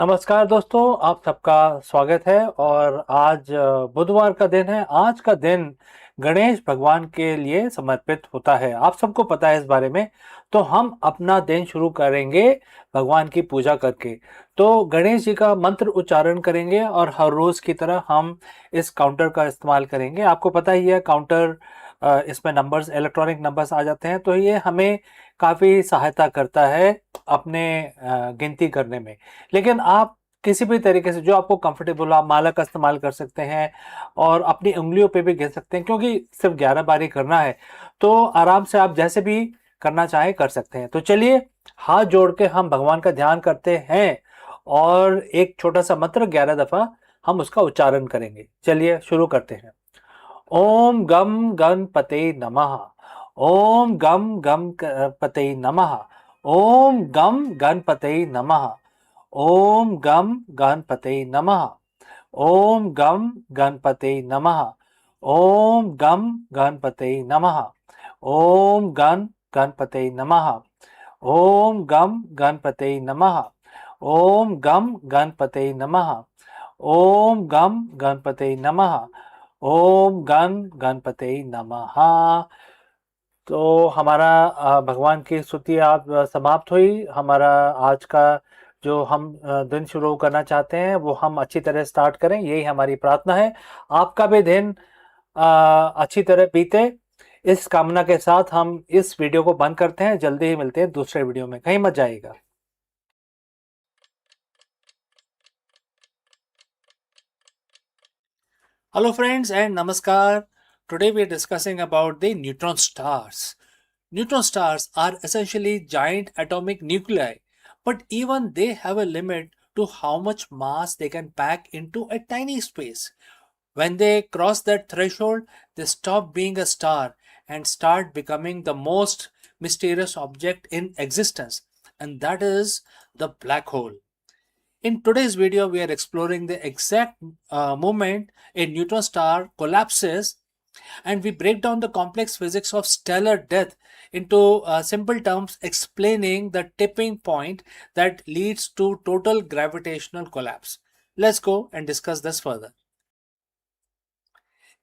नमस्कार दोस्तों, आप सबका स्वागत है। और आज बुधवार का दिन है। आज का दिन गणेश भगवान के लिए समर्पित होता है। आप सबको पता है इस बारे में। तो हम अपना दिन शुरू करेंगे भगवान की पूजा करके। तो गणेश जी का मंत्र उच्चारण करेंगे और हर रोज की तरह हम इस काउंटर का इस्तेमाल करेंगे। आपको पता ही है काउंटर, इसमें नंबर्स, इलेक्ट्रॉनिक नंबर्स आ जाते हैं, तो ये हमें काफ़ी सहायता करता है अपने गिनती करने में। लेकिन आप किसी भी तरीके से जो आपको कंफर्टेबल हो, आप माला का इस्तेमाल कर सकते हैं और अपनी उंगलियों पे भी गिन सकते हैं, क्योंकि सिर्फ 11 बार ही करना है। तो आराम से आप जैसे भी करना चाहें कर सकते हैं। तो चलिए, हाथ जोड़ के हम भगवान का ध्यान करते हैं और एक छोटा सा मंत्र 11 दफा हम उसका उच्चारण करेंगे। चलिए शुरू करते हैं। ओम गम गणपते नमः। ओम गम गणपते नमः। ओम गम गणपते नमः। ओम गम गणपते नमः। ओम गम गणपते नमः। ओम गम गणपते नमः। ओम गण गणपते नमः। ओम गम गणपते नमः। ओम गम गणपते नमः। ओम गम गणपते नमः। ओम गण गणपते नमः। तो हमारा भगवान की स्तुति आप समाप्त हुई। हमारा आज का जो हम दिन शुरू करना चाहते हैं वो हम अच्छी तरह स्टार्ट करें, यही हमारी प्रार्थना है। आपका भी दिन अच्छी तरह बीते, इस कामना के साथ हम इस वीडियो को बंद करते हैं। जल्दी ही मिलते हैं दूसरे वीडियो में, कहीं मत जाइएगा। Hello friends and namaskar. Today we are discussing about the neutron stars. Neutron stars are essentially giant atomic nuclei, but even they have a limit to how much mass they can pack into a tiny space. When they cross that threshold, they stop being a star and start becoming the most mysterious object in existence, and that is the black hole. In today's video, we are exploring the exact moment a neutron star collapses, and we break down the complex physics of stellar death into simple terms, explaining the tipping point that leads to total gravitational collapse. Let's go and discuss this further.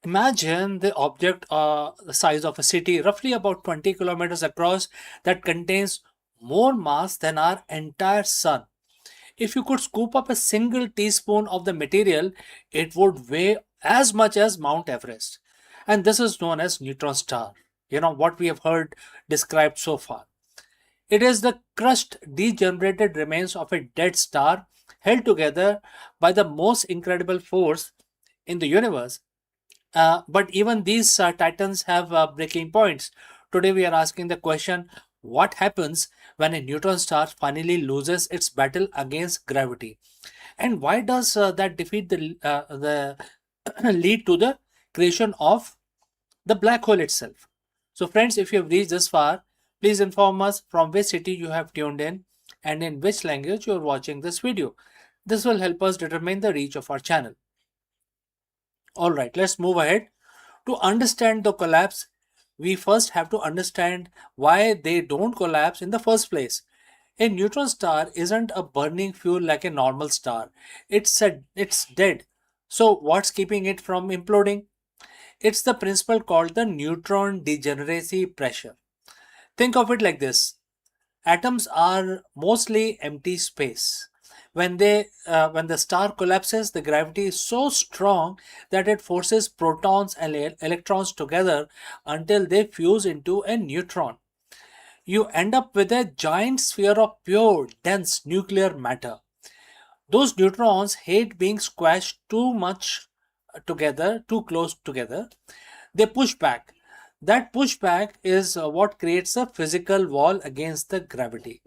Imagine the object the size of a city, roughly about 20 kilometers across, that contains more mass than our entire sun. If you could scoop up a single teaspoon of the material, it would weigh as much as Mount Everest. And this is known as neutron star. You know what we have heard described so far. It is the crushed, degenerated remains of a dead star held together by the most incredible force in the universe. But even these titans have breaking points. Today we are asking the question, what happens when a neutron star finally loses its battle against gravity? And why does that defeat the lead to the creation of the black hole itself? So friends, if you have reached this far, please inform us from which city you have tuned in and in which language you are watching this video. This will help us determine the reach of our channel. Alright, let's move ahead. To understand the collapse, we first have to understand why they don't collapse in the first place. A neutron star isn't a burning fuel like a normal star. It's dead. So what's keeping it from imploding? It's the principle called the neutron degeneracy pressure. Think of it like this. Atoms are mostly empty space. When the star collapses, the gravity is so strong that it forces protons and electrons together until they fuse into a neutron. You end up with a giant sphere of pure, dense nuclear matter. Those neutrons hate being squashed too much together, too close together. They push back. That pushback is what creates a physical wall against the gravity.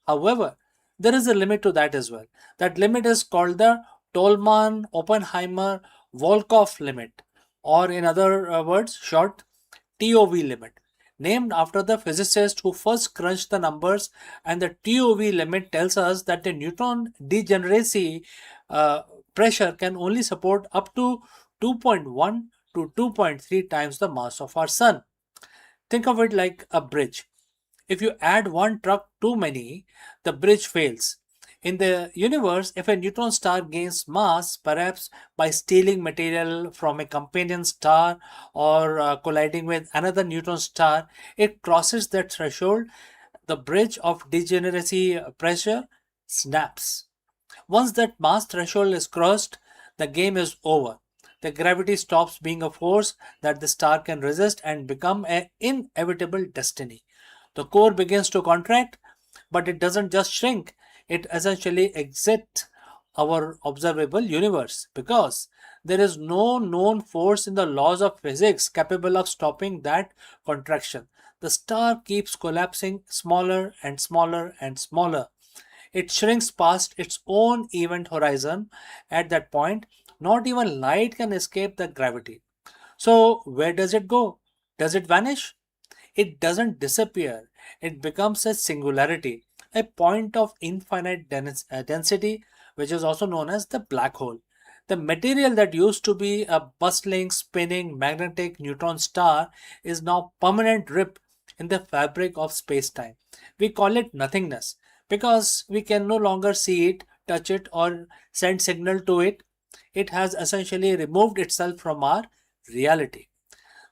However, there is a limit to that as well. That limit is called the Tolman Oppenheimer Volkoff limit, or in other words, short, TOV limit, named after the physicist who first crunched the numbers. And the TOV limit tells us that the neutron degeneracy uh, pressure can only support up to 2.1 to 2.3 times the mass of our sun. Think of it like a bridge. If you add one truck too many, the bridge fails. In the universe, if a neutron star gains mass, perhaps by stealing material from a companion star or colliding with another neutron star, it crosses that threshold. The bridge of degeneracy pressure snaps. Once that mass threshold is crossed, the game is over. The gravity stops being a force that the star can resist and become an inevitable destiny. The core begins to contract, but it doesn't just shrink, it essentially exits our observable universe because there is no known force in the laws of physics capable of stopping that contraction. The star keeps collapsing smaller and smaller and smaller. It shrinks past its own event horizon. At that point, not even light can escape the gravity. So, where does it go? Does it vanish? It doesn't disappear. It becomes a singularity, a point of infinite density, which is also known as the black hole. The material that used to be a bustling, spinning, magnetic neutron star is now permanent rip in the fabric of space-time. We call it nothingness because we can no longer see it, touch it, or send signal to it. It has essentially removed itself from our reality.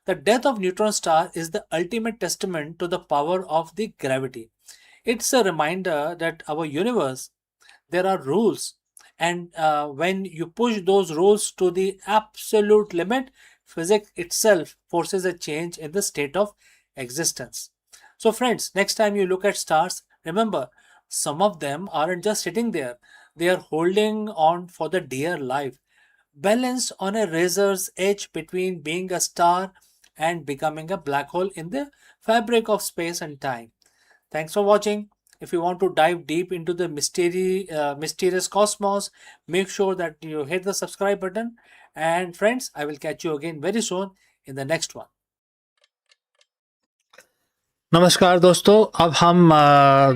The death of neutron star is the ultimate testament to the power of the gravity. It's a reminder that our universe, there are rules, and when you push those rules to the absolute limit, physics itself forces a change in the state of existence. So, friends, next time you look at stars, remember some of them aren't just sitting there, they are holding on for the dear life, balanced on a razor's edge between being a star and becoming a black hole in the fabric of space and time. Thanks for watching. If you want to dive deep into the mysterious cosmos, make sure that you hit the subscribe button. And friends, I will catch you again very soon in the next one. नमस्कार दोस्तों, अब हम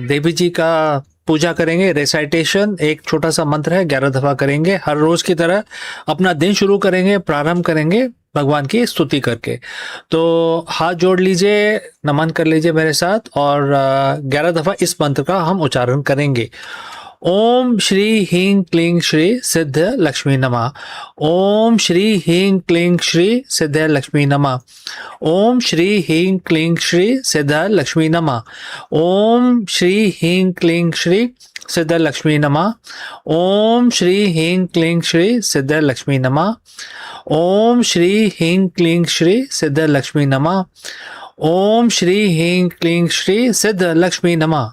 देवी जी का पूजा करेंगे। रेसाइटेशन एक छोटा सा मंत्र है, 11 दफा करेंगे। हर रोज की तरह अपना दिन शुरू करेंगे, प्रारंभ करेंगे भगवान की स्तुति करके। तो हाथ जोड़ लीजिए, नमन कर लीजिए मेरे साथ और 11 दफा इस मंत्र का हम उच्चारण करेंगे। ओम श्री ह्रीं क्लीं श्री सिद्ध लक्ष्मी नमः। ओम श्री ह्रीं क्लीं श्री सिद्ध लक्ष्मी नमः। ओम श्री ह्रीं क्लीं श्री सिद्ध लक्ष्मी नमः। ओम श्री ह्रीं क्लीं श्री सिद्ध लक्ष्मी नमः। ओम श्री ह्रीं क्लीं श्री सिद्ध लक्ष्मी नमः। ओम श्री ह्रीं क्लीं श्री सिद्ध लक्ष्मी नमः। ओम श्री ह्रीं क्लीं श्री सिद्ध लक्ष्मी नमः।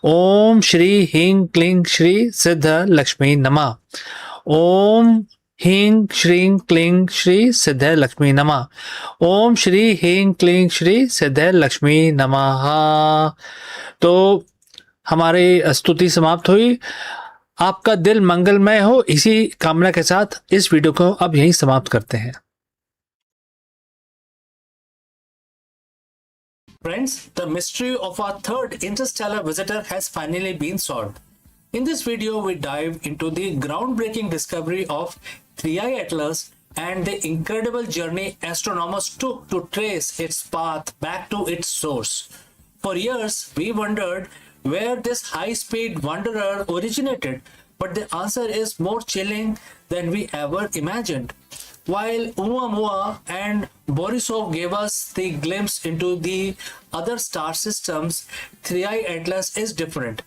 ओम श्री ह्रीं क्लीं श्री सिद्ध लक्ष्मी नमः। ओम ह्रीं श्रीं क्लीं श्री सिद्ध लक्ष्मी नमः। ओम श्री ह्रीं क्लीं श्री सिद्ध लक्ष्मी नमः। तो हमारी स्तुति समाप्त हुई। आपका दिल मंगलमय हो, इसी कामना के साथ इस वीडियो को अब यहीं समाप्त करते हैं। Friends, the mystery of our third interstellar visitor has finally been solved. In this video, we dive into the groundbreaking discovery of 3I Atlas and the incredible journey astronomers took to trace its path back to its source. For years, we wondered where this high-speed wanderer originated, but the answer is more chilling than we ever imagined. While Oumuamua and Borisov gave us the glimpse into the other star systems, 3I Atlas is different.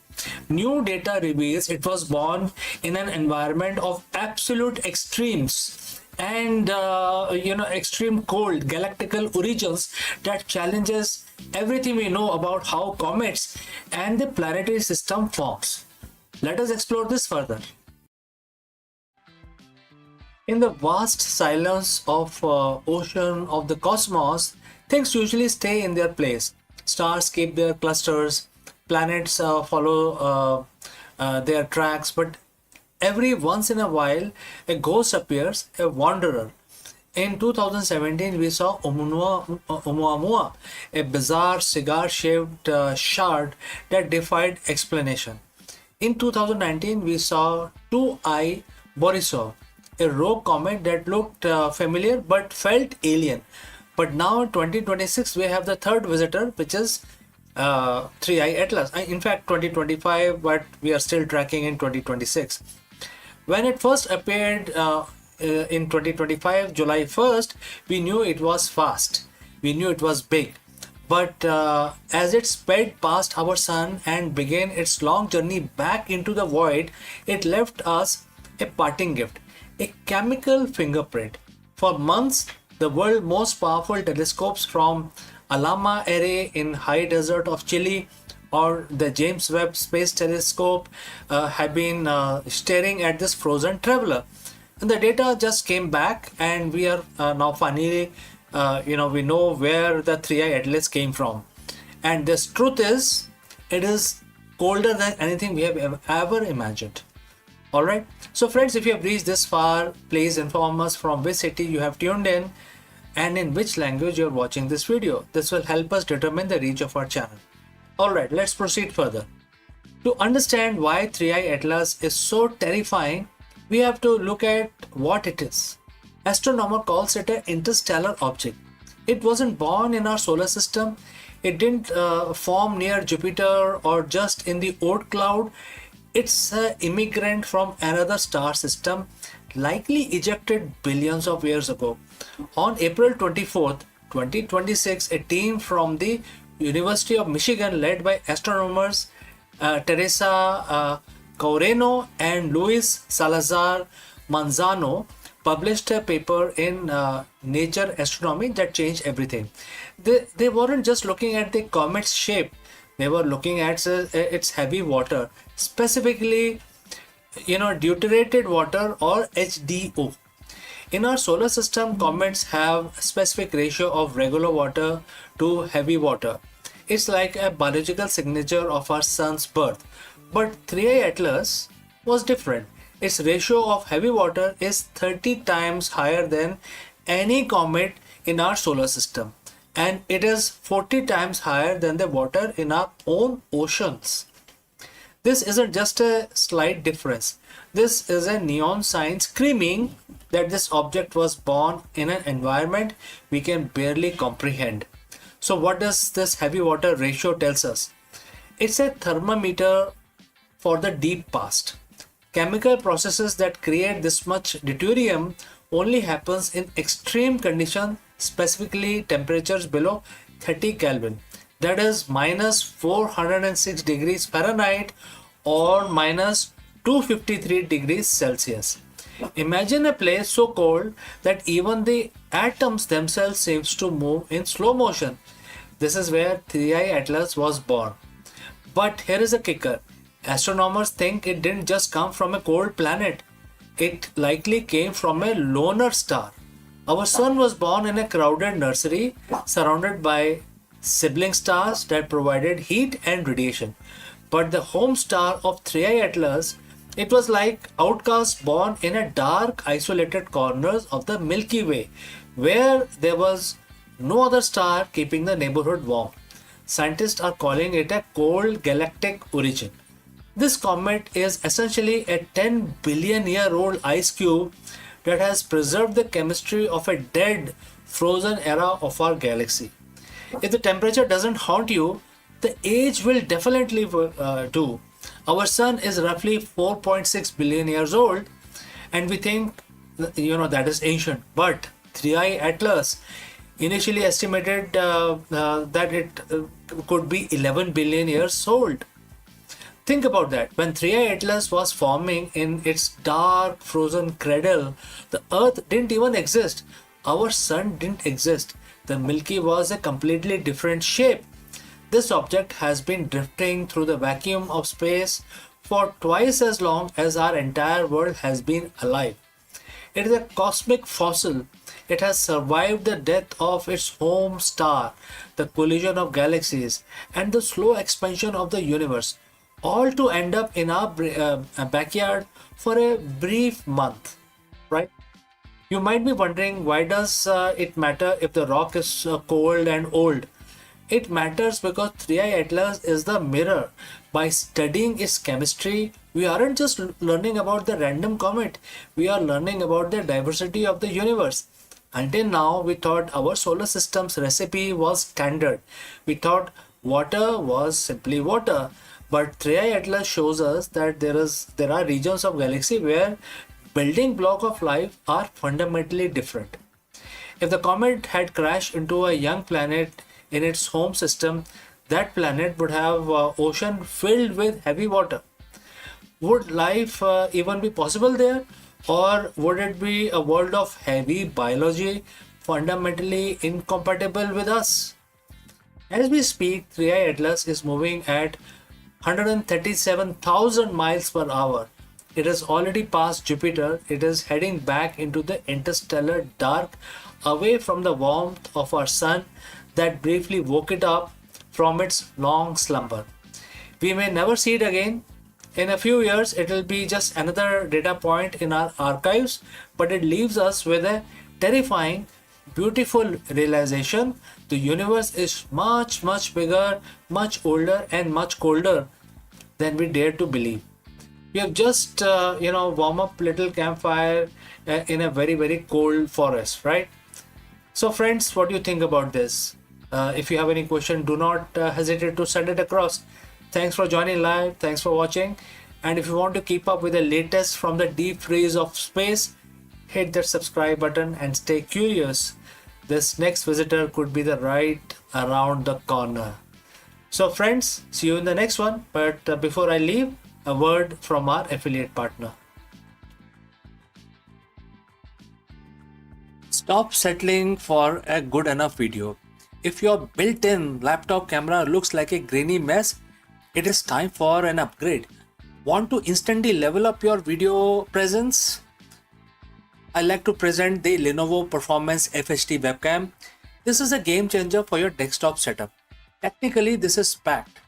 New data reveals it was born in an environment of absolute extremes and extreme cold galactical origins that challenges everything we know about how comets and the planetary system forms. Let us explore this further. In the vast silence of ocean of the cosmos, things usually stay in their place. Stars keep their clusters, planets follow their tracks, but every once in a while, a ghost appears, a wanderer. In 2017, we saw Oumuamua, a bizarre cigar-shaped shard that defied explanation. In 2019, we saw 2I Borisov, a rogue comet that looked familiar but felt alien. But now in 2026 we have the third visitor, which is 3i Atlas. In fact, 2025, but we are still tracking in 2026. When it first appeared in 2025, July 1st, we knew it was fast. We knew it was big. But as it sped past our sun and began its long journey back into the void, it left us a parting gift, a chemical fingerprint. For months, the world's most powerful telescopes from Alama Array in high desert of Chile or the James Webb Space Telescope have been staring at this frozen traveler. And the data just came back, and we are now finally, we know where the 3i Atlas came from. And this truth is, it is colder than anything we have ever imagined. Alright, so friends, if you have reached this far, please inform us from which city you have tuned in and in which language you are watching this video. This will help us determine the reach of our channel. Alright, let's proceed further. To understand why 3i Atlas is so terrifying, we have to look at what it is. Astronomer calls it an interstellar object. It wasn't born in our solar system. It didn't form near Jupiter or just in the Oort cloud. It's an immigrant from another star system, likely ejected billions of years ago. On April 24th, 2026, a team from the University of Michigan led by astronomers Teresa Caureno and Luis Salazar Manzano published a paper in Nature Astronomy that changed everything. They weren't just looking at the comet's shape, they were looking at its heavy water, specifically deuterated water or HDO. In our solar system, comets have a specific ratio of regular water to heavy water. It's like a biological signature of our sun's birth. But 3i Atlas was different. Its ratio of heavy water is 30 times higher than any comet in our solar system. And it is 40 times higher than the water in our own oceans. This isn't just a slight difference. This is a neon sign screaming that this object was born in an environment we can barely comprehend. So what does this heavy water ratio tells us? It's a thermometer for the deep past. Chemical processes that create this much deuterium only happens in extreme conditions, specifically temperatures below 30 Kelvin. That is minus 406 degrees Fahrenheit or minus 253 degrees Celsius. Imagine a place so cold that even the atoms themselves seems to move in slow motion. This is where 3i Atlas was born. But here is a kicker. Astronomers think it didn't just come from a cold planet. It likely came from a loner star. Our sun was born in a crowded nursery surrounded by sibling stars that provided heat and radiation. But the home star of 3i Atlas, it was like outcast born in a dark, isolated corners of the Milky Way, where there was no other star keeping the neighborhood warm. Scientists are calling it a cold galactic origin. This comet is essentially a 10 billion year old ice cube that has preserved the chemistry of a dead, frozen era of our galaxy. If the temperature doesn't haunt you, the age will definitely do. Our sun is roughly 4.6 billion years old, and we think that is ancient. But 3i Atlas initially estimated that it could be 11 billion years old. Think about that. When 3i Atlas was forming in its dark frozen cradle, the Earth didn't even exist. Our sun didn't exist. The Milky was a completely different shape. This object has been drifting through the vacuum of space for twice as long as our entire world has been alive. It is a cosmic fossil. It has survived the death of its home star, the collision of galaxies, and the slow expansion of the universe, all to end up in our backyard for a brief month, right? You might be wondering, why does it matter if the rock is cold and old? It matters because 3i Atlas is the mirror. By studying its chemistry, we aren't just learning about the random comet, we are learning about the diversity of the universe. Until now, we thought our solar system's recipe was standard. We thought water was simply water. But 3i Atlas shows us that there are regions of galaxy where building block of life are fundamentally different. If the comet had crashed into a young planet in its home system, that planet would have ocean filled with heavy water. Would life even be possible there? Or would it be a world of heavy biology fundamentally incompatible with us? As we speak, 3i Atlas is moving at 137,000 miles per hour. It has already passed Jupiter. It is heading back into the interstellar dark, away from the warmth of our sun that briefly woke it up from its long slumber. We may never see it again. In a few years, it will be just another data point in our archives, but it leaves us with a terrifying, beautiful realization. The universe is much, much bigger, much older, and much colder than we dare to believe. We have just, warm up little campfire in a very, very cold forest, right? So friends, what do you think about this? If you have any question, do not hesitate to send it across. Thanks for joining live. Thanks for watching. And if you want to keep up with the latest from the deep freeze of space, hit that subscribe button and stay curious. This next visitor could be the right around the corner. So friends, see you in the next one. But before I leave, a word from our affiliate partner. Stop settling for a good enough video. If your built-in laptop camera looks like a grainy mess, it is time for an upgrade. Want to instantly level up your video presence? I like to present the Lenovo Performance FHD webcam. This is a game changer for your desktop setup. Technically, this is packed.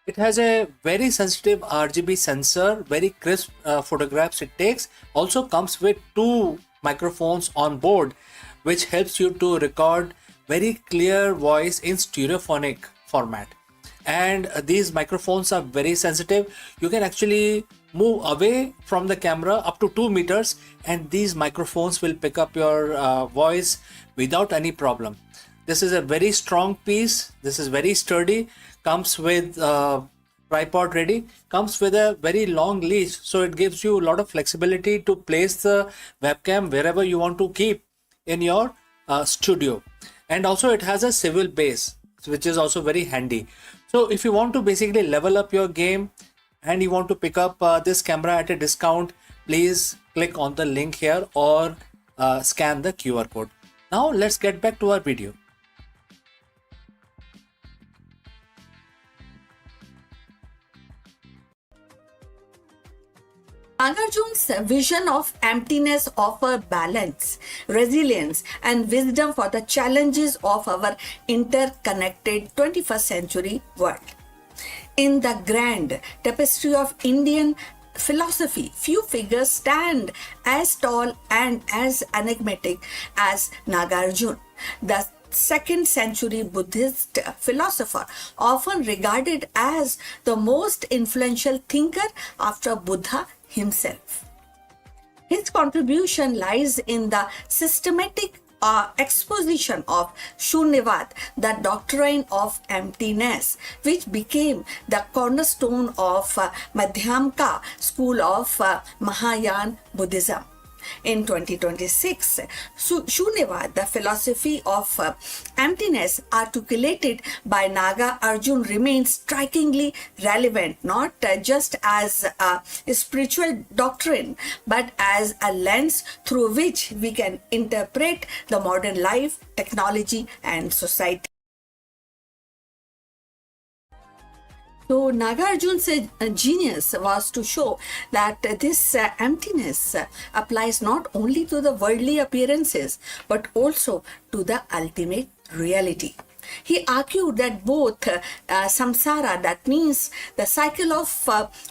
It has a very sensitive RGB sensor, very crisp photographs it takes. Also comes with 2 microphones on board, which helps you to record very clear voice in stereophonic format. And these microphones are very sensitive. You can actually move away from the camera up to 2 meters and these microphones will pick up your voice without any problem. This is a very strong piece. This is very sturdy. Comes with tripod ready. Comes with a very long leash, so it gives you a lot of flexibility to place the webcam wherever you want to keep in your studio. And also it has a swivel base, which is also very handy. So if you want to basically level up your game and you want to pick up this camera at a discount, please click on the link here or scan the QR code. Now let's get back to our video. Nagarjuna's vision of emptiness offers balance, resilience, and wisdom for the challenges of our interconnected 21st century world. In the grand tapestry of Indian philosophy, few figures stand as tall and as enigmatic as Nagarjuna, the 2nd century Buddhist philosopher, often regarded as the most influential thinker after Buddha himself. His contribution lies in the systematic exposition of Shunyavad, the doctrine of emptiness, which became the cornerstone of Madhyamaka school of Mahayana Buddhism. In 2026, Shunyavad, the philosophy of emptiness articulated by Naga Arjun, remains strikingly relevant, not just as a spiritual doctrine, but as a lens through which we can interpret the modern life, technology, and society. So Nagarjuna's genius was to show that this emptiness applies not only to the worldly appearances but also to the ultimate reality. He argued that both samsara, that means the cycle of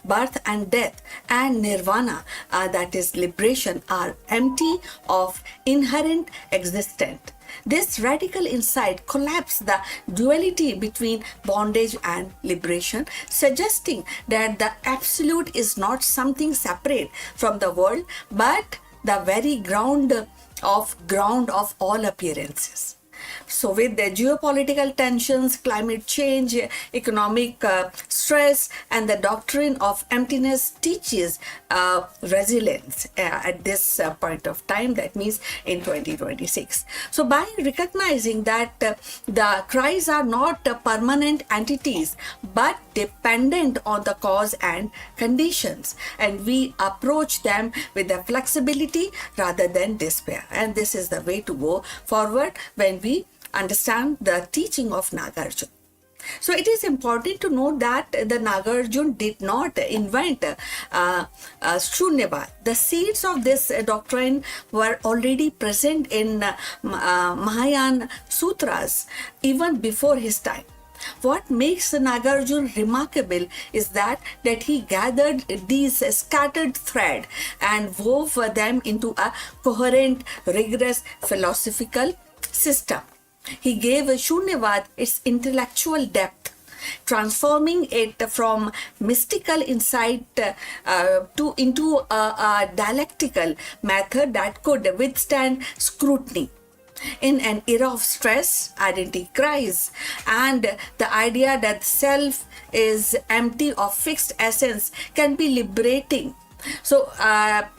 birth and death, and nirvana, that is liberation, are empty of inherent existence. This radical insight collapsed the duality between bondage and liberation, suggesting that the absolute is not something separate from the world, but the very ground of all appearances. So, with the geopolitical tensions, climate change, economic stress, and the doctrine of emptiness teaches resilience at this point of time, that means in 2026. So, by recognizing that the cries are not permanent entities but dependent on the cause and conditions, and we approach them with the flexibility rather than despair. And this is the way to go forward when we understand the teaching of Nagarjuna. So it is important to note that the Nagarjuna did not invent Shunyavad. The seeds of this doctrine were already present in Mahayana Sutras even before his time. What makes Nagarjuna remarkable is that he gathered these scattered threads and wove them into a coherent, rigorous philosophical system. He gave Shunyavad its intellectual depth, transforming it from mystical insight into a dialectical method that could withstand scrutiny. In an era of stress, identity crisis, and the idea that self is empty of fixed essence can be liberating. So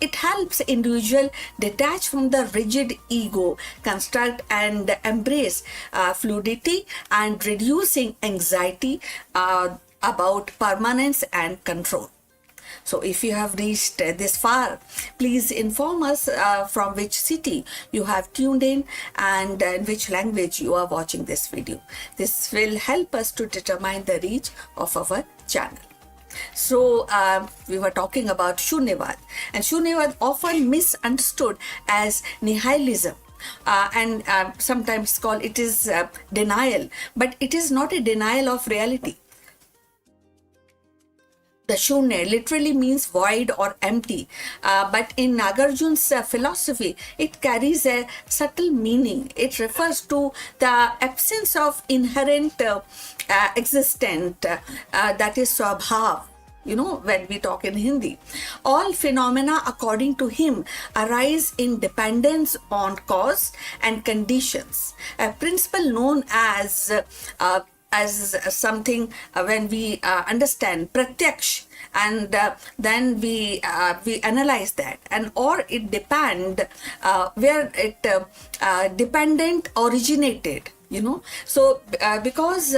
it helps individual detach from the rigid ego construct and embrace fluidity and reducing anxiety about permanence and control. So if you have reached this far, please inform us from which city you have tuned in and in which language you are watching this video. This will help us to determine the reach of our channel. So we were talking about Shunyavad, and Shunyavad often misunderstood as nihilism. And sometimes called it is denial, but it is not a denial of reality. The Shunya literally means void or empty, but in Nagarjuna's philosophy, it carries a subtle meaning. It refers to the absence of inherent existent, that is Swabhav. When we talk in Hindi, all phenomena, according to him, arise in dependence on cause and conditions. A principle known as something when we understand pratyaksh, and then we analyze that, and or it depend where it dependent originated. So because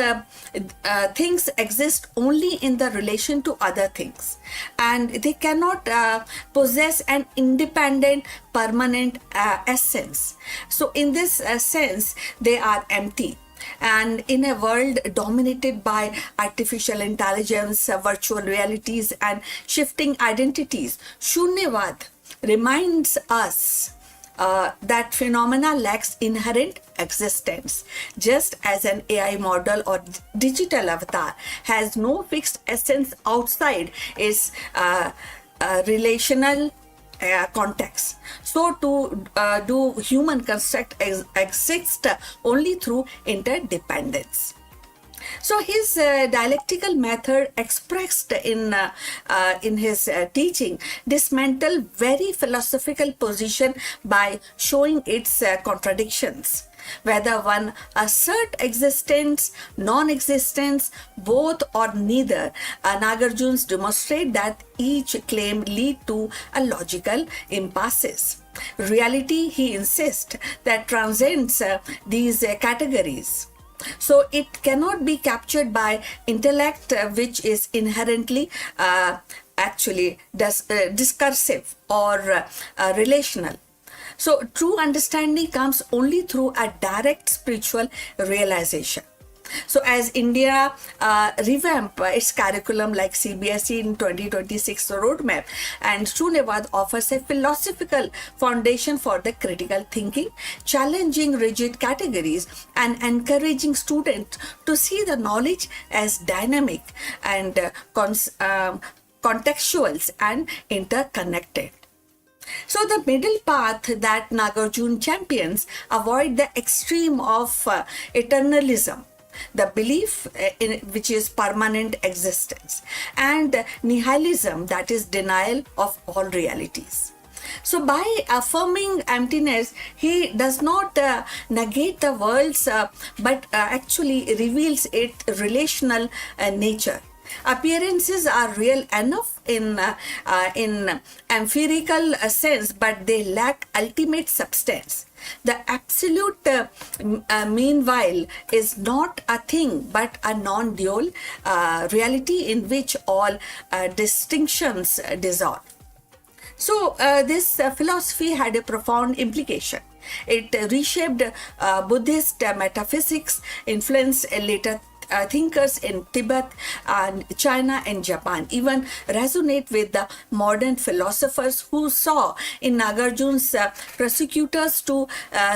things exist only in the relation to other things, and they cannot possess an independent permanent essence. So in this sense they are empty. And in a world dominated by artificial intelligence, virtual realities, and shifting identities, Shunyavad reminds us that phenomena lacks inherent existence. Just as an AI model or digital avatar has no fixed essence outside its relational context, so to do human construct exist only through interdependence. So his dialectical method expressed in his teaching dismantle very philosophical position by showing its contradictions. Whether one assert existence, non-existence, both or neither, Nagarjuns demonstrate that each claim lead to a logical impasses. Reality, he insists, that transcends these categories. So it cannot be captured by intellect, which is inherently actually discursive or relational. So true understanding comes only through a direct spiritual realization. So as India revamp its curriculum like CBSE in 2026 roadmap, and Shunyavad offers a philosophical foundation for the critical thinking, challenging rigid categories and encouraging students to see the knowledge as dynamic and contextuals and interconnected. So the middle path that Nagarjuna champions avoid the extreme of eternalism, the belief in which is permanent existence, and nihilism, that is denial of all realities. So, by affirming emptiness, he does not negate the world's, but actually reveals its relational nature. Appearances are real enough in empirical sense, but they lack ultimate substance. The absolute, meanwhile, is not a thing but a non dual reality in which all distinctions dissolve. So, this philosophy had a profound implication. It reshaped Buddhist metaphysics, influenced later thinkers in Tibet and China and Japan, even resonate with the modern philosophers who saw in Nagarjuna's prosecutors to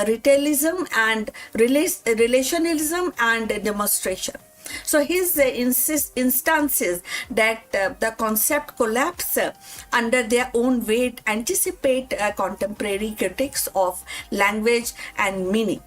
ritualism and relationalism and demonstration. So his instances that the concept collapse under their own weight anticipate contemporary critics of language and meaning.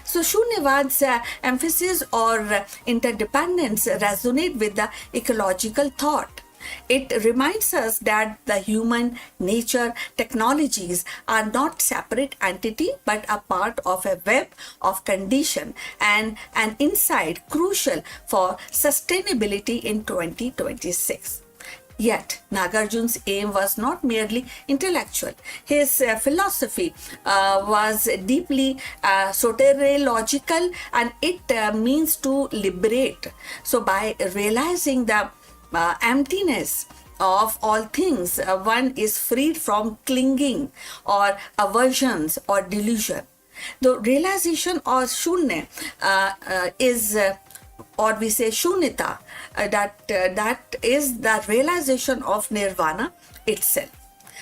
So Shunyavad's emphasis or interdependence resonate with the ecological thought. It reminds us that the human nature technologies are not separate entity but a part of a web of condition and an insight crucial for sustainability in 2026. Yet, Nagarjuna's aim was not merely intellectual. His philosophy was deeply soteriological, and it means to liberate. So, by realizing the emptiness of all things, one is freed from clinging or aversions or delusion. The realization of shunya is or we say shunyata, that is the realization of nirvana itself.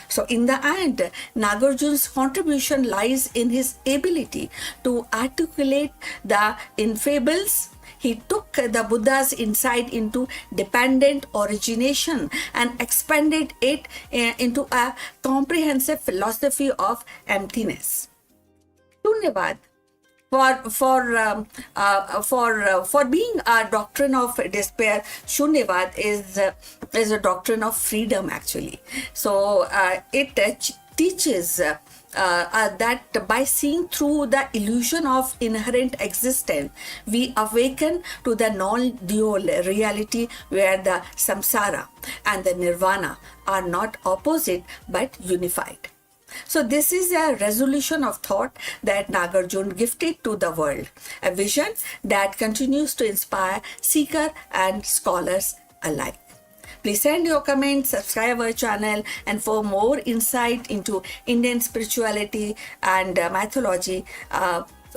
So, in the end, Nagarjuna's contribution lies in his ability to articulate the ineffables. He took the Buddha's insight into dependent origination and expanded it into a comprehensive philosophy of emptiness. Shunyavad, for being a doctrine of despair, Shunyavad is a doctrine of freedom actually. So it teaches that by seeing through the illusion of inherent existence, we awaken to the non-dual reality where the samsara and the nirvana are not opposite but unified. So this is a resolution of thought that Nagarjuna gifted to the world, a vision that continues to inspire seeker and scholars alike. Please send your comments, subscribe our channel, and for more insight into Indian spirituality and mythology,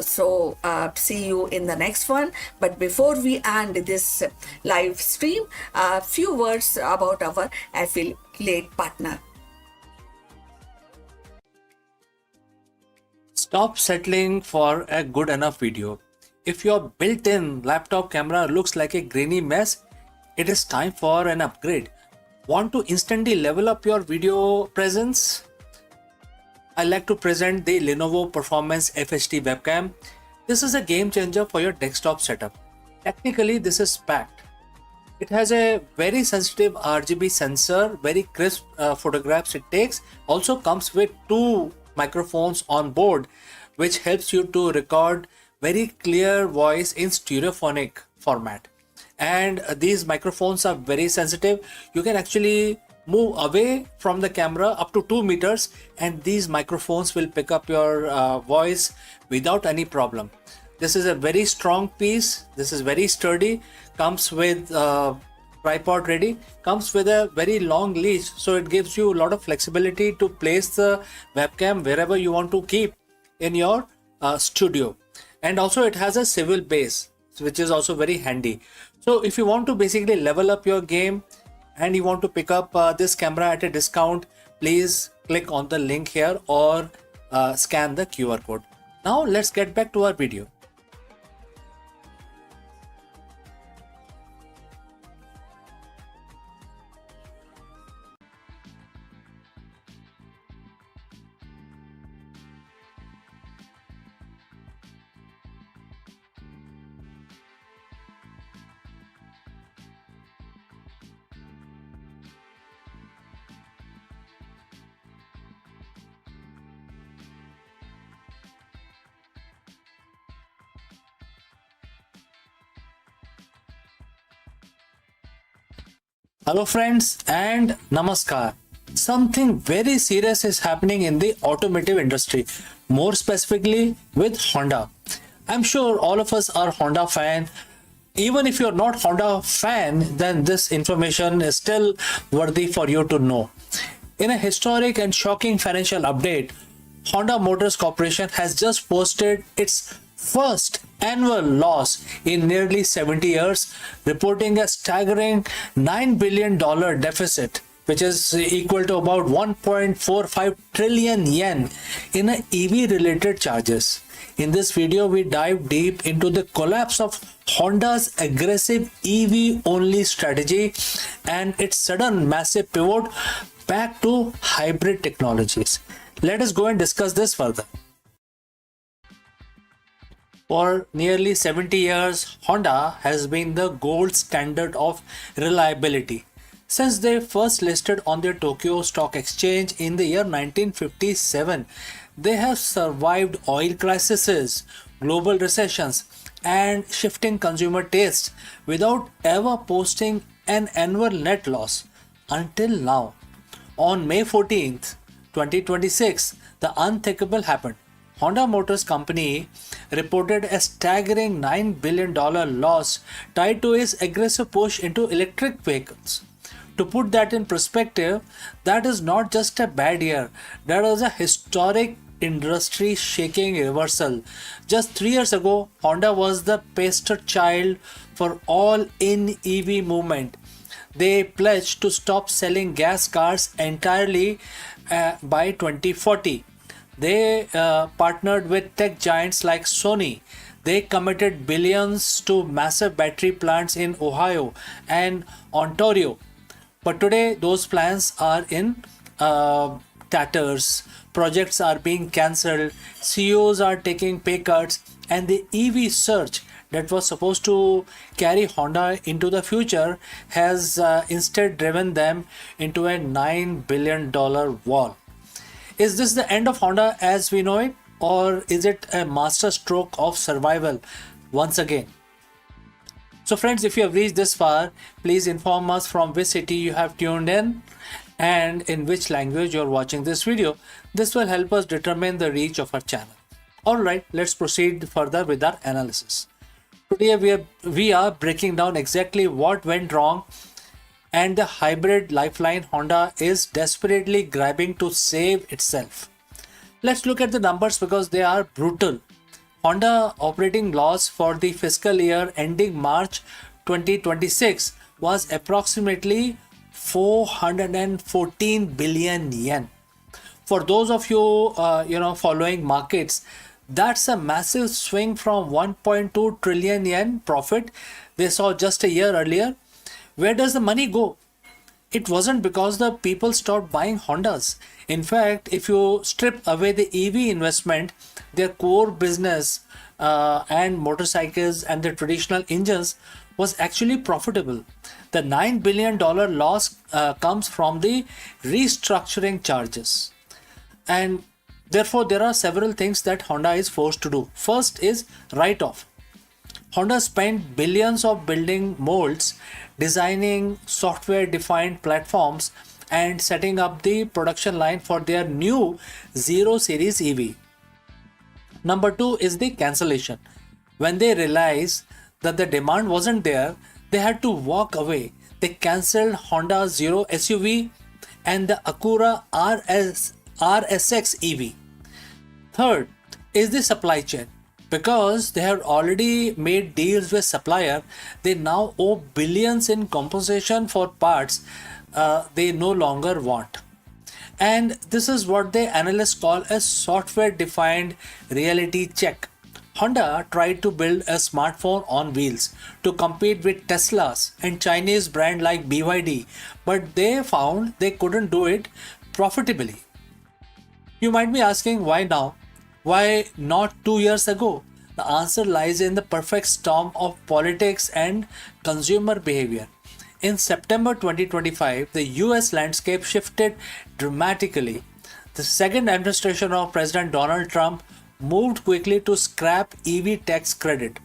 see you in the next one. But before we end this live stream, a few words about our affiliate partner. Stop settling for a good enough video. If your built-in laptop camera looks like a grainy mess, it is time for an upgrade. Want to instantly level up your video presence? I like to present the Lenovo Performance FHD webcam. This is a game changer for your desktop setup. Technically, this is packed. It has a very sensitive RGB sensor, very crisp photographs it takes. Also comes with two microphones on board, which helps you to record very clear voice in stereophonic format. And these microphones are very sensitive. You can actually move away from the camera up to 2 meters and these microphones will pick up your voice without any problem. This is a very strong piece. This is very sturdy. Comes with tripod ready. Comes with a very long leash, so it gives you a lot of flexibility to place the webcam wherever you want to keep in your studio. And also it has a swivel base, which is also very handy. So if you want to basically level up your game and you want to pick up this camera at a discount, please click on the link here or scan the QR code. Now let's get back to our video. Hello, friends, and namaskar. Something very serious is happening in the automotive industry, more specifically with Honda. I'm sure all of us are Honda fan. Even if you're not Honda fan, then this information is still worthy for you to know. In a historic and shocking financial update, Honda Motors Corporation has just posted its first annual loss in nearly 70 years, reporting a staggering $9 billion deficit, which is equal to about 1.45 trillion yen in EV related charges. In this video, we dive deep into the collapse of Honda's aggressive EV only strategy and its sudden massive pivot back to hybrid technologies. Let us go and discuss this further. For nearly 70 years, Honda has been the gold standard of reliability. Since they first listed on the Tokyo Stock Exchange in the year 1957, they have survived oil crises, global recessions, and shifting consumer tastes without ever posting an annual net loss until now. On May 14th, 2026, the unthinkable happened. Honda Motors Company reported a staggering $9 billion loss tied to its aggressive push into electric vehicles. To put that in perspective, that is not just a bad year, that was a historic industry shaking reversal. Just 3 years ago, Honda was the poster child for all in EV movement. They pledged to stop selling gas cars entirely by 2040. They partnered with tech giants like Sony. They committed billions to massive battery plants in Ohio and Ontario. But today, those plans are in tatters. Projects are being cancelled. CEOs are taking pay cuts. And the EV surge that was supposed to carry Honda into the future has instead driven them into a $9 billion wall. Is this the end of Honda as we know it, or is it a master stroke of survival once again? So friends, if you have reached this far, please inform us from which city you have tuned in and in which language you are watching this video. This will help us determine the reach of our channel. Alright, let's proceed further with our analysis. Today we are breaking down exactly what went wrong and the hybrid lifeline Honda is desperately grabbing to save itself. Let's look at the numbers because they are brutal. Honda operating loss for the fiscal year ending March 2026 was approximately 414 billion yen. For those of you following markets, that's a massive swing from 1.2 trillion yen profit they saw just a year earlier. Where does the money go? It wasn't because the people stopped buying Hondas. In fact, if you strip away the EV investment, their core business and motorcycles and the traditional engines was actually profitable. The $9 billion loss comes from the restructuring charges. And therefore, there are several things that Honda is forced to do. First is write-off. Honda spent billions of building molds, designing software-defined platforms, and setting up the production line for their new Zero Series EV. Number two is the cancellation. When they realized that the demand wasn't there, they had to walk away. They cancelled Honda Zero SUV and the Acura RSX EV. Third is the supply chain. Because they had already made deals with supplier, they now owe billions in compensation for parts they no longer want. And this is what the analysts call a software-defined reality check. Honda tried to build a smartphone on wheels to compete with Teslas and Chinese brand like BYD, but they found they couldn't do it profitably. You might be asking why now? Why not 2 years ago? The answer lies in the perfect storm of politics and consumer behavior. In September 2025, the US landscape shifted dramatically. The second administration of President Donald Trump moved quickly to scrap EV tax credit.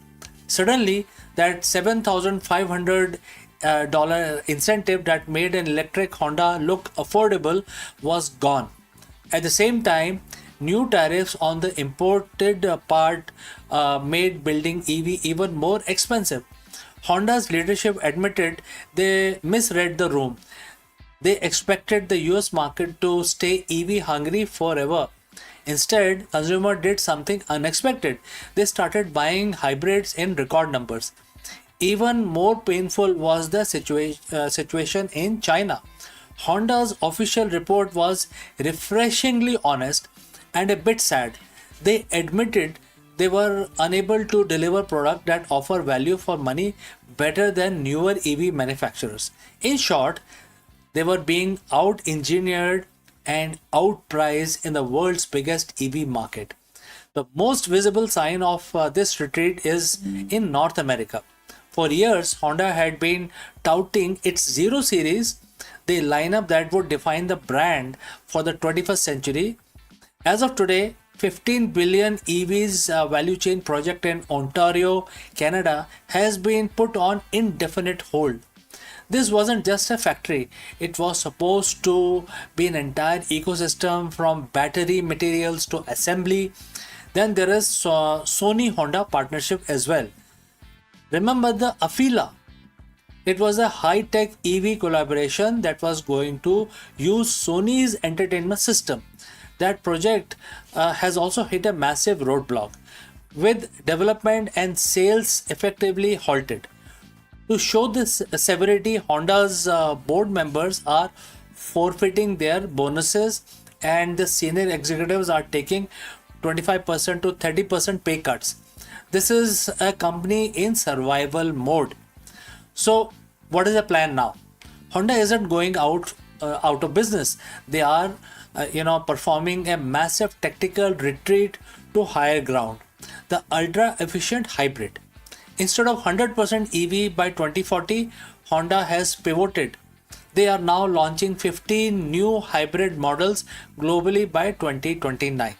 Suddenly, that 7,500 dollar incentive that made an electric Honda look affordable was gone. At the same time, new tariffs on the imported part made building EV even more expensive. Honda's leadership admitted they misread the room. They expected the US market to stay EV hungry forever. Instead, consumer did something unexpected. They started buying hybrids in record numbers. Even more painful was the situation in China. Honda's official report was refreshingly honest and a bit sad. They admitted they were unable to deliver products that offer value for money better than newer EV manufacturers. In short, they were being out engineered and outpriced in the world's biggest EV market. The most visible sign of this retreat is in North America. For years, Honda had been touting its Zero Series, the lineup that would define the brand for the 21st century. As of today, 15 billion EVs value chain project in Ontario, Canada has been put on indefinite hold. This wasn't just a factory, it was supposed to be an entire ecosystem from battery materials to assembly. Then there is Sony Honda partnership as well. Remember the Afila? It was a high-tech EV collaboration that was going to use Sony's entertainment system. That project has also hit a massive roadblock, with development and sales effectively halted. To show this severity, Honda's board members are forfeiting their bonuses, and the senior executives are taking 25% to 30% pay cuts. This is a company in survival mode. So, what is the plan now? Honda isn't going out of business. They are, performing a massive tactical retreat to higher ground. The ultra efficient hybrid. Instead of 100% EV by 2040, Honda has pivoted. They are now launching 15 new hybrid models globally by 2029.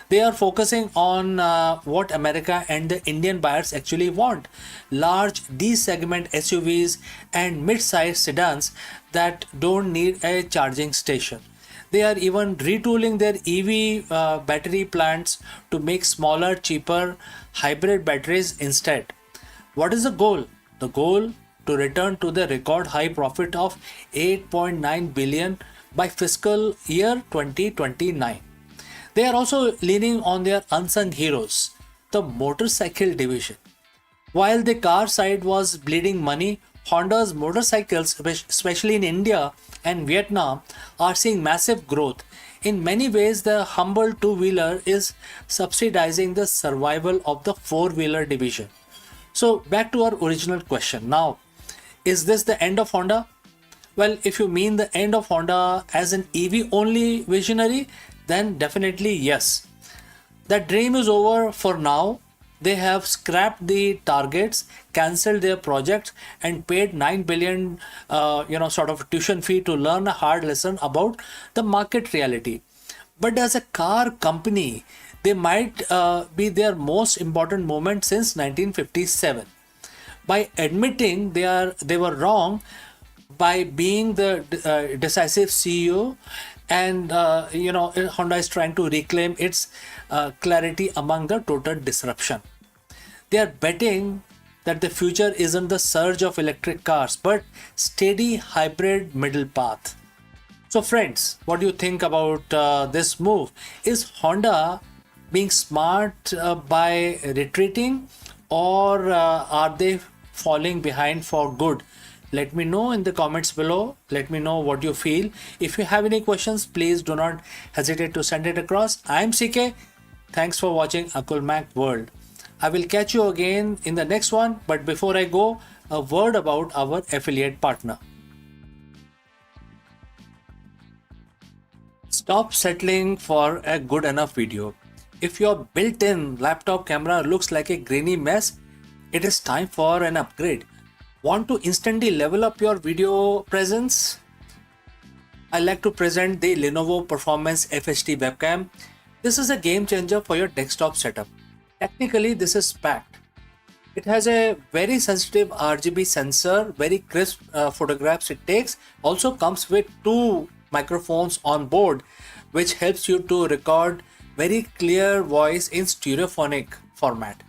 They are focusing on what America and the Indian buyers actually want: large D segment SUVs and mid-sized sedans that don't need a charging station. They are even retooling their EV battery plants to make smaller, cheaper hybrid batteries instead. What is the goal? The goal to return to the record high profit of 8.9 billion by fiscal year 2029. They are also leaning on their unsung heroes, the motorcycle division. While the car side was bleeding money, Honda's motorcycles, especially in India and Vietnam, are seeing massive growth. In many ways, the humble two-wheeler is subsidizing the survival of the four-wheeler division. So back to our original question. Now, is this the end of Honda? Well, if you mean the end of Honda as an EV only visionary, then definitely yes. That dream is over for now. They have scrapped the targets, cancelled their projects, and paid 9 billion, tuition fee to learn a hard lesson about the market reality. But as a car company, they might be their most important moment since 1957. By admitting they were wrong, by being the decisive CEO, and Honda is trying to reclaim its clarity among the total disruption. They are betting that the future isn't the surge of electric cars, but steady hybrid middle path. So friends, what do you think about this move? Is Honda being smart by retreating, or are they falling behind for good? Let me know in the comments below. Let me know what you feel. If you have any questions, please do not hesitate to send it across. I'm CK. Thanks for watching Akulmach World. I will catch you again in the next one. But before I go, a word about our affiliate partner. Stop settling for a good enough video. If your built-in laptop camera looks like a grainy mess, it is time for an upgrade. Want to instantly level up your video presence? I like to present the Lenovo Performance FHD webcam. This is a game changer for your desktop setup. Technically, this is packed. It has a very sensitive RGB sensor, very crisp photographs it takes. Also comes with two microphones on board, which helps you to record very clear voice in stereophonic format.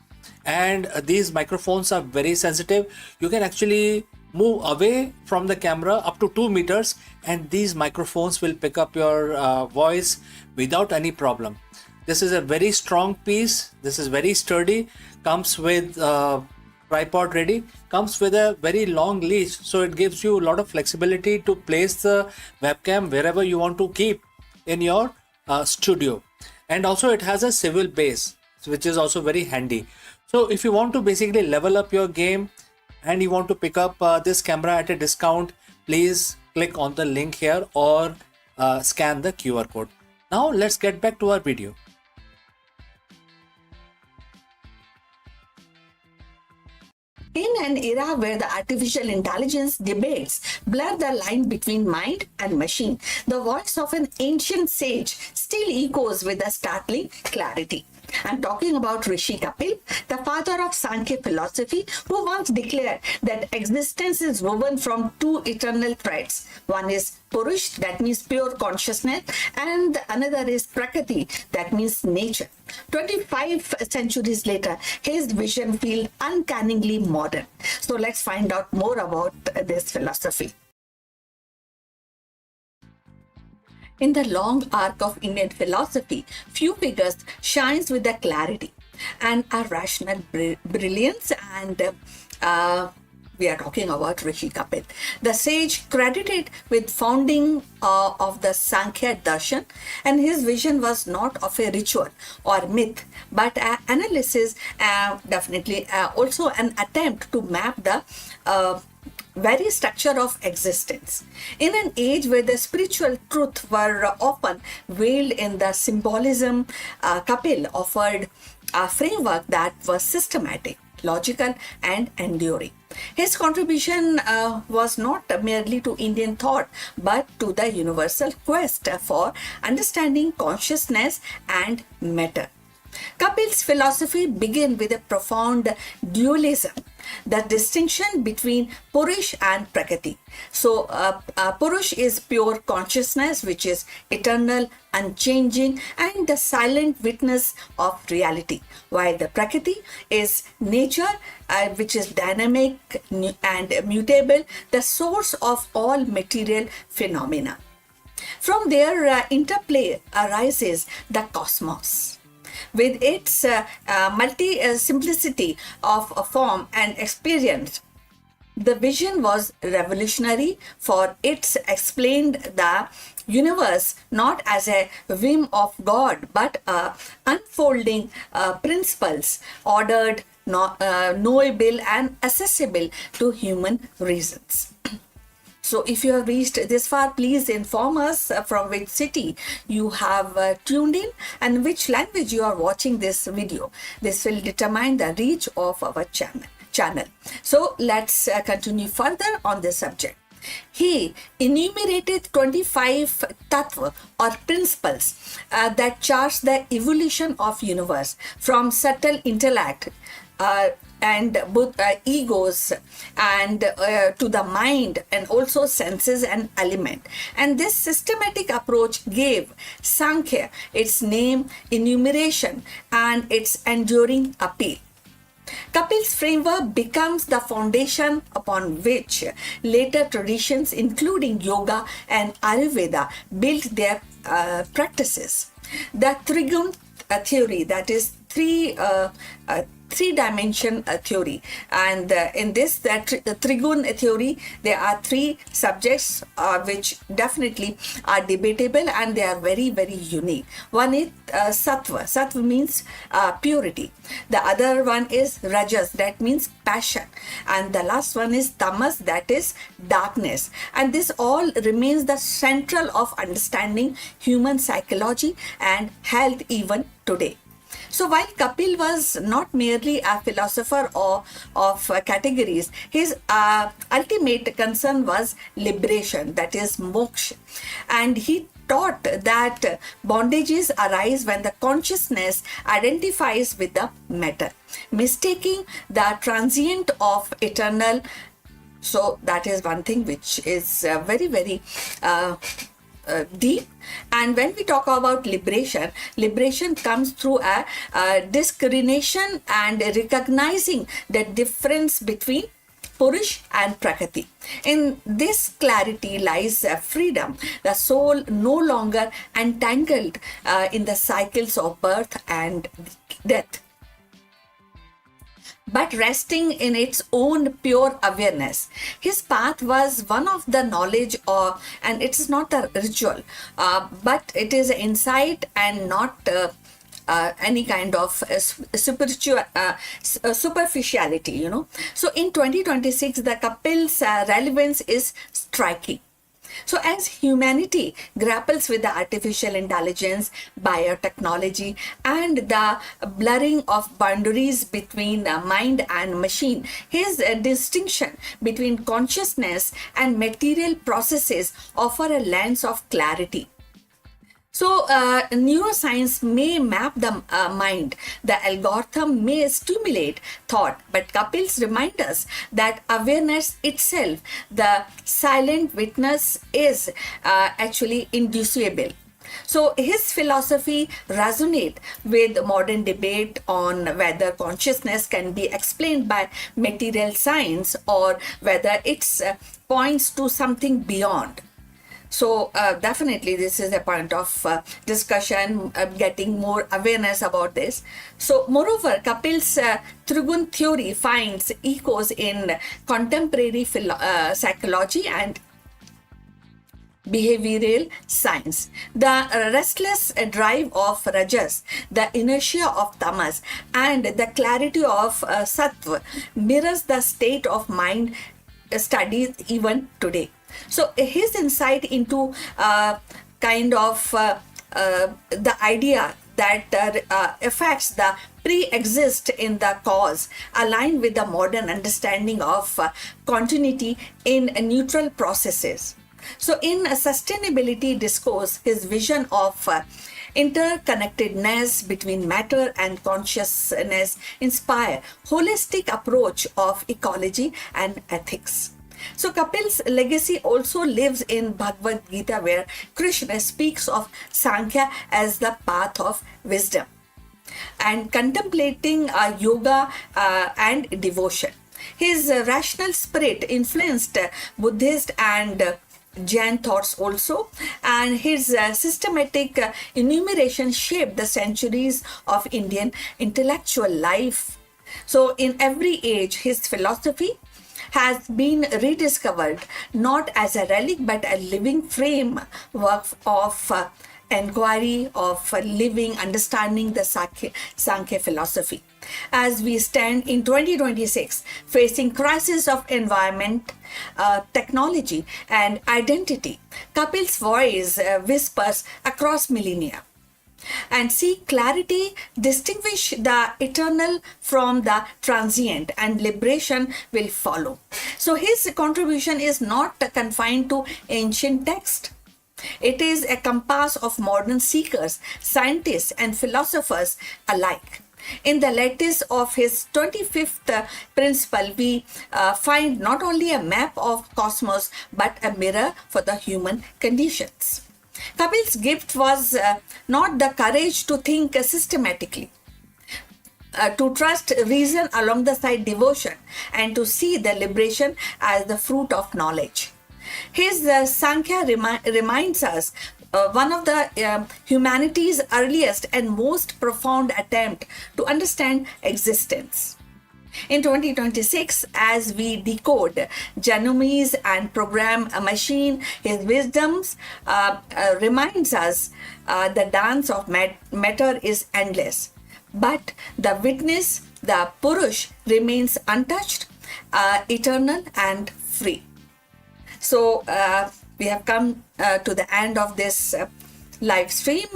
And these microphones are very sensitive. You can actually move away from the camera up to 2 meters, and these microphones will pick up your voice without any problem. This is a very strong piece. This is very sturdy. Comes with tripod ready. Comes with a very long leash, so it gives you a lot of flexibility to place the webcam wherever you want to keep in your studio. And also it has a swivel base, which is also very handy. So if you want to basically level up your game and you want to pick up this camera at a discount, please click on the link here or scan the QR code. Now let's get back to our video. In an era where the artificial intelligence debates blur the line between mind and machine, the voice of an ancient sage still echoes with a startling clarity. I'm talking about Rishi Kapil, the father of Sankhya philosophy, who once declared that existence is woven from two eternal threads. One is Purush, that means pure consciousness, and another is Prakriti, that means nature. 25 centuries later, his vision feels uncannily modern. So let's find out more about this philosophy. In the long arc of Indian philosophy, few figures shines with the clarity and a rational brilliance, and we are talking about Rishi Kapil, the sage credited with founding of the Sankhya Darshan, and his vision was not of a ritual or myth, but an analysis, definitely also an attempt to map the very structure of existence. In an age where the spiritual truth were often veiled in the symbolism, Kapil offered a framework that was systematic, logical, and enduring. His contribution was not merely to Indian thought, but to the universal quest for understanding consciousness and matter. Kapil's philosophy began with a profound dualism, the distinction between Purush and Prakriti. So, Purush is pure consciousness, which is eternal, unchanging, and the silent witness of reality, while the Prakriti is nature, which is dynamic and mutable, the source of all material phenomena. From their interplay arises the cosmos, with its multi-simplicity of form and experience. The vision was revolutionary, for it explained the universe not as a whim of God, but unfolding principles, ordered, knowable, and accessible to human reasons. So if you have reached this far, please inform us from which city you have tuned in and which language you are watching this video. This will determine the reach of our channel. So let's continue further on this subject. He enumerated 25 tattva or principles that chart the evolution of universe from subtle intellect and both egos and to the mind, and also senses and element. And this systematic approach gave Sankhya its name, enumeration, and its enduring appeal. Kapil's framework becomes the foundation upon which later traditions, including yoga and Ayurveda, built their practices. The Trigun theory, that is three-dimension theory, and in this, the Trigun theory, there are three subjects which definitely are debatable, and they are very, very unique. One is sattva. Sattva means purity. The other one is rajas, that means passion, and the last one is tamas, that is darkness. And this all remains the central of understanding human psychology and health even today. So while Kapil was not merely a philosopher of categories, his ultimate concern was liberation, that is moksha. And he taught that bondages arise when the consciousness identifies with the matter, mistaking the transient of eternal. So that is one thing which is very, very deep. And when we talk about liberation comes through a discrimination and recognizing the difference between Purush and Prakriti. In this clarity lies freedom, the soul no longer entangled in the cycles of birth and death, but resting in its own pure awareness. His path was one of the knowledge, and it's not a ritual, but it is insight and not any kind of spiritual superficiality, So in 2026, the Kapil's relevance is striking. So as humanity grapples with the artificial intelligence, biotechnology, and the blurring of boundaries between mind and machine, his distinction between consciousness and material processes offer a lens of clarity. So, neuroscience may map the mind, the algorithm may stimulate thought, but Kapil's remind us that awareness itself, the silent witness, is actually indissoluble. So his philosophy resonates with modern debate on whether consciousness can be explained by material science or whether it points to something beyond. So definitely this is a point of discussion, getting more awareness about this. So moreover, Kapil's Trigun theory finds echoes in contemporary psychology and behavioral science. The restless drive of Rajas, the inertia of Tamas, and the clarity of Sattva mirrors the state of mind studied even today. So his insight into the idea that effects the pre-exist in the cause align with the modern understanding of continuity in neutral processes. So in a sustainability discourse, his vision of interconnectedness between matter and consciousness inspire holistic approach of ecology and ethics. So Kapil's legacy also lives in Bhagavad Gita, where Krishna speaks of Sankhya as the path of wisdom and contemplating yoga and devotion. His rational spirit influenced Buddhist and Jain thoughts also, and his systematic enumeration shaped the centuries of Indian intellectual life. So in every age, his philosophy has been rediscovered not as a relic but a living framework of inquiry, of living, understanding the Sankhya philosophy. As we stand in 2026, facing crisis of environment, technology, and identity, Kapil's voice whispers across millennia. And seek clarity, distinguish the eternal from the transient, and liberation will follow. So his contribution is not confined to ancient text. It is a compass of modern seekers, scientists, and philosophers alike. In the lattice of his 25th principle, we find not only a map of cosmos but a mirror for the human conditions. Kapil's gift was not the courage to think systematically, to trust reason along the side devotion, and to see the liberation as the fruit of knowledge. His Sankhya reminds us one of the humanity's earliest and most profound attempt to understand existence. In 2026, as we decode genomes and program a machine, his wisdoms reminds us the dance of matter is endless. But the witness, the Purush, remains untouched, eternal and free. So we have come to the end of this live stream.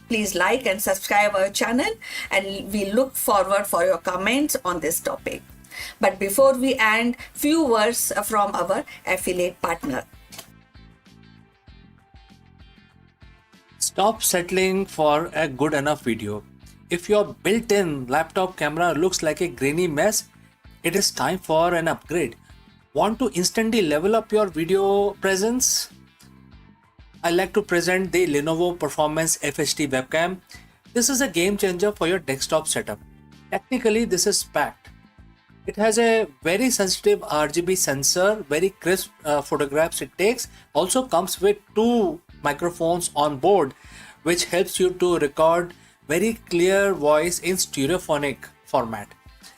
Please like and subscribe our channel, and we look forward for your comments on this topic. But before we end, few words from our affiliate partner. Stop settling for a good enough video. If your built in laptop camera looks like a grainy mess, it is time for an upgrade. Want to instantly level up your video presence? I like to present the Lenovo Performance FHD webcam. This is a game changer for your desktop setup. Technically, this is packed. It has a very sensitive RGB sensor, very crisp photographs it takes. Also comes with two microphones on board, which helps you to record very clear voice in stereophonic format.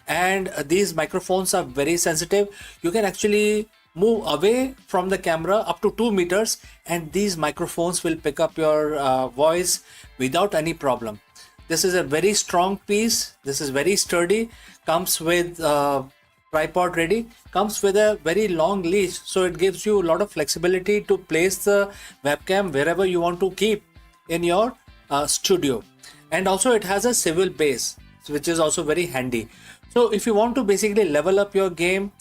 And these microphones are very sensitive. You can actually move away from the camera up to 2 meters, and these microphones will pick up your voice without any problem. This is a very strong piece. This is very sturdy. Comes with tripod ready. Comes with a very long leash, so it gives you a lot of flexibility to place the webcam wherever you want to keep in your studio. And also it has a swivel base, which is also very handy. So if you want to basically level up your game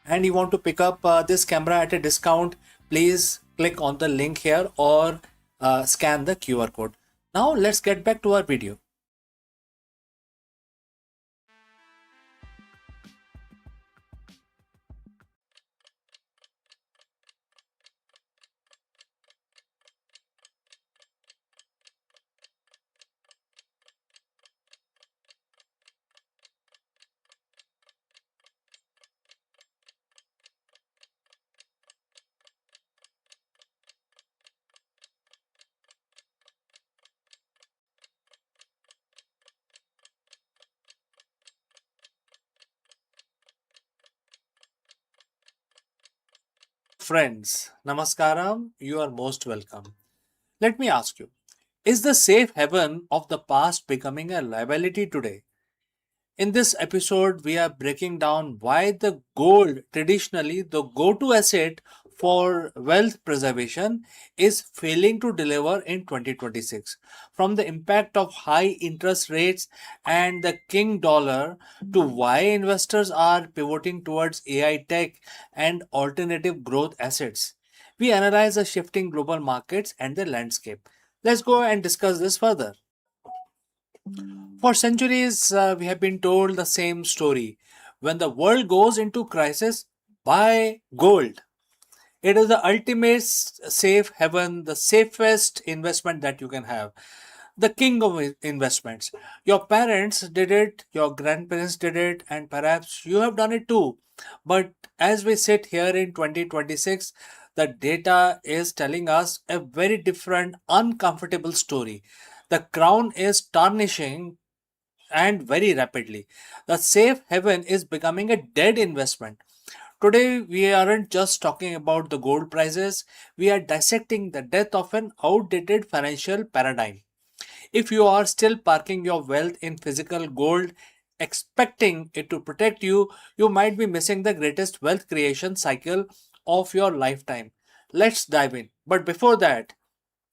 and you want to pick up this camera at a discount, please click on the link here or scan the QR code. Now let's get back to our video. Friends, Namaskaram, you are most welcome. Let me ask you, is the safe haven of the past becoming a liability today? In this episode, we are breaking down why the gold, traditionally the go to asset for wealth preservation, is failing to deliver in 2026. From the impact of high interest rates and the king dollar to why investors are pivoting towards AI tech and alternative growth assets. We analyze the shifting global markets and the landscape. Let's go and discuss this further. For centuries, we have been told the same story. When the world goes into crisis, buy gold. It is the ultimate safe haven, the safest investment that you can have. The king of investments. Your parents did it, your grandparents did it, and perhaps you have done it too. But as we sit here in 2026, the data is telling us a very different, uncomfortable story. The crown is tarnishing and very rapidly. The safe haven is becoming a dead investment. Today, we aren't just talking about the gold prices, we are dissecting the death of an outdated financial paradigm. If you are still parking your wealth in physical gold, expecting it to protect you, you might be missing the greatest wealth creation cycle of your lifetime. Let's dive in. But before that,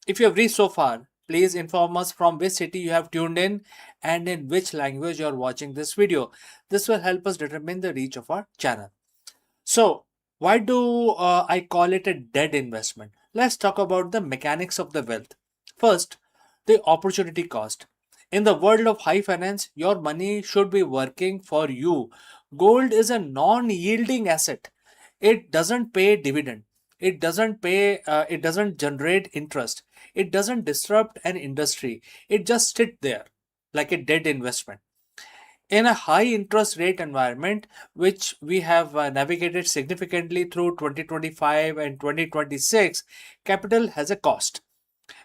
if you have reached so far, please inform us from which city you have tuned in and in which language you are watching this video. This will help us determine the reach of our channel. So, why do I call it a dead investment? Let's talk about the mechanics of the wealth. First, the opportunity cost. In the world of high finance, your money should be working for you. Gold is a non yielding asset. It doesn't pay dividend. It doesn't generate interest. It doesn't disrupt an industry. It just sit there like a dead investment. In a high interest rate environment, which we have navigated significantly through 2025 and 2026, capital has a cost.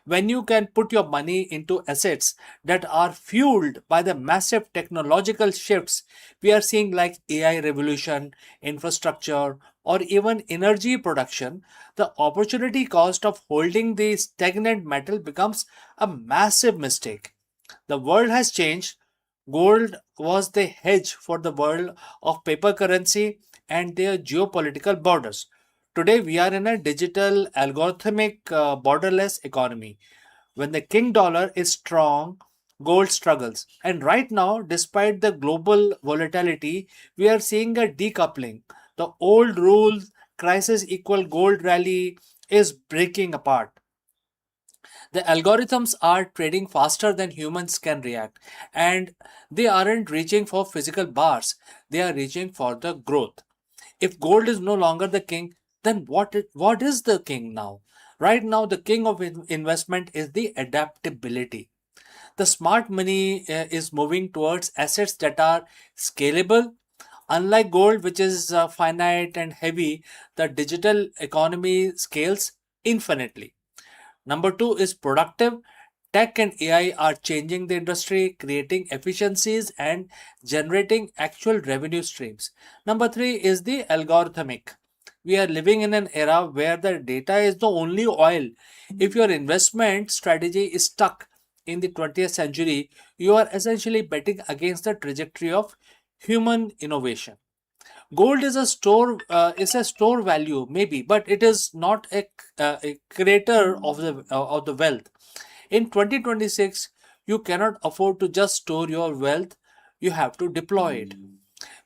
When you can put your money into assets that are fueled by the massive technological shifts we are seeing, like AI revolution, infrastructure, or even energy production, the opportunity cost of holding the stagnant metal becomes a massive mistake. The world has changed. Gold was the hedge for the world of paper currency and their geopolitical borders. Today, we are in a digital, algorithmic, borderless economy. When the king dollar is strong, gold struggles. And right now, despite the global volatility, we are seeing a decoupling. The old rule, crisis equal gold rally, is breaking apart. The algorithms are trading faster than humans can react, and they aren't reaching for physical bars, they are reaching for the growth. If gold is no longer the king, then what is the king now? Right now, the king of investment is the adaptability. The smart money is moving towards assets that are scalable. Unlike gold, which is finite and heavy, the digital economy scales infinitely. Number two is productive. Tech and AI are changing the industry, creating efficiencies and generating actual revenue streams. Number three is the algorithmic. We are living in an era where the data is the only oil. If your investment strategy is stuck in the 20th century, you are essentially betting against the trajectory of human innovation. Gold is a store value maybe, but it is not a creator of the wealth. In 2026, you cannot afford to just store your wealth, you have to deploy it.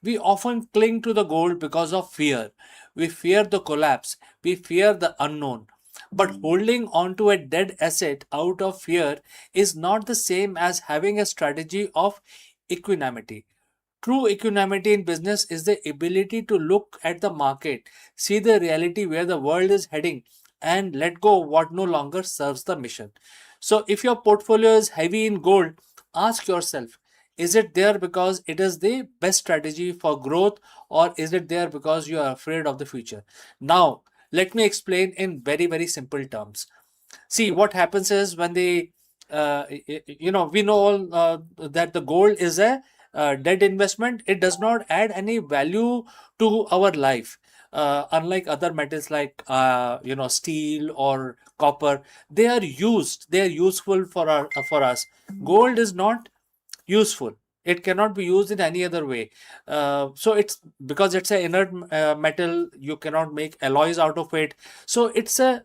We often cling to the gold because of fear. We fear the collapse, we fear the unknown. But holding on to a dead asset out of fear is not the same as having a strategy of equanimity. True equanimity in business is the ability to look at the market, see the reality where the world is heading, and let go of what no longer serves the mission. So, if your portfolio is heavy in gold, ask yourself, is it there because it is the best strategy for growth, or is it there because you are afraid of the future? Now, let me explain in very, very simple terms. See, what happens is when we know all that the gold is a dead investment. It does not add any value to our life. Unlike other metals like steel or copper, they are useful for us. Gold is not useful. It cannot be used in any other way. So it's because it's a inert metal. You cannot make alloys out of it. So it's a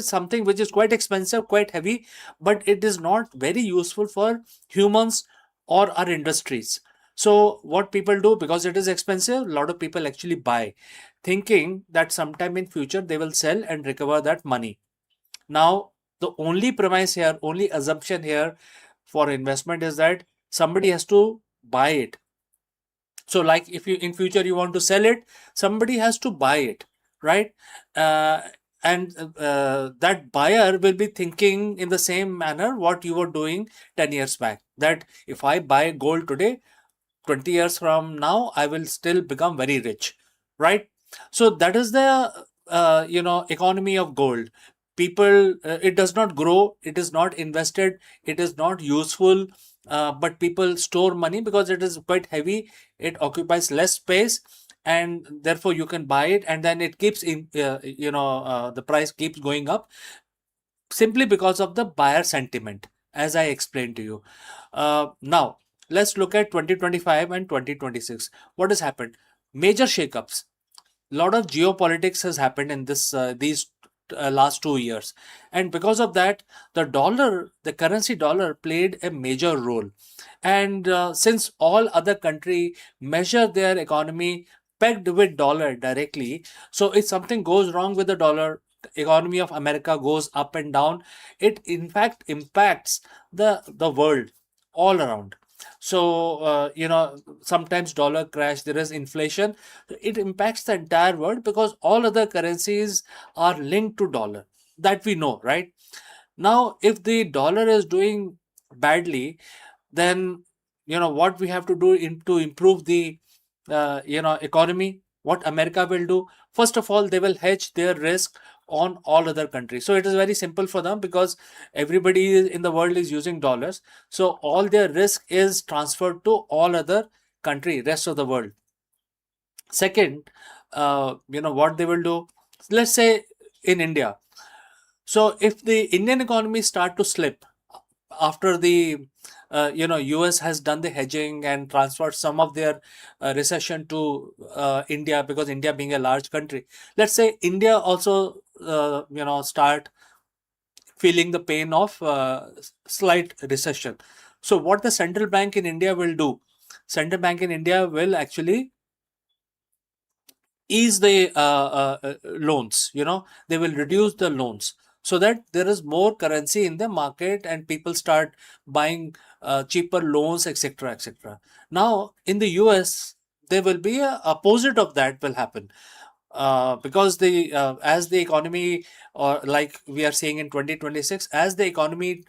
something which is quite expensive, quite heavy, but it is not very useful for humans or our industries. So what people do, because it is expensive, a lot of people actually buy, thinking that sometime in future they will sell and recover that money. Now, the only premise here, only assumption here for investment is that somebody has to buy it. So, like if you in future you want to sell it, somebody has to buy it, right? Uh, and that buyer will be thinking in the same manner what you were doing 10 years back. That if I buy gold today, 20 years from now I will still become very rich, right? So that is the economy of gold. People, it does not grow, it is not invested, it is not useful, but people store money because it is quite heavy, it occupies less space, and therefore you can buy it, and then it keeps the price keeps going up simply because of the buyer sentiment, as I explained to you. Now, let's look at 2025 and 2026. What has happened? Major shakeups. Lot of geopolitics has happened in these last 2 years, and because of that, the currency dollar, played a major role. And since all other country measure their economy pegged with dollar directly, so if something goes wrong with the dollar, economy of America goes up and down. It in fact impacts the world all around. So sometimes dollar crash, there is inflation. It impacts the entire world because all other currencies are linked to dollar, that we know, right? Now if the dollar is doing badly, then what we have to do to improve the economy. What America will do, first of all, they will hedge their risk on all other countries. So it is very simple for them because everybody in the world is using dollars, so all their risk is transferred to all other country, rest of the world. Second, what they will do, let's say in India. So if the Indian economy start to slip after the US has done the hedging and transferred some of their recession to India, because India being a large country, let's say India also start feeling the pain of slight recession. So what the central bank in India will do, central bank in India will actually ease the loans. They will reduce the loans. so that there is more currency in the market and people start buying cheaper loans, etc., etc. Now in the US there will be a opposite of that will happen, because the as the economy, or like we are saying in 2026, as the economy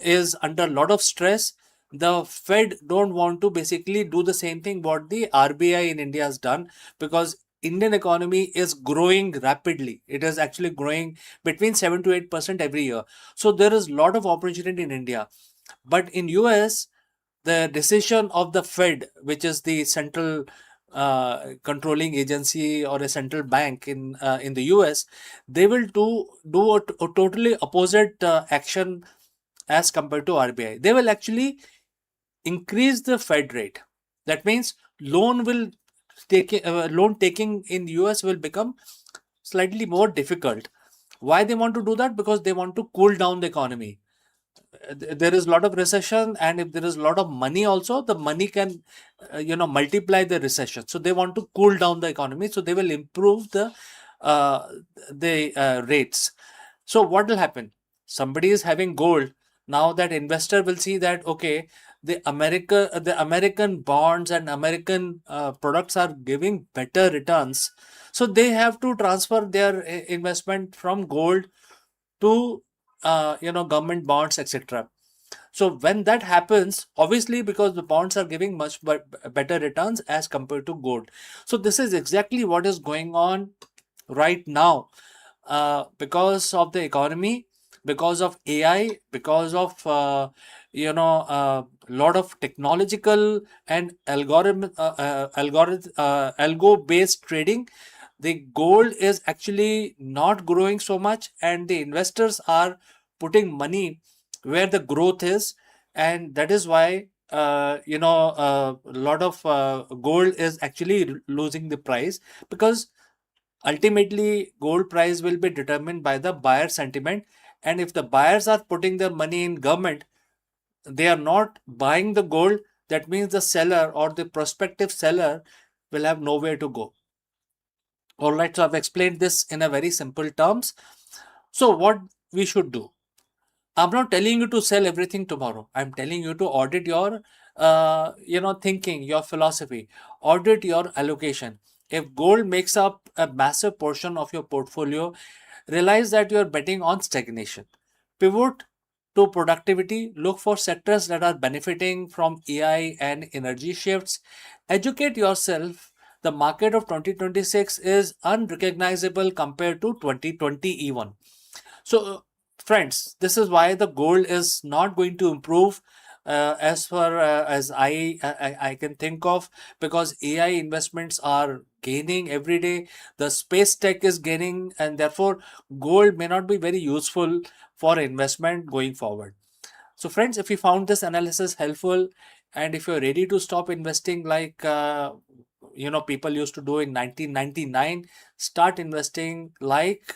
is under a lot of stress, the Fed don't want to basically do the same thing what the RBI in India has done, because Indian economy is growing rapidly. It is actually growing between 7 to 8% every year. So there is a lot of opportunity in India. But in US, the decision of the Fed, which is the central controlling agency or a central bank in the US, they will do a totally opposite action as compared to RBI. They will actually increase the Fed rate. That means loan taking in the US will become slightly more difficult. Why they want to do that? Because they want to cool down the economy. There is a lot of recession, and if there is a lot of money also, the money can multiply the recession. So they want to cool down the economy, so they will improve uh, the rates. So what will happen? Somebody is having gold. Now that investor will see that, okay, the American bonds and American products are giving better returns, so they have to transfer their investment from gold to government bonds, etc. So when that happens, obviously, because the bonds are giving much better returns as compared to gold. So this is exactly what is going on right now, because of the economy, because of AI, because of lot of technological and algo based trading. The gold is actually not growing so much, and the investors are putting money where the growth is, and that is why a lot of gold is actually losing the price, because ultimately gold price will be determined by the buyer sentiment. And if the buyers are putting their money in government, they are not buying the gold, that means the seller or the prospective seller will have nowhere to go. All right, so I've explained this in a very simple terms. So what we should do? I'm not telling you to sell everything tomorrow. I'm telling you to audit your, thinking, your philosophy, audit your allocation. If gold makes up a massive portion of your portfolio, realize that you're betting on stagnation. Pivot to productivity. Look for sectors that are benefiting from AI and energy shifts. Educate yourself. The market of 2026 is unrecognizable compared to 2020 even. So, friends, this is why the gold is not going to improve as far as I can think of, because AI investments are gaining every day. The space tech is gaining, and therefore gold may not be very useful for investment going forward. So, friends, if you found this analysis helpful, and if you're ready to stop investing like people used to do in 1999, start investing like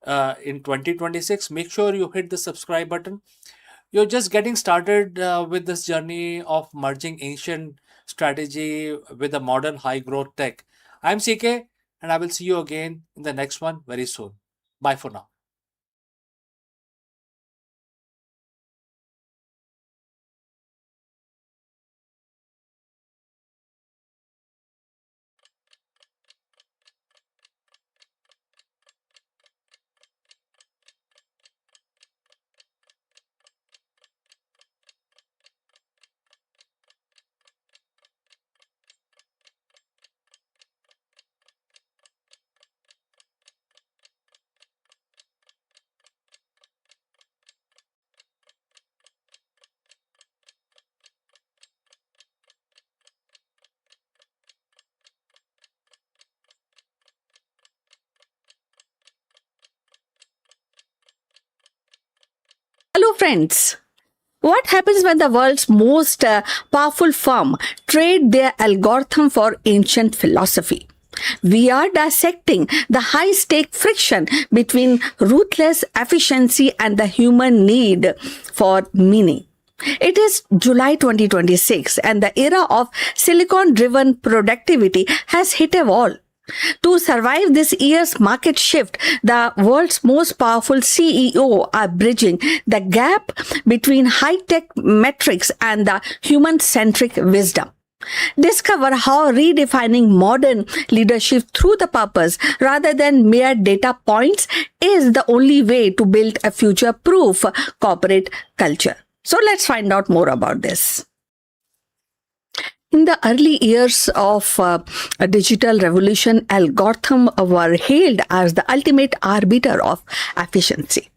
in 2026, make sure you hit the subscribe button. You're just getting started with this journey of merging ancient strategy with a modern high growth tech. I'm CK, and I will see you again in the next one very soon. Bye for now. Hello, friends. What happens when the world's most powerful firm trade their algorithm for ancient philosophy? We are dissecting the high stake friction between ruthless efficiency and the human need for meaning. It is July 2026, and the era of silicon driven productivity has hit a wall. To survive this year's market shift, the world's most powerful CEO are bridging the gap between high-tech metrics and the human-centric wisdom. Discover how redefining modern leadership through the purpose rather than mere data points is the only way to build a future-proof corporate culture. So let's find out more about this. In the early years of a digital revolution, algorithms were hailed as the ultimate arbiter of efficiency.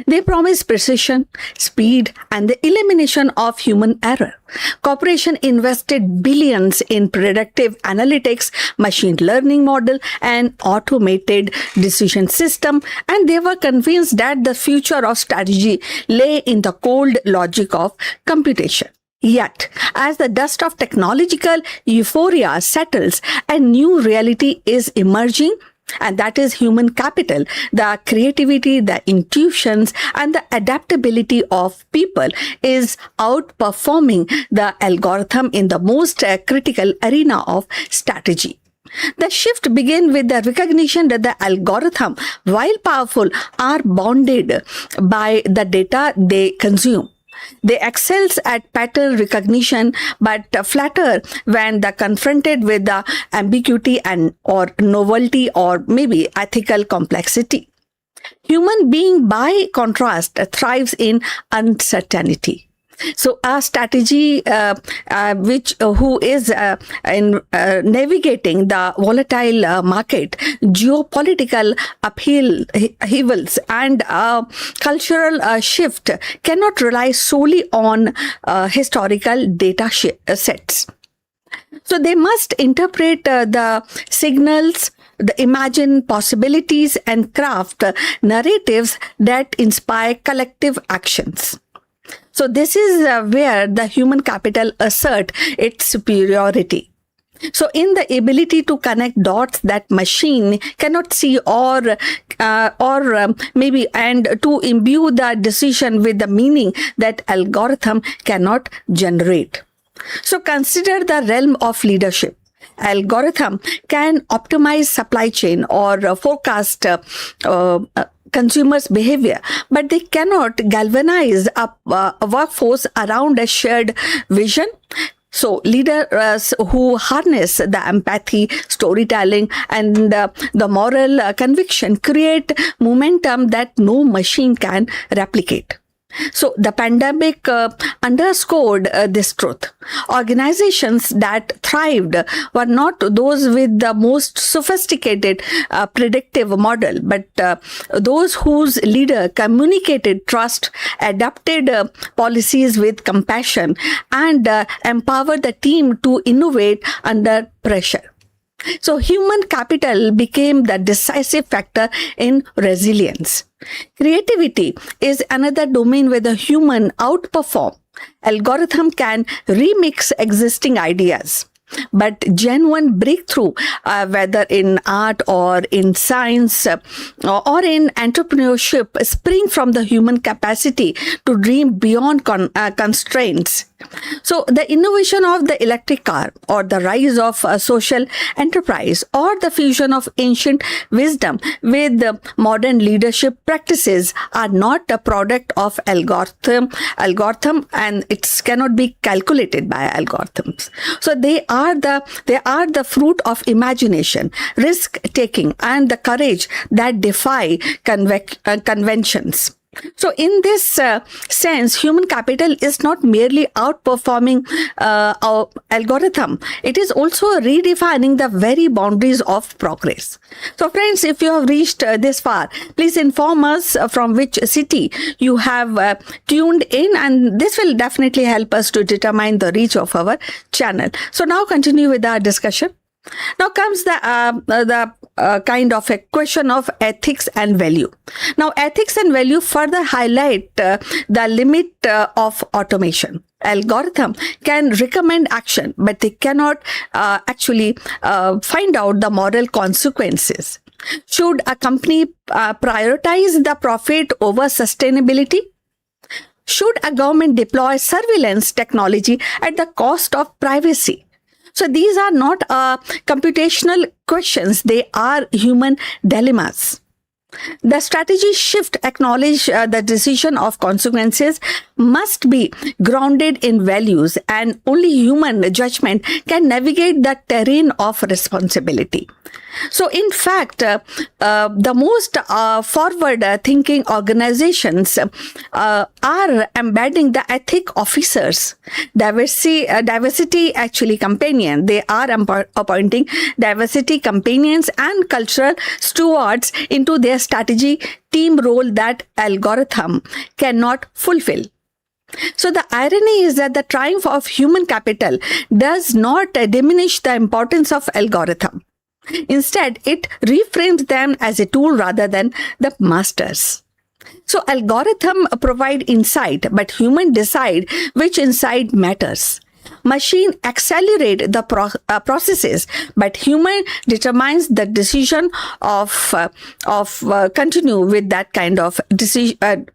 They promised precision, speed, and the elimination of human error. Corporations invested billions in predictive analytics, machine learning model, and automated decision system, and they were convinced that the future of strategy lay in the cold logic of computation. Yet, as the dust of technological euphoria settles, a new reality is emerging, and that is human capital. The creativity, the intuitions, and the adaptability of people is outperforming the algorithm in the most critical arena of strategy. The shift began with the recognition that the algorithm, while powerful, are bounded by the data they consume. They excel at pattern recognition, but flatter when they're confronted with the ambiguity and or novelty or maybe ethical complexity. Human being, by contrast, thrives in uncertainty. So a strategy who is in navigating the volatile market, geopolitical upheavals, and cultural shift cannot rely solely on historical data sets. So they must interpret the signals, the imagine possibilities, and craft narratives that inspire collective actions. So this is where the human capital assert its superiority. So in the ability to connect dots that machine cannot see or maybe and to imbue the decision with the meaning that algorithm cannot generate. So consider the realm of leadership. Algorithm can optimize supply chain or forecast consumers' behavior, but they cannot galvanize a workforce around a shared vision. So leaders who harness the empathy, storytelling, and the moral conviction create momentum that no machine can replicate. So the pandemic underscored this truth. Organizations that thrived were not those with the most sophisticated predictive model, but those whose leader communicated trust, adapted policies with compassion, and empowered the team to innovate under pressure. So human capital became the decisive factor in resilience. Creativity is another domain where the human outperform. Algorithm can remix existing ideas, but genuine breakthrough, whether in art or in science or in entrepreneurship, spring from the human capacity to dream beyond constraints. So the innovation of the electric car or the rise of social enterprise or the fusion of ancient wisdom with modern leadership practices are not a product of algorithm and it cannot be calculated by algorithms. So they are the fruit of imagination, risk taking, and the courage that defy conventions. So in this sense, human capital is not merely outperforming our algorithm. It is also redefining the very boundaries of progress. So friends, if you have reached this far, please inform us from which city you have tuned in, and this will definitely help us to determine the reach of our channel. So now continue with our discussion. Now comes the kind of a question of ethics and value. Now, ethics and value further highlight the limit of automation. Algorithm can recommend action, but they cannot actually find out the moral consequences. Should a company prioritize the profit over sustainability? Should a government deploy surveillance technology at the cost of privacy? So these are not computational questions, they are human dilemmas. The strategy shift acknowledge the decision of consequences must be grounded in values, and only human judgment can navigate the terrain of responsibility. So, in fact, the most forward thinking organizations are embedding the ethic officers, diversity actually companion. They are appointing diversity companions and cultural stewards into their strategy team role that algorithm cannot fulfill. So the irony is that the triumph of human capital does not diminish the importance of algorithm. Instead, it reframes them as a tool rather than the masters. So algorithm provide insight, but human decide which insight matters. Machine accelerate the processes, but human determines the decision of continue with that kind of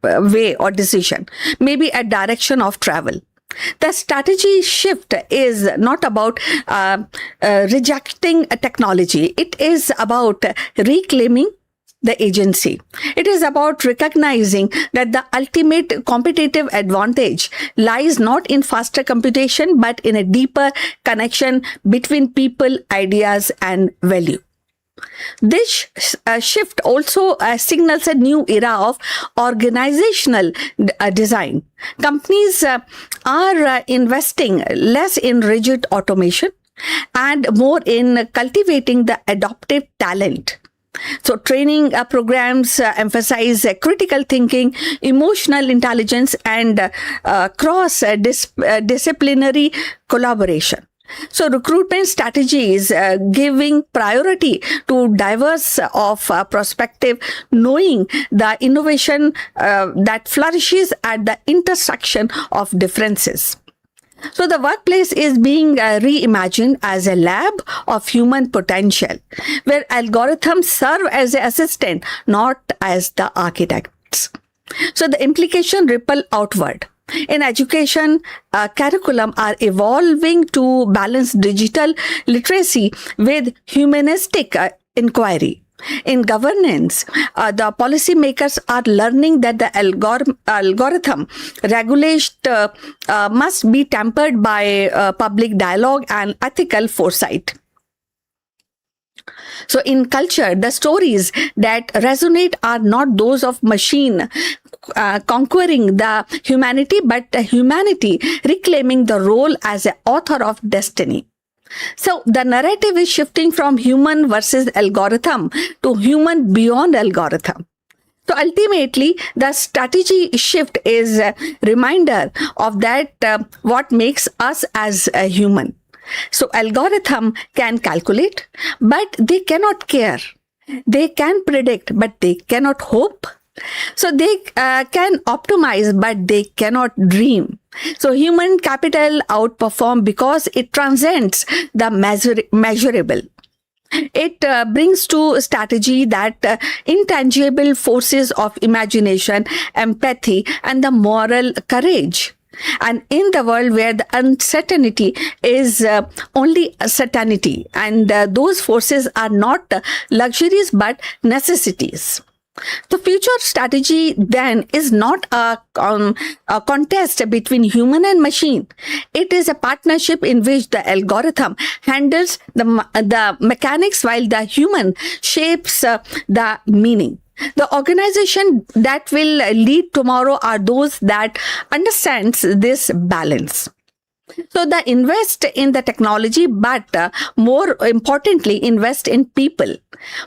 way or decision, maybe a direction of travel. The strategy shift is not about rejecting a technology. It is about reclaiming the agency. It is about recognizing that the ultimate competitive advantage lies not in faster computation, but in a deeper connection between people, ideas, and value. This shift also signals a new era of organizational design. Companies are investing less in rigid automation and more in cultivating the adaptive talent. So training programs emphasize critical thinking, emotional intelligence, and cross-disciplinary collaboration. So recruitment strategies giving priority to diverse of perspective, knowing the innovation that flourishes at the intersection of differences. So the workplace is being reimagined as a lab of human potential, where algorithms serve as an assistant, not as the architects. So the implication ripple outward. In education, curriculum are evolving to balance digital literacy with humanistic inquiry. In governance, the policymakers are learning that the algorithm regulation must be tempered by public dialogue and ethical foresight. So in culture, the stories that resonate are not those of machine conquering the humanity, but the humanity reclaiming the role as an author of destiny. So the narrative is shifting from human versus algorithm to human beyond algorithm. So ultimately, the strategy shift is a reminder of that what makes us as a human. So algorithm can calculate, but they cannot care. They can predict, but they cannot hope. So they can optimize, but they cannot dream. So human capital outperform because it transcends the measurable. It brings to strategy that intangible forces of imagination, empathy, and the moral courage. And in the world where the uncertainty is only a certainty, and those forces are not luxuries but necessities. The future strategy then is not a contest between human and machine. It is a partnership in which the algorithm handles the mechanics while the human shapes the meaning. The organization that will lead tomorrow are those that understands this balance. So they invest in the technology, but more importantly, invest in people.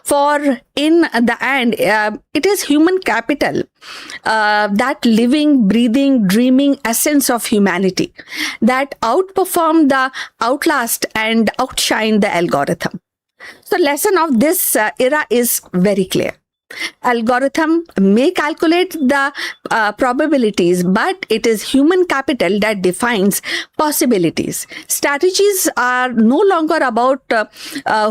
For in the end, it is human capital, that living, breathing, dreaming essence of humanity that outperform the outlast and outshine the algorithm. So lesson of this era is very clear. Algorithm may calculate the probabilities, but it is human capital that defines possibilities. Strategies are no longer about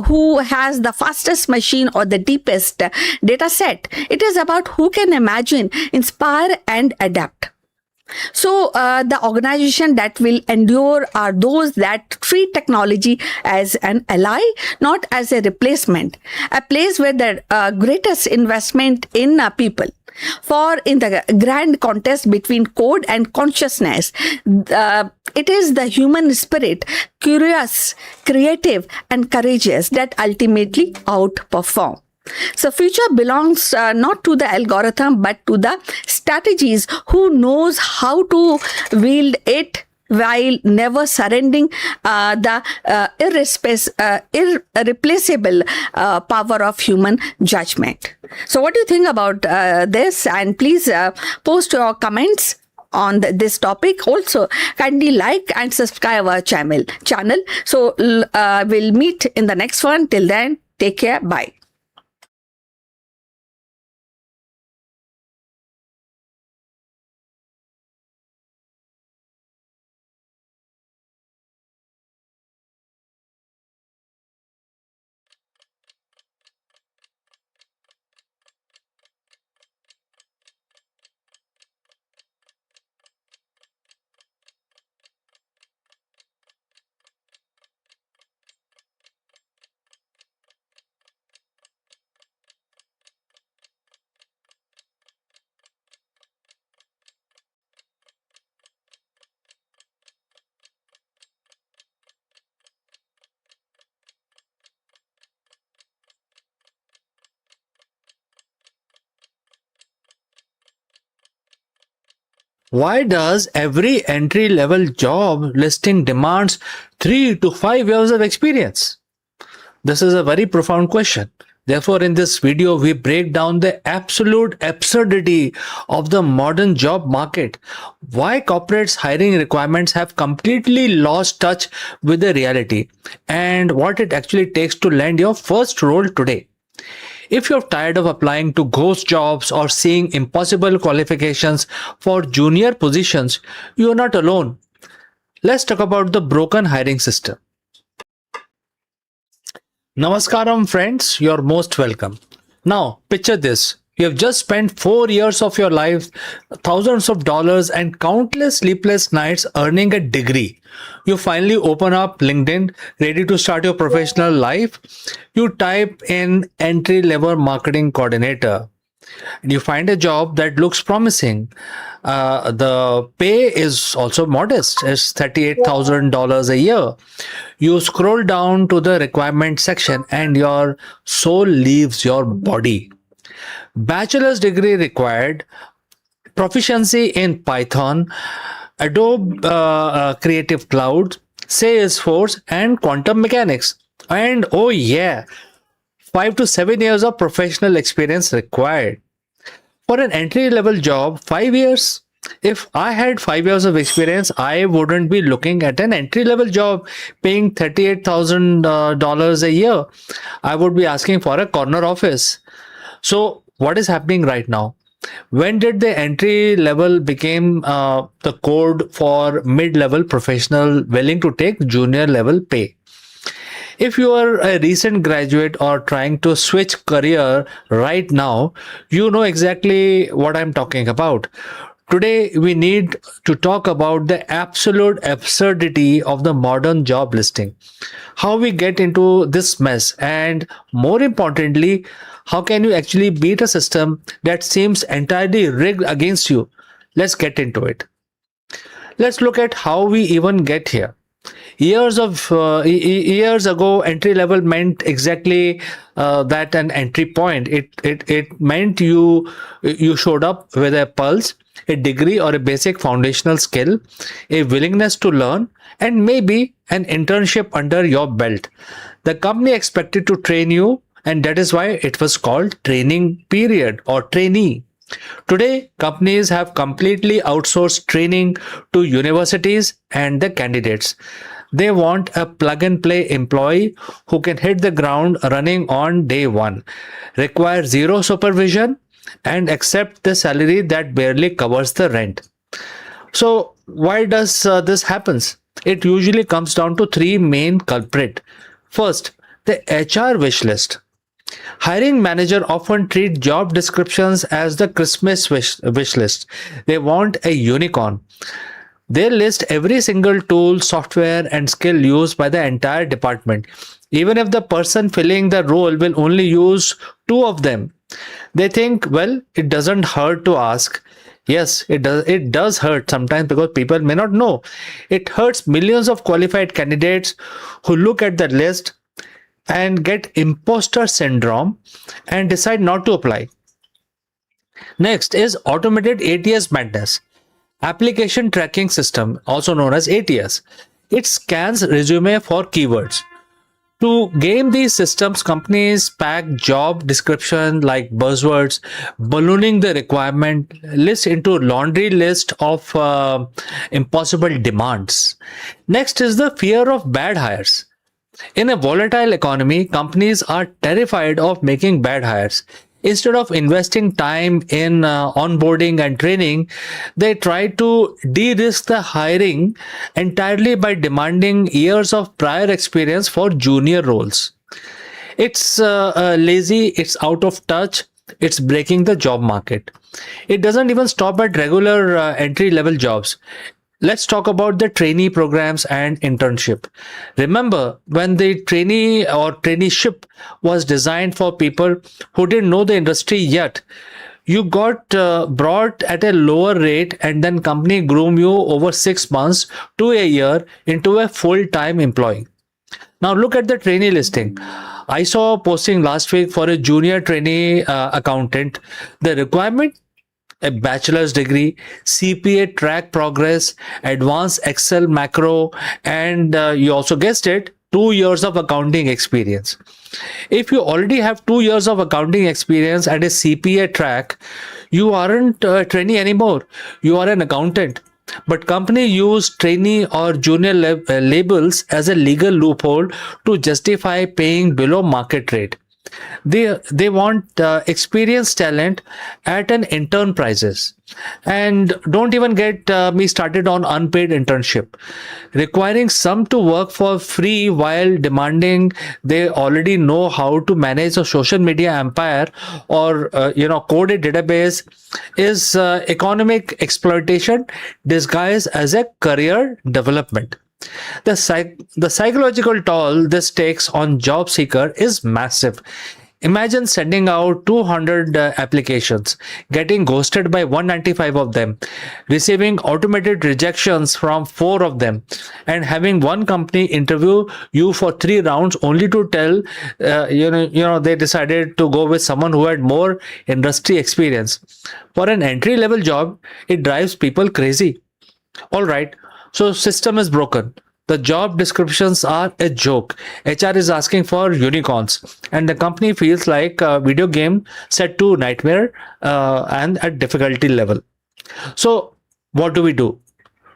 who has the fastest machine or the deepest data set. It is about who can imagine, inspire, and adapt. So, the organization that will endure are those that treat technology as an ally, not as a replacement. A place where the greatest investment in people. For in the grand contest between code and consciousness, it is the human spirit, curious, creative, and courageous, that ultimately outperform. So future belongs not to the algorithm but to the strategies who knows how to wield it while never surrendering the irreplaceable power of human judgment. So what do you think about this? And please post your comments on this topic. Also, kindly like and subscribe our channel. So we'll meet in the next one. Till then, take care. Bye. Why does every entry level job listing demands 3 to 5 years of experience? This is a very profound question. Therefore, in this video, we break down the absolute absurdity of the modern job market, why corporates' hiring requirements have completely lost touch with the reality, and what it actually takes to land your first role today. If you're tired of applying to ghost jobs or seeing impossible qualifications for junior positions, you're not alone. Let's talk about the broken hiring system. Namaskaram, friends. You're most welcome. Now, picture this. You have just spent 4 years of your life, thousands of dollars, and countless sleepless nights earning a degree. You finally open up LinkedIn, ready to start your professional life. You type in entry level marketing coordinator. And you find a job that looks promising. The pay is also modest. It's $38,000 a year. You scroll down to the requirement section and your soul leaves your body. Bachelor's degree required, proficiency in Python, Adobe Creative Cloud, Salesforce, and quantum mechanics. And oh yeah, 5 to 7 years of professional experience required. For an entry level job, 5 years. If I had 5 years of experience, I wouldn't be looking at an entry level job paying $38,000 a year. I would be asking for a corner office. So, what is happening right now? When did the entry level became the code for mid level professional willing to take junior level pay? If you are a recent graduate or trying to switch career right now, you know exactly what I'm talking about. Today, we need to talk about the absolute absurdity of the modern job listing, how we get into this mess, and more importantly, how can you actually beat a system that seems entirely rigged against you? Let's get into it. Let's look at how we even get here. Years ago, entry level meant exactly that, an entry point. It meant you showed up with a pulse, a degree, or a basic foundational skill, a willingness to learn, and maybe an internship under your belt. The company expected to train you, and that is why it was called training period or trainee. Today, companies have completely outsourced training to universities and the candidates. They want a plug and play employee who can hit the ground running on day one, require zero supervision, and accept the salary that barely covers the rent. So, why does this happens? It usually comes down to three main culprit. First, the HR wish list. Hiring manager often treat job descriptions as the Christmas wish list. They want a unicorn. They list every single tool, software, and skill used by the entire department. Even if the person filling the role will only use two of them, they think, well, it doesn't hurt to ask. Yes, it does. It does hurt sometimes because people may not know. It hurts millions of qualified candidates who look at the list and get imposter syndrome and decide not to apply. Next is automated ATS madness. Application tracking system, also known as ATS. It scans resume for keywords. To game these systems, companies pack job description like buzzwords, ballooning the requirement list into laundry list of impossible demands. Next is the fear of bad hires. In a volatile economy, companies are terrified of making bad hires. Instead of investing time in onboarding and training, they try to de risk the hiring entirely by demanding years of prior experience for junior roles. It's lazy, it's out of touch, it's breaking the job market. It doesn't even stop at regular entry level jobs. Let's talk about the trainee programs and internship. Remember when the trainee or traineeship was designed for people who didn't know the industry yet? You got brought at a lower rate and then company groom you over 6 months to a year into a full-time employee. Now look at the trainee listing. I saw a posting last week for a junior trainee accountant. The requirement: a bachelor's degree, CPA track progress, advanced Excel macro, and you also guessed it, 2 years of accounting experience. If you already have 2 years of accounting experience and a CPA track, you aren't a trainee anymore. You are an accountant. But company use trainee or junior labels as a legal loophole to justify paying below market rate. They want experienced talent at an intern prices. And don't even get me started on unpaid internship, requiring some to work for free while demanding they already know how to manage a social media empire or code a database is economic exploitation disguised as a career development. The psychological toll this takes on job seeker is massive. Imagine sending out 200 applications, getting ghosted by 195 of them, receiving automated rejections from 4 of them, and having one company interview you for 3 rounds only to tell they decided to go with someone who had more industry experience. For an entry level job, it drives people crazy. All right, so system is broken. The job descriptions are a joke. HR is asking for unicorns, and the company feels like a video game set to nightmare and at difficulty level. So, what do we do?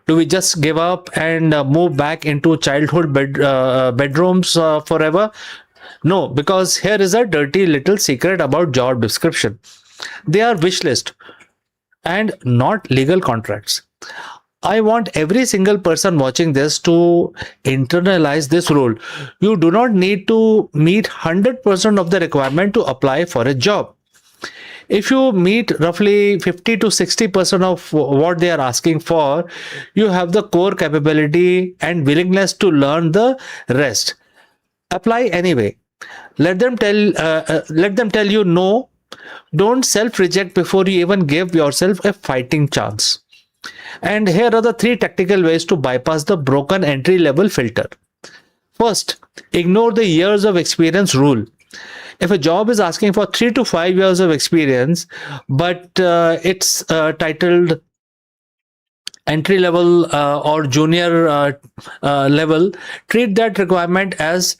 Do we just give up and move back into childhood bedrooms forever? No, because here is a dirty little secret about job description. They are wish list and not legal contracts. I want every single person watching this to internalize this rule. You do not need to meet 100% of the requirement to apply for a job. If you meet roughly 50 to 60% of what they are asking for, you have the core capability and willingness to learn the rest. Apply anyway. Let them tell you no. Don't self reject before you even give yourself a fighting chance. And here are the 3 tactical ways to bypass the broken entry level filter. First, ignore the years of experience rule. If a job is asking for 3 to 5 years of experience, but it's titled entry level or junior level, treat that requirement as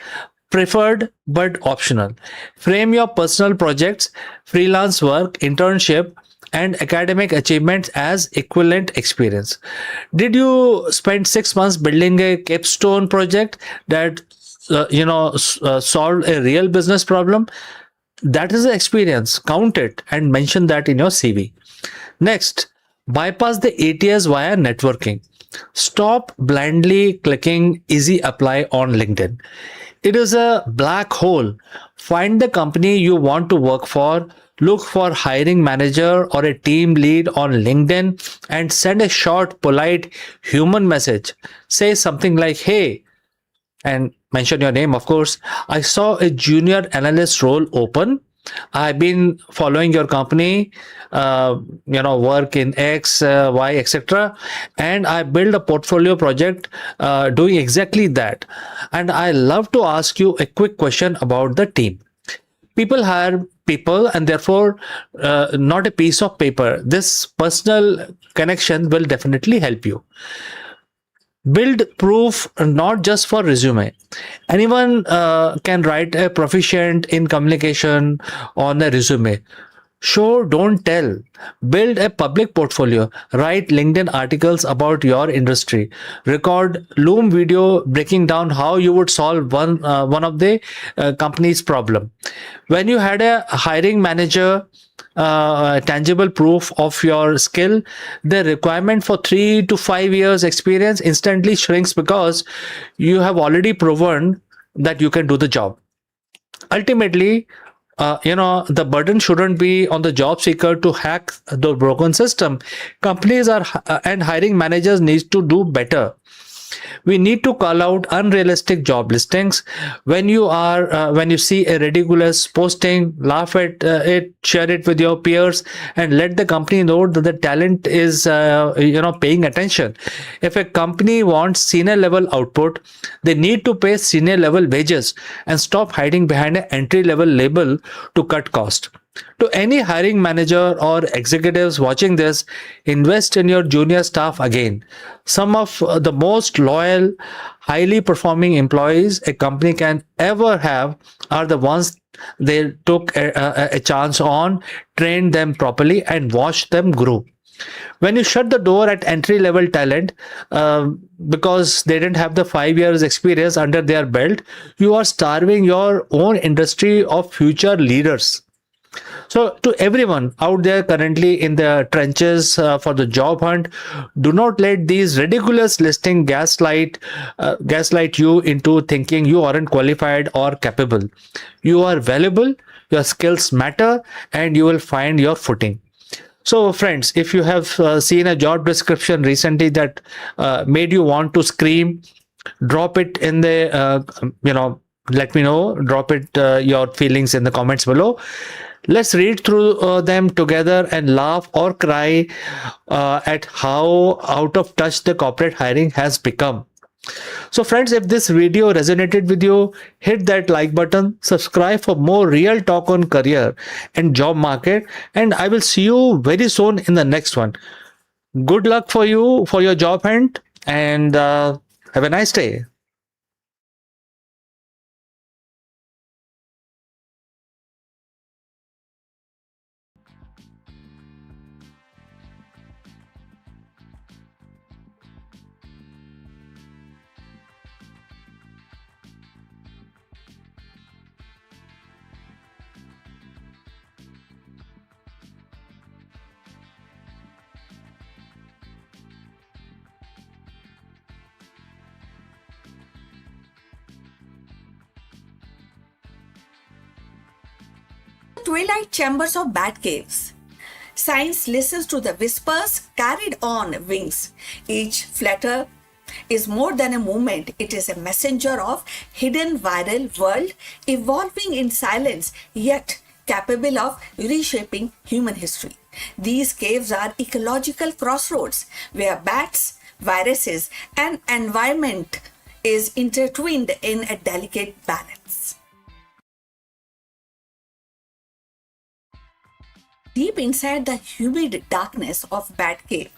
preferred but optional. Frame your personal projects, freelance work, internship, and academic achievements as equivalent experience. Did you spend 6 months building a capstone project that solved a real business problem? That is the experience. Count it and mention that in your CV. Next, bypass the ATS via networking. Stop blindly clicking easy apply on LinkedIn. It is a black hole. Find the company you want to work for, look for hiring manager or a team lead on LinkedIn and send a short, polite human message. Say something like, "Hey," and mention your name, of course. "I saw a junior analyst role open. I've been following your company, work in X, Y, etc. And I build a portfolio project doing exactly that. And I love to ask you a quick question about the team." People hire people, and therefore not a piece of paper. This personal connection will definitely help you. Build proof not just for resume. Anyone can write a proficient in communication on a resume. Show, don't tell. Build a public portfolio. Write LinkedIn articles about your industry. Record Loom video breaking down how you would solve one of the company's problem. When you had a hiring manager tangible proof of your skill, the requirement for 3 to 5 years experience instantly shrinks because you have already proven that you can do the job. Ultimately, the burden shouldn't be on the job seeker to hack the broken system. Companies are and hiring managers need to do better. We need to call out unrealistic job listings. When you see a ridiculous posting, laugh at it, share it with your peers, and let the company know that the talent is paying attention. If a company wants senior level output, they need to pay senior level wages and stop hiding behind an entry level label to cut cost. To any hiring manager or executives watching this, invest in your junior staff again. Some of the most loyal, highly performing employees a company can ever have are the ones they took a chance on, trained them properly, and watched them grow. When you shut the door at entry level talent because they didn't have the 5 years experience under their belt, you are starving your own industry of future leaders. So, to everyone out there currently in the trenches for the job hunt, do not let these ridiculous listing gaslight you into thinking you aren't qualified or capable. You are valuable, your skills matter, and you will find your footing. So, friends, if you have seen a job description recently that made you want to scream, drop it in the, let me know, drop it, your feelings in the comments below. Let's read through them together and laugh or cry at how out of touch the corporate hiring has become. So friends, if this video resonated with you, hit that like button, subscribe for more real talk on career and job market, and I will see you very soon in the next one. Good luck for you for your job hunt, and have a nice day. Twilight chambers of bat caves. Science listens to the whispers carried on wings. Each flutter is more than a movement. It is a messenger of hidden viral world evolving in silence yet capable of reshaping human history. These caves are ecological crossroads where bats, viruses, and environment is intertwined in a delicate balance. Deep inside the humid darkness of Bat Cave,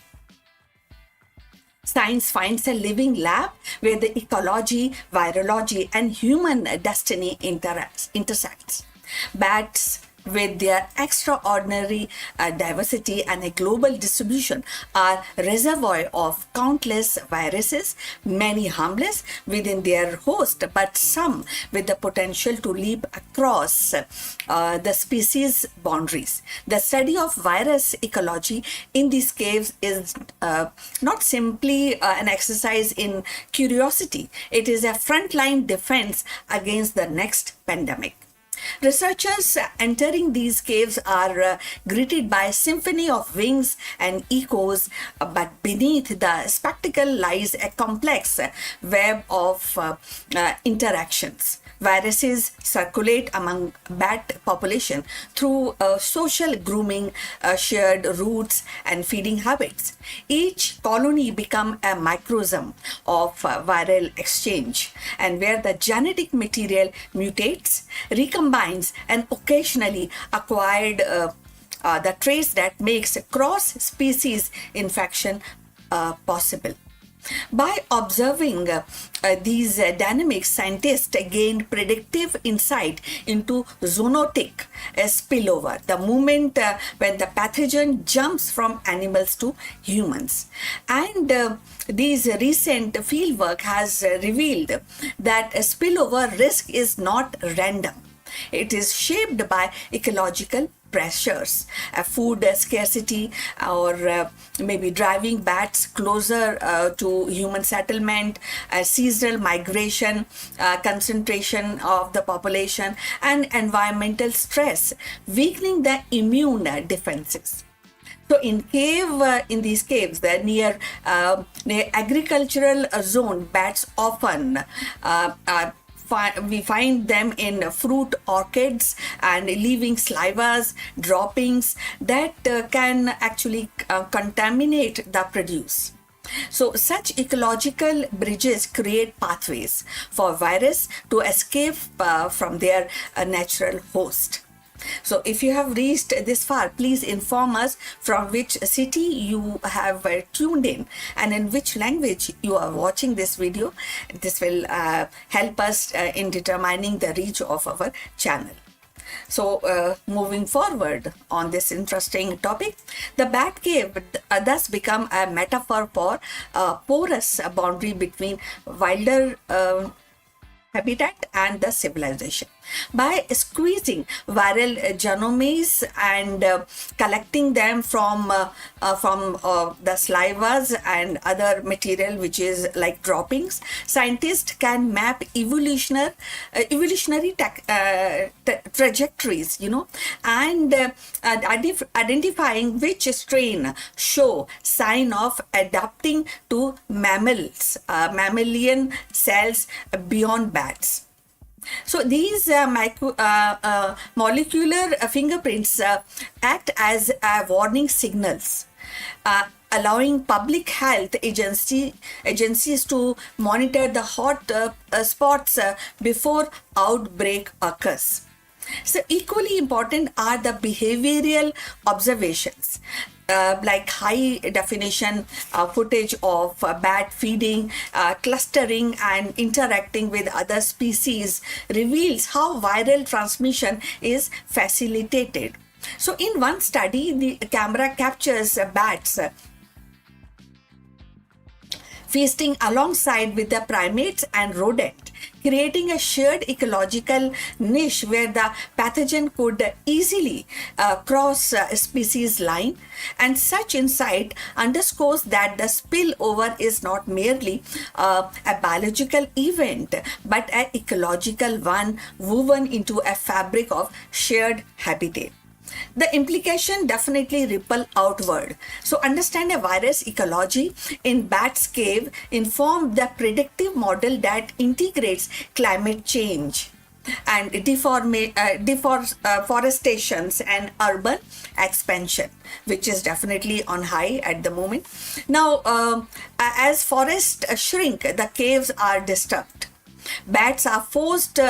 science finds a living lab where the ecology, virology, and human destiny intersects. Bats with their extraordinary diversity and a global distribution, are reservoir of countless viruses, many harmless within their host, but some with the potential to leap across the species boundaries. The study of virus ecology in these caves is not simply an exercise in curiosity, it is a frontline defense against the next pandemic. Researchers entering these caves are greeted by a symphony of wings and echoes, but beneath the spectacle lies a complex web of interactions. Viruses circulate among bat population through social grooming, shared routes, and feeding habits. Each colony become a microcosm of viral exchange, and where the genetic material mutates, recombines, and occasionally acquired the traits that makes cross-species infection possible. By observing these dynamics, scientists gained predictive insight into zoonotic spillover, the moment when the pathogen jumps from animals to humans. And these recent fieldwork has revealed that a spillover risk is not random. It is shaped by ecological pressures, food scarcity, or maybe driving bats closer to human settlement, seasonal migration, concentration of the population, and environmental stress, weakening the immune defenses. So in these caves, the near agricultural zone, bats often we find them in fruit orchids and leaving salivas, droppings that can actually contaminate the produce. So such ecological bridges create pathways for virus to escape from their natural host. So if you have reached this far, please inform us from which city you have tuned in and in which language you are watching this video. This will help us in determining the reach of our channel. So moving forward on this interesting topic, the bat cave thus become a metaphor for a porous boundary between wilder habitat and the civilization. By squeezing viral genomes and collecting them from the salivas and other material which is like droppings, scientists can map evolutionary trajectories, and identifying which strain show sign of adapting to mammalian cells beyond bats. So these molecular fingerprints act as warning signals, allowing public health agencies to monitor the hot spots before outbreak occurs. So equally important are the behavioral observations. Like high definition footage of bat feeding, clustering, and interacting with other species reveals how viral transmission is facilitated. So in one study, the camera captures bats feasting alongside with the primates and rodent, creating a shared ecological niche where the pathogen could easily cross species line. And such insight underscores that the spillover is not merely a biological event, but an ecological one woven into a fabric of shared habitat. The implication definitely ripple outward. So understand a virus ecology in bat's cave inform the predictive model that integrates climate change and deforestations and urban expansion, which is definitely on high at the moment. Now, as forests shrink, the caves are disturbed. Bats are forced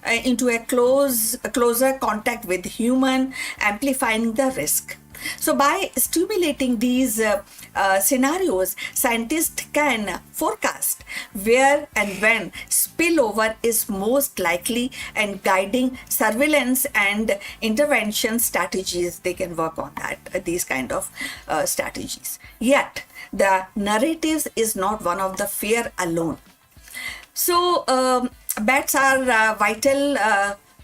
into a closer contact with human, amplifying the risk. So by stimulating these scenarios, scientists can forecast where and when spillover is most likely, and guiding surveillance and intervention strategies. They can work on that, these kind of strategies. Yet, the narratives is not one of the fear alone. So, bats are vital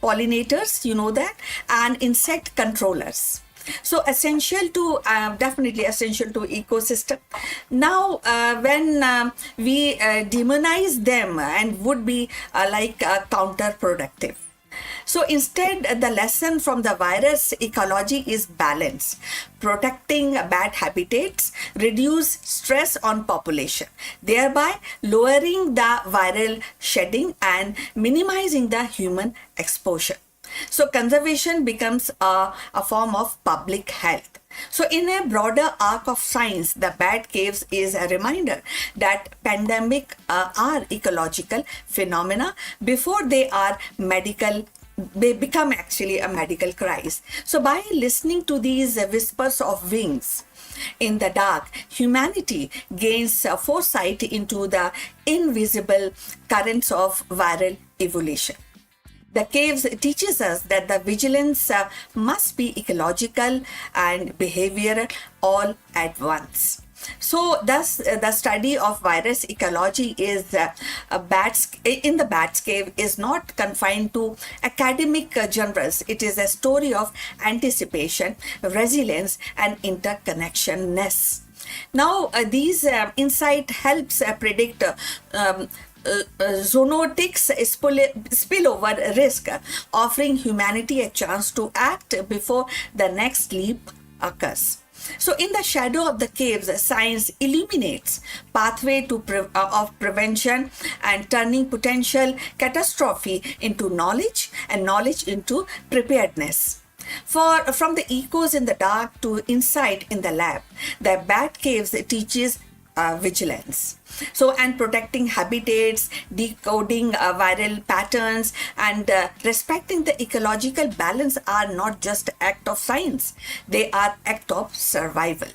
pollinators, you know that, and insect controllers. So essential to definitely essential to ecosystem. Now, when we demonize them and would be like counterproductive. So instead, the lesson from the virus ecology is balance, protecting bat habitats, reduce stress on population, thereby lowering the viral shedding and minimizing the human exposure. So conservation becomes a form of public health. So in a broader arc of science, the bat caves is a reminder that pandemic are ecological phenomena before they become actually a medical crisis. So by listening to these whispers of wings in the dark, humanity gains foresight into the invisible currents of viral evolution. The caves teaches us that the vigilance must be ecological and behavioral all at once. So, thus, the study of virus ecology is bats in the bats cave is not confined to academic genres. It is a story of anticipation, resilience, and interconnectionness. Now, these insight helps predict zoonotics spillover risk, offering humanity a chance to act before the next leap occurs. So, in the shadow of the caves, science illuminates pathway to of prevention and turning potential catastrophe into knowledge and knowledge into preparedness. From the echoes in the dark to insight in the lab, the bat caves teaches vigilance. So, and protecting habitats, decoding viral patterns, and respecting the ecological balance are not just act of science; they are act of survival.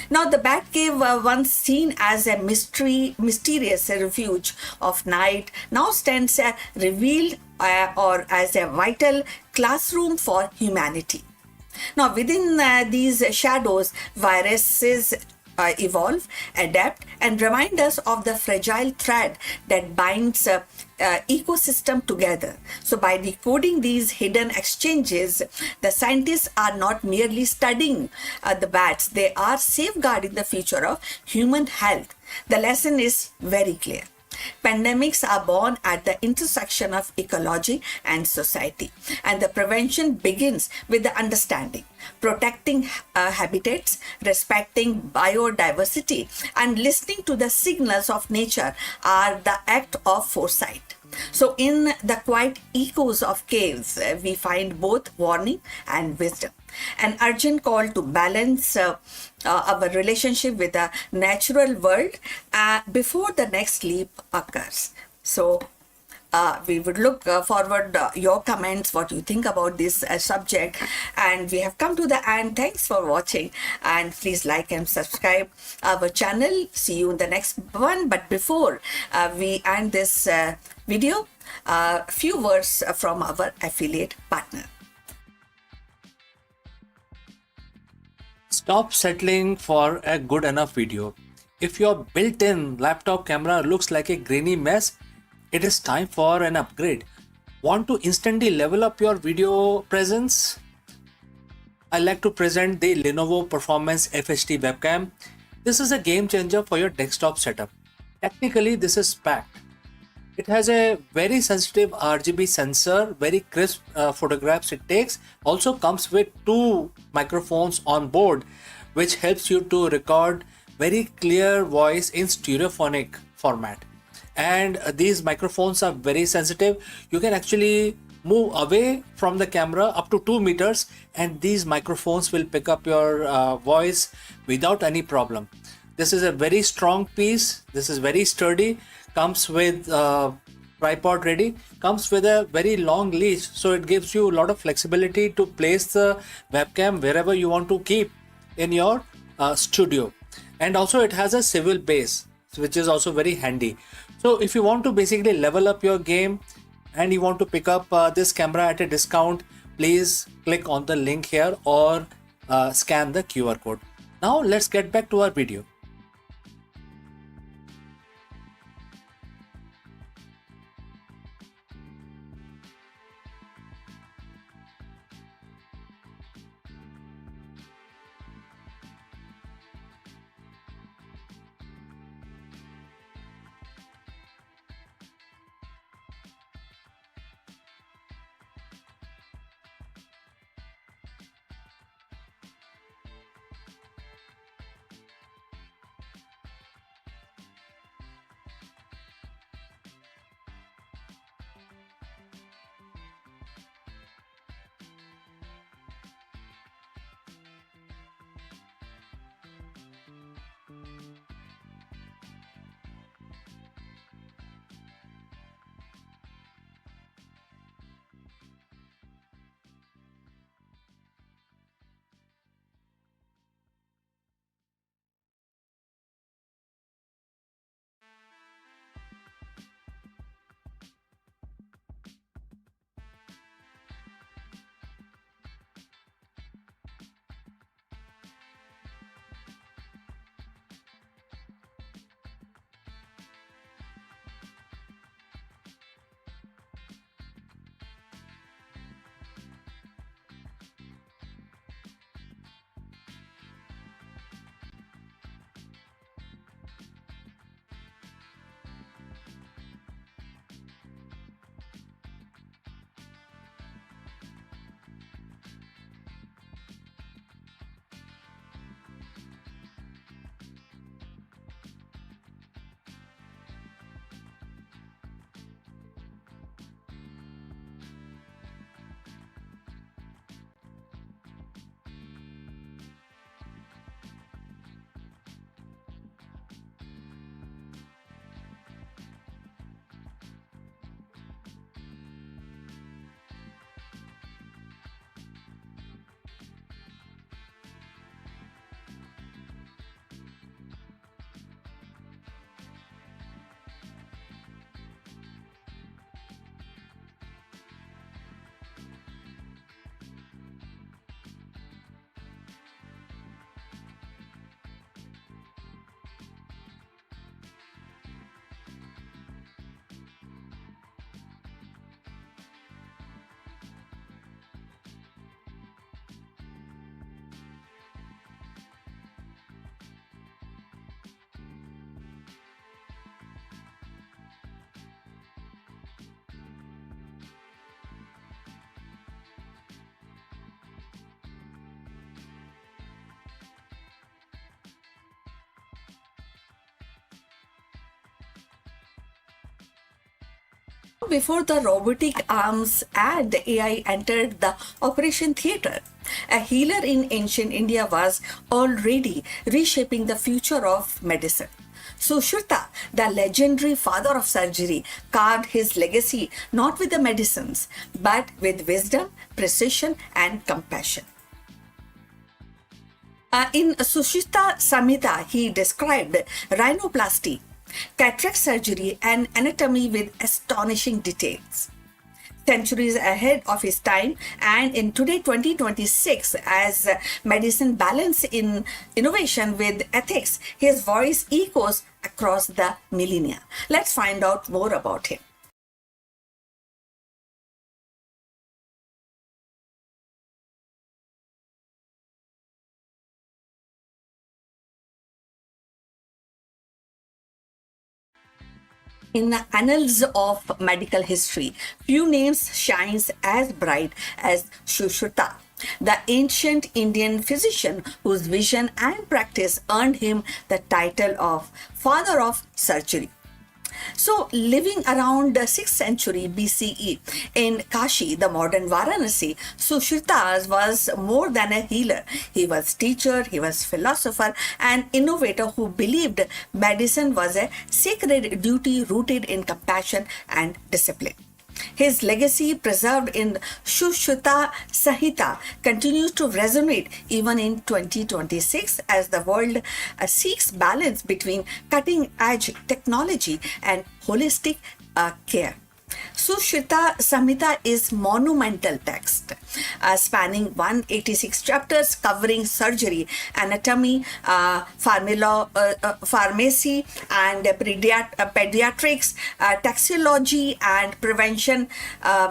Now, the bat cave, once seen as a mysterious refuge of night, now stands revealed or as a vital classroom for humanity. Now, within these shadows, viruses evolve, adapt, and remind us of the fragile thread that binds ecosystem together. So by decoding these hidden exchanges, the scientists are not merely studying the bats, they are safeguarding the future of human health. The lesson is very clear. Pandemics are born at the intersection of ecology and society, and the prevention begins with the understanding. Protecting habitats, respecting biodiversity, and listening to the signals of nature are the act of foresight. So, in the quiet echoes of caves, we find both warning and wisdom. An urgent call to balance our relationship with the natural world before the next leap occurs. So, we would look forward your comments, what you think about this subject. And we have come to the end. Thanks for watching, and please like and subscribe our channel. See you in the next one. But before we end this video, a few words from our affiliate partner. Stop settling for a good enough video. If your built-in laptop camera looks like a grainy mess, it is time for an upgrade. Want to instantly level up your video presence? I like to present the Lenovo Performance FHD webcam. This is a game changer for your desktop setup. Technically, this is packed. It has a very sensitive RGB sensor, very crisp photographs it takes. Also comes with 2 microphones on board, which helps you to record very clear voice in stereophonic format. And these microphones are very sensitive. You can actually move away from the camera up to 2 meters, and these microphones will pick up your voice without any problem. This is a very strong piece. This is very sturdy. Comes with tripod ready. Comes with a very long leash, so it gives you a lot of flexibility to place the webcam wherever you want to keep in your studio. And also it has a civil base, which is also very handy. So if you want to basically level up your game and you want to pick up this camera at a discount, please click on the link here or scan the QR code. Now let's get back to our video. Before the robotic arms and AI entered the operation theatre, a healer in ancient India was already reshaping the future of medicine. Sushruta, the legendary father of surgery, carved his legacy not with the medicines but with wisdom, precision, and compassion. In Sushruta Samhita, he described rhinoplasty, cataract surgery, and anatomy with astonishing details. Centuries ahead of his time, and in today 2026, as medicine balance in innovation with ethics, his voice echoes across the millennia. Let's find out more about him. In the annals of medical history, few names shines as bright as Sushruta, the ancient Indian physician whose vision and practice earned him the title of Father of Surgery. So, living around the 6th century BCE in Kashi, the modern Varanasi, Sushruta was more than a healer. He was teacher, he was philosopher and innovator who believed medicine was a sacred duty rooted in compassion and discipline. His legacy, preserved in Sushruta Samhita, continues to resonate even in 2026 as the world seeks balance between cutting edge technology and holistic care. Sushruta Samhita is monumental text spanning 186 chapters covering surgery, anatomy, pharmacy, and pediatrics, taxology, and prevention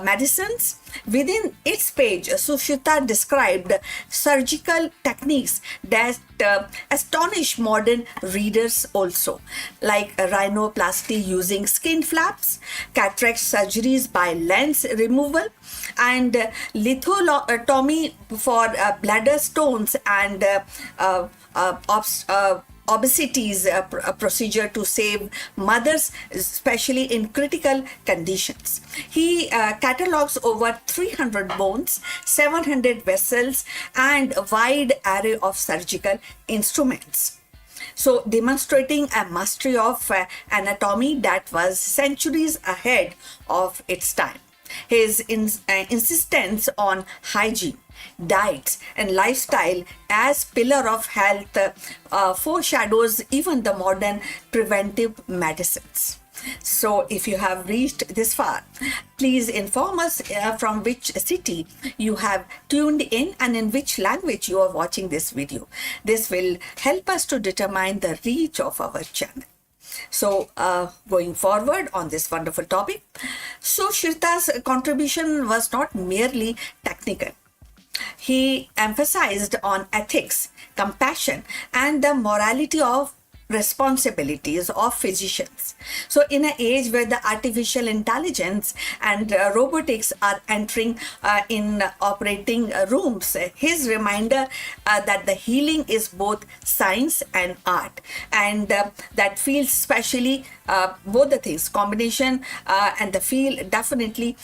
medicines. Within its page, Sushruta described surgical techniques that astonish modern readers also, like rhinoplasty using skin flaps, cataract surgeries by lens removal, and lithotomy for bladder stones and obesities, a procedure to save mothers, especially in critical conditions. He catalogs over 300 bones, 700 vessels, and a wide array of surgical instruments. So, demonstrating a mastery of anatomy that was centuries ahead of its time. His insistence on hygiene, diets, and lifestyle as pillar of health foreshadows even the modern preventive medicines. So, if you have reached this far, please inform us from which city you have tuned in and in which language you are watching this video. This will help us to determine the reach of our channel. So, going forward on this wonderful topic, Sushruta's contribution was not merely technical. He emphasized on ethics, compassion, and the morality of responsibilities of physicians. So, in an age where the artificial intelligence and robotics are entering in operating rooms, his reminder that the healing is both science and art, and that feels especially both the things combination and the field definitely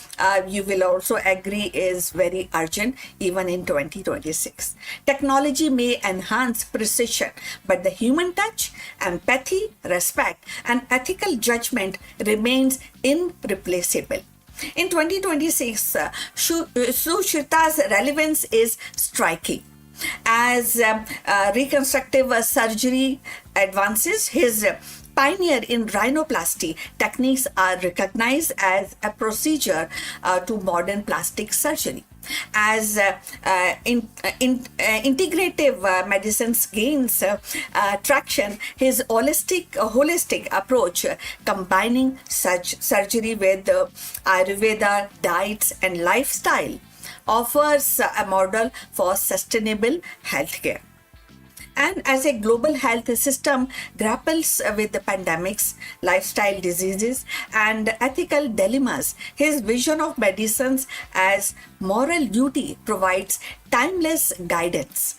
you will also agree is very urgent even in 2026. Technology may enhance precision, but the human touch, empathy, respect, and ethical judgment remains irreplaceable. In 2026, Sushruta's relevance is striking. As reconstructive surgery advances, his pioneer in rhinoplasty techniques are recognized as a procedure to modern plastic surgery. As integrative medicines gains traction, his holistic approach, combining such surgery with Ayurveda, diets, and lifestyle, offers a model for sustainable healthcare. And as a global health system grapples with the pandemics, lifestyle diseases, and ethical dilemmas, his vision of medicines as moral duty provides timeless guidance.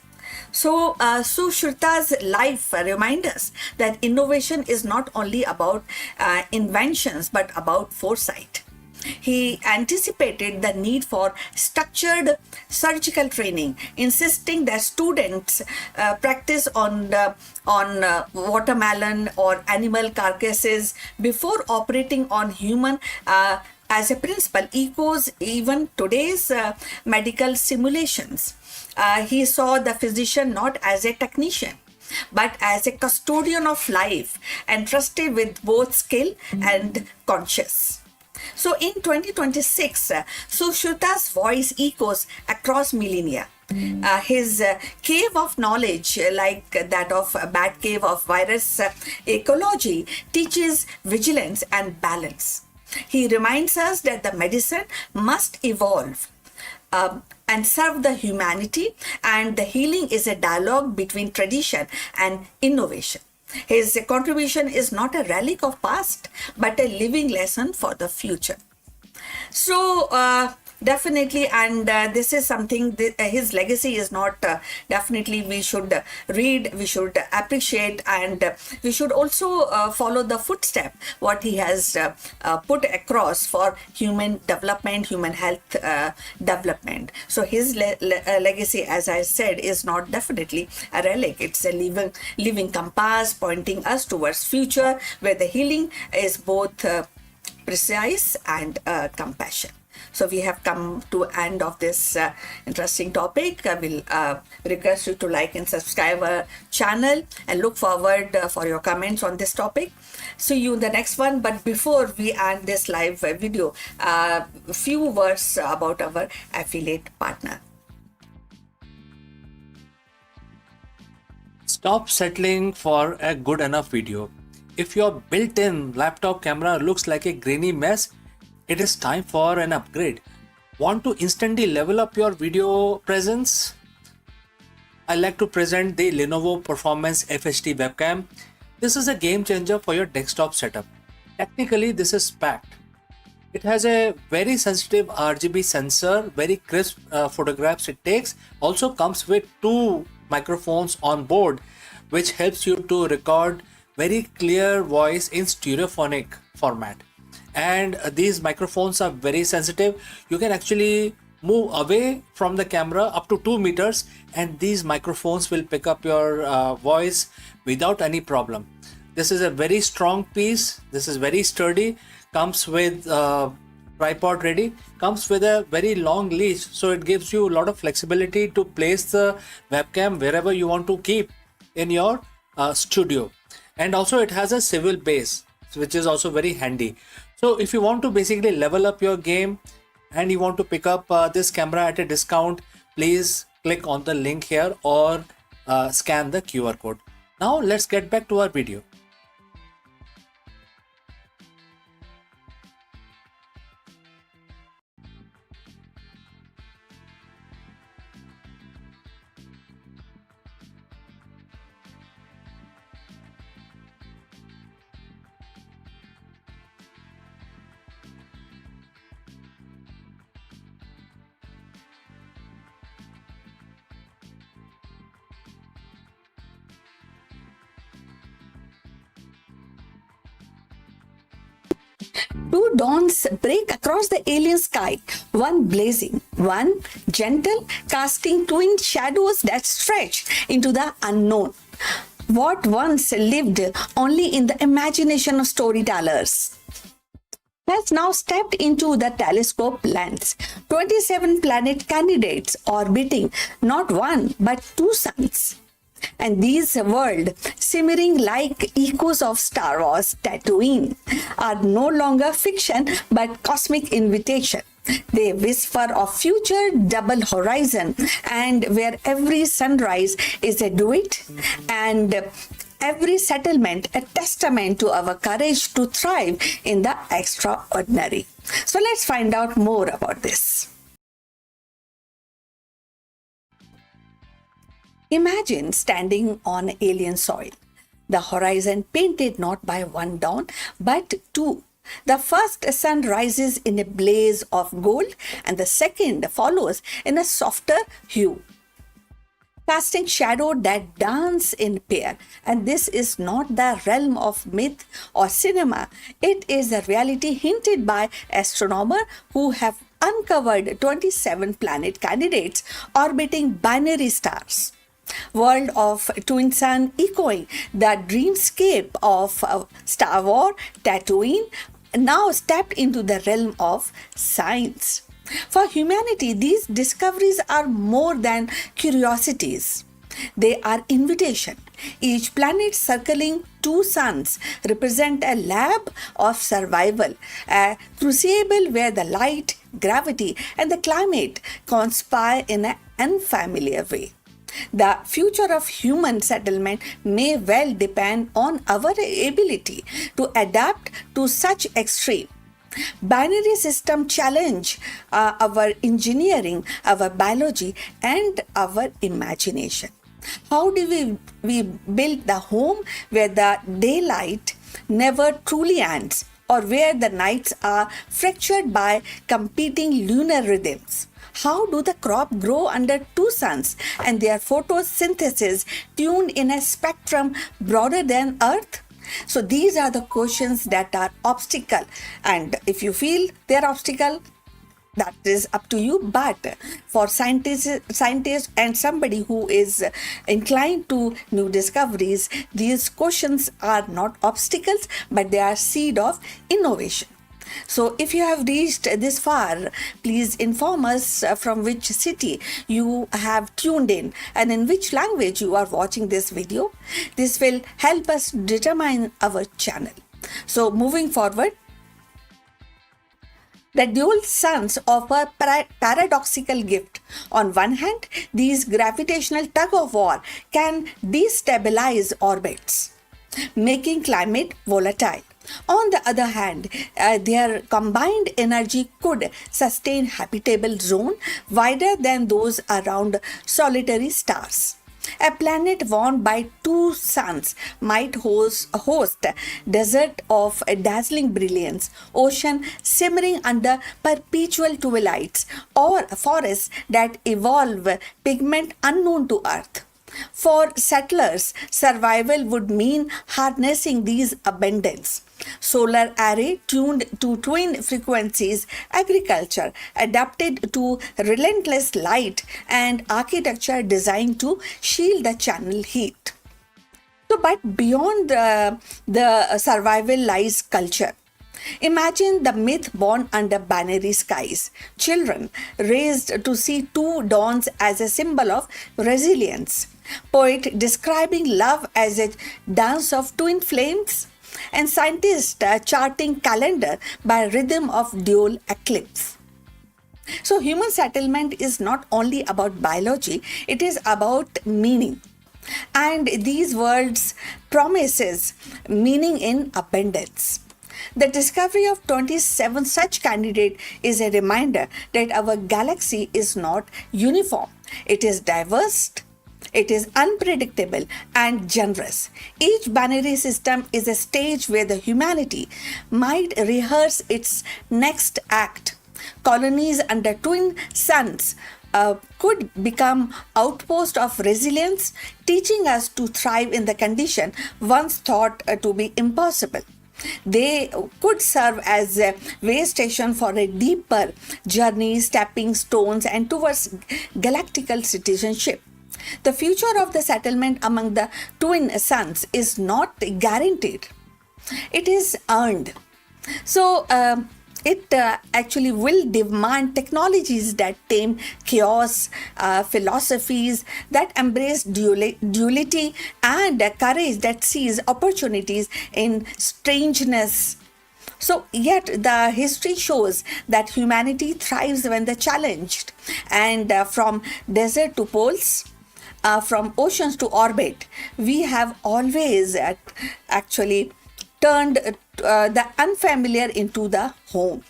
So, Sushruta's life reminds us that innovation is not only about inventions but about foresight. He anticipated the need for structured surgical training, insisting that students practice on watermelon or animal carcasses before operating on human. As a principle, echoes even today's medical simulations. He saw the physician not as a technician but as a custodian of life, entrusted with both skill and conscience. So in 2026, Sushruta's voice echoes across millennia. His cave of knowledge, like that of a bat cave of virus ecology, teaches vigilance and balance. He reminds us that the medicine must evolve and serve the humanity, and the healing is a dialogue between tradition and innovation. His contribution is not a relic of past, but a living lesson for the future. So, definitely, and this is something, his legacy is not definitely we should read, we should appreciate, and we should also follow the footstep what he has put across for human development, human health development. So his legacy, as I said, is not definitely a relic. It's a living compass pointing us towards future where the healing is both precise, and compassion. So we have come to end of this interesting topic. I will request you to like and subscribe our channel and look forward for your comments on this topic. See you in the next one. But before we end this live video, a few words about our affiliate partner. Stop settling for a good enough video. If your built-in laptop camera looks like a grainy mess, it is time for an upgrade. Want to instantly level up your video presence? I like to present the Lenovo Performance FHD webcam. This is a game changer for your desktop setup. Technically, this is packed. It has a very sensitive RGB sensor, very crisp photographs it takes. Also comes with 2 microphones on board, which helps you to record very clear voice in stereophonic format. And these microphones are very sensitive. You can actually move away from the camera up to 2 meters and these microphones will pick up your voice without any problem. This is a very strong piece. This is very sturdy. Comes with tripod ready. Comes with a very long leash, so it gives you a lot of flexibility to place the webcam wherever you want to keep in your studio. And also it has a swivel base, which is also very handy. So if you want to basically level up your game and you want to pick up this camera at a discount, please click on the link here or scan the QR code. Now let's get back to our video. Two dawns break across the alien sky, one blazing, one gentle, casting twin shadows that stretch into the unknown. What once lived only in the imagination of storytellers has now stepped into the telescope lens. 27 planet candidates orbiting not one but 2 suns. And these worlds, simmering like echoes of Star Wars Tatooine, are no longer fiction but cosmic invitation. They whisper of future double horizon, and where every sunrise is a duet, and every settlement a testament to our courage to thrive in the extraordinary. So let's find out more about this. Imagine standing on alien soil, the horizon painted not by one dawn, but 2. The first sun rises in a blaze of gold, and the second follows in a softer hue, casting shadow that dance in pair. And this is not the realm of myth or cinema. It is a reality hinted by astronomers who have uncovered 27 planet candidates orbiting binary stars. World of twin sun echoing the dreamscape of Star Wars Tatooine, now stepped into the realm of science. For humanity, these discoveries are more than curiosities. They are invitation. Each planet circling 2 suns represent a lab of survival, a crucible where the light, gravity, and the climate conspire in an unfamiliar way. The future of human settlement may well depend on our ability to adapt to such extreme. Binary system challenge our engineering, our biology, and our imagination. How do we build the home where the daylight never truly ends, or where the nights are fractured by competing lunar rhythms? How do the crop grow under 2 suns and their photosynthesis tuned in a spectrum broader than Earth? So these are the questions that are obstacle, and if you feel they're obstacle, that is up to you. But for scientists and somebody who is inclined to new discoveries, these questions are not obstacles, but they are seed of innovation. So, if you have reached this far, please inform us from which city you have tuned in and in which language you are watching this video. This will help us determine our channel. So, moving forward, the dual suns offer paradoxical gift. On one hand, these gravitational tug of war can destabilize orbits, making climate volatile. On the other hand, their combined energy could sustain habitable zone wider than those around solitary stars. A planet warmed by two suns might host desert of dazzling brilliance, ocean simmering under perpetual twilights, or forests that evolve pigment unknown to Earth. For settlers, survival would mean harnessing these abundance. Solar array tuned to twin frequencies, agriculture adapted to relentless light, and architecture designed to shield the channel heat. So, but beyond the survival lies culture. Imagine the myth born under binary skies. Children raised to see two dawns as a symbol of resilience. Poet describing love as a dance of twin flames. And scientists charting calendar by rhythm of dual eclipse. So human settlement is not only about biology, it is about meaning. And these words promises meaning in abundance. The discovery of 27 such candidates is a reminder that our galaxy is not uniform. It is diverse, it is unpredictable and generous. Each binary system is a stage where the humanity might rehearse its next act. Colonies under twin suns could become outposts of resilience, teaching us to thrive in the condition once thought to be impossible. They could serve as a way station for a deeper journey, stepping stones and towards galactical citizenship. The future of the settlement among the twin suns is not guaranteed. It is earned. So, it actually will demand technologies that tame chaos, philosophies that embrace duality, and courage that sees opportunities in strangeness. So, yet the history shows that humanity thrives when they're challenged, and from desert to poles, from oceans to orbit, we have always actually turned the unfamiliar into the home.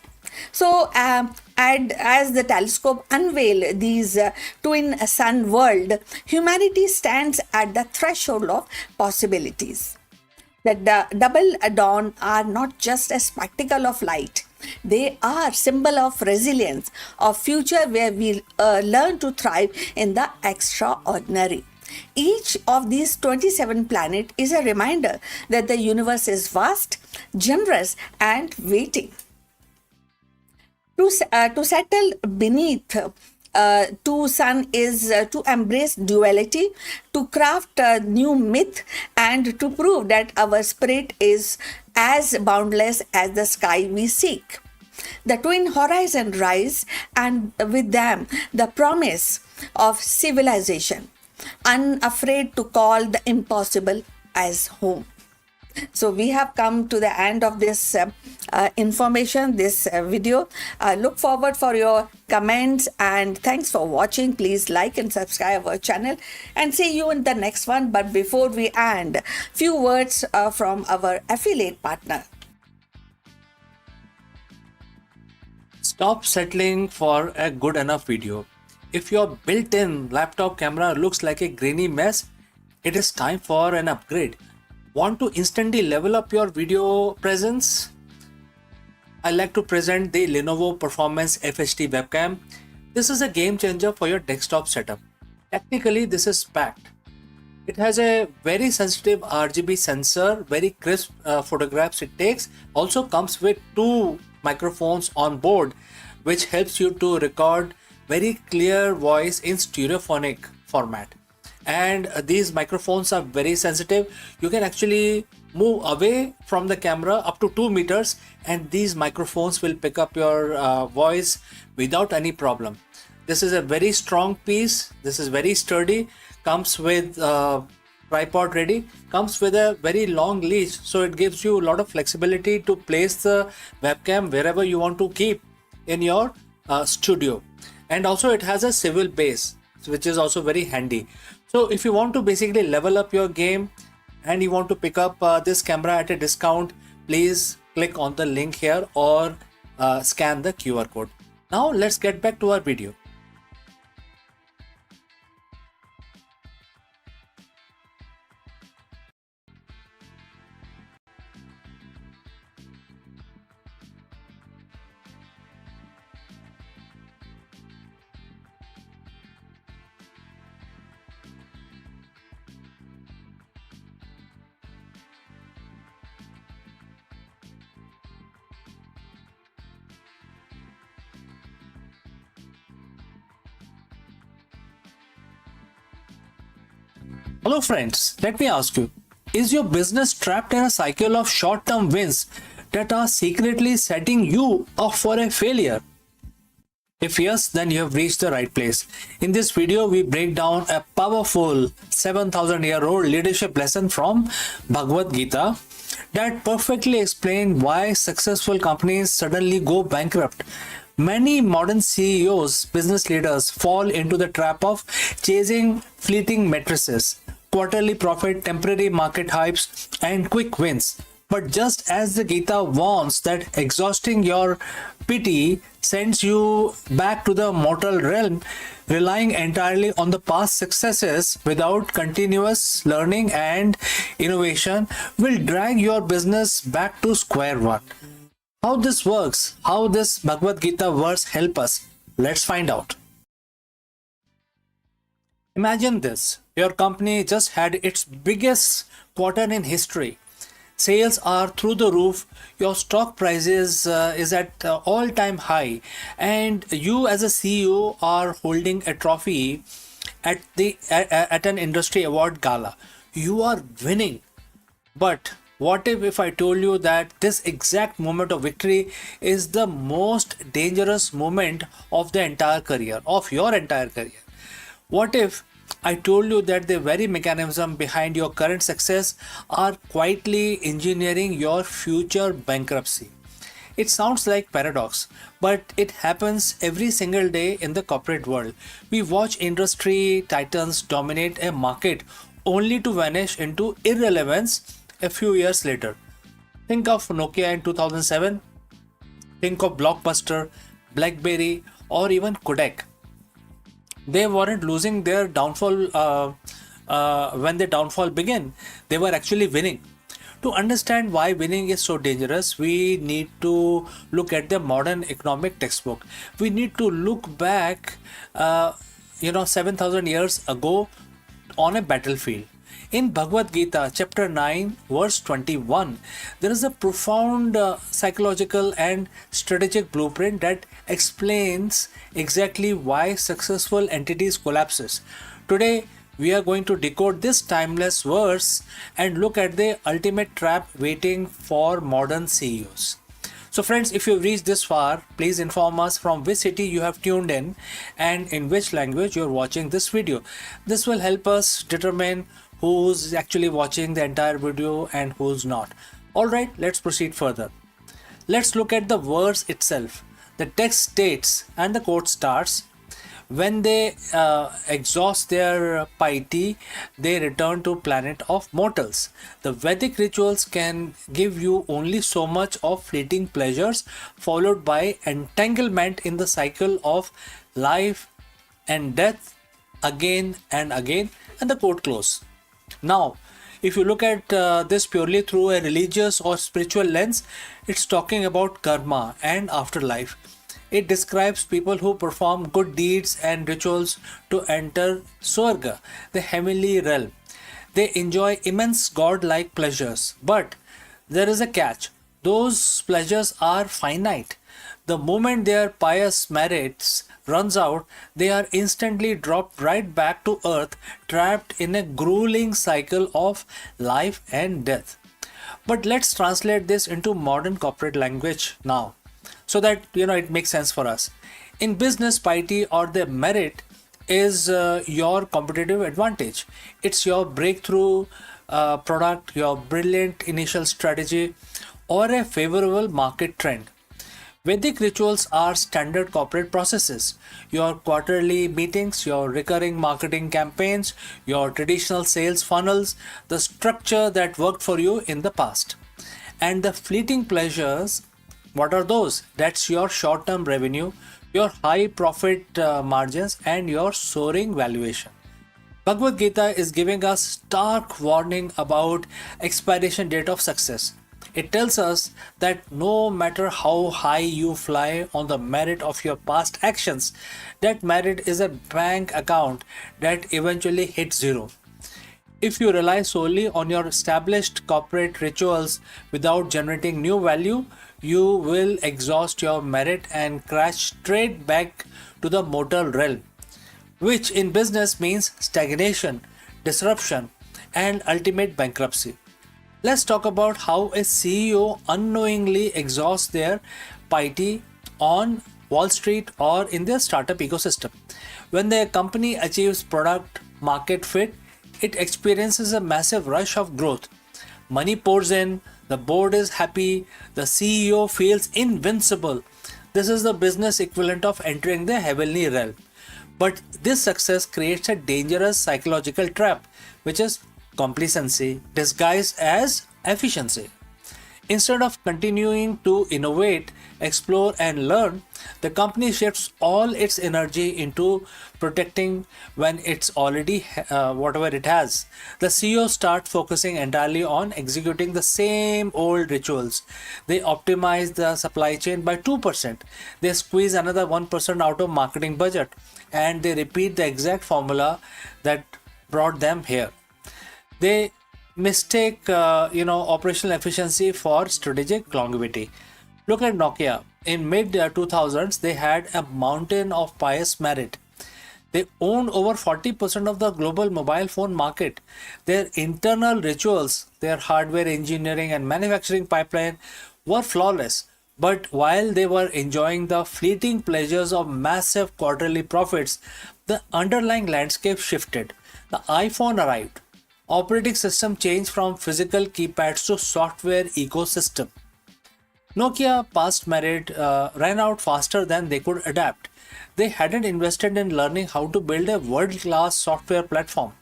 So, and as the telescope unveil these twin sun world, humanity stands at the threshold of possibilities. The double dawn are not just a spectacle of light. They are symbol of resilience, of future where we learn to thrive in the extraordinary. Each of these 27 planets is a reminder that the universe is vast, generous, and waiting. To settle beneath two sun is to embrace duality, to craft a new myth, and to prove that our spirit is as boundless as the sky we seek. The twin horizon rise, and with them the promise of civilization, unafraid to call the impossible as home. So we have come to the end of this information, this video. Look forward for your comments, and thanks for watching. Please like and subscribe our channel, and see you in the next one. But before we end, few words from our affiliate partner. Stop settling for a good enough video. If your built-in laptop camera looks like a grainy mess, it is time for an upgrade. Want to instantly level up your video presence? I like to present the Lenovo Performance FHD webcam. This is a game changer for your desktop setup. Technically, this is packed. It has a very sensitive RGB sensor, very crisp photographs it takes. Also comes with two microphones on board, which helps you to record very clear voice in stereophonic format. And these microphones are very sensitive. You can actually move away from the camera up to 2 meters, and these microphones will pick up your voice without any problem. This is a very strong piece. This is very sturdy. Comes with tripod ready. Comes with a very long leash, so it gives you a lot of flexibility to place the webcam wherever you want to keep in your studio. And also it has a swivel base, which is also very handy. So if you want to basically level up your game and you want to pick up this camera at a discount, please click on the link here or scan the QR code. Now let's get back to our video. Hello friends, let me ask you, is your business trapped in a cycle of short-term wins that are secretly setting you up for a failure? If yes, then you have reached the right place. In this video, we break down a powerful 7,000-year-old leadership lesson from Bhagavad Gita that perfectly explains why successful companies suddenly go bankrupt. Many modern CEOs, business leaders, fall into the trap of chasing fleeting matrices, quarterly profit, temporary market hypes, and quick wins. But just as the Gita warns that exhausting your pity sends you back to the mortal realm, relying entirely on the past successes without continuous learning and innovation will drag your business back to square one. How this works, how this Bhagavad Gita verse help us, let's find out. Imagine this, your company just had its biggest quarter in history. Sales are through the roof, your stock prices is at all-time high, and you as a CEO are holding a trophy at an industry award gala. You are winning. But what if I told you that this exact moment of victory is the most dangerous moment of the entire career, of your entire career? What if I told you that the very mechanism behind your current success are quietly engineering your future bankruptcy? It sounds like paradox, but it happens every single day in the corporate world. We watch industry titans dominate a market only to vanish into irrelevance a few years later. Think of Nokia in 2007, think of Blockbuster, BlackBerry, or even Kodak. They weren't losing their downfall when the downfall began. They were actually winning. To understand why winning is so dangerous, we need to look at the modern economic textbook. We need to look back, 7,000 years ago on a battlefield. In Bhagavad Gita, chapter 9, verse 21, there is a profound psychological and strategic blueprint that explains exactly why successful entities collapses. Today, we are going to decode this timeless verse and look at the ultimate trap waiting for modern CEOs. So friends, if you've reached this far, please inform us from which city you have tuned in and in which language you're watching this video. This will help us determine who's actually watching the entire video and who's not. Alright, let's proceed further. Let's look at the verse itself. The text states, and the quote starts, when they exhaust their piety, they return to planet of mortals. The Vedic rituals can give you only so much of fleeting pleasures, followed by entanglement in the cycle of life and death again and again. And the quote close. Now, if you look at this purely through a religious or spiritual lens, it's talking about karma and afterlife. It describes people who perform good deeds and rituals to enter Swarga, the heavenly realm. They enjoy immense god-like pleasures, but there is a catch. Those pleasures are finite. The moment their pious merits runs out, they are instantly dropped right back to earth, trapped in a grueling cycle of life and death. But let's translate this into modern corporate language now so that it makes sense for us. In business, piety or the merit is your competitive advantage. It's your breakthrough product, your brilliant initial strategy, or a favorable market trend. Vedic rituals are standard corporate processes. Your quarterly meetings, your recurring marketing campaigns, your traditional sales funnels, the structure that worked for you in the past. And the fleeting pleasures, what are those? That's your short term revenue, your high profit margins, and your soaring valuation. Bhagavad Gita is giving us stark warning about expiration date of success. It tells us that no matter how high you fly on the merit of your past actions, that merit is a bank account that eventually hits zero. If you rely solely on your established corporate rituals without generating new value, you will exhaust your merit and crash straight back to the mortal realm, which in business means stagnation, disruption, and ultimate bankruptcy. Let's talk about how a CEO unknowingly exhausts their piety on Wall Street or in their startup ecosystem. When their company achieves product market fit, it experiences a massive rush of growth. Money pours in, the board is happy, the CEO feels invincible. This is the business equivalent of entering the heavenly realm. But this success creates a dangerous psychological trap, which is complacency disguised as efficiency. Instead of continuing to innovate, explore, and learn, the company shifts all its energy into protecting when it's already whatever it has. The CEO starts focusing entirely on executing the same old rituals. They optimize the supply chain by 2%. They squeeze another 1% out of marketing budget, and they repeat the exact formula that brought them here. They mistake operational efficiency for strategic longevity. Look at Nokia. In mid 2000s, they had a mountain of pious merit. They owned over 40% of the global mobile phone market. Their internal rituals, their hardware engineering and manufacturing pipeline were flawless. But while they were enjoying the fleeting pleasures of massive quarterly profits, the underlying landscape shifted. The iPhone arrived. Operating system changed from physical keypads to software ecosystem. Nokia past merit ran out faster than they could adapt. They hadn't invested in learning how to build a world-class software platform.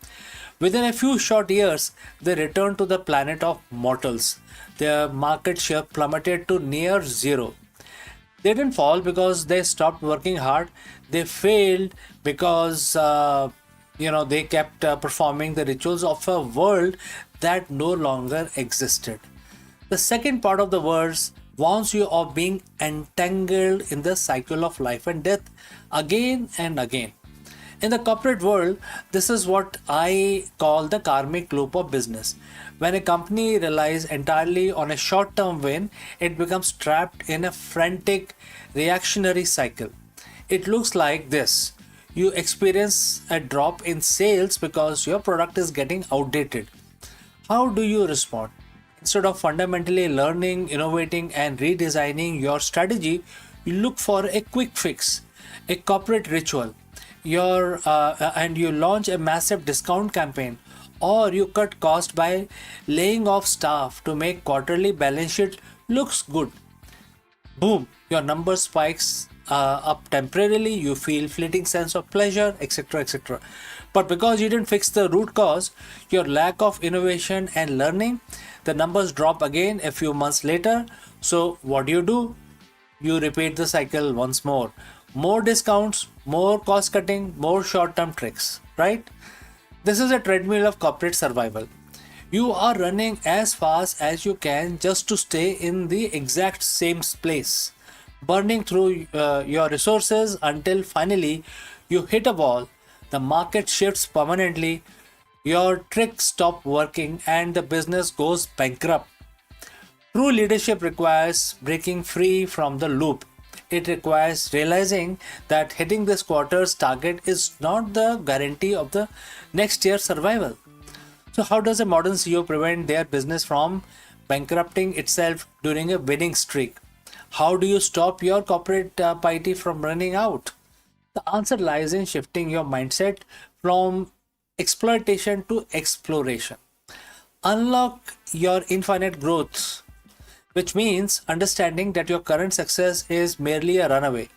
Within a few short years, they returned to the planet of mortals. Their market share plummeted to near zero. They didn't fall because they stopped working hard. They failed because they kept performing the rituals of a world that no longer existed. The second part of the verse warns you of being entangled in the cycle of life and death again and again. In the corporate world, this is what I call the karmic loop of business. When a company relies entirely on a short term win, it becomes trapped in a frantic reactionary cycle. It looks like this: you experience a drop in sales because your product is getting outdated. How do you respond? Instead of fundamentally learning, innovating, and redesigning your strategy, you look for a quick fix, a corporate ritual, and you launch a massive discount campaign, or you cut cost by laying off staff to make quarterly balance sheet looks good. Boom, your number spikes up temporarily, you feel fleeting sense of pleasure, etc., etc. But because you didn't fix the root cause, your lack of innovation and learning, the numbers drop again a few months later. So what do? You repeat the cycle once more. More discounts, more cost cutting, more short term tricks, right? This is a treadmill of corporate survival. You are running as fast as you can just to stay in the exact same place, burning through your resources until finally you hit a wall, the market shifts permanently, your tricks stop working, and the business goes bankrupt. True leadership requires breaking free from the loop. It requires realizing that hitting this quarter's target is not the guarantee of the next year's survival. So, how does a modern CEO prevent their business from bankrupting itself during a winning streak? How do you stop your corporate piety from running out? The answer lies in shifting your mindset from exploitation to exploration. Unlock your infinite growth, which means understanding that your current success is merely a runaway.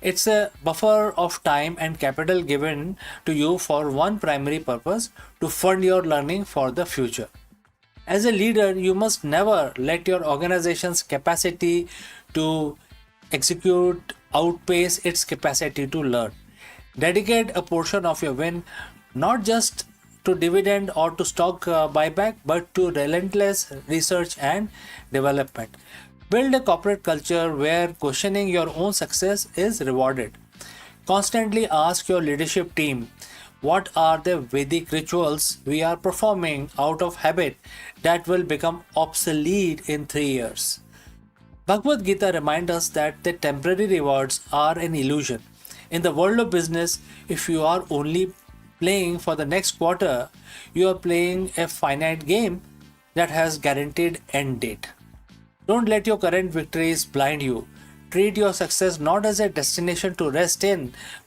It's a buffer of time and capital given to you for one primary purpose: to fund your learning for the future. As a leader, you must never let your organization's capacity to execute outpace its capacity to learn. Dedicate a portion of your win not just to dividend or to stock buyback, but to relentless research and development. Build a corporate culture where questioning your own success is rewarded. Constantly ask your leadership team, what are the Vedic rituals we are performing out of habit that will become obsolete in 3 years? Bhagavad Gita reminds us that the temporary rewards are an illusion. In the world of business, if you are only playing for the next quarter, you are playing a finite game that has guaranteed end date. Don't let your current victories blind you. Treat your success not as a destination to rest in,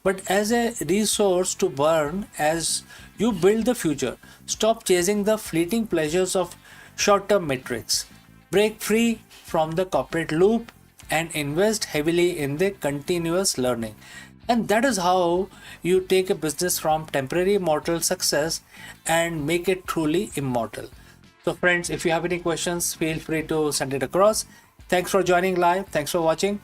but as a resource to burn as you build the future. Stop chasing the fleeting pleasures of short term metrics. Break free from the corporate loop and invest heavily in the continuous learning. And that is how you take a business from temporary mortal success and make it truly immortal. So friends, if you have any questions, feel free to send it across. Thanks for joining live. Thanks for watching.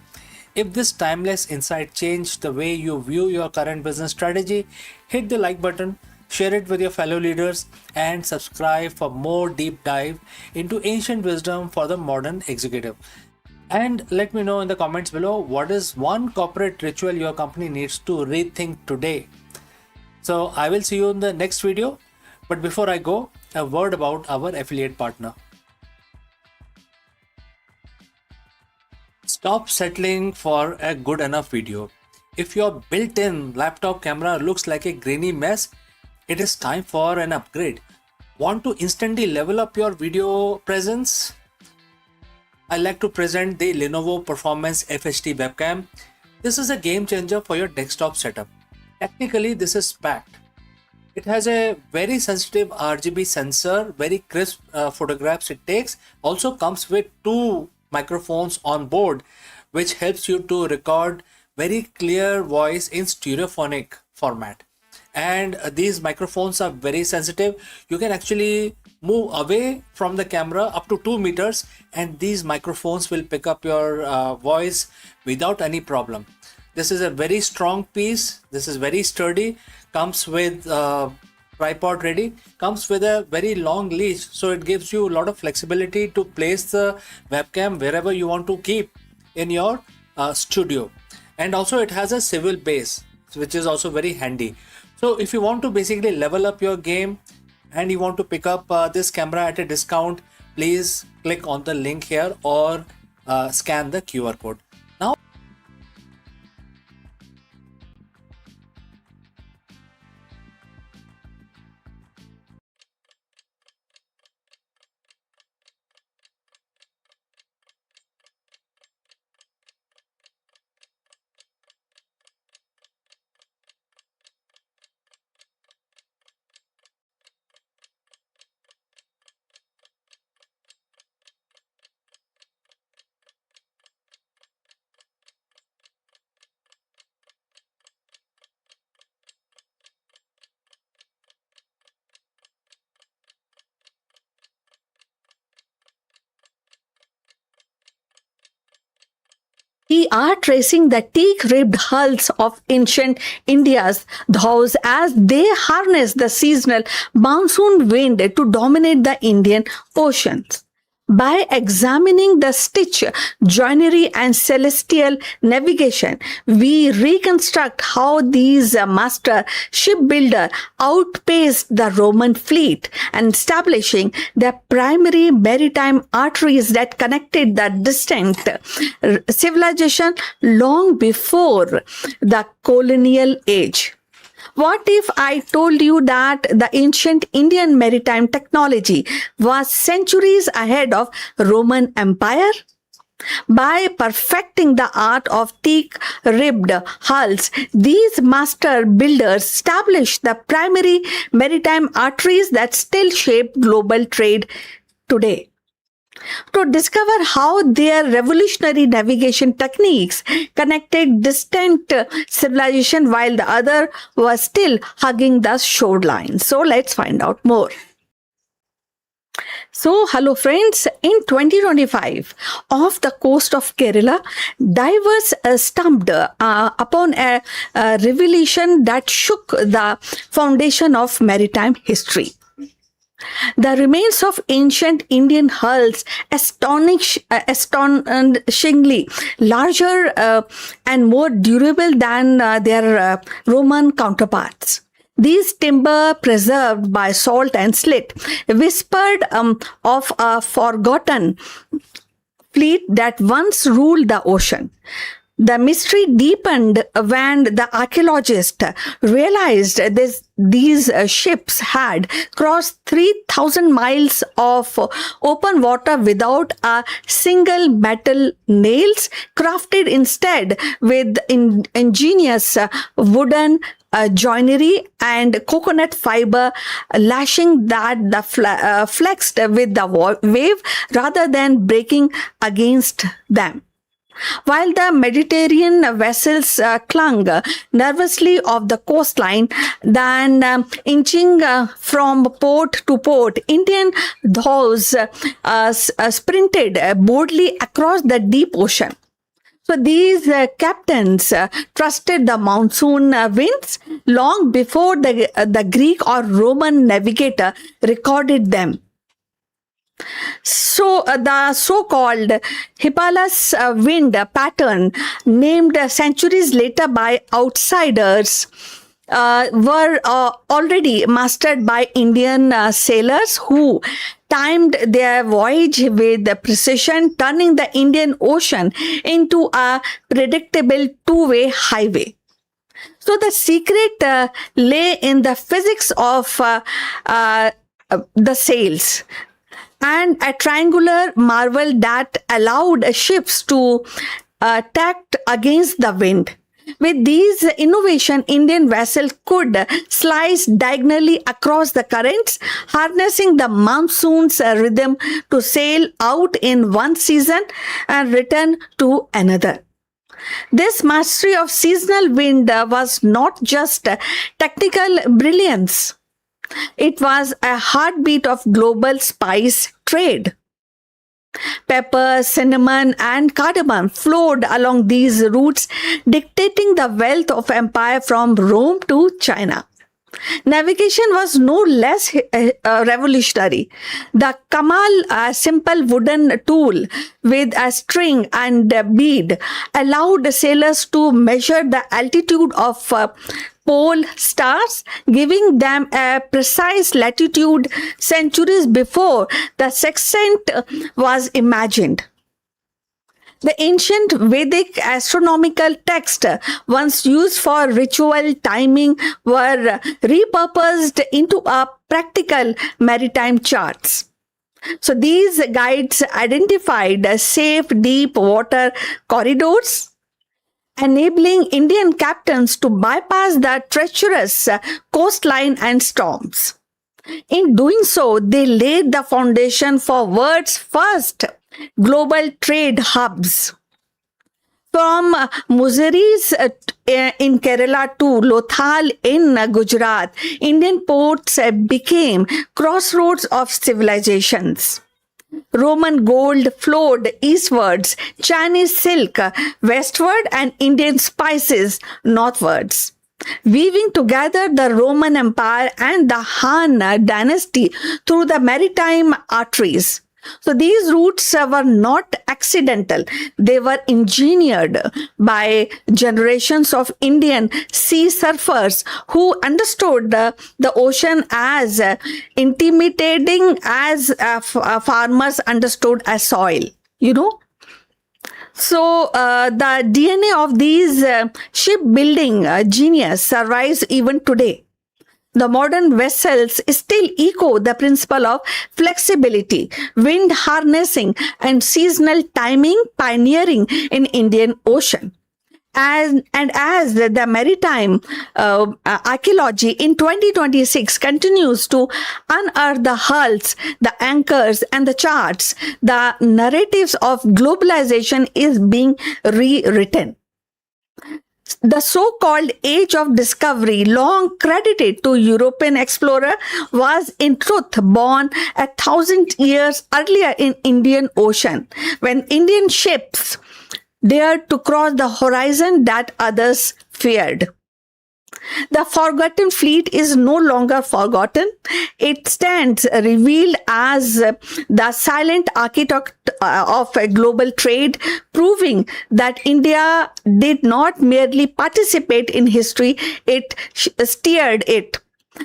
If this timeless insight changed the way you view your current business strategy, hit the like button, share it with your fellow leaders, and subscribe for more deep dive into ancient wisdom for the modern executive. And let me know in the comments below, what is one corporate ritual your company needs to rethink today. So I will see you in the next video. But before I go, a word about our affiliate partner. Stop settling for a good enough video. If your built-in laptop camera looks like a grainy mess, it is time for an upgrade. Want to instantly level up your video presence? I like to present the Lenovo Performance FHD webcam. This is a game changer for your desktop setup. Technically, this is packed. It has a very sensitive RGB sensor, very crisp photographs it takes. Also comes with 2 microphones on board, which helps you to record very clear voice in stereophonic format. And these microphones are very sensitive. You can actually move away from the camera up to 2 meters and these microphones will pick up your voice without any problem. This is a very strong piece. This is very sturdy. Comes with tripod ready. Comes with a very long leash, so it gives you a lot of flexibility to place the webcam wherever you want to keep in your studio. And also it has a swivel base, which is also very handy. So if you want to basically level up your game and you want to pick up this camera at a discount, please click on the link here or scan the QR code. Now, we are tracing the teak-ribbed hulls of ancient India's dhows as they harness the seasonal monsoon wind to dominate the Indian oceans. By examining the stitch, joinery, and celestial navigation, we reconstruct how these master shipbuilder outpaced the Roman fleet and establishing the primary maritime arteries that connected the distant civilization long before the colonial age. What if I told you that the ancient Indian maritime technology was centuries ahead of Roman Empire? By perfecting the art of teak-ribbed hulls, these master builders established the primary maritime arteries that still shape global trade today. To discover how their revolutionary navigation techniques connected distant civilization while the other was still hugging the shoreline. So let's find out more. So, hello friends, in 2025, off the coast of Kerala, divers stumbled upon a revelation that shook the foundation of maritime history. The remains of ancient Indian hulls, astonishingly larger and more durable than their Roman counterparts. These timber preserved by salt and slit whispered of a forgotten fleet that once ruled the ocean. The mystery deepened when the archaeologists realized these ships had crossed 3,000 miles of open water without a single metal nails, crafted instead with ingenious wooden joinery and coconut fiber lashing that flexed with the wave rather than breaking against them. While the Mediterranean vessels clung nervously off the coastline, then inching from port to port, Indian dhows sprinted boldly across the deep ocean. So these captains trusted the monsoon winds long before the Greek or Roman navigator recorded them. So the so-called Hippolytus wind pattern, named centuries later by outsiders, were already mastered by Indian sailors who timed their voyage with precision, turning the Indian Ocean into a predictable two-way highway. So the secret lay in the physics of the sails, and a triangular marvel that allowed ships to tack against the wind. With these innovations, Indian vessels could slice diagonally across the currents, harnessing the monsoon's rhythm to sail out in one season and return to another. This mastery of seasonal wind was not just technical brilliance. It was a heartbeat of global spice trade. Pepper, cinnamon, and cardamom flowed along these routes, dictating the wealth of empire from Rome to China. Navigation was no less revolutionary. The kamal, a simple wooden tool with a string and a bead, allowed sailors to measure the altitude of pole stars, giving them a precise latitude centuries before the sextant was imagined. The ancient Vedic astronomical texts, once used for ritual timing, were repurposed into a practical maritime charts. So these guides identified safe deep water corridors, enabling Indian captains to bypass the treacherous coastline and storms. In doing so, they laid the foundation for world's first global trade hubs. From Muziris in Kerala to Lothal in Gujarat, Indian ports became crossroads of civilizations. Roman gold flowed eastwards, Chinese silk westward, and Indian spices northwards, weaving together the Roman Empire and the Han dynasty through the maritime arteries. So these routes were not accidental. They were engineered by generations of Indian sea surfers who understood the ocean as intimidating as farmers understood a soil, you know. So the DNA of these shipbuilding genius survives even today. The modern vessels still echo the principle of flexibility, wind harnessing, and seasonal timing pioneering in Indian Ocean. And as the maritime archaeology in 2026 continues to unearth the hulls, the anchors, and the charts, the narratives of globalization is being rewritten. The so-called age of discovery, long credited to European explorer, was in truth born 1,000 years earlier in Indian Ocean, when Indian ships dared to cross the horizon that others feared. The forgotten fleet is no longer forgotten. It stands revealed as the silent architect of a global trade, proving that India did not merely participate in history, it steered it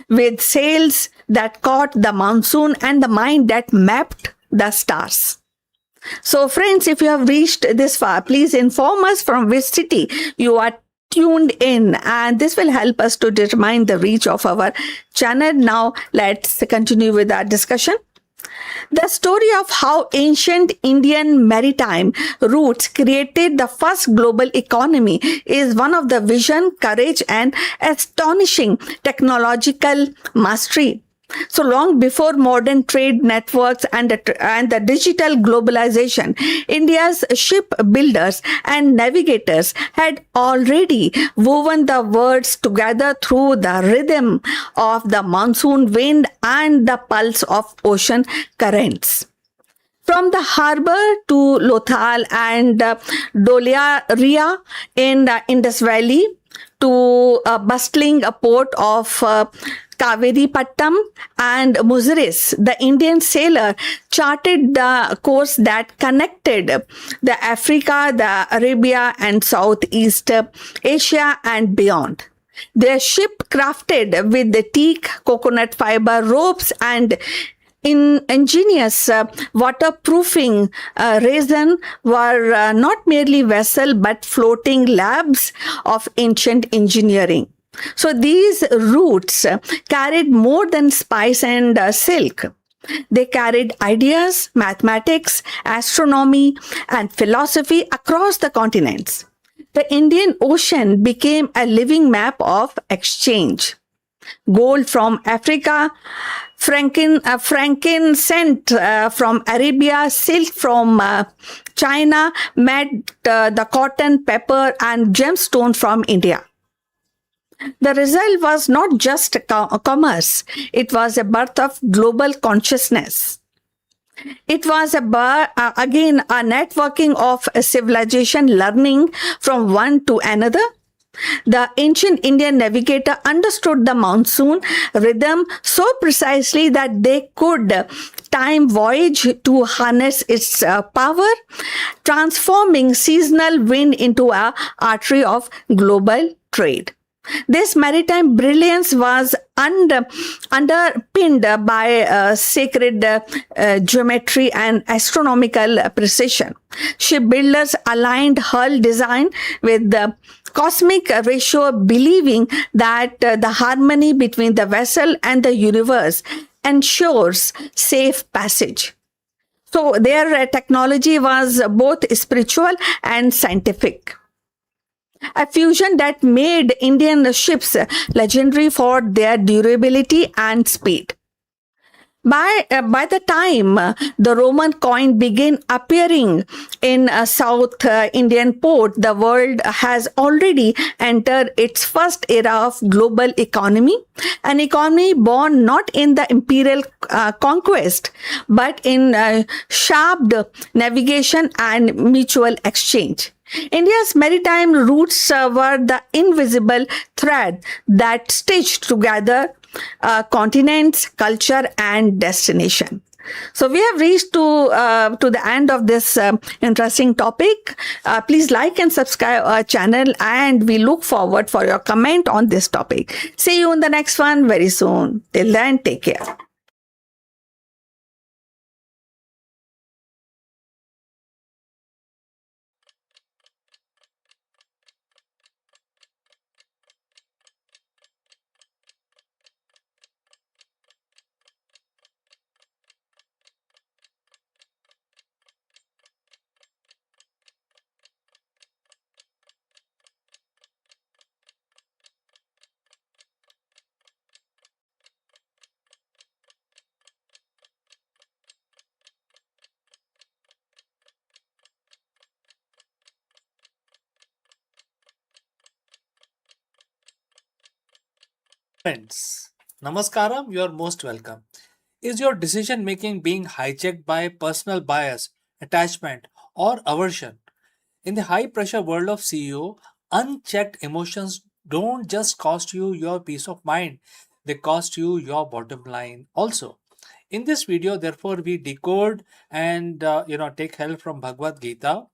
with sails that caught the monsoon and the mind that mapped the stars. So, friends, if you have reached this far, please inform us from which city you are tuned in, and this will help us to determine the reach of our channel. Now, let's continue with our discussion. The story of how ancient Indian maritime routes created the first global economy is one of the vision, courage, and astonishing technological mastery. So long before modern trade networks and the digital globalization, India's shipbuilders and navigators had already woven the worlds together through the rhythm of the monsoon wind and the pulse of ocean currents. From the harbor to Lothal and Dolaria in the Indus Valley to a bustling port of Kaviripattam and Muziris, the Indian sailor charted the course that connected the Africa, the Arabia, and Southeast Asia and beyond. Their ship crafted with the teak, coconut fiber ropes, and ingenious waterproofing resin were not merely vessel but floating labs of ancient engineering. So these routes carried more than spice and silk. They carried ideas, mathematics, astronomy, and philosophy across the continents. The Indian Ocean became a living map of exchange. Gold from Africa, frankincense from Arabia, silk from China met the cotton, pepper, and gemstone from India. The result was not just commerce, it was a birth of global consciousness. It was again a networking of a civilization learning from one to another. The ancient Indian navigator understood the monsoon rhythm so precisely that they could time voyage to harness its power, transforming seasonal wind into an artery of global trade. This maritime brilliance was underpinned by sacred geometry and astronomical precision. Shipbuilders aligned hull design with the cosmic ratio, believing that the harmony between the vessel and the universe ensures safe passage. So their technology was both spiritual and scientific. A fusion that made Indian ships legendary for their durability and speed. By the time the Roman coin began appearing in South Indian port, the world has already entered its first era of global economy, an economy born not in the imperial conquest, but in sharp navigation and mutual exchange. India's maritime routes were the invisible thread that stitched together continents, culture, and destination. So we have reached to the end of this interesting topic. Please like and subscribe our channel, and we look forward for your comment on this topic. See you in the next one very soon. Till then, take care. Friends, Namaskaram, you are most welcome. Is your decision making being hijacked by personal bias, attachment, or aversion? In the high pressure world of CEO, unchecked emotions don't just cost you your peace of mind, they cost you your bottom line also. In this video, therefore, we decode and take help from Bhagavad Gita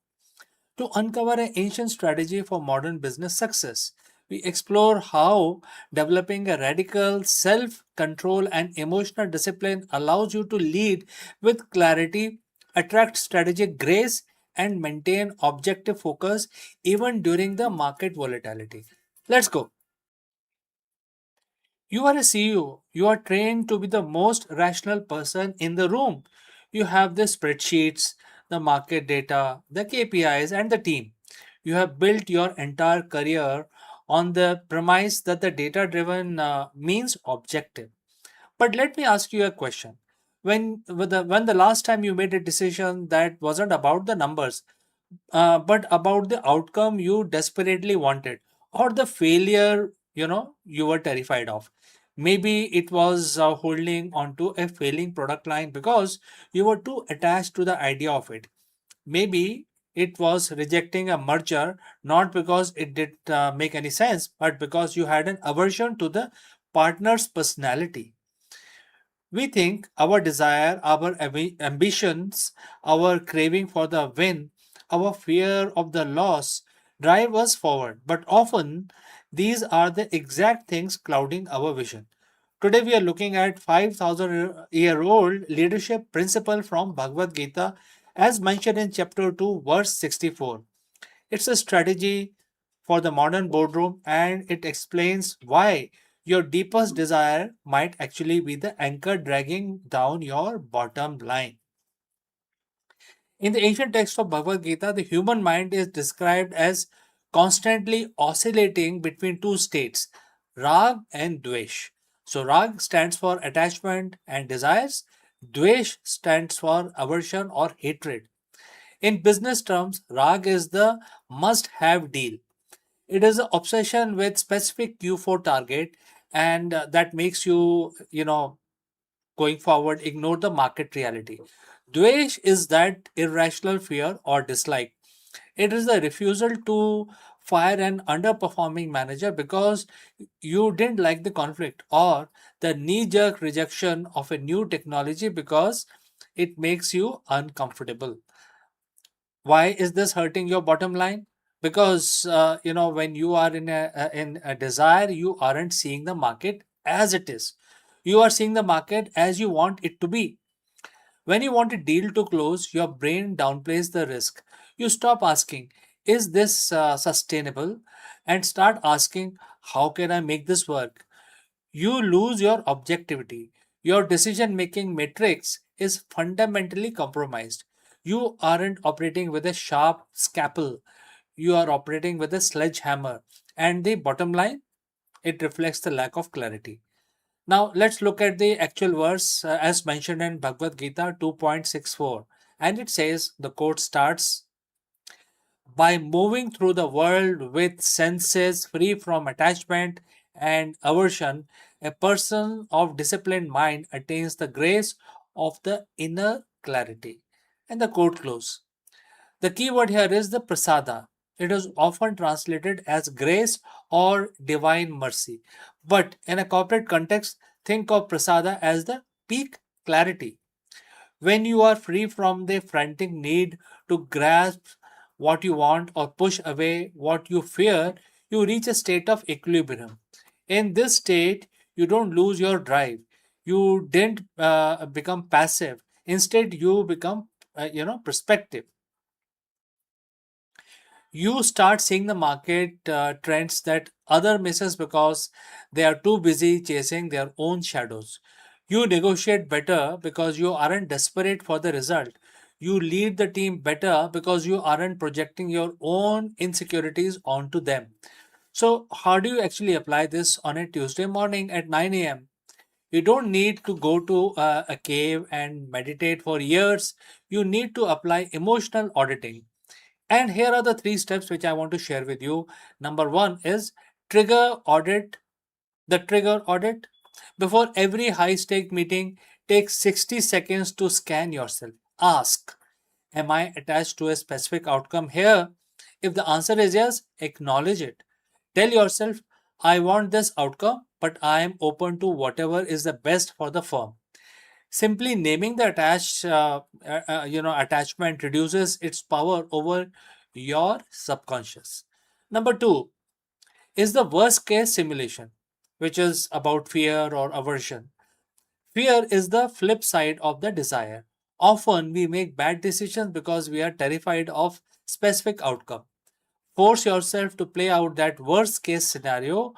to uncover an ancient strategy for modern business success. We explore how developing a radical self control and emotional discipline allows you to lead with clarity, attract strategic grace, and maintain objective focus even during the market volatility. Let's go. You are a CEO. You are trained to be the most rational person in the room. You have the spreadsheets, the market data, the KPIs, and the team. You have built your entire career on the premise that the data driven means objective. But let me ask you a question. When the last time you made a decision that wasn't about the numbers, but about the outcome you desperately wanted, or the failure you were terrified of? Maybe it was holding onto a failing product line because you were too attached to the idea of it. Maybe it was rejecting a merger not because it did make any sense, but because you had an aversion to the partner's personality. We think our desire, our ambitions, our craving for the win, our fear of the loss drive us forward. But often, these are the exact things clouding our vision. Today, we are looking at 5,000-year-old leadership principle from Bhagavad Gita, as mentioned in chapter 2, verse 64. It's a strategy for the modern boardroom, and it explains why your deepest desire might actually be the anchor dragging down your bottom line. In the ancient text of Bhagavad Gita, the human mind is described as constantly oscillating between two states, rag and dvesh. So, rag stands for attachment and desires, dvesh stands for aversion or hatred. In business terms, rag is the must have deal. It is an obsession with specific Q4 target, and that makes you going forward, ignore the market reality. Dvesh is that irrational fear or dislike. It is the refusal to fire an underperforming manager because you didn't like the conflict, or the knee jerk rejection of a new technology because it makes you uncomfortable. Why is this hurting your bottom line? Because when you are in a desire, you aren't seeing the market as it is. You are seeing the market as you want it to be. When you want a deal to close, your brain downplays the risk. You stop asking, is this sustainable, and start asking, how can I make this work? You lose your objectivity. Your decision making matrix is fundamentally compromised. You aren't operating with a sharp scalpel, you are operating with a sledgehammer. And the bottom line, it reflects the lack of clarity. Now, let's look at the actual verse as mentioned in Bhagavad Gita 2.64. And it says, the quote starts, by moving through the world with senses free from attachment and aversion, a person of disciplined mind attains the grace of the inner clarity. And the quote close. The key word here is the prasada. It is often translated as grace or divine mercy. But in a corporate context, think of prasada as the peak clarity. When you are free from the frantic need to grasp what you want or push away what you fear, you reach a state of equilibrium. In this state, you don't lose your drive. You didn't become passive. Instead, you become, perspective. You start seeing the market trends that other misses because they are too busy chasing their own shadows. You negotiate better because you aren't desperate for the result. You lead the team better because you aren't projecting your own insecurities onto them. So, how do you actually apply this on a Tuesday morning at 9 a.m.? You don't need to go to a cave and meditate for years. You need to apply emotional auditing. And here are the three steps which I want to share with you. Number one is trigger audit The trigger audit. Before every high stake meeting, take 60 seconds to scan yourself. Ask, am I attached to a specific outcome here? If the answer is yes, acknowledge it. Tell yourself, I want this outcome, but I am open to whatever is the best for the firm. Simply naming the attachment reduces its power over your subconscious. Number two is the worst case simulation, which is about fear or aversion. Fear is the flip side of the desire. Often we make bad decisions because we are terrified of specific outcome. Force yourself to play out that worst case scenario.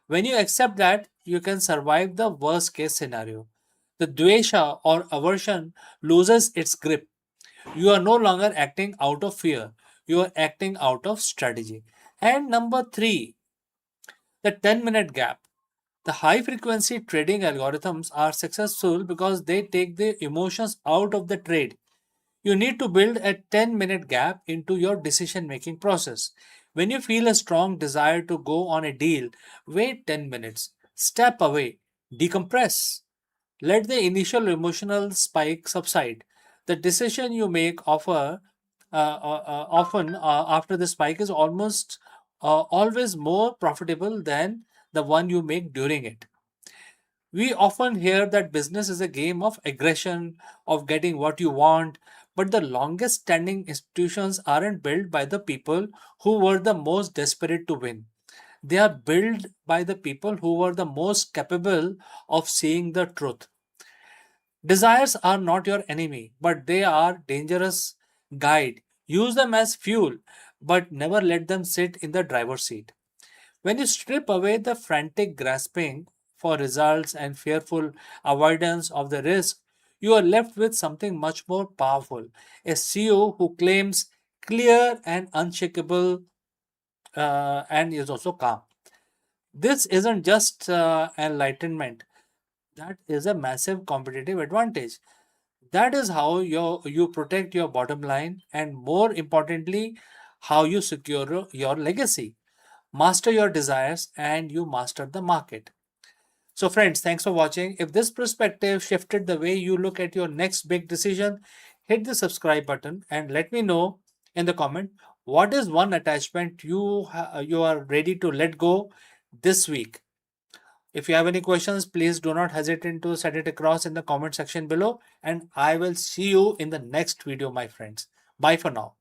When you accept that, you can survive the worst case scenario. The dvesha or aversion loses its grip. You are no longer acting out of fear, you are acting out of strategy. And number three, the 10-minute gap. The high frequency trading algorithms are successful because they take the emotions out of the trade. You need to build a 10-minute gap into your decision making process. When you feel a strong desire to go on a deal, wait 10 minutes, step away, decompress. Let the initial emotional spike subside. The decision you make often after the spike is almost always more profitable than the one you make during it. We often hear that business is a game of aggression, of getting what you want, but the longest standing institutions aren't built by the people who were the most desperate to win. They are built by the people who were the most capable of seeing the truth. Desires are not your enemy, but they are dangerous guide. Use them as fuel, but never let them sit in the driver's seat. When you strip away the frantic grasping for results and fearful avoidance of the risk, you are left with something much more powerful, a CEO who claims clear and unshakable and is also calm. This isn't just enlightenment, that is a massive competitive advantage. That is how you protect your bottom line and, more importantly, how you secure your legacy. Master your desires and you master the market. So, friends, thanks for watching. If this perspective shifted the way you look at your next big decision, hit the subscribe button and let me know in the comment what is one attachment you are ready to let go this week. If you have any questions, please do not hesitate to send it across in the comment section below, and I will see you in the next video, my friends. Bye for now.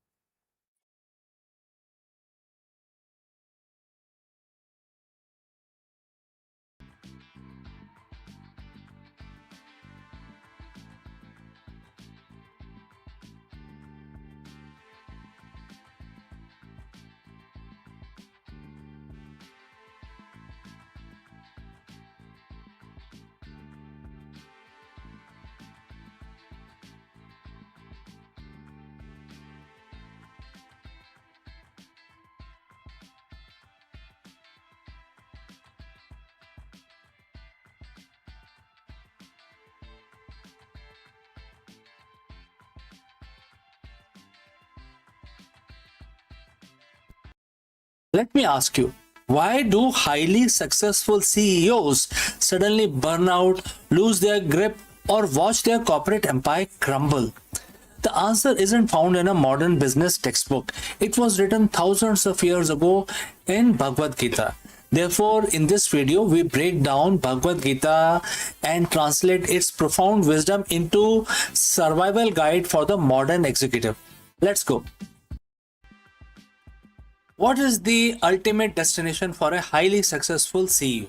Let me ask you, why do highly successful CEOs suddenly burn out, lose their grip, or watch their corporate empire crumble? The answer isn't found in a modern business textbook. It was written thousands of years ago in Bhagavad Gita. Therefore, in this video, we break down Bhagavad Gita and translate its profound wisdom into survival guide for the modern executive. Let's go. What is the ultimate destination for a highly successful CEO?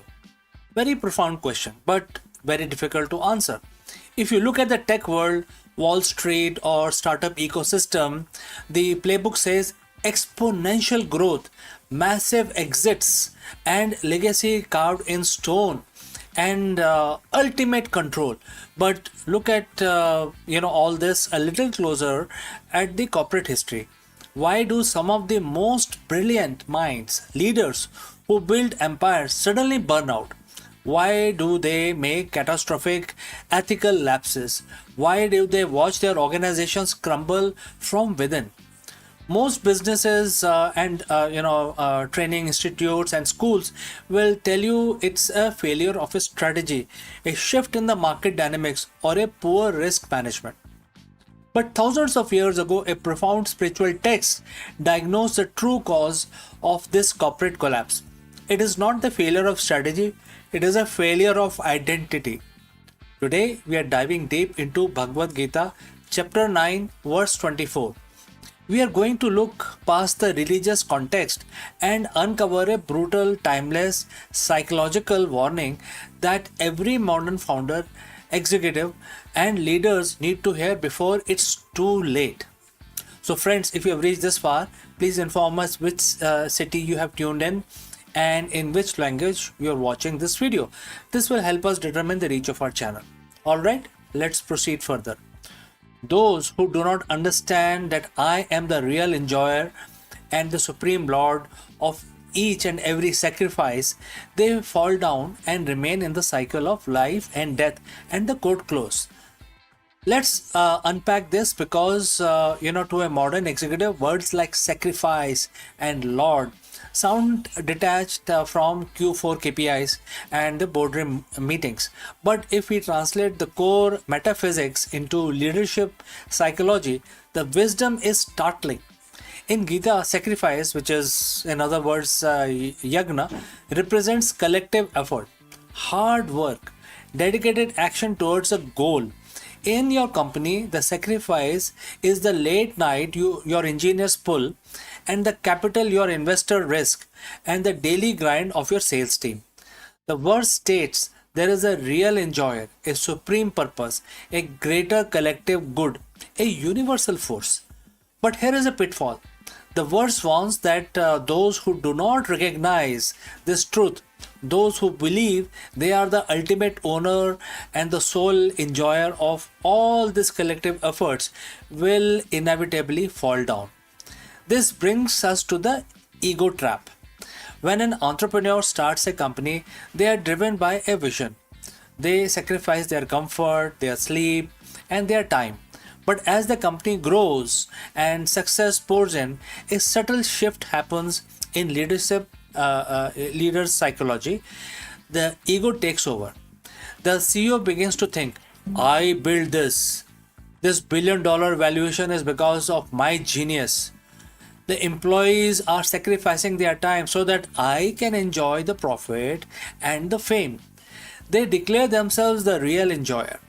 Very profound question, but very difficult to answer. If you look at the tech world, Wall Street, or startup ecosystem, the playbook says exponential growth, massive exits, and legacy carved in stone, and ultimate control. But look at all this a little closer at the corporate history. Why do some of the most brilliant minds, leaders who build empires suddenly burn out? Why do they make catastrophic ethical lapses? Why do they watch their organizations crumble from within? Most businesses and training institutes and schools will tell you it's a failure of a strategy, a shift in the market dynamics, or a poor risk management. But thousands of years ago, a profound spiritual text diagnosed the true cause of this corporate collapse. It is not the failure of strategy, it is a failure of identity. Today, we are diving deep into Bhagavad Gita, chapter 9, verse 24. We are going to look past the religious context and uncover a brutal, timeless, psychological warning that every modern founder, executive, and leaders need to hear before it's too late. So, friends, if you have reached this far, please inform us which city you have tuned in and in which language you are watching this video. This will help us determine the reach of our channel. Alright, let's proceed further. Those who do not understand that I am the real enjoyer and the supreme lord of each and every sacrifice, they fall down and remain in the cycle of life and death. And the quote close. Let's unpack this because, to a modern executive, words like sacrifice and lord sound detached from Q4 KPIs and the boardroom meetings. But if we translate the core metaphysics into leadership psychology, the wisdom is startling. In Gita, sacrifice, which is in other words yagna, represents collective effort, hard work, dedicated action towards a goal. In your company, the sacrifice is the late night your engineers pull, and the capital your investor risk, and the daily grind of your sales team. The verse states there is a real enjoyer, a supreme purpose, a greater collective good, a universal force. But here is a pitfall. The verse warns that those who do not recognize this truth, those who believe they are the ultimate owner and the sole enjoyer of all these collective efforts, will inevitably fall down. This brings us to the ego trap. When an entrepreneur starts a company, they are driven by a vision. They sacrifice their comfort, their sleep, and their time. But as the company grows and success pours in, a subtle shift happens in leaders' psychology. The ego takes over. The CEO begins to think, I built this. This $1 billion valuation is because of my genius. The employees are sacrificing their time so that I can enjoy the profit and the fame. They declare themselves the real enjoyer.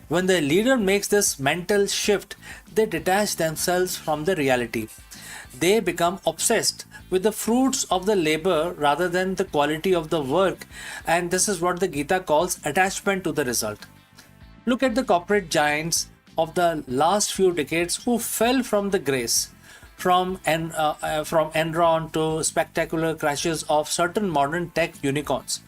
When the leader makes this mental shift, they detach themselves from the reality. They become obsessed with the fruits of the labor rather than the quality of the work, and this is what the Gita calls attachment to the result. Look at the corporate giants of the last few decades who fell from the grace. From Enron to spectacular crashes of certain modern tech unicorns.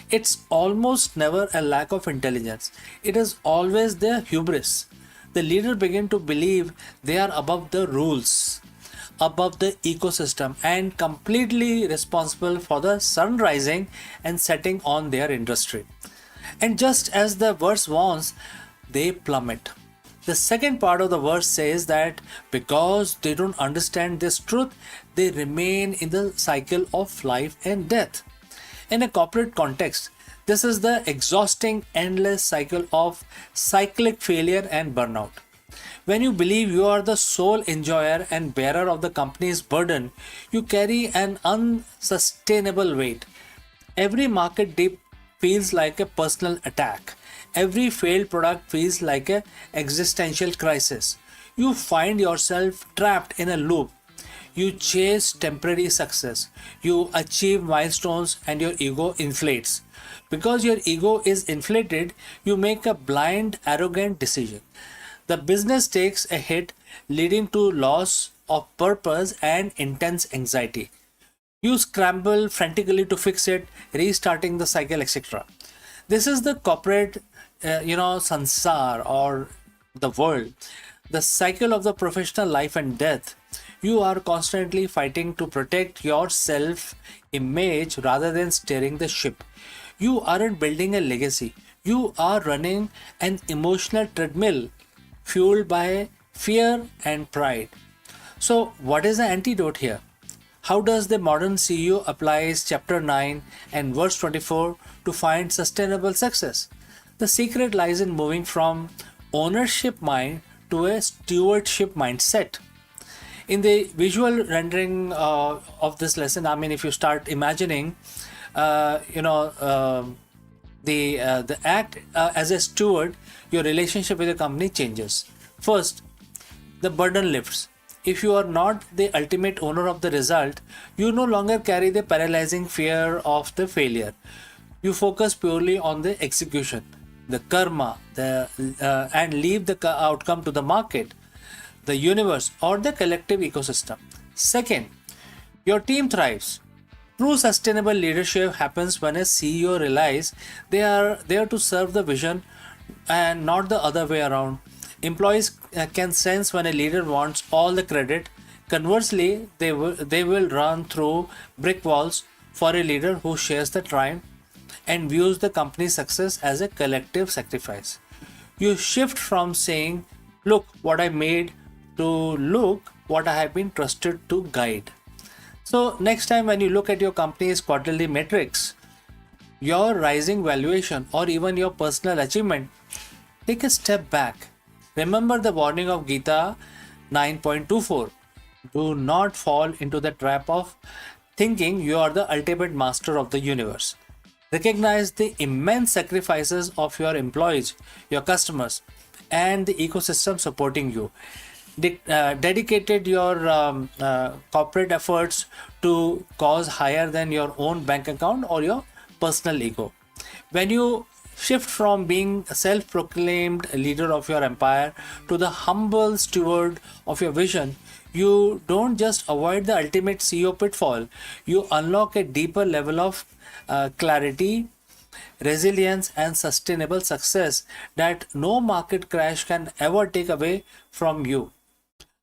It's almost never a lack of intelligence. It is always their hubris. The leader begin to believe they are above the rules, above the ecosystem, and completely responsible for the sun rising and setting on their industry. And just as the verse warns, they plummet. The second part of the verse says that because they don't understand this truth, they remain in the cycle of life and death. In a corporate context, this is the exhausting, endless cycle of cyclic failure and burnout. When you believe you are the sole enjoyer and bearer of the company's burden, you carry an unsustainable weight. Every market dip feels like a personal attack. Every failed product feels like an existential crisis. You find yourself trapped in a loop. You chase temporary success. You achieve milestones and your ego inflates. Because your ego is inflated, you make a blind, arrogant decision. The business takes a hit, leading to loss of purpose and intense anxiety. You scramble frantically to fix it, restarting the cycle, etc. This is the corporate, sansar or the world, the cycle of the professional life and death. You are constantly fighting to protect your self image rather than steering the ship. You aren't building a legacy. You are running an emotional treadmill fueled by fear and pride. So, what is the antidote here? How does the modern CEO applies chapter 9 and verse 24 to find sustainable success? The secret lies in moving from ownership mind to a stewardship mindset. In the visual rendering of this lesson, I mean, if you start imagining, uh, you know, um the act as a steward, your relationship with the company changes. First, the burden lifts. If you are not the ultimate owner of the result, you no longer carry the paralyzing fear of the failure. You focus purely on the execution, the karma, and leave the outcome to the market, the universe, or the collective ecosystem. Second, your team thrives. True sustainable leadership happens when a CEO realizes they are there to serve the vision and not the other way around. Employees can sense when a leader wants all the credit. Conversely, they will run through brick walls for a leader who shares the triumph and views the company's success as a collective sacrifice. You shift from saying, "Look what I made," to "Look what I have been trusted to guide." So, next time when you look at your company's quarterly metrics, your rising valuation, or even your personal achievement, take a step back. Remember the warning of Gita 9.24. Do not fall into the trap of thinking you are the ultimate master of the universe. Recognize the immense sacrifices of your employees, your customers, and the ecosystem supporting you. Dedicated your corporate efforts to cause higher than your own bank account or your personal ego. When you shift from being a self-proclaimed leader of your empire to the humble steward of your vision, you don't just avoid the ultimate CEO pitfall, you unlock a deeper level of clarity, resilience, and sustainable success that no market crash can ever take away from you.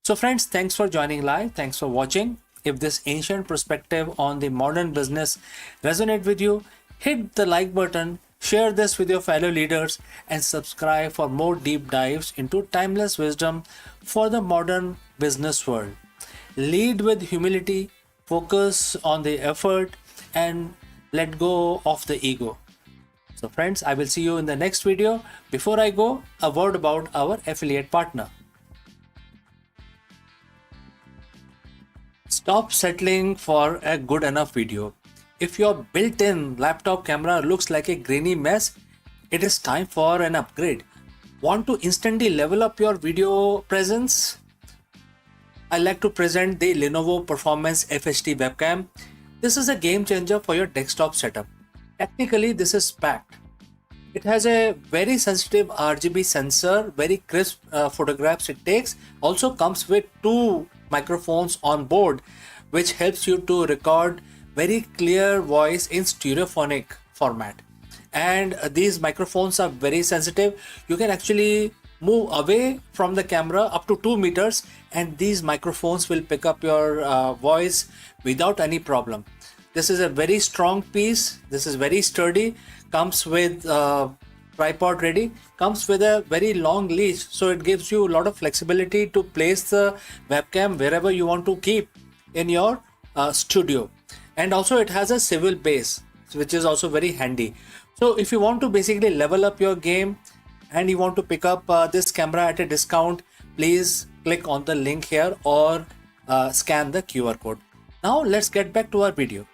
So friends, thanks for joining live. Thanks for watching. If this ancient perspective on the modern business resonate with you, hit the like button, share this with your fellow leaders, and subscribe for more deep dives into timeless wisdom for the modern business world. Lead with humility, focus on the effort, and let go of the ego. So friends, I will see you in the next video. Before I go, a word about our affiliate partner. Stop settling for a good enough video. If your built-in laptop camera looks like a grainy mess, it is time for an upgrade. Want to instantly level up your video presence? I like to present the Lenovo Performance FHD webcam. This is a game changer for your desktop setup. Technically, this is packed. It has a very sensitive RGB sensor, very crisp photographs it takes. Also comes with two microphones on board, which helps you to record very clear voice in stereophonic format. And these microphones are very sensitive. You can actually move away from the camera up to 2 meters and these microphones will pick up your voice without any problem. This is a very strong piece. This is very sturdy. Comes with tripod ready. Comes with a very long leash, so it gives you a lot of flexibility to place the webcam wherever you want to keep in your studio. And also it has a swivel base, which is also very handy. So if you want to basically level up your game and you want to pick up this camera at a discount, please click on the link here or scan the QR code. Now let's get back to our video.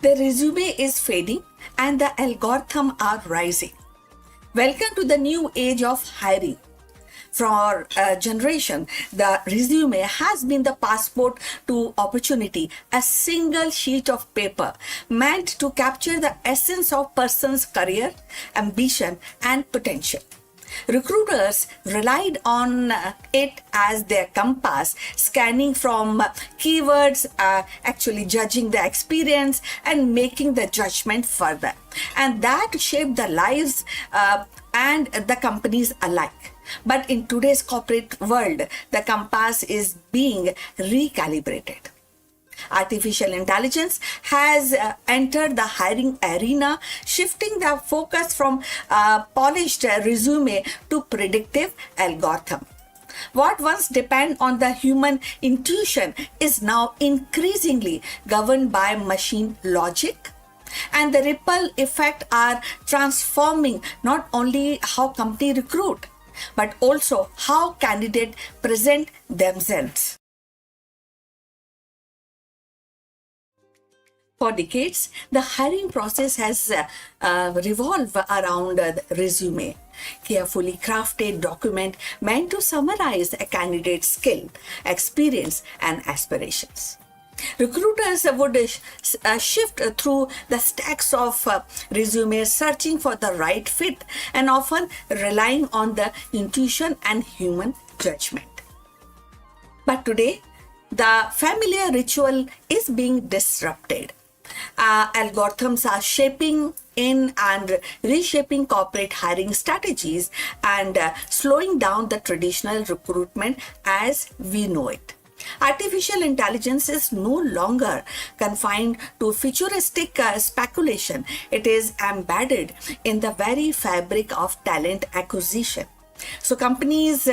The resume is fading and the algorithm are rising. Welcome to the new age of hiring. For our generation, the resume has been the passport to opportunity, a single sheet of paper meant to capture the essence of person's career, ambition, and potential. Recruiters relied on it as their compass, scanning from keywords, actually judging the experience and making the judgment further. And that shaped the lives and the companies alike. But in today's corporate world, the compass is being recalibrated. Artificial intelligence has entered the hiring arena, shifting the focus from polished resume to predictive algorithm. What once depended on the human intuition is now increasingly governed by machine logic. And the ripple effect are transforming not only how companies recruit, but also how candidates present themselves. For decades, the hiring process has revolved around the resume, carefully crafted document meant to summarize a candidate's skill, experience, and aspirations. Recruiters would shift through the stacks of resumes, searching for the right fit and often relying on the intuition and human judgment. But today, the familiar ritual is being disrupted. Algorithms are shaping in and reshaping corporate hiring strategies and slowing down the traditional recruitment as we know it. Artificial intelligence is no longer confined to futuristic speculation. It is embedded in the very fabric of talent acquisition. So companies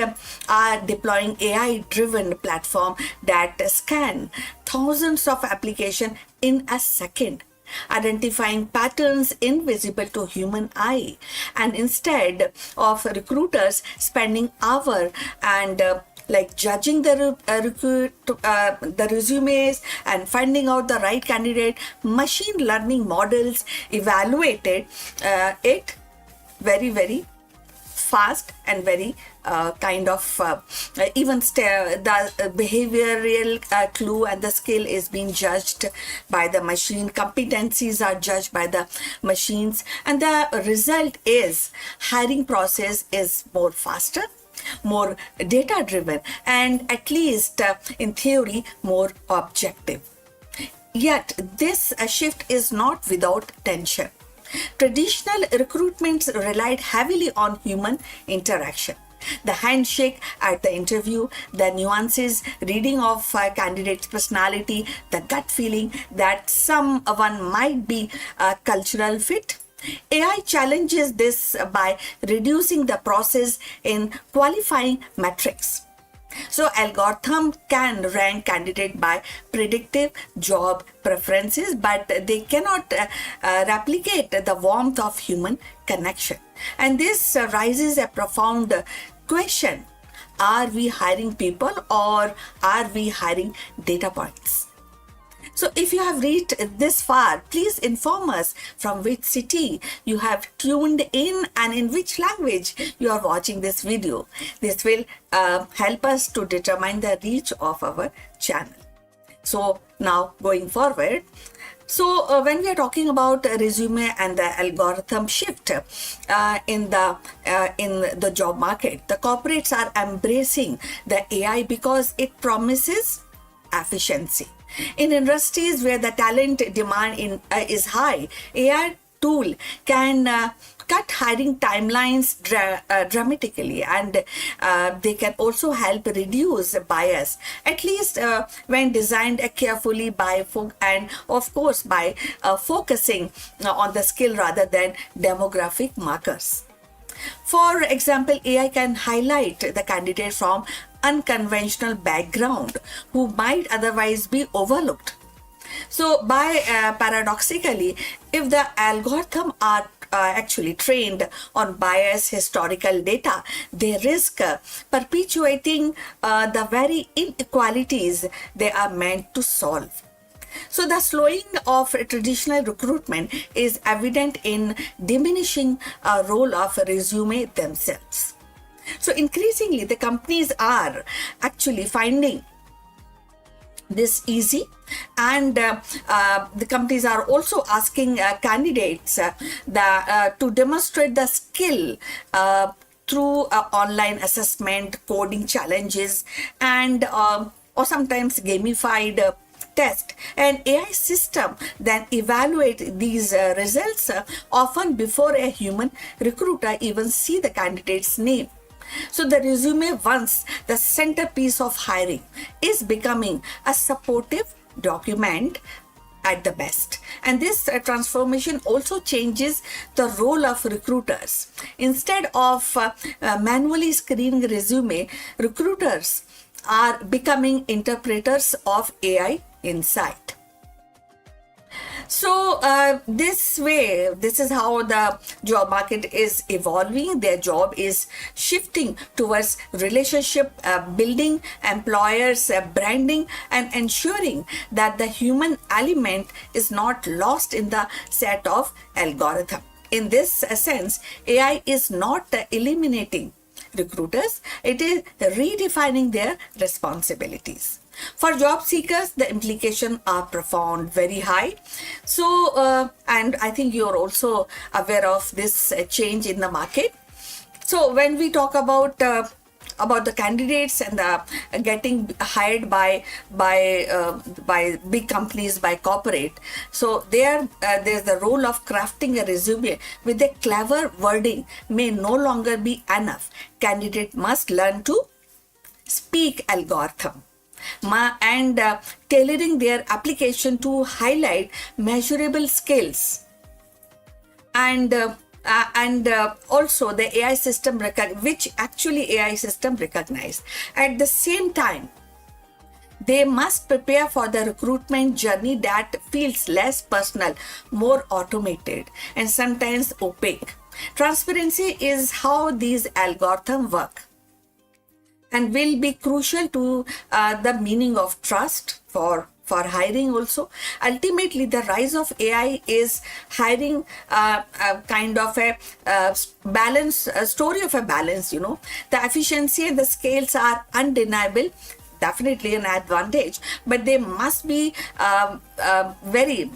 are deploying AI-driven platform that scan thousands of applications in a second, identifying patterns invisible to human eye. And instead of recruiters spending hours and like judging the resumes and finding out the right candidate, machine learning models evaluated it very fast and very the behavioral clue and the skill is being judged by the machine. Competencies are judged by the machines, and the result is hiring process is more faster, more data driven, and at least in theory more objective. Yet this shift is not without tension. Traditional recruitments relied heavily on human interaction. The handshake at the interview, the nuances, reading of a candidate's personality, the gut feeling that someone might be a cultural fit. AI challenges this by reducing the process in qualifying metrics. So algorithm can rank candidate by predictive job preferences, but they cannot replicate the warmth of human connection. And this raises a profound question. Are we hiring people or are we hiring data points? So if you have reached this far, please inform us from which city you have tuned in and in which language you are watching this video. This will help us to determine the reach of our channel. So now going forward, when we are talking about resume and the algorithm shift in the job market, the corporates are embracing the AI because it promises efficiency. In industries where the talent demand is high, AI tool can cut hiring timelines dramatically, and they can also help reduce bias, at least when designed carefully by focusing on the skill rather than demographic markers. For example, AI can highlight the candidate from unconventional background who might otherwise be overlooked. So paradoxically, if the algorithm are actually trained on biased historical data, they risk perpetuating the very inequalities they are meant to solve. So the slowing of traditional recruitment is evident in diminishing role of resume themselves. So increasingly, the companies are actually finding this easy, and the companies are also asking candidates to demonstrate the skill through online assessment, coding challenges, and or sometimes gamified test. An AI system then evaluate these results often before a human recruiter even see the candidate's name. So the resume, once the centerpiece of hiring, is becoming a supportive document at the best. And this transformation also changes the role of recruiters. Instead of manually screening resume, recruiters are becoming interpreters of AI insight. So this is how the job market is evolving. Their job is shifting towards relationship building, employers branding, and ensuring that the human element is not lost in the set of algorithm. In this sense, AI is not eliminating recruiters, it is redefining their responsibilities. For job seekers, the implications are profound, very high. So, and I think you're also aware of this change in the market. So, when we talk about the candidates and the getting hired by big companies, by corporate, so there's the role of crafting a resume with a clever wording may no longer be enough. Candidate must learn to speak algorithm and tailoring their application to highlight measurable skills, and also the AI system which actually AI system recognize. At the same time, they must prepare for the recruitment journey that feels less personal, more automated, and sometimes opaque. Transparency is how these algorithms work, and will be crucial to the meaning of trust for hiring also. Ultimately, the rise of AI is hiring kind of a balance, a story of a balance, The efficiency and the scales are undeniable, definitely an advantage, but they must be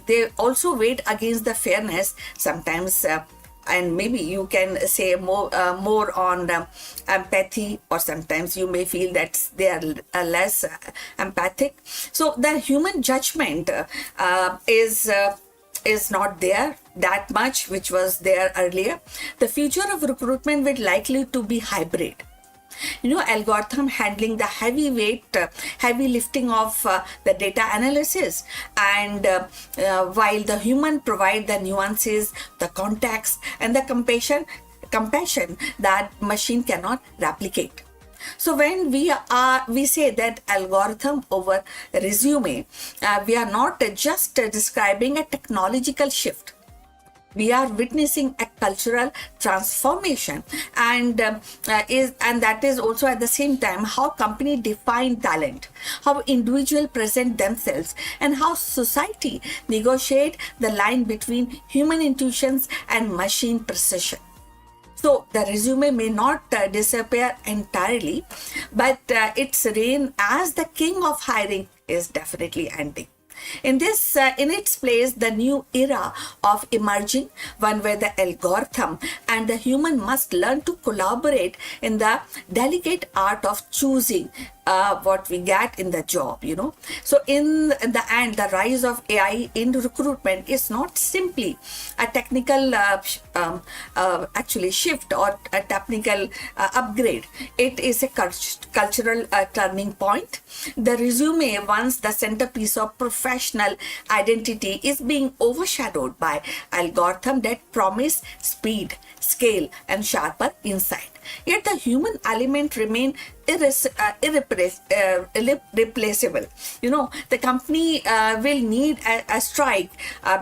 they also weigh against the fairness sometimes, and maybe you can say more on empathy, or sometimes you may feel that they are less empathic. So the human judgment is not there that much, which was there earlier. The future of recruitment will likely to be hybrid. Algorithm handling the heavy lifting of the data analysis, and while the human provide the nuances, the context, and the compassion that machine cannot replicate. So when we say that algorithm over resume, we are not just describing a technological shift. We are witnessing a cultural transformation, and that is also at the same time how company define talent, how individuals present themselves, and how society negotiate the line between human intuitions and machine precision. So the resume may not disappear entirely, but its reign as the king of hiring is definitely ending. In its place, the new era of emerging, one where the algorithm and the human must learn to collaborate in the delicate art of choosing what we get in the job, So in the end, the rise of AI in recruitment is not simply a technical actually shift or a technical upgrade. It is a cultural turning point. The resume, once the centerpiece of professional identity, is being overshadowed by algorithms that promise speed, scale, and sharper insight. Yet the human element remain irreplaceable. The company will need a strike,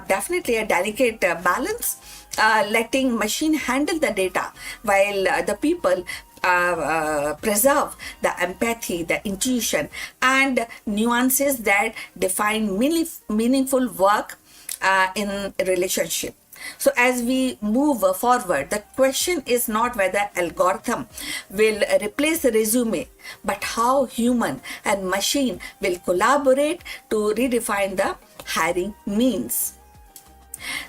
definitely a delicate balance, letting machine handle the data while the people preserve the empathy, the intuition, and nuances that define meaningful work in relationship. So as we move forward, the question is not whether algorithm will replace the resume, but how human and machine will collaborate to redefine the hiring means.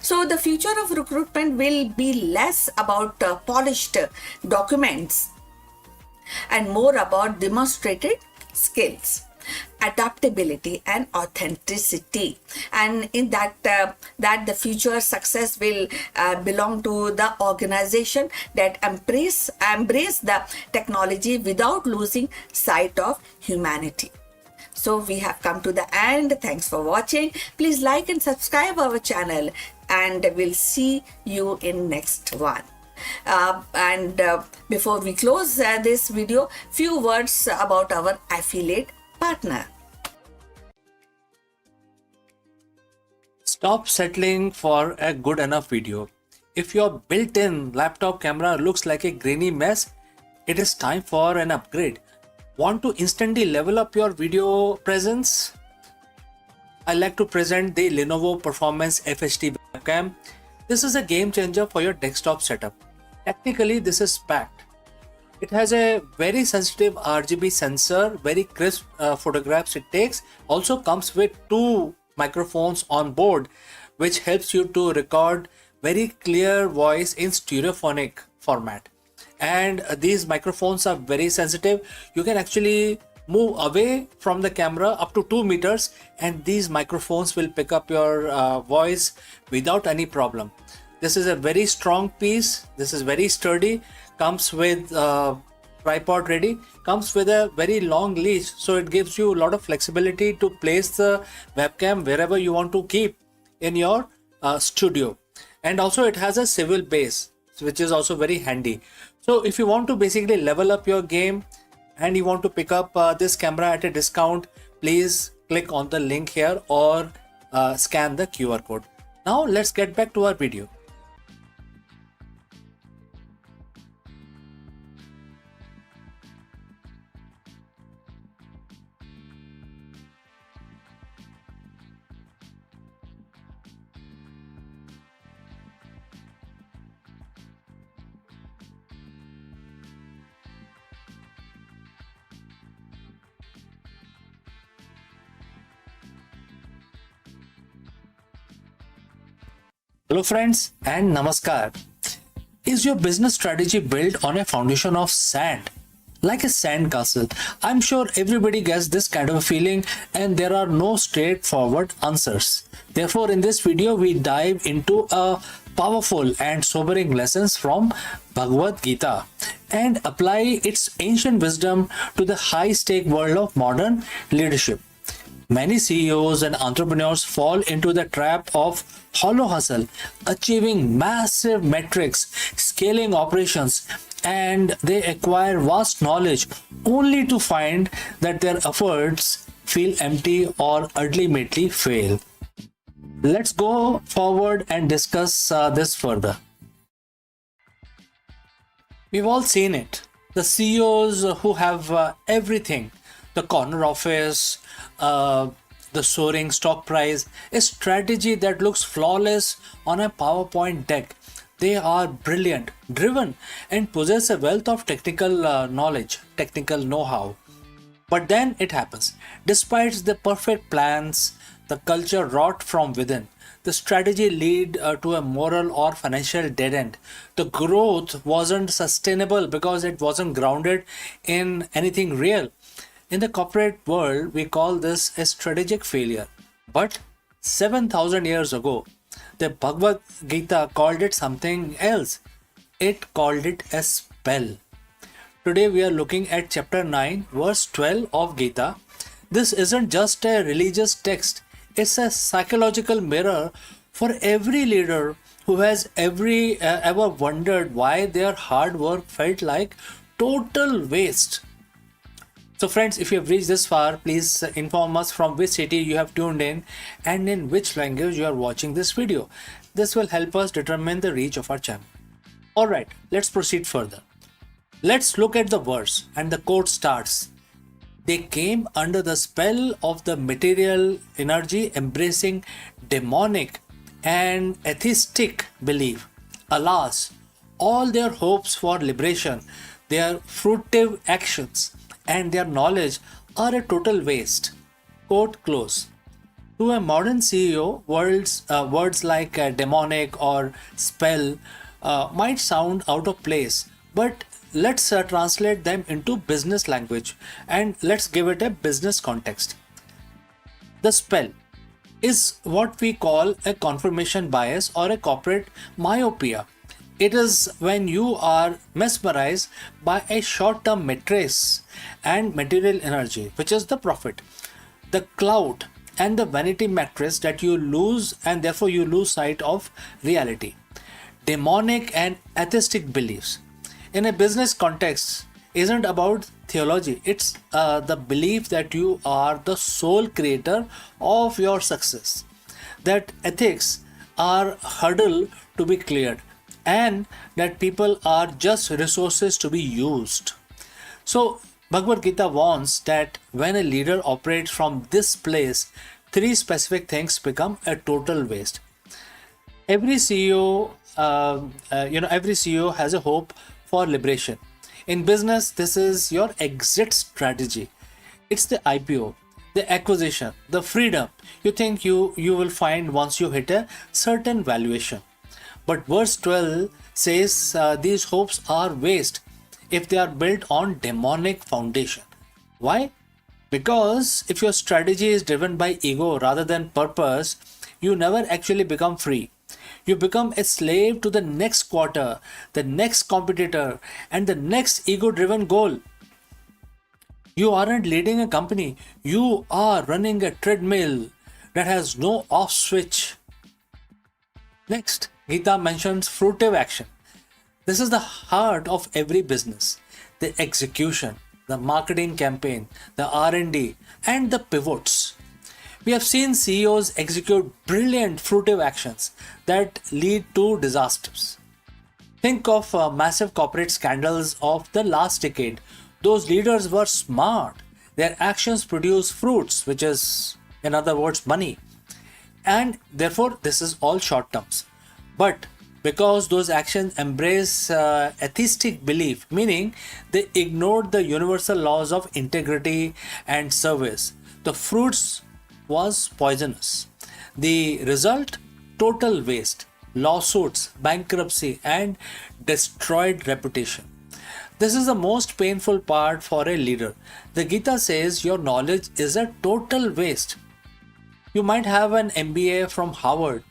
So the future of recruitment will be less about polished documents and more about demonstrated skills, adaptability, and authenticity. And in that the future success will belong to the organization that embrace the technology without losing sight of humanity. So we have come to the end. Thanks for watching. Please like and subscribe our channel, and we'll see you in next one. And before we close this video, few words about our affiliate partner. Stop settling for a good enough video. If your built-in laptop camera looks like a grainy mess, it is time for an upgrade. Want to instantly level up your video presence? I like to present the Lenovo Performance FHD webcam. This is a game changer for your desktop setup. Technically, this is packed. It has a very sensitive RGB sensor, very crisp photographs it takes. Also comes with two microphones on board, which helps you to record very clear voice in stereophonic format. And these microphones are very sensitive. You can actually move away from the camera up to 2 meters, and these microphones will pick up your voice without any problem. This is a very strong piece. This is very sturdy. Comes with tripod ready. Comes with a very long leash, so it gives you a lot of flexibility to place the webcam wherever you want to keep in your studio. And also it has a swivel base, which is also very handy. So if you want to basically level up your game and you want to pick up this camera at a discount, please click on the link here or scan the QR code. Now let's get back to our video. Hello friends and namaskar. Is your business strategy built on a foundation of sand? Like a sand castle? I'm sure everybody gets this kind of a feeling, and there are no straightforward answers. Therefore, in this video, we dive into a powerful and sobering lessons from Bhagavad Gita and apply its ancient wisdom to the high-stake world of modern leadership. Many CEOs and entrepreneurs fall into the trap of hollow hustle, achieving massive metrics, scaling operations, and they acquire vast knowledge only to find that their efforts feel empty or ultimately fail. Let's go forward and discuss this further. We've all seen it. The CEOs who have everything, the corner office, the soaring stock price, a strategy that looks flawless on a PowerPoint deck. They are brilliant, driven, and possess a wealth of technical knowledge, technical know-how. But then it happens. Despite the perfect plans, the culture rot from within. The strategy lead to a moral or financial dead end. The growth wasn't sustainable because it wasn't grounded in anything real. In the corporate world, we call this a strategic failure. But 7,000 years ago, the Bhagavad Gita called it something else. It called it a spell. Today we are looking at chapter 9, verse 12 of Gita. This isn't just a religious text. It's a psychological mirror for every leader who has ever wondered why their hard work felt like total waste. So friends, if you have reached this far, please inform us from which city you have tuned in and in which language you are watching this video. This will help us determine the reach of our channel. Alright, let's proceed further. Let's look at the verse, and the quote starts. They came under the spell of the material energy, embracing demonic and atheistic belief. Alas, all their hopes for liberation, their fruitive actions, and their knowledge are a total waste. Quote close. To a modern CEO, words like demonic or spell might sound out of place, but let's translate them into business language and let's give it a business context. The spell is what we call a confirmation bias or a corporate myopia. It is when you are mesmerized by a short-term metrics and material energy, which is the profit. the clout and the vanity metrics that you lose, and therefore you lose sight of reality. Demonic and atheistic beliefs in a business context isn't about theology. It's the belief that you are the sole creator of your success, that ethics are hurdle to be cleared, and that people are just resources to be used. So Bhagavad Gita warns that when a leader operates from this place, three specific things become a total waste. Every CEO, every CEO has a hope for liberation. In business, this is your exit strategy. It's the IPO, the acquisition, the freedom you think you will find once you hit a certain valuation. But verse 12 says these hopes are waste if they are built on demonic foundation. Why? Because if your strategy is driven by ego rather than purpose, you never actually become free. You become a slave to the next quarter, the next competitor, and the next ego driven goal. You aren't leading a company, you are running a treadmill that has no off switch. Next, Gita mentions fruitive action. This is the heart of every business. The execution, the marketing campaign, the R&D, and the pivots. We have seen CEOs execute brilliant fruitive actions that lead to disasters. Think of massive corporate scandals of the last decade. Those leaders were smart. Their actions produce fruits, which is, in other words, money. And therefore, this is all short terms. But because those actions embrace atheistic belief, meaning they ignored the universal laws of integrity and service, the fruits was poisonous. The result? Total waste, lawsuits, bankruptcy, and destroyed reputation. This is the most painful part for a leader. The Gita says your knowledge is a total waste. You might have an MBA from Harvard.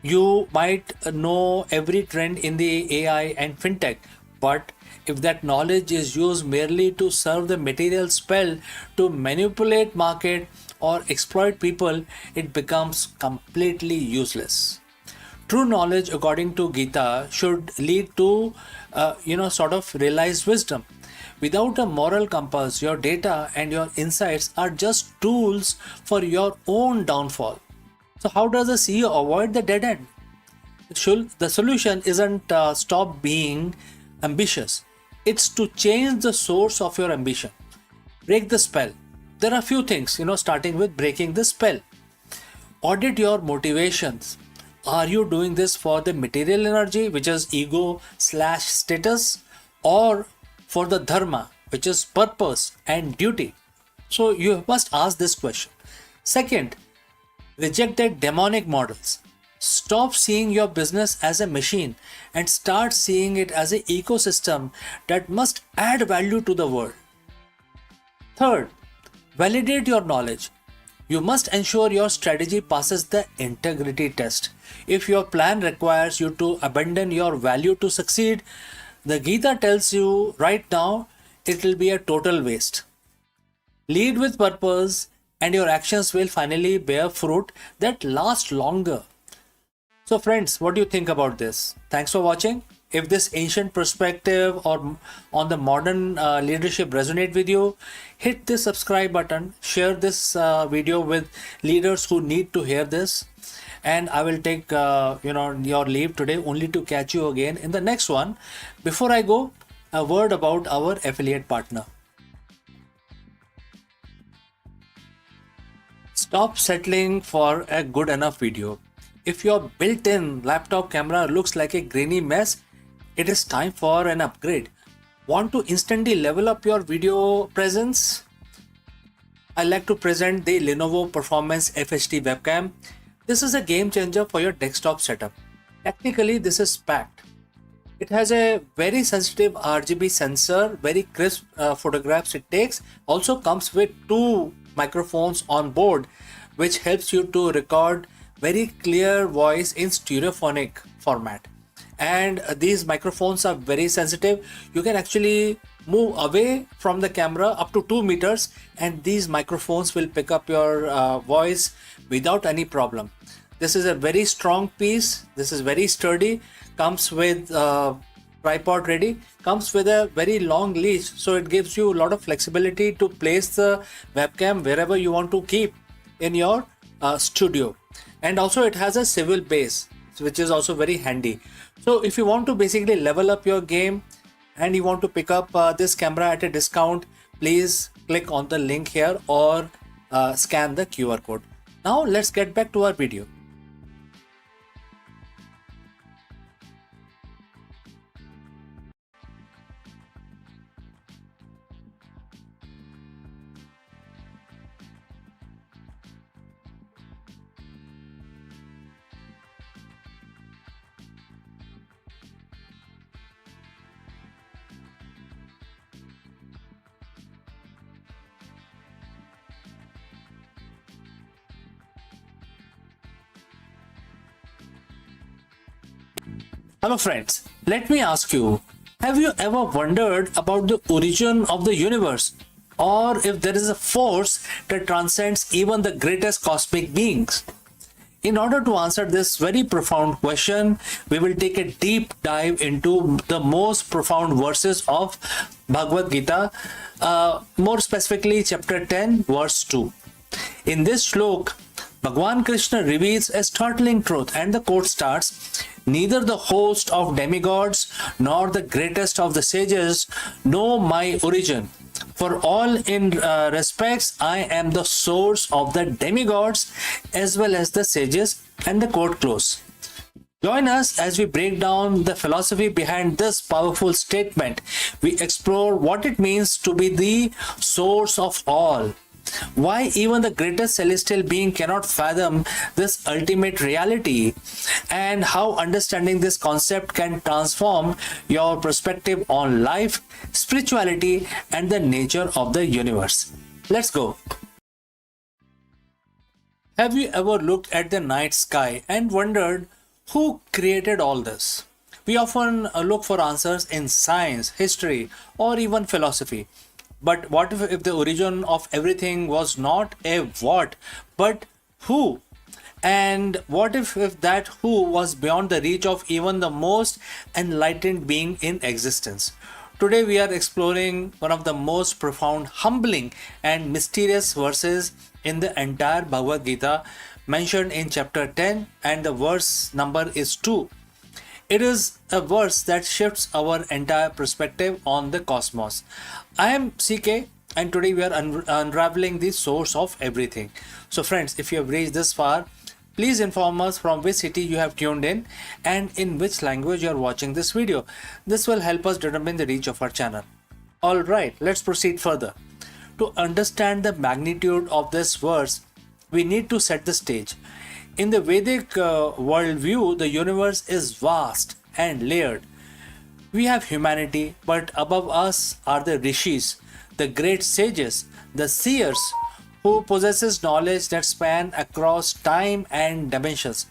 You might know every trend in the AI and fintech, but if that knowledge is used merely to serve the material spell to manipulate market or exploit people, it becomes completely useless. True knowledge, according to Gita, should lead to, sort of realized wisdom. Without a moral compass, your data and your insights are just tools for your own downfall. So, how does a CEO avoid the dead end? The solution isn't stop being ambitious, it's to change the source of your ambition. Break the spell. There are a few things, starting with breaking the spell. Audit your motivations. Are you doing this for the material energy, which is ego slash status, or for the dharma, which is purpose and duty? So you must ask this question. Second, reject the demonic models. Stop seeing your business as a machine and start seeing it as an ecosystem that must add value to the world. Third, validate your knowledge. You must ensure your strategy passes the integrity test. If your plan requires you to abandon your value to succeed, the Gita tells you right now it will be a total waste. Lead with purpose, and your actions will finally bear fruit that lasts longer. So friends, what do you think about this? Thanks for watching. If this ancient perspective or on the modern leadership resonate with you, hit the subscribe button, share this video with leaders who need to hear this, and I will take your leave today only to catch you again in the next one. Before I go, a word about our affiliate partner. Stop settling for a good enough video. If your built-in laptop camera looks like a grainy mess, it is time for an upgrade. Want to instantly level up your video presence? I like to present the Lenovo Performance FHD webcam. This is a game changer for your desktop setup. Technically, this is packed. It has a very sensitive RGB sensor, very crisp photographs it takes. Also comes with two microphones on board, which helps you to record very clear voice in stereophonic format. And these microphones are very sensitive. You can actually move away from the camera up to 2 meters, and these microphones will pick up your voice without any problem. This is a very strong piece. This is very sturdy. Comes with tripod ready. Comes with a very long leash, so it gives you a lot of flexibility to place the webcam wherever you want to keep in your studio. And also it has a swivel base, which is also very handy. So if you want to basically level up your game and you want to pick up this camera at a discount, please click on the link here or scan the QR code. Now let's get back to our video. Hello friends, let me ask you, have you ever wondered about the origin of the universe, or if there is a force that transcends even the greatest cosmic beings? In order to answer this very profound question, we will take a deep dive into the most profound verses of Bhagavad Gita, more specifically chapter 10 verse 2. In this shlok, Bhagwan Krishna reveals a startling truth, and the quote starts, "Neither the host of demigods nor the greatest of the sages know my origin. For all in respects, I am the source of the demigods as well as the sages." And the quote close. Join us as we break down the philosophy behind this powerful statement. We explore what it means to be the source of all, why even the greatest celestial being cannot fathom this ultimate reality, and how understanding this concept can transform your perspective on life, spirituality, and the nature of the universe. Let's go. Have you ever looked at the night sky and wondered who created all this? We often look for answers in science, history, or even philosophy. But what if the origin of everything was not a what, but who? And what if that who was beyond the reach of even the most enlightened being in existence? Today we are exploring one of the most profound, humbling, and mysterious verses in the entire Bhagavad Gita, mentioned in chapter 10, and the verse number is 2. It is a verse that shifts our entire perspective on the cosmos. I am CK, and today we are unraveling the source of everything. So friends, if you have reached this far, please inform us from which city you have tuned in and in which language you are watching this video. This will help us determine the reach of our channel. Alright, let's proceed further. To understand the magnitude of this verse, we need to set the stage. In the Vedic worldview, the universe is vast and layered. We have humanity, but above us are the rishis, the great sages, the seers, who possesses knowledge that span across time and dimensions.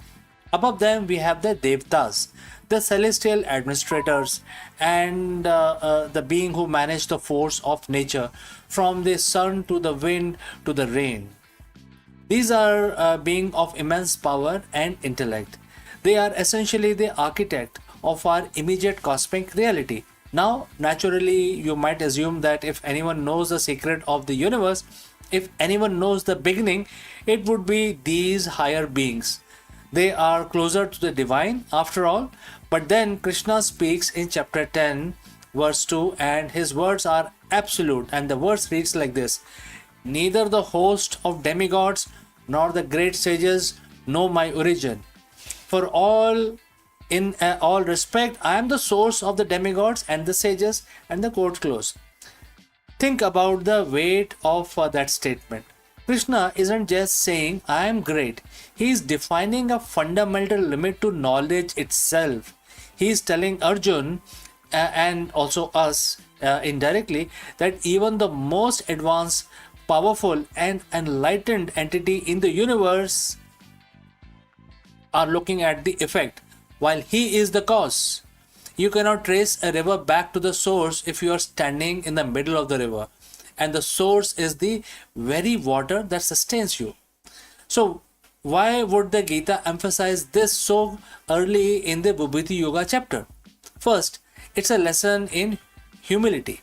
Above them, we have the devtas, the celestial administrators, and the being who manage the force of nature, from the sun to the wind to the rain. These are beings of immense power and intellect. They are essentially the architect of our immediate cosmic reality. Now, naturally, you might assume that if anyone knows the secret of the universe, if anyone knows the beginning, it would be these higher beings. They are closer to the divine after all. But then Krishna speaks in chapter 10, verse 2, and his words are absolute. And the verse reads like this: "Neither the host of demigods nor the great sages know my origin. For all in all respect, I am the source of the demigods and the sages." And the quote close. Think about the weight of that statement. Krishna isn't just saying I am great. He is defining a fundamental limit to knowledge itself. He is telling Arjun and also us indirectly that even the most advanced, powerful, and enlightened entity in the universe are looking at the effect, while he is the cause. You cannot trace a river back to the source if you are standing in the middle of the river, and the source is the very water that sustains you. So, why would the Gita emphasize this so early in the Bhubbiti Yoga chapter? First, it's a lesson in humility.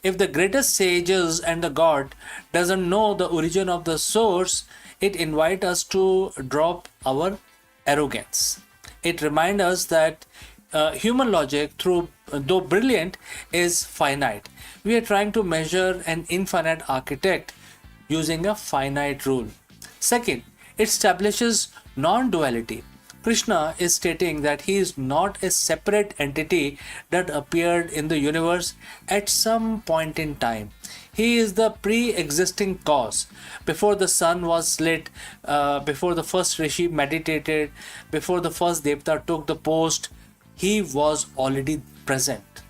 If the greatest sages and the God doesn't know the origin of the source, it invites us to drop our arrogance. It reminds us that human logic, though brilliant, is finite. We are trying to measure an infinite architect using a finite rule. Second, it establishes non duality. Krishna is stating that he is not a separate entity that appeared in the universe at some point in time. He is the pre existing cause. Before the sun was lit, before the first Rishi meditated, before the first Devta took the post, he was already present.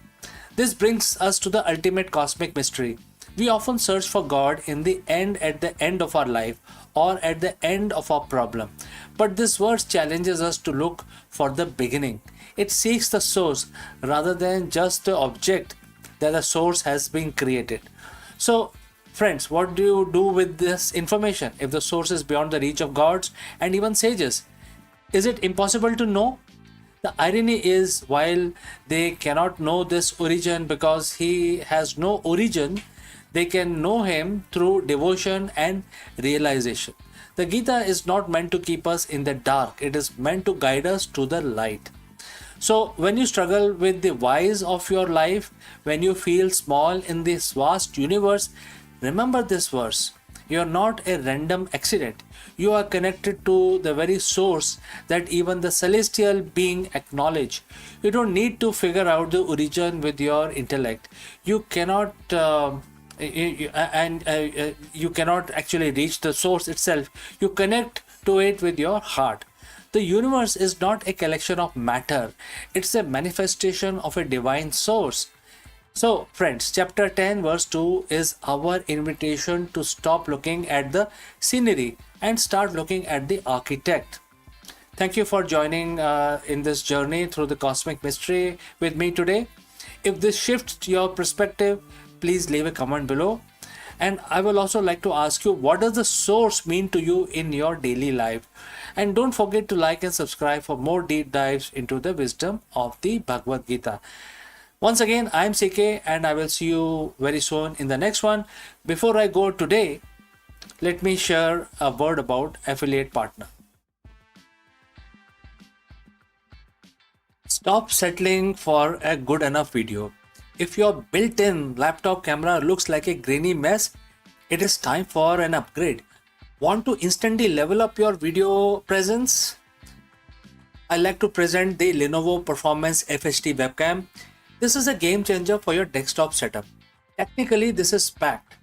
This brings us to the ultimate cosmic mystery. We often search for God in the end, at the end of our life, or at the end of our problem. But this verse challenges us to look for the beginning. It seeks the source rather than just the object that the source has been created. So, friends, what do you do with this information if the source is beyond the reach of gods and even sages? Is it impossible to know? The irony is, while they cannot know this origin because he has no origin, they can know him through devotion and realization. The Gita is not meant to keep us in the dark, it is meant to guide us to the light. So, when you struggle with the whys of your life, when you feel small in this vast universe, remember this verse. You are not a random accident. You are connected to the very source that even the celestial being acknowledge. You don't need to figure out the origin with your intellect. You cannot you cannot actually reach the source itself. You connect to it with your heart. The universe is not a collection of matter. It's a manifestation of a divine source. So, friends, chapter 10, verse 2 is our invitation to stop looking at the scenery and start looking at the architect. Thank you for joining in this journey through the cosmic mystery with me today. If this shifts your perspective, please leave a comment below. And I will also like to ask you, what does the source mean to you in your daily life? And don't forget to like and subscribe for more deep dives into the wisdom of the Bhagavad Gita. Once again, I am CK and I will see you very soon in the next one. Before I go today, let me share a word about affiliate partner. Stop settling for a good enough video. If your built-in laptop camera looks like a grainy mess, it is time for an upgrade. Want to instantly level up your video presence? I like to present the Lenovo Performance FHD webcam. This is a game changer for your desktop setup. Technically, this is packed.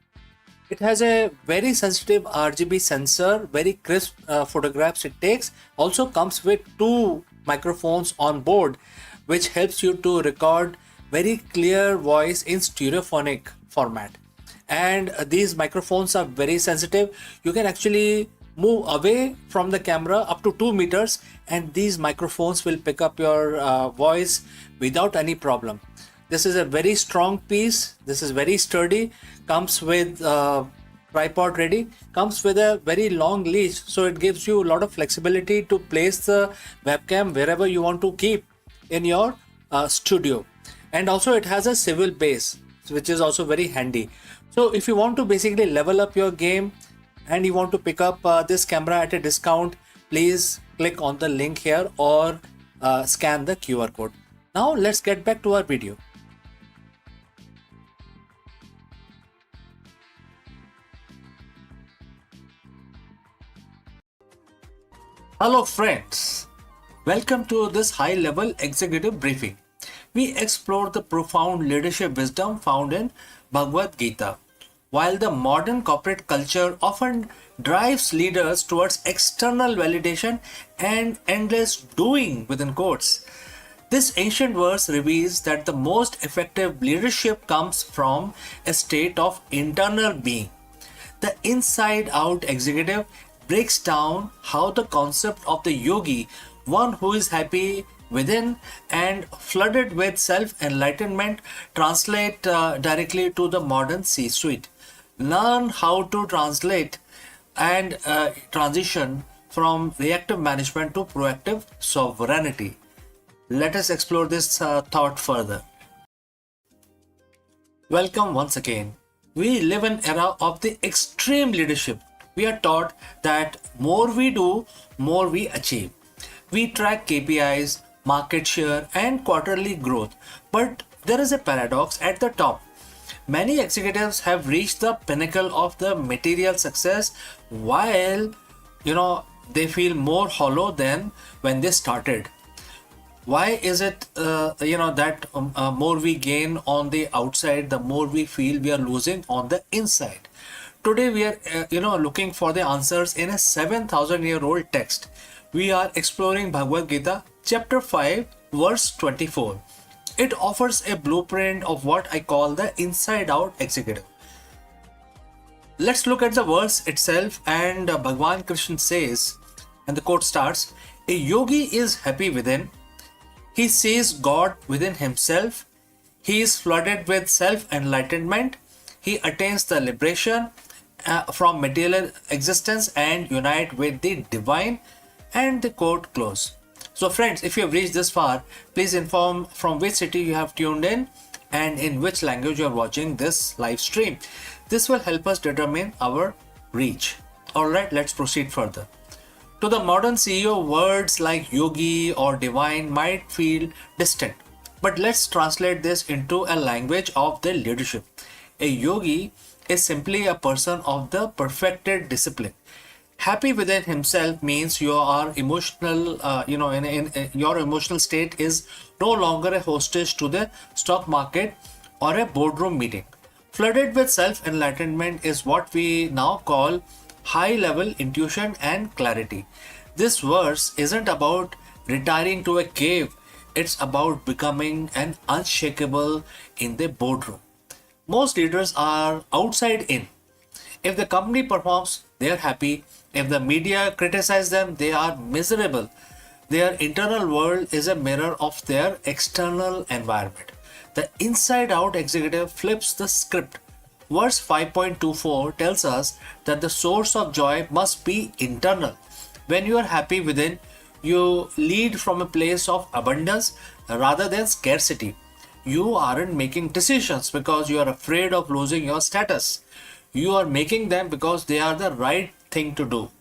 It has a very sensitive RGB sensor, very crisp photographs it takes. Also comes with 2 microphones on board, which helps you to record very clear voice in stereophonic format. And these microphones are very sensitive. You can actually move away from the camera up to 2 meters and these microphones will pick up your voice without any problem. This is a very strong piece. This is very sturdy. Comes with tripod ready. Comes with a very long leash, so it gives you a lot of flexibility to place the webcam wherever you want to keep in your studio. And also it has a swivel base, which is also very handy. So if you want to basically level up your game and you want to pick up this camera at a discount, please click on the link here or scan the QR code. Now let's get back to our video. Hello friends, welcome to this high-level executive briefing. We explore the profound leadership wisdom found in Bhagavad Gita. While the modern corporate culture often drives leaders towards external validation and endless doing within quotes, this ancient verse reveals that the most effective leadership comes from a state of internal being. The inside-out executive breaks down how the concept of the yogi, one who is happy within and flooded with self-enlightenment translate directly to the modern C-suite. Learn how to translate and transition from reactive management to proactive sovereignty. Let us explore this thought further. Welcome once again. We live in an era of the extreme leadership. We are taught that more we do, more we achieve. We track KPIs, market share, and quarterly growth. But there is a paradox at the top. Many executives have reached the pinnacle of the material success while they feel more hollow than when they started. Why is it that more we gain on the outside, the more we feel we are losing on the inside? Today we are looking for the answers in a 7,000-year-old text. We are exploring Bhagavad Gita chapter 5 verse 24. It offers a blueprint of what I call the inside out executive. Let's look at the verse itself, and Bhagwan Krishna says, and the quote starts, "A yogi is happy within. He sees God within himself. He is flooded with self-enlightenment. He attains the liberation from material existence and unite with the divine." And the quote close. So friends, if you have reached this far, please inform from which city you have tuned in and in which language you are watching this live stream. This will help us determine our reach. Alright, let's proceed further. To the modern CEO, words like yogi or divine might feel distant. But let's translate this into a language of the leadership. A yogi is simply a person of the perfected discipline. Happy within himself means you are emotional, in your emotional state is no longer a hostage to the stock market or a boardroom meeting. Flooded with self-enlightenment is what we now call high-level intuition and clarity. This verse isn't about retiring to a cave, it's about becoming an unshakable in the boardroom. Most leaders are outside in. If the company performs, they are happy. If the media criticize them, they are miserable. Their internal world is a mirror of their external environment. The inside out executive flips the script. Verse 5.24 tells us that the source of joy must be internal. When you are happy within, you lead from a place of abundance rather than scarcity. You aren't making decisions because you are afraid of losing your status. You are making them because they are the right thing to do.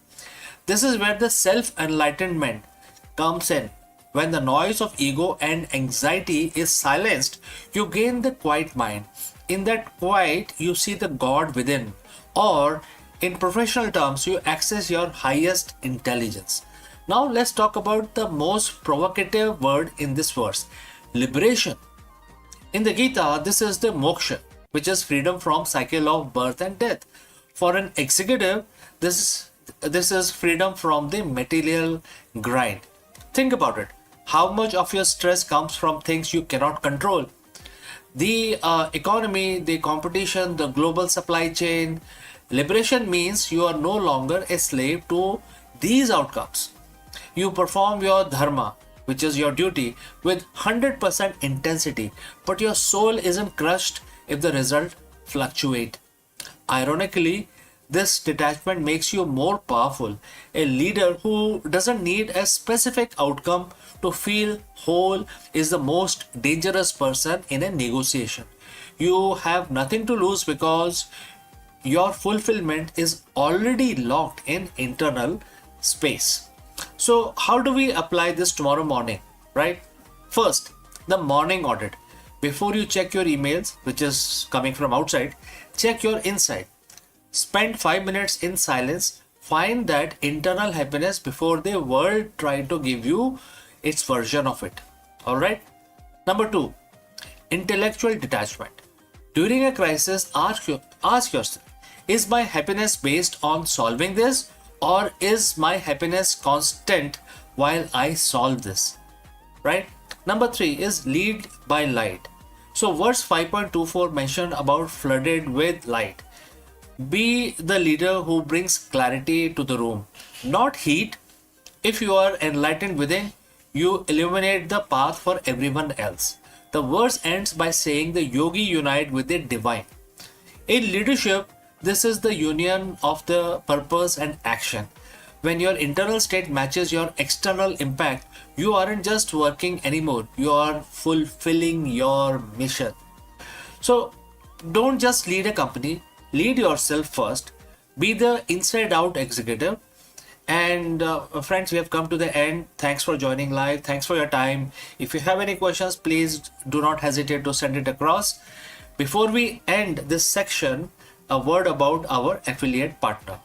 This is where the self-enlightenment comes in. When the noise of ego and anxiety is silenced, you gain the quiet mind. In that quiet, you see the God within, or in professional terms, you access your highest intelligence. Now let's talk about the most provocative word in this verse, liberation. In the Gita, this is the moksha, which is freedom from cycle of birth and death. For an executive, this is freedom from the material grind. Think about it. How much of your stress comes from things you cannot control? The economy, the competition, the global supply chain. Liberation means you are no longer a slave to these outcomes. You perform your dharma, which is your duty, with 100% intensity, but your soul isn't crushed if the result fluctuate. Ironically, this detachment makes you more powerful. A leader who doesn't need a specific outcome to feel whole is the most dangerous person in a negotiation. You have nothing to lose because your fulfillment is already locked in internal space. So how do we apply this tomorrow morning, right? First, the morning audit. Before you check your emails, which is coming from outside, check your inside. Spend 5 minutes in silence. Find that internal happiness before the world tries to give you its version of it. Alright? Number 2, intellectual detachment. During a crisis, ask yourself, is my happiness based on solving this, or is my happiness constant while I solve this? Right? Number 3 is lead by light. So verse 5.24 mentioned about flooded with light. Be the leader who brings clarity to the room, not heat. If you are enlightened within, you illuminate the path for everyone else. The verse ends by saying the yogi unite with the divine. In leadership, this is the union of the purpose and action. When your internal state matches your external impact, you aren't just working anymore, you are fulfilling your mission. So, don't just lead a company, lead yourself first. Be the inside out executive. And friends, we have come to the end. Thanks for joining live. Thanks for your time. If you have any questions, please do not hesitate to send it across. Before we end this section, a word about our affiliate partner.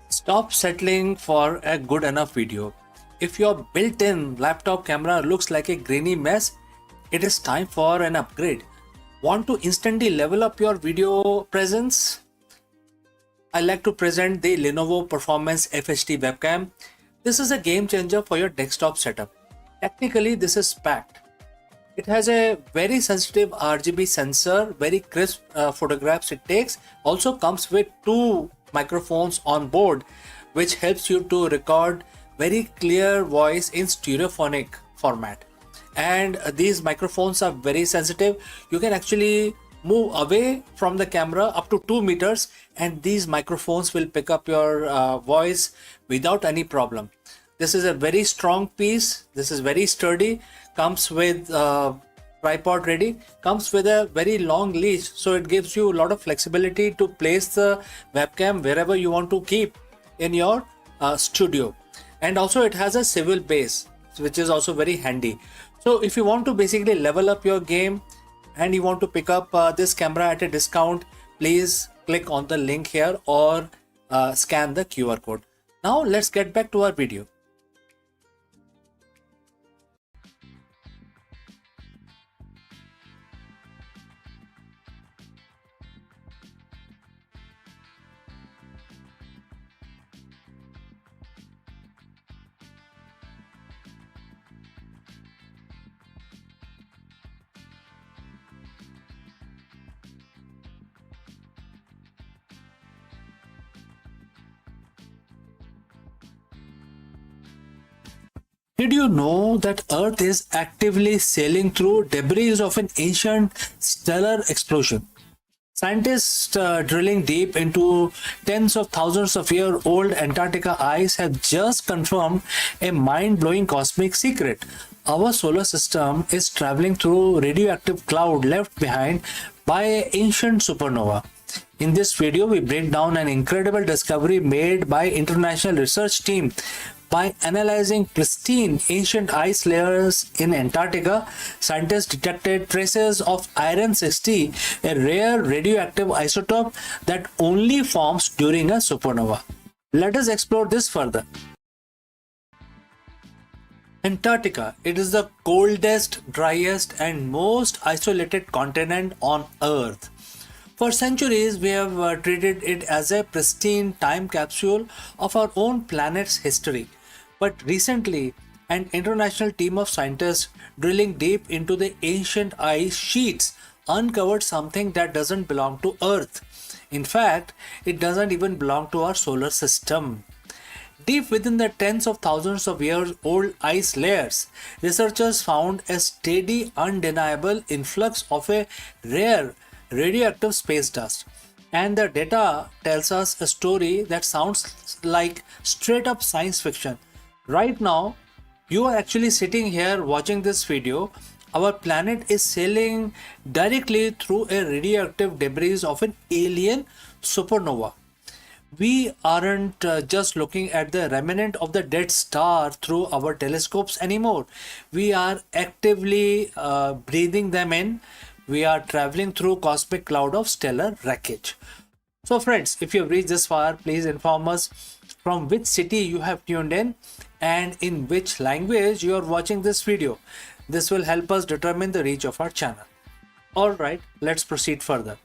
Stop settling for a good enough video. If your built-in laptop camera looks like a grainy mess, it is time for an upgrade. Want to instantly level up your video presence? I like to present the Lenovo Performance FHD webcam. This is a game changer for your desktop setup. Technically, this is packed. It has a very sensitive RGB sensor, very crisp photographs it takes. Also comes with 2 microphones on board, which helps you to record very clear voice in stereophonic format. And these microphones are very sensitive. You can actually move away from the camera up to 2 meters and these microphones will pick up your voice without any problem. This is a very strong piece. This is very sturdy. Comes with tripod ready. Comes with a very long leash, so it gives you a lot of flexibility to place the webcam wherever you want to keep in your studio. And also it has a swivel base, which is also very handy. So if you want to basically level up your game and you want to pick up this camera at a discount, please click on the link here or scan the QR code. Now let's get back to our video. Did you know that Earth is actively sailing through debris of an ancient stellar explosion? Scientists drilling deep into tens of thousands of year old Antarctica ice have just confirmed a mind-blowing cosmic secret. Our solar system is traveling through radioactive cloud left behind by an ancient supernova. In this video, we break down an incredible discovery made by international research team. By analyzing pristine ancient ice layers in Antarctica, scientists detected traces of iron-60, a rare radioactive isotope that only forms during a supernova. Let us explore this further. Antarctica, it is the coldest, driest and most isolated continent on Earth. For centuries, we have treated it as a pristine time capsule of our own planet's history. But recently, an international team of scientists drilling deep into the ancient ice sheets uncovered something that doesn't belong to Earth. In fact, it doesn't even belong to our solar system. Deep within the tens of thousands of years old ice layers, researchers found a steady, undeniable influx of a rare radioactive space dust. And the data tells us a story that sounds like straight up science fiction. Right now, you are actually sitting here watching this video. Our planet is sailing directly through a radioactive debris of an alien supernova. We aren't just looking at the remnant of the dead star through our telescopes anymore. We are actively breathing them in. We are traveling through cosmic cloud of stellar wreckage. So friends, if you have reached this far, please inform us from which city you have tuned in and in which language you are watching this video. This will help us determine the reach of our channel. Alright, let's proceed further.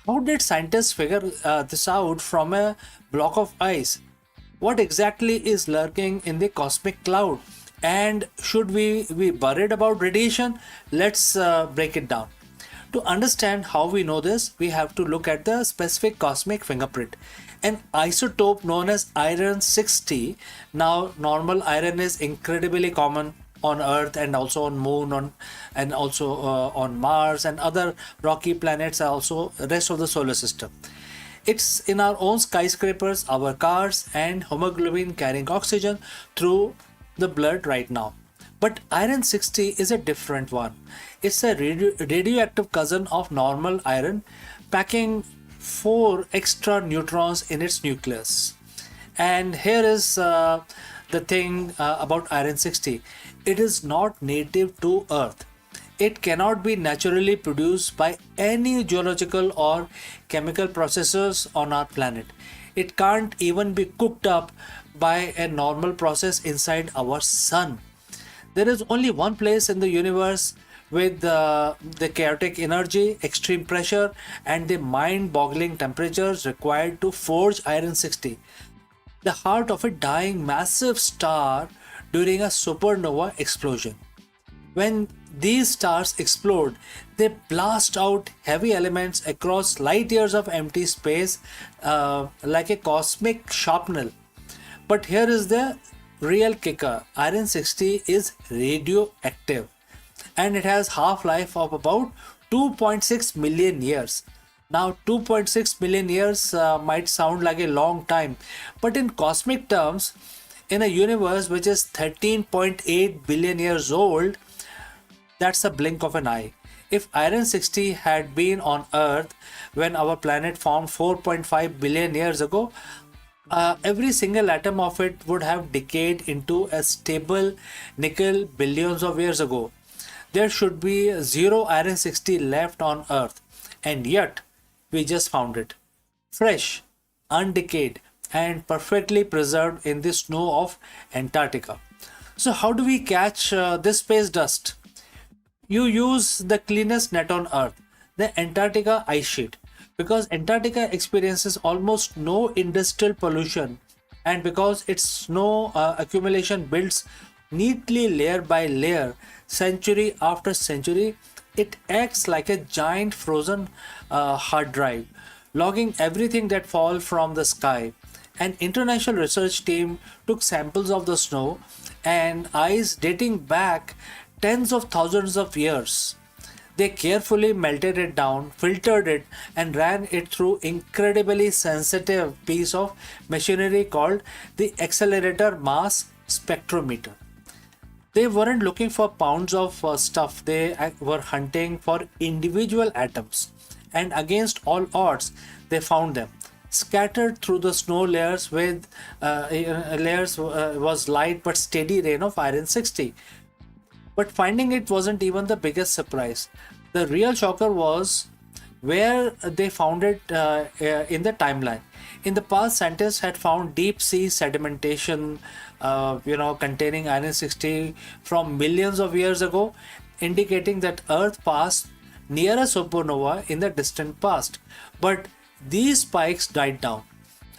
How did scientists figure this out from a block of ice? What exactly is lurking in the cosmic cloud? And should we be worried about radiation? Let's break it down. To understand how we know this, we have to look at the specific cosmic fingerprint. An isotope known as iron 60. Now, normal iron is incredibly common on Earth and also on Moon, and also on Mars and other rocky planets, also rest of the solar system. It's in our own skyscrapers, our cars, and hemoglobin carrying oxygen through the blood right now. But iron 60 is a different one. It's a radioactive cousin of normal iron, packing 4 extra neutrons in its nucleus. And here is the thing about iron 60. It is not native to Earth. It cannot be naturally produced by any geological or chemical processes on our planet. It can't even be cooked up by a normal process inside our sun. There is only one place in the universe with the chaotic energy, extreme pressure, and the mind boggling temperatures required to forge iron 60. The heart of a dying massive star during a supernova explosion. When these stars explode, they blast out heavy elements across light years of empty space like a cosmic shrapnel. But here is the real kicker. Iron 60 is radioactive and it has half-life of about 2.6 million years. Now 2.6 million years might sound like a long time, but in cosmic terms, in a universe which is 13.8 billion years old, that's a blink of an eye. If iron 60 had been on Earth when our planet formed 4.5 billion years ago, every single atom of it would have decayed into a stable nickel billions of years ago. There should be zero iron 60 left on Earth, and yet we just found it. Fresh, undecayed, and perfectly preserved in the snow of Antarctica. So, how do we catch this space dust? You use the cleanest net on Earth, the Antarctica ice sheet, because Antarctica experiences almost no industrial pollution, and because its snow accumulation builds neatly layer by layer, century after century, it acts like a giant frozen hard drive, logging everything that falls from the sky. An international research team took samples of the snow and ice dating back tens of thousands of years. They carefully melted it down, filtered it, and ran it through incredibly sensitive piece of machinery called the accelerator mass spectrometer. They weren't looking for pounds of stuff, they were hunting for individual atoms. And against all odds, they found them. Scattered through the snow layers was light but steady rain of iron 60. But finding it wasn't even the biggest surprise. The real shocker was where they found it in the timeline. In the past, scientists had found deep sea sedimentation, containing iron 60 from millions of years ago, indicating that Earth passed near a supernova in the distant past. But these spikes died down.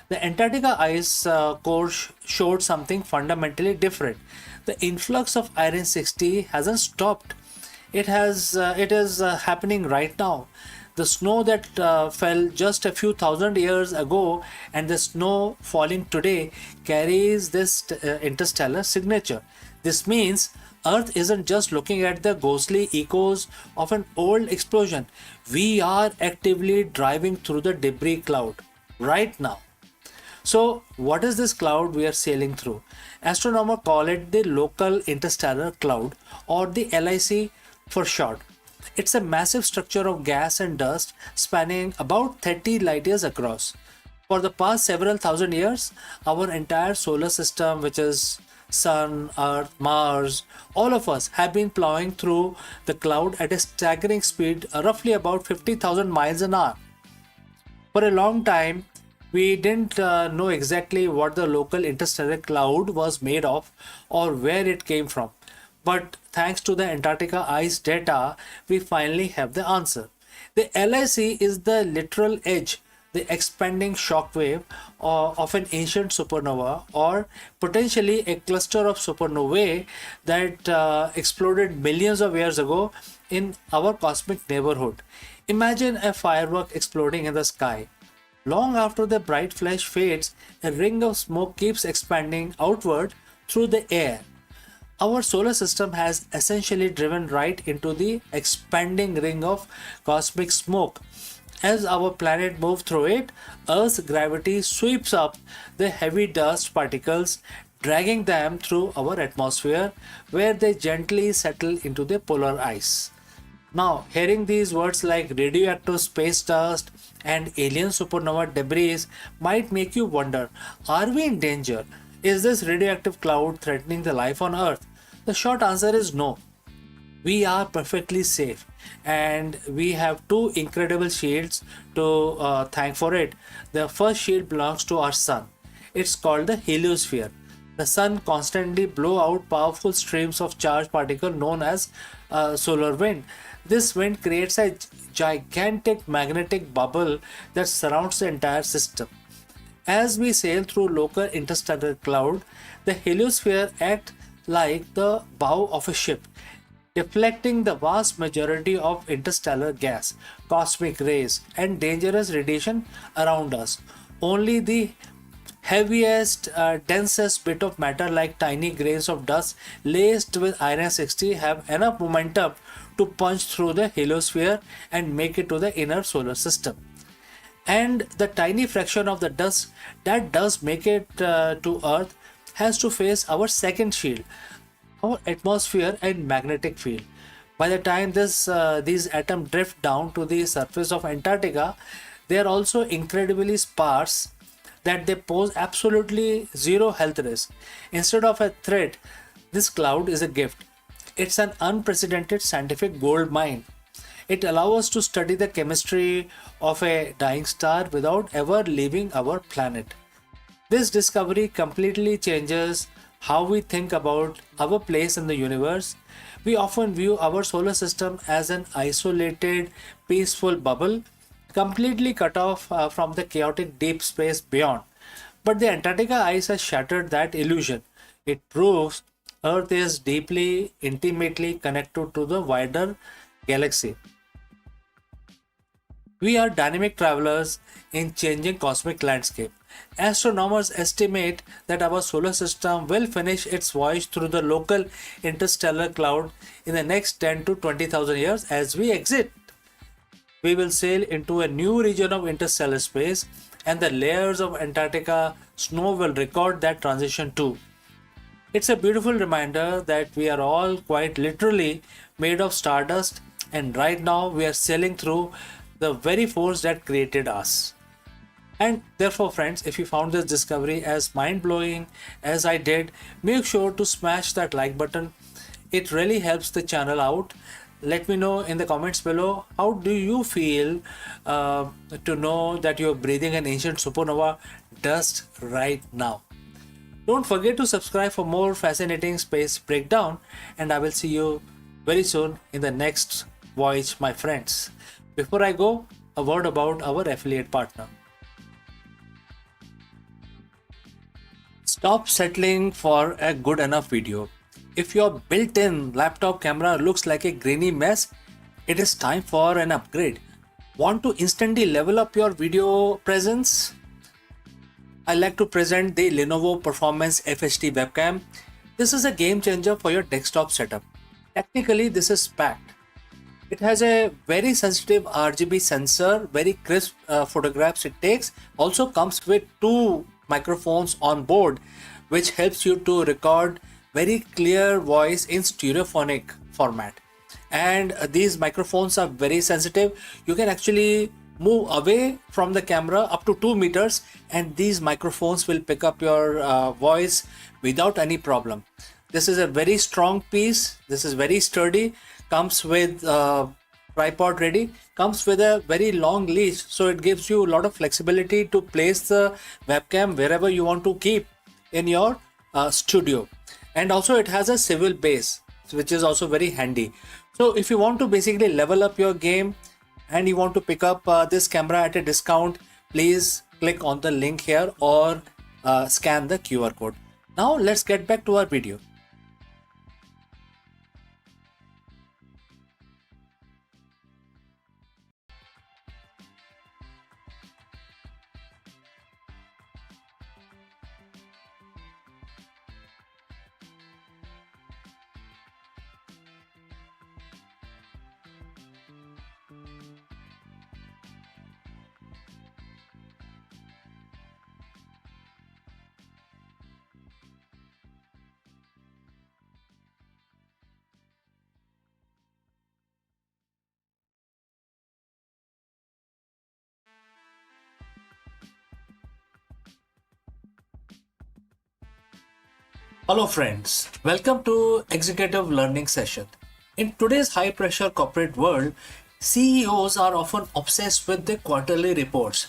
The Antarctica ice core showed something fundamentally different. The influx of iron 60 hasn't stopped. It is happening right now. The snow that fell just a few thousand years ago and the snow falling today carries this interstellar signature. This means Earth isn't just looking at the ghostly echoes of an old explosion. We are actively driving through the debris cloud right now. So, what is this cloud we are sailing through? Astronomers call it the Local Interstellar Cloud, or the LIC for short. It's a massive structure of gas and dust spanning about 30 light years across. For the past several thousand years, our entire solar system, which is Sun, Earth, Mars, all of us have been plowing through the cloud at a staggering speed, roughly about 50,000 miles an hour. For a long time, we didn't know exactly what the local interstellar cloud was made of or where it came from. But thanks to the Antarctica ice data, we finally have the answer. The LIC is the literal edge, the expanding shock wave of an ancient supernova, or potentially a cluster of supernovae that exploded millions of years ago in our cosmic neighborhood. Imagine a firework exploding in the sky. Long after the bright flash fades, a ring of smoke keeps expanding outward through the air. Our solar system has essentially driven right into the expanding ring of cosmic smoke. As our planet moves through it, Earth's gravity sweeps up the heavy dust particles, dragging them through our atmosphere, where they gently settle into the polar ice. Now, hearing these words like radioactive space dust and alien supernova debris might make you wonder, are we in danger? Is this radioactive cloud threatening the life on Earth? The short answer is no. We are perfectly safe, and we have two incredible shields to thank for it. The first shield belongs to our sun. It's called the heliosphere. The sun constantly blows out powerful streams of charged particles known as solar wind. This wind creates a gigantic magnetic bubble that surrounds the entire system. As we sail through local interstellar cloud, the heliosphere acts like the bow of a ship, deflecting the vast majority of interstellar gas, cosmic rays, and dangerous radiation around us. Only the heaviest, densest bit of matter, like tiny grains of dust laced with iron 60, have enough momentum to punch through the heliosphere and make it to the inner solar system. And the tiny fraction of the dust that does make it to Earth has to face our second shield, our atmosphere and magnetic field. By the time these atoms drift down to the surface of Antarctica, they are also incredibly sparse that they pose absolutely zero health risk. Instead of a threat, this cloud is a gift. It's an unprecedented scientific gold mine. It allows us to study the chemistry of a dying star without ever leaving our planet. This discovery completely changes how we think about our place in the universe. We often view our solar system as an isolated, peaceful bubble, completely cut off from the chaotic deep space beyond. But the Antarctica ice has shattered that illusion. It proves Earth is deeply, intimately connected to the wider galaxy. We are dynamic travelers in changing cosmic landscape. Astronomers estimate that our solar system will finish its voyage through the local interstellar cloud in the next 10 to 20,000 years. As we exit, we will sail into a new region of interstellar space, and the layers of Antarctica snow will record that transition too. It's a beautiful reminder that we are all quite literally made of stardust, and right now we are sailing through the very force that created us. And therefore, friends, if you found this discovery as mind-blowing as I did, make sure to smash that like button. It really helps the channel out. Let me know in the comments below, how do you feel to know that you're breathing an ancient supernova dust right now? Don't forget to subscribe for more fascinating space breakdown, and I will see you very soon in the next voyage, my friends. Before I go, a word about our affiliate partner. Stop settling for a good enough video. If your built-in laptop camera looks like a grainy mess, it is time for an upgrade. Want to instantly level up your video presence? I like to present the Lenovo Performance FHD webcam. This is a game changer for your desktop setup. Technically, this is packed. It has a very sensitive RGB sensor, very crisp photographs it takes. Also comes with two microphones on board, which helps you to record very clear voice in stereophonic format. And these microphones are very sensitive. You can actually move away from the camera up to 2 meters, and these microphones will pick up your voice without any problem. This is a very strong piece. This is very sturdy. Comes with tripod ready. Comes with a very long leash, so it gives you a lot of flexibility to place the webcam wherever you want to keep in your studio. And also it has a swivel base, which is also very handy. So if you want to basically level up your game and you want to pick up this camera at a discount, please click on the link here or scan the QR code. Now let's get back to our video. Hello friends, welcome to Executive Learning Session. In today's high pressure corporate world, CEOs are often obsessed with the quarterly reports.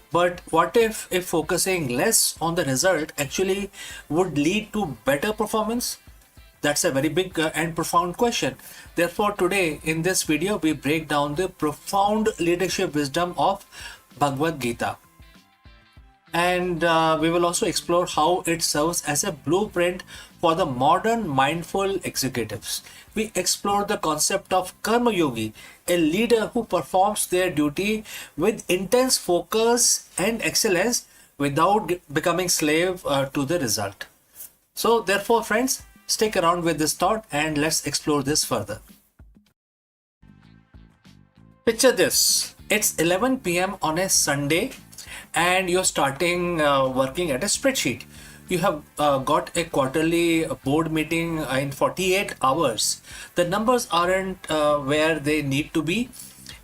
But what if focusing less on the result actually would lead to better performance? That's a very big and profound question. Therefore, today in this video, we break down the profound leadership wisdom of Bhagavad Gita. And we will also explore how it serves as a blueprint for the modern mindful executives. We explore the concept of Karma Yogi, a leader who performs their duty with intense focus and excellence without becoming slave to the result. So therefore, friends, stick around with this thought and let's explore this further. Picture this. It's 11 p.m. on a Sunday and you're starting working at a spreadsheet. You have got a quarterly board meeting in 48 hours. The numbers aren't where they need to be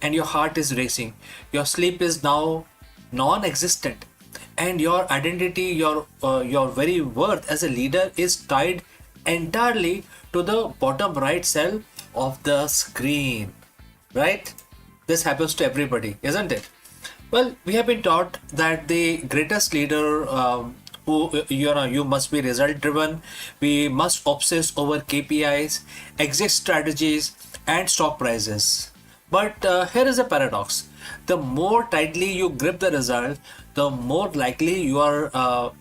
and your heart is racing. Your sleep is now non-existent and your identity, your very worth as a leader is tied entirely to the bottom right cell of the screen, right? This happens to everybody, isn't it? Well, we have been taught that the greatest leader who you must be result driven. We must obsess over KPIs, exit strategies, and stock prices. But here is a paradox: the more tightly you grip the result, the more likely you are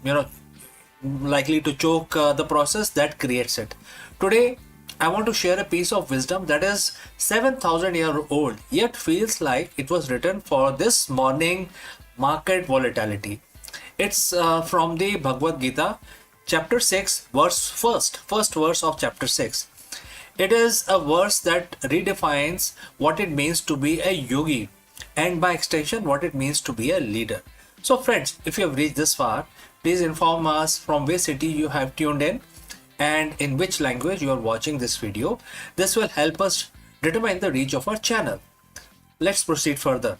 likely to choke the process that creates it. Today, I want to share a piece of wisdom that is 7,000 years old, yet feels like it was written for this morning market volatility. It's from the Bhagavad Gita, chapter 6, verse first verse of chapter 6. It is a verse that redefines what it means to be a yogi and by extension what it means to be a leader. So friends, if you have reached this far, please inform us from which city you have tuned in and in which language you are watching this video. This will help us determine the reach of our channel. Let's proceed further.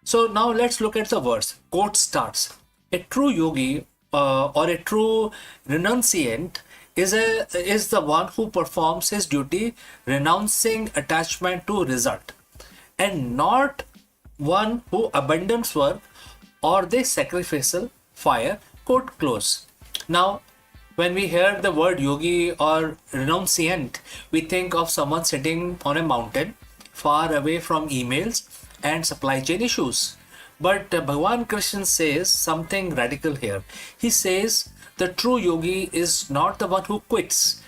So now let's look at the verse. Quote starts: a true yogi or a true renunciant is the one who performs his duty renouncing attachment to result, and not one who abandons work or the sacrificial fire. Quote close. Now, when we hear the word yogi or renunciant, we think of someone sitting on a mountain far away from emails and supply chain issues. But Bhagwan Krishna says something radical here. He says the true yogi is not the one who quits.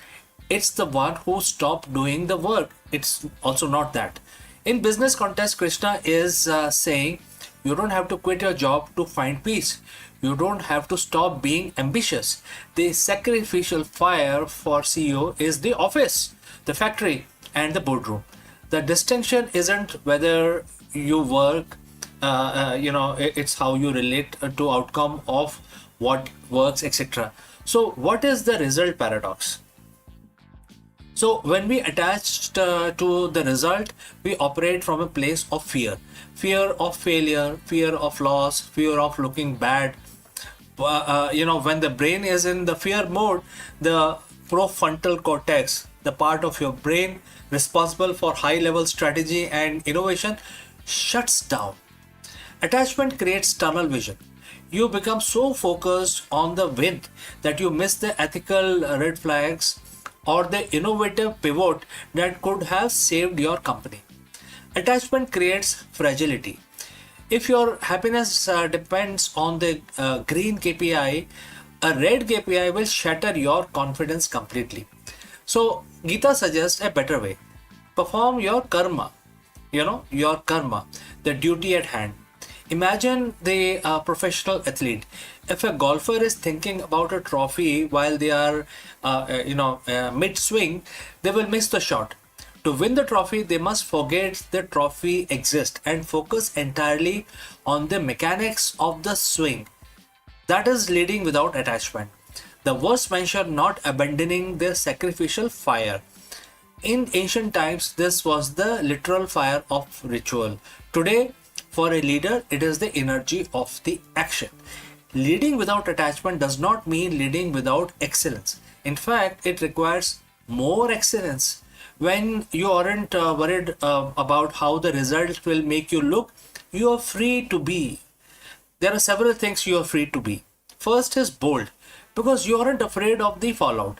It's the one who stopped doing the work. It's also not that. In business context, Krishna is saying you don't have to quit your job to find peace. You don't have to stop being ambitious. The sacrificial fire for CEO is the office, the factory, and the boardroom. The distinction isn't whether you work, it's how you relate to outcome of what works, etc. So what is the result paradox? So when we attach to the result, we operate from a place of fear. Fear of failure, fear of loss, fear of looking bad. When the brain is in the fear mode, the prefrontal cortex, the part of your brain responsible for high level strategy and innovation, shuts down. Attachment creates tunnel vision. You become so focused on the win that you miss the ethical red flags or the innovative pivot that could have saved your company. Attachment creates fragility. If your happiness depends on the green KPI, a red KPI will shatter your confidence completely. So Gita suggests a better way. Perform your karma, your karma, the duty at hand. Imagine the professional athlete. If a golfer is thinking about a trophy while they are, mid swing, they will miss the shot. To win the trophy, they must forget the trophy exists and focus entirely on the mechanics of the swing. That is leading without attachment. The verse mentioned not abandoning their sacrificial fire. In ancient times, this was the literal fire of ritual. Today, for a leader, it is the energy of the action. Leading without attachment does not mean leading without excellence. In fact, it requires more excellence. When you aren't worried about how the result will make you look, you are free to be. There are several things you are free to be. First is bold, because you aren't afraid of the fallout.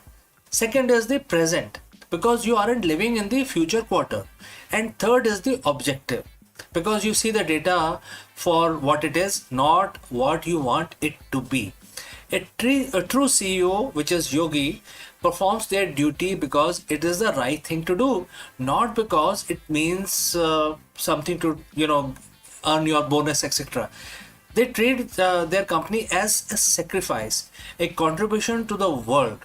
Second is the present, because you aren't living in the future quarter. And third is the objective, because you see the data for what it is, not what you want it to be. A true CEO, which is yogi, performs their duty because it is the right thing to do, not because it means something to, earn your bonus, etc. They treat their company as a sacrifice, a contribution to the world.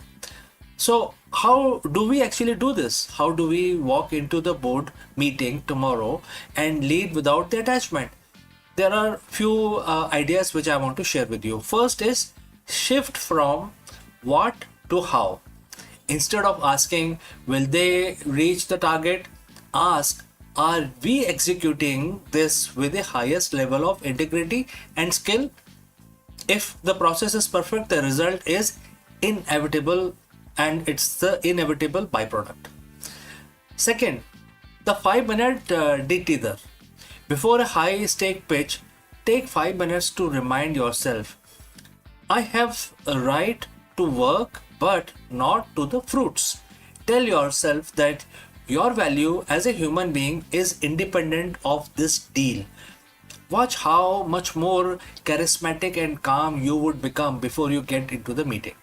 So, how do we actually do this? How do we walk into the board meeting tomorrow and lead without the attachment? There are few ideas which I want to share with you. First is shift from what to how. Instead of asking, will they reach the target? Ask, are we executing this with the highest level of integrity and skill? If the process is perfect, the result is inevitable, and it's the inevitable byproduct. Second, the 5-minute de-tether. Before a high stake pitch, take 5 minutes to remind yourself, I have a right to work, but not to the fruits. Tell yourself that your value as a human being is independent of this deal. Watch how much more charismatic and calm you would become before you get into the meeting.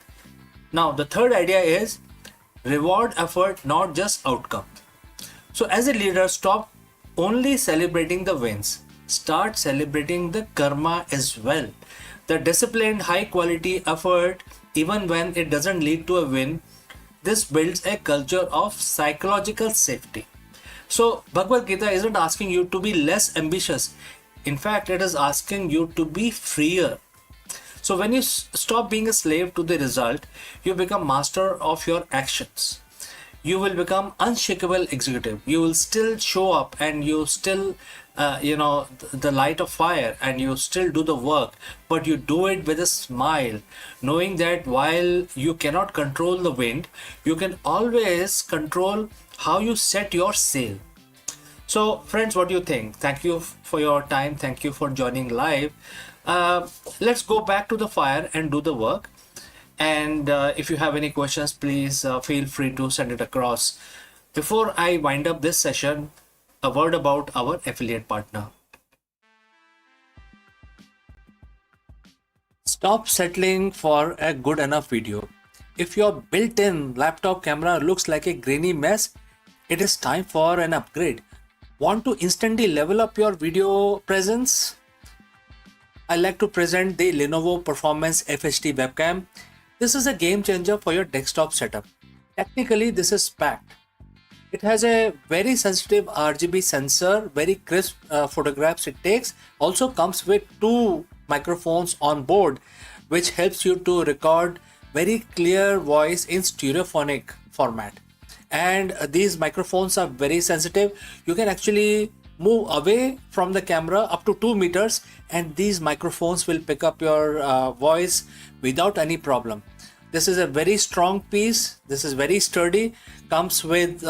Now, the third idea is reward effort, not just outcome. So, as a leader, stop only celebrating the wins. Start celebrating the karma as well. The disciplined, high quality effort, even when it doesn't lead to a win, this builds a culture of psychological safety. So, Bhagavad Gita isn't asking you to be less ambitious. In fact, it is asking you to be freer. So when you stop being a slave to the result, you become master of your actions. You will become unshakable executive. You will still show up and you still, the light of fire, and you still do the work, but you do it with a smile, knowing that while you cannot control the wind, you can always control how you set your sail. So friends, what do you think? Thank you for your time. Thank you for joining live. Let's go back to the fire and do the work. And if you have any questions, please feel free to send it across. Before I wind up this session, a word about our affiliate partner. Stop settling for a good enough video. If your built-in laptop camera looks like a grainy mess, it is time for an upgrade. Want to instantly level up your video presence? I like to present the Lenovo Performance FHD webcam. This is a game changer for your desktop setup. Technically, this is packed. It has a very sensitive RGB sensor, very crisp photographs it takes. Also comes with 2 microphones on board, which helps you to record very clear voice in stereophonic format. And these microphones are very sensitive. You can actually move away from the camera up to 2 meters, and these microphones will pick up your voice without any problem. This is a very strong piece. This is very sturdy. Comes with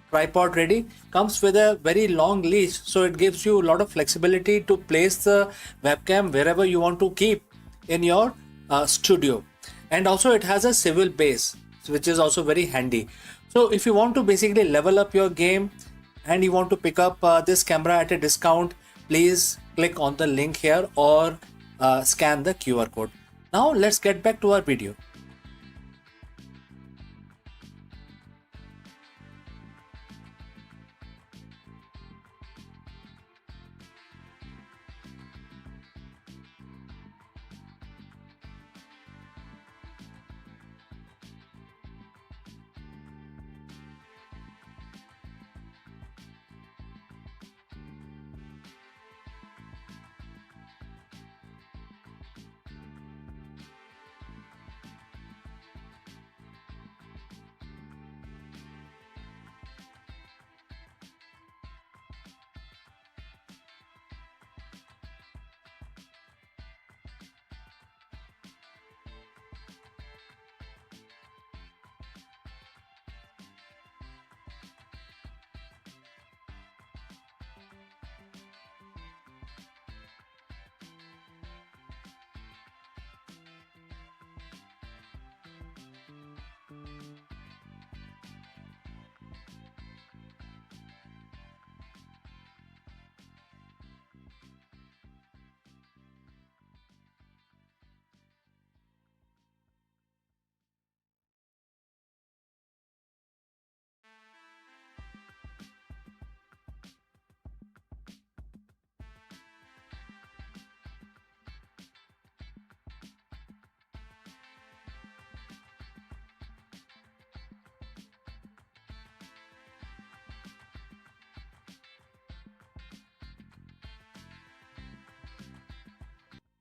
tripod ready. Comes with a very long leash, so it gives you a lot of flexibility to place the webcam wherever you want to keep in your studio. And also it has a swivel base, which is also very handy. So if you want to basically level up your game and you want to pick up this camera at a discount, please click on the link here or scan the QR code. Now let's get back to our video.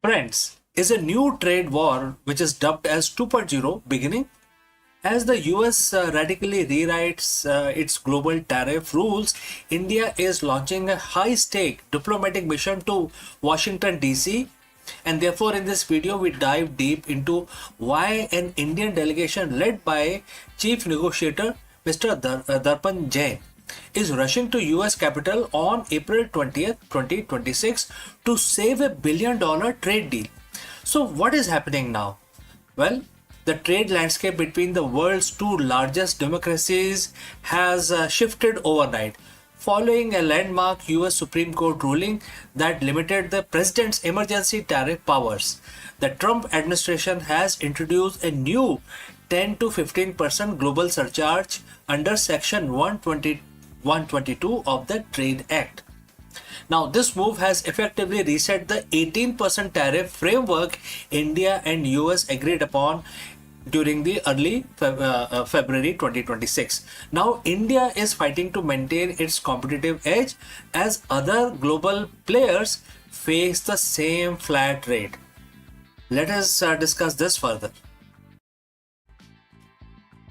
Friends, is a new trade war which is dubbed as 2.0 beginning? As the US radically rewrites its global tariff rules, India is launching a high stake diplomatic mission to Washington, D.C. And therefore, in this video, we dive deep into why an Indian delegation led by Chief Negotiator Mr. Darpan Jain is rushing to US capital on April 20th, 2026 to save a $1 billion trade deal. So what is happening now? Well, the trade landscape between the world's two largest democracies has shifted overnight following a landmark US Supreme Court ruling that limited the president's emergency tariff powers. The Trump administration has introduced a new 10 to 15% global surcharge under Section 122 of the Trade Act. Now, this move has effectively reset the 18% tariff framework India and US agreed upon during the early February 2026. Now, India is fighting to maintain its competitive edge as other global players face the same flat rate. Let us discuss this further.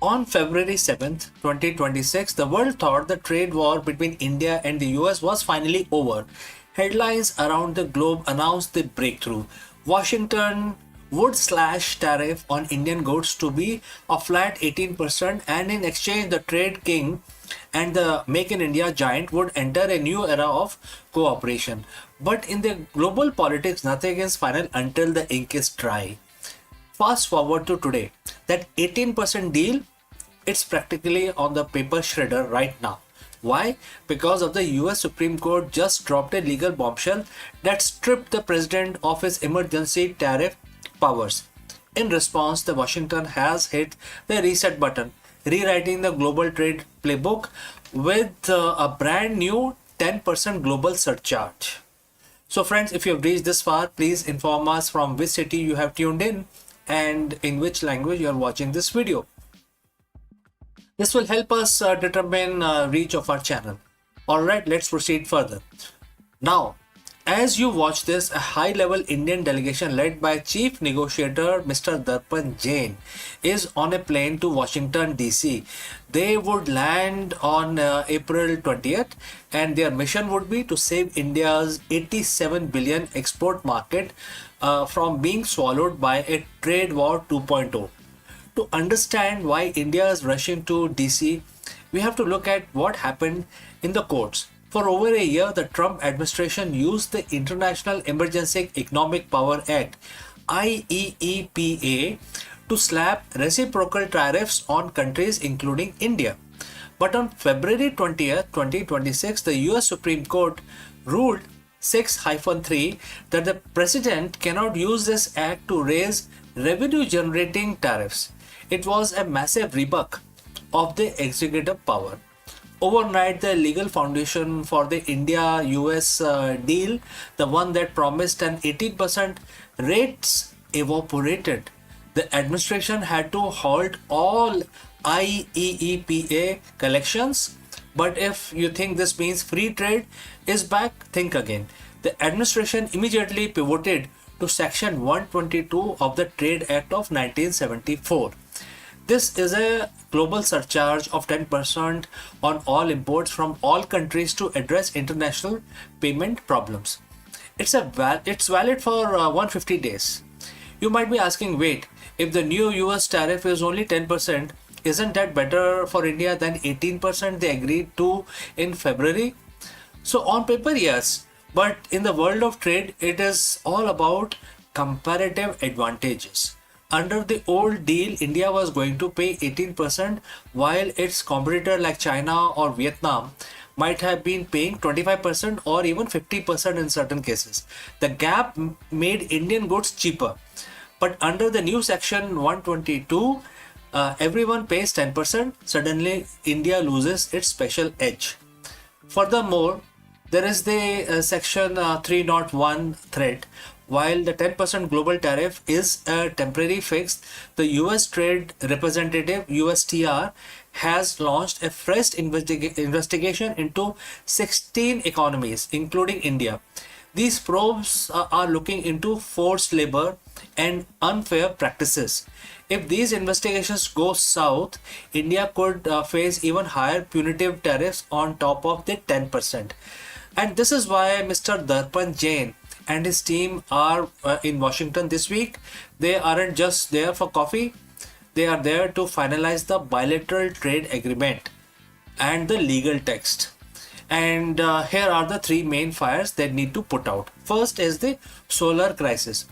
On February 7th, 2026, the world thought the trade war between India and the US was finally over. Headlines around the globe announced the breakthrough. Washington would slash tariff on Indian goods to be a flat 18%, and in exchange the trade king and the Make in India giant would enter a new era of cooperation. But in the global politics, nothing is final until the ink is dry. Fast forward to today, that 18% deal, it's practically on the paper shredder right now. Why? Because of the US Supreme Court just dropped a legal bombshell that stripped the president of his emergency tariff powers. In response, the Washington has hit the reset button, rewriting the global trade playbook with a brand new 10% global surcharge. So friends, if you have reached this far, please inform us from which city you have tuned in and in which language you are watching this video. This will help us determine reach of our channel. Alright, let's proceed further. Now, as you watch this, a high-level Indian delegation led by Chief Negotiator Mr. Darpan Jain is on a plane to Washington, D.C. They would land on April 20th, and their mission would be to save India's 87 billion export market from being swallowed by a trade war 2.0. To understand why India is rushing to DC, we have to look at what happened in the courts. For over a year, the Trump administration used the International Emergency Economic Power Act (IEEPA) to slap reciprocal tariffs on countries including India. But on February 20th, 2026, the US Supreme Court ruled 6-3 that the president cannot use this act to raise revenue generating tariffs. It was a massive rebuke of the executive power. Overnight, the legal foundation for the India US deal, the one that promised an 18% rates, evaporated. The administration had to halt all IEEPA collections. But if you think this means free trade is back, think again. The administration immediately pivoted to Section 122 of the Trade Act of 1974. This is a global surcharge of 10% on all imports from all countries to address international payment problems. It's valid for 150 days. You might be asking, wait, if the new US tariff is only 10%, isn't that better for India than 18% they agreed to in February? So on paper, yes, but in the world of trade, it is all about comparative advantages. Under the old deal, India was going to pay 18% while its competitor like China or Vietnam might have been paying 25% or even 50% in certain cases. The gap made Indian goods cheaper. But under the new section 122, everyone pays 10%. Suddenly, India loses its special edge. Furthermore, there is the section 301 threat. While the 10% global tariff is a temporary fix, the US Trade Representative USTR has launched a fresh investigation into 16 economies, including India. These probes are looking into forced labor and unfair practices. If these investigations go south, India could face even higher punitive tariffs on top of the 10%. And this is why Mr. Darpan Jain and his team are in Washington this week. They aren't just there for coffee, they are there to finalize the bilateral trade agreement and the legal text. And here are the three main fires they need to put out. First is the solar crisis.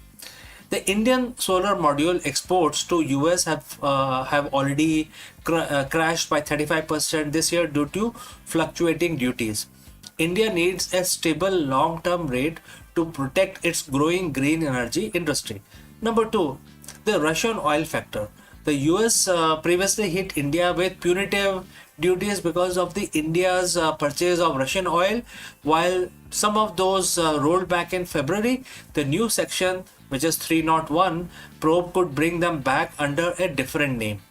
The Indian solar module exports to US have already crashed by 35% this year due to fluctuating duties. India needs a stable long-term rate to protect its growing green energy industry. Number two, the Russian oil factor. The US previously hit India with punitive duties because of the India's purchase of Russian oil. While some of those rolled back in February, the new section, which is 301 probe, could bring them back under a different name.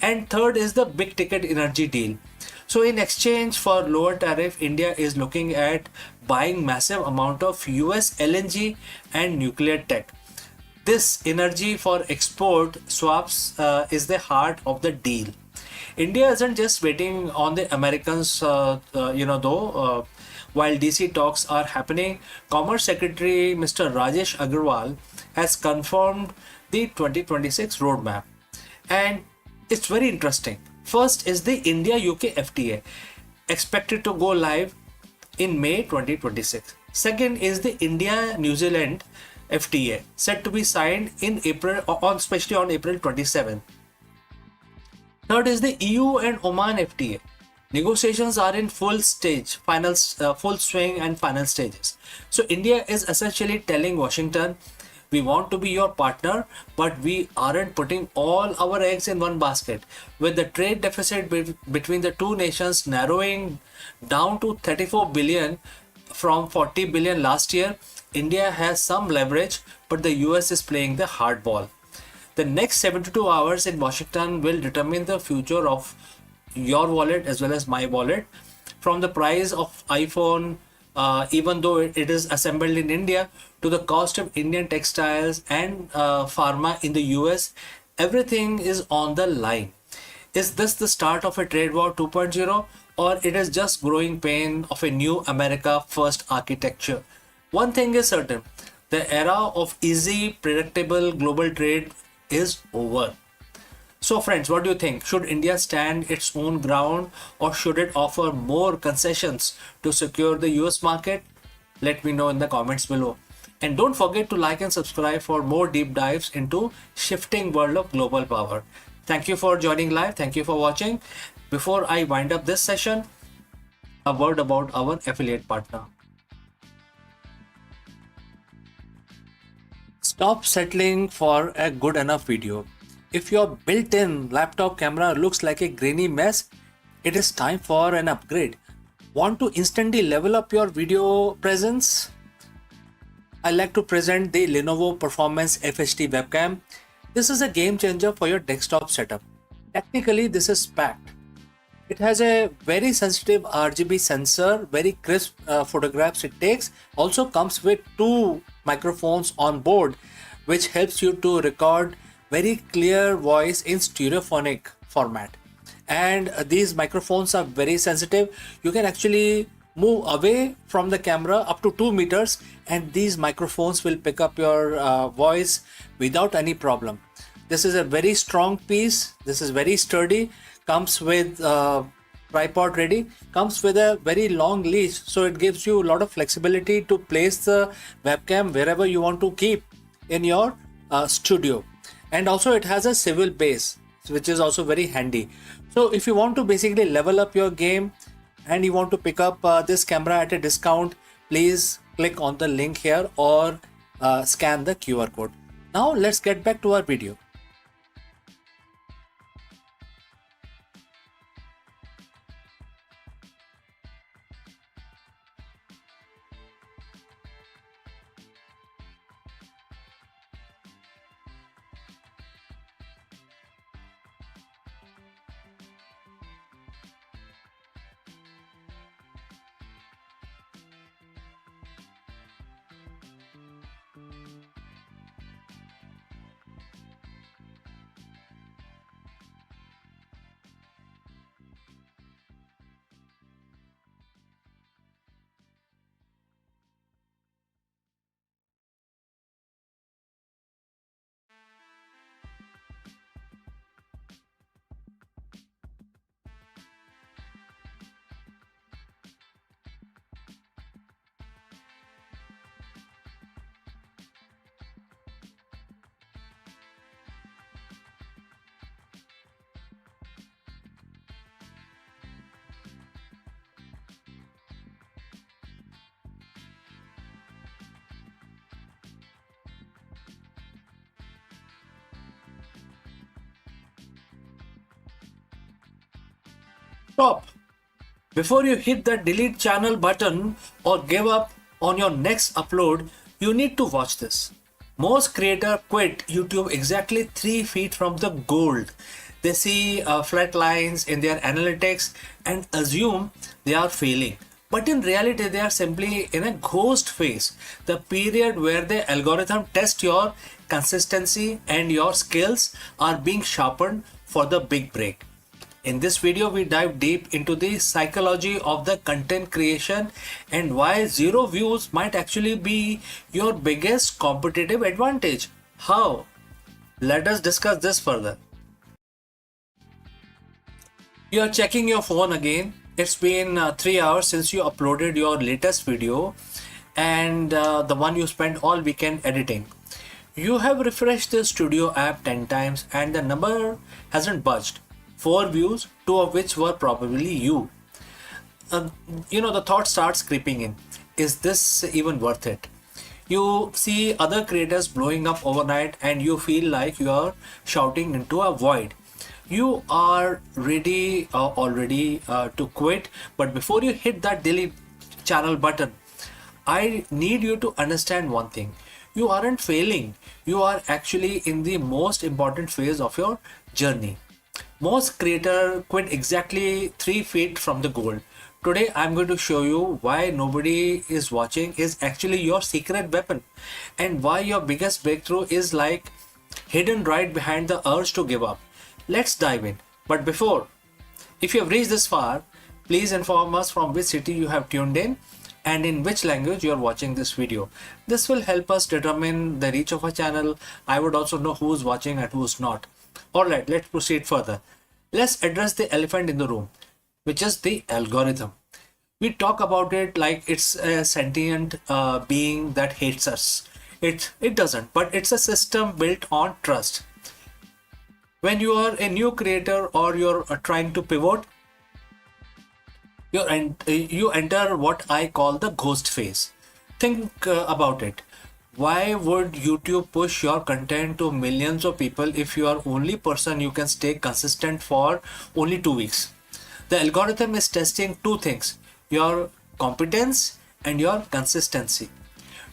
And third is the big ticket energy deal. So in exchange for lower tariff, India is looking at buying massive amount of US LNG and nuclear tech. This energy for export swaps is the heart of the deal. India isn't just waiting on the Americans, while DC talks are happening. Commerce Secretary Mr. Rajesh Agrawal has confirmed the 2026 roadmap. And it's very interesting. First is the India-UK FTA, expected to go live in May 2026. Second is the India-New Zealand FTA, set to be signed in April, especially on April 27. Third is the EU and Oman FTA. Negotiations are in full swing and final stages. So India is essentially telling Washington, we want to be your partner, but we aren't putting all our eggs in one basket. With the trade deficit between the two nations narrowing down to 34 billion from 40 billion last year, India has some leverage, but the US is playing the hardball. The next 72 hours in Washington will determine the future of your wallet as well as my wallet. From the price of iPhone, even though it is assembled in India, to the cost of Indian textiles and pharma in the US, everything is on the line. Is this the start of a trade war 2.0, or it is just growing pain of a new America first architecture? One thing is certain, the era of easy, predictable global trade is over. So friends, what do you think? Should India stand its own ground, or should it offer more concessions to secure the US market? Let me know in the comments below. And don't forget to like and subscribe for more deep dives into shifting world of global power. Thank you for joining live. Thank you for watching. Before I wind up this session, a word about our affiliate partner. Stop settling for a good enough video. If your built-in laptop camera looks like a grainy mess, it is time for an upgrade. Want to instantly level up your video presence? I like to present the Lenovo Performance FHD webcam. This is a game changer for your desktop setup. Technically, this is packed. It has a very sensitive RGB sensor, very crisp photographs it takes. Also comes with two microphones on board, which helps you to record very clear voice in stereophonic format. And these microphones are very sensitive. You can actually move away from the camera up to 2 meters, and these microphones will pick up your voice without any problem. This is a very strong piece. This is very sturdy. Comes with tripod ready. Comes with a very long leash, so it gives you a lot of flexibility to place the webcam wherever you want to keep in your studio. And also it has a swivel base, which is also very handy. So if you want to basically level up your game and you want to pick up this camera at a discount, please click on the link here or scan the QR code. Now let's get back to our video. Stop! Before you hit the delete channel button or give up on your next upload, you need to watch this. Most creators quit YouTube exactly 3 feet from the gold. They see flat lines in their analytics and assume they are failing. But in reality, they are simply in a ghost phase, the period where the algorithm tests your consistency and your skills are being sharpened for the big break. In this video, we dive deep into the psychology of the content creation and why zero views might actually be your biggest competitive advantage. How? Let us discuss this further. You are checking your phone again. It's been 3 hours since you uploaded your latest video and the one you spent all weekend editing. You have refreshed the studio app 10 times and the number hasn't budged. 4 views, 2 of which were probably you. The thought starts creeping in. Is this even worth it? You see other creators blowing up overnight and you feel like you are shouting into a void. You are ready already to quit, but before you hit that delete channel button, I need you to understand one thing. You aren't failing. You are actually in the most important phase of your journey. Most creators quit exactly 3 feet from the goal. Today I'm going to show you why nobody is watching is actually your secret weapon and why your biggest breakthrough is like hidden right behind the urge to give up. Let's dive in. But before, if you have reached this far, please inform us from which city you have tuned in and in which language you are watching this video. This will help us determine the reach of our channel. I would also know who's watching and who's not. Alright, let's proceed further. Let's address the elephant in the room, which is the algorithm. We talk about it like it's a sentient being that hates us. It doesn't, but it's a system built on trust. When you are a new creator or you're trying to pivot, you enter what I call the ghost phase. Think about it. Why would YouTube push your content to millions of people if you are only person you can stay consistent for only 2 weeks? The algorithm is testing two things: your competence and your consistency.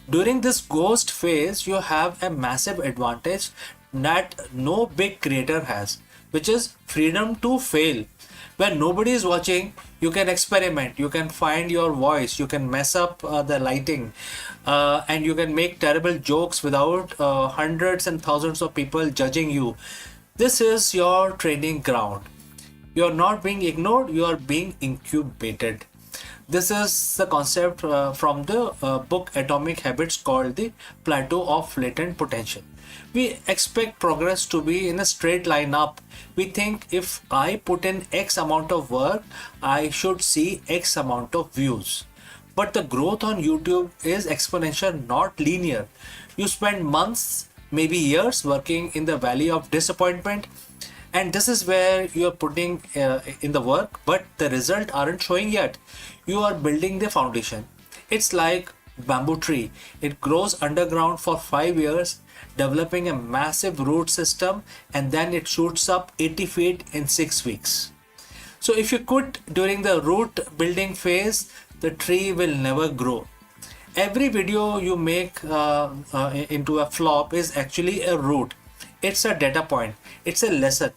During this ghost phase, you have a massive advantage that no big creator has, which is freedom to fail. When nobody is watching, you can experiment, you can find your voice, you can mess up the lighting, and you can make terrible jokes without hundreds and thousands of people judging you. This is your training ground. You are not being ignored, you are being incubated. This is the concept from the book Atomic Habits, called the plateau of latent potential. We expect progress to be in a straight line up. We think if I put in X amount of work, I should see X amount of views. But the growth on YouTube is exponential, not linear. You spend months, maybe years, working in the valley of disappointment, and this is where you are putting in the work, but the result aren't showing yet. You are building the foundation. It's like bamboo tree. It grows underground for 5 years, developing a massive root system, and then it shoots up 80 feet in 6 weeks. So if you quit during the root building phase, the tree will never grow. Every video you make into a flop is actually a root. It's a data point. It's a lesson.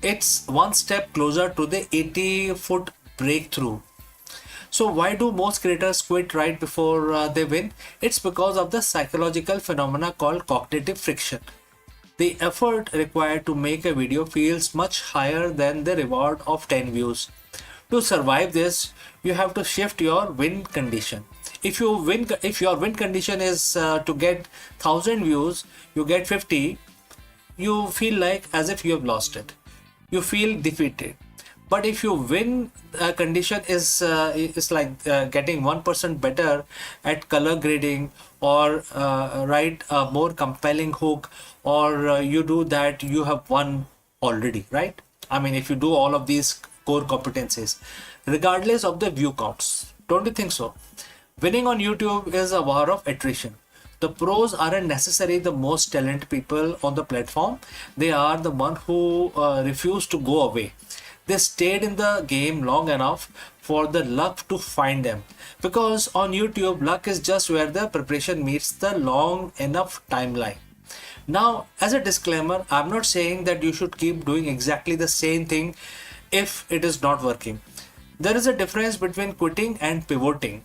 It's one step closer to the 80-foot breakthrough. So why do most creators quit right before they win? It's because of the psychological phenomena called cognitive friction. The effort required to make a video feels much higher than the reward of 10 views. To survive this, you have to shift your win condition. If your win condition is to get 1,000 views, you get 50, you feel like as if you have lost it. You feel defeated. But if your win condition is like getting 1% better at color grading, or write a more compelling hook, or you do that, you have won already, right? I mean, if you do all of these core competencies, regardless of the view counts, don't you think so? Winning on YouTube is a war of attrition. The pros aren't necessarily the most talented people on the platform. They are the one who refuse to go away. They stayed in the game long enough for the luck to find them. Because on YouTube, luck is just where the preparation meets the long enough timeline. Now, as a disclaimer, I'm not saying that you should keep doing exactly the same thing if it is not working. There is a difference between quitting and pivoting.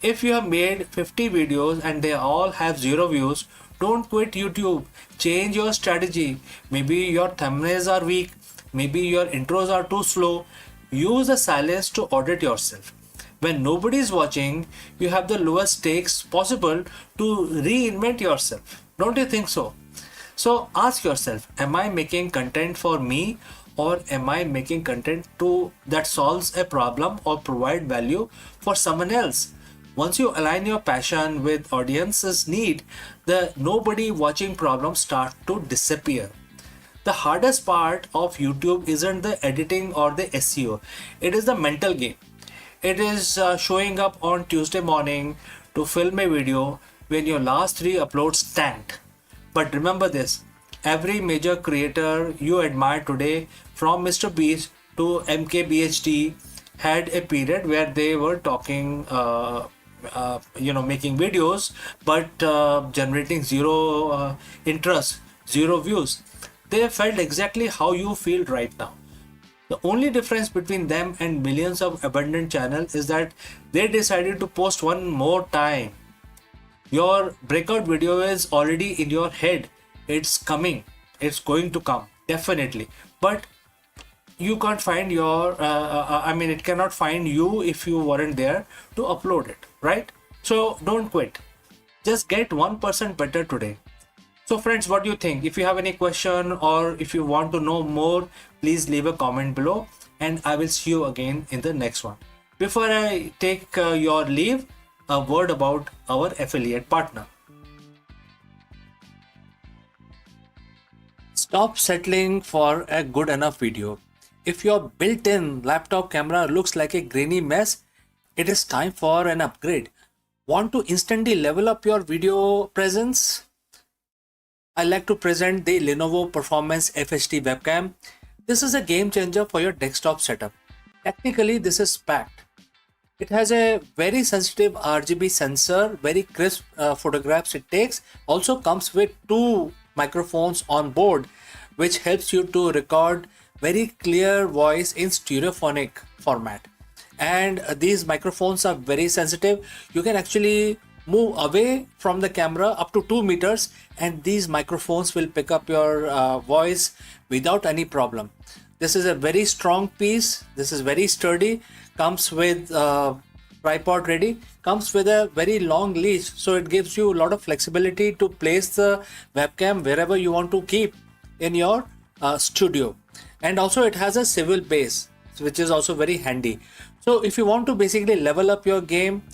If you have made 50 videos and they all have 0 views, don't quit YouTube. Change your strategy. Maybe your thumbnails are weak. Maybe your intros are too slow. Use the silence to audit yourself. When nobody is watching, you have the lowest stakes possible to reinvent yourself. Don't you think so? So ask yourself, am I making content for me, or am I making content that solves a problem or provide value for someone else? Once you align your passion with audience's need, the nobody watching problem start to disappear. The hardest part of YouTube isn't the editing or the SEO. It is the mental game. It is showing up on Tuesday morning to film a video when your last 3 uploads tanked. But remember this, every major creator you admire today, from Mr. Beast to MKBHD, had a period where they were talking making videos, but generating zero interest, 0 views. They felt exactly how you feel right now. The only difference between them and millions of abandoned channels is that they decided to post one more time. Your breakout video is already in your head. It's coming. It's going to come, definitely. But you can't find it cannot find you if you weren't there to upload it, right? So don't quit. Just get 1% better today. So friends, what do you think? If you have any question or if you want to know more, please leave a comment below, and I will see you again in the next one. Before I take your leave, a word about our affiliate partner. Stop settling for a good enough video. If your built-in laptop camera looks like a grainy mess, it is time for an upgrade. Want to instantly level up your video presence? I like to present the Lenovo Performance FHD webcam. This is a game changer for your desktop setup. Technically, this is packed. It has a very sensitive RGB sensor, very crisp photographs it takes. Also comes with two microphones on board, which helps you to record very clear voice in stereophonic format. And these microphones are very sensitive. You can actually move away from the camera up to 2 meters, and these microphones will pick up your voice without any problem. This is a very strong piece. This is very sturdy. Comes with tripod ready. Comes with a very long leash, so it gives you a lot of flexibility to place the webcam wherever you want to keep in your studio. And also it has a swivel base, which is also very handy. So if you want to basically level up your game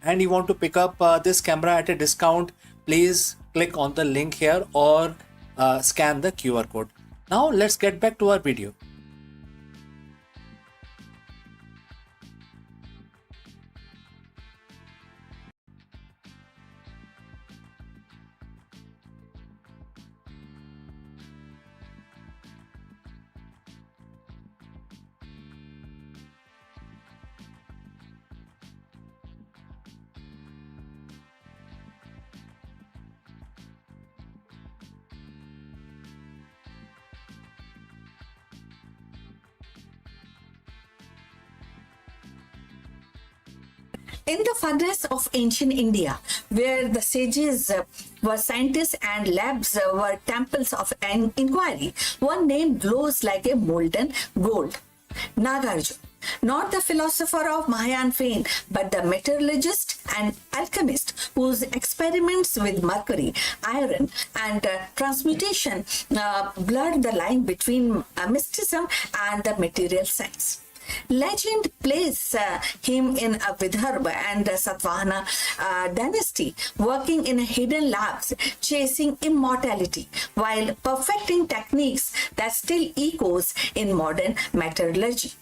and you want to pick up this camera at a discount, please click on the link here or scan the QR code. Now let's get back to our video. In the furnace of ancient India, where the sages were scientists and labs were temples of an inquiry, one name glows like a molten gold: Nagarjuna. Not the philosopher of Mahayan fame, but the metallurgist and alchemist whose experiments with mercury, iron, and transmutation blurred the line between mysticism and the material science. Legend places him in a Vidarbha and Satvahana dynasty, working in hidden labs, chasing immortality, while perfecting techniques that still echoes in modern metallurgy.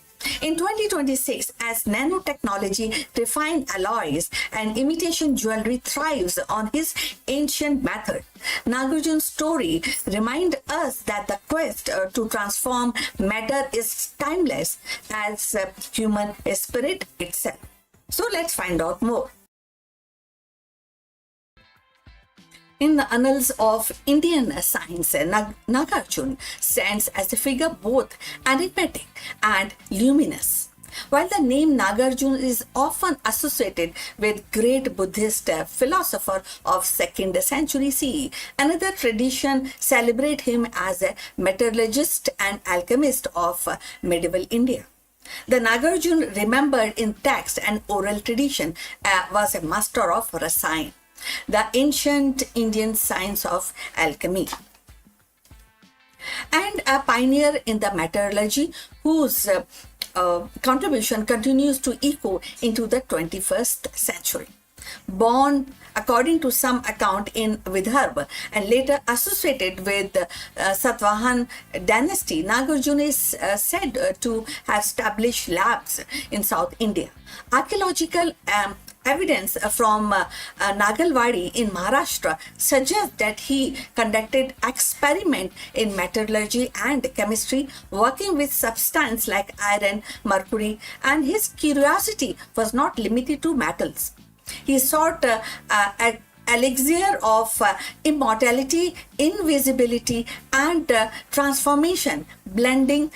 In 2026, as nanotechnology, refined alloys, and imitation jewelry thrives on his ancient method, Nagarjuna's story reminds us that the quest to transform matter is timeless as human spirit itself. So let's find out more. In the annals of Indian science, Nagarjuna stands as a figure both enigmatic and luminous. While the name Nagarjuna is often associated with great Buddhist philosopher of 2nd century CE, another tradition celebrates him as a metallurgist and alchemist of medieval India. The Nagarjuna, remembered in text and oral tradition, was a master of rasayan, the ancient Indian science of alchemy, and a pioneer in the metallurgy whose contribution continues to echo into the 21st century. Born, according to some account, in Vidarbha and later associated with Satvahan dynasty, Nagarjuna is said to have established labs in South India. Archaeological evidence from Nagalwadi in Maharashtra suggests that he conducted experiment in metallurgy and chemistry, working with substances like iron, mercury, and his curiosity was not limited to metals. He sought an elixir of immortality, invisibility, and transformation, blending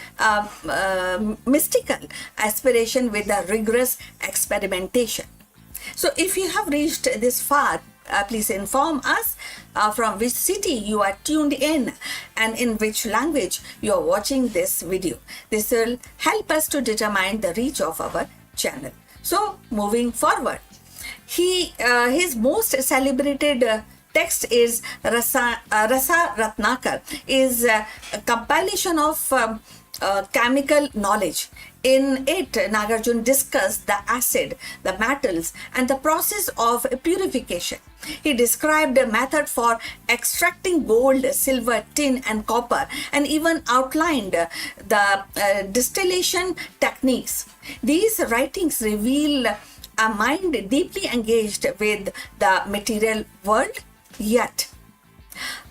mystical aspiration with a rigorous experimentation. So if you have reached this far, please inform us from which city you are tuned in and in which language you are watching this video. This will help us to determine the reach of our channel. So moving forward, his most celebrated text is Rasa Ratnakar, is a compilation of chemical knowledge. In it, Nagarjuna discussed the acid, the metals, and the process of purification. He described a method for extracting gold, silver, tin, and copper, and even outlined the distillation techniques. These writings reveal a mind deeply engaged with the material world, yet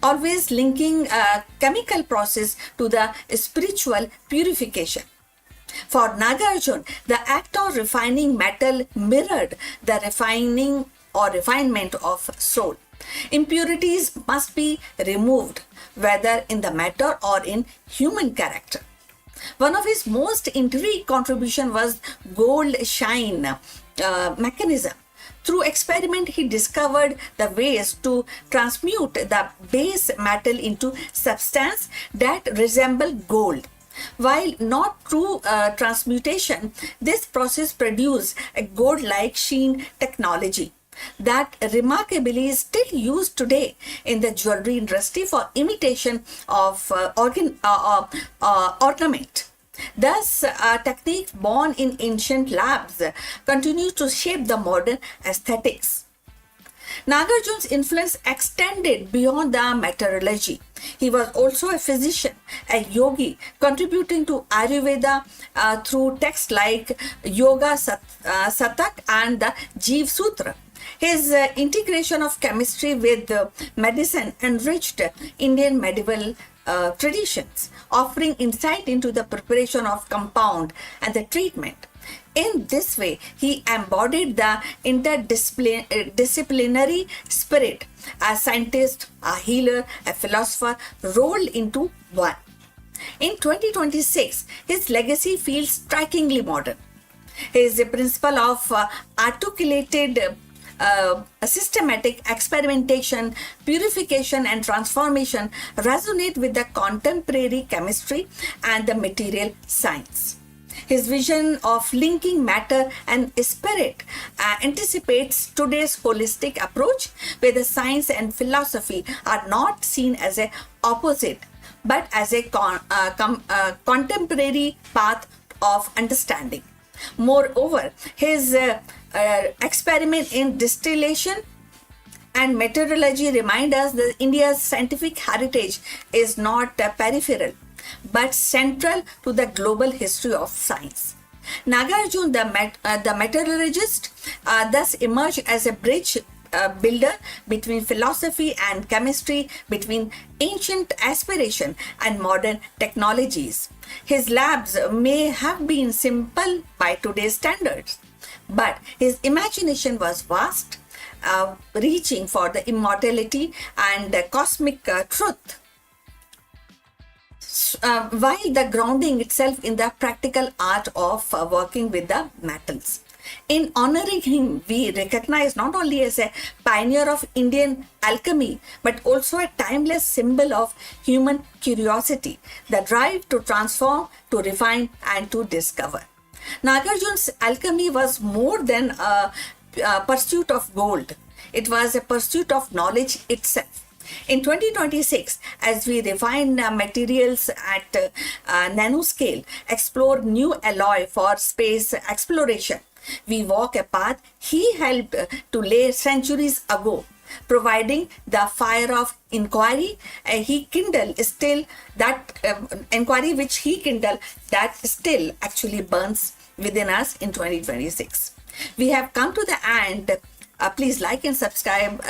always linking a chemical process to the spiritual purification. For Nagarjuna, the act of refining metal mirrored the refining or refinement of soul. Impurities must be removed, whether in the matter or in human character. One of his most intriguing contribution was gold shine mechanism. Through experiment, he discovered the ways to transmute the base metal into substance that resemble gold. While not true transmutation, this process produced a gold-like sheen technology that remarkably is still used today in the jewelry industry for imitation of ornament. Thus, a technique born in ancient labs continues to shape the modern aesthetics. Nagarjuna's influence extended beyond the metallurgy. He was also a physician, a yogi, contributing to Ayurveda through texts like Yoga Satak and the Jeev Sutra. His integration of chemistry with medicine enriched Indian medieval traditions, offering insight into the preparation of compound and the treatment. In this way, he embodied the interdisciplinary spirit, a scientist, a healer, a philosopher, rolled into one. In 2026, his legacy feels strikingly modern. His principle of articulated systematic experimentation, purification, and transformation resonate with the contemporary chemistry and the material science. His vision of linking matter and spirit anticipates today's holistic approach, where the science and philosophy are not seen as an opposite but as a contemporary path of understanding. Moreover, his experiment in distillation and metallurgy remind us that India's scientific heritage is not peripheral but central to the global history of science. Nagarjuna, the metallurgist, thus emerged as a bridge builder between philosophy and chemistry, between ancient aspiration and modern technologies. His labs may have been simple by today's standards, but his imagination was vast, reaching for the immortality and the cosmic truth, while the grounding itself in the practical art of working with the metals. In honoring him, we recognize not only as a pioneer of Indian alchemy, but also a timeless symbol of human curiosity, the drive to transform, to refine, and to discover. Nagarjuna's alchemy was more than a pursuit of gold. It was a pursuit of knowledge itself. In 2026, as we refine materials at nanoscale, explore new alloy for space exploration, we walk a path he helped to lay centuries ago, providing the fire of inquiry he kindled still that inquiry which he kindled that still actually burns within us in 2026. We have come to the end. Please like and subscribe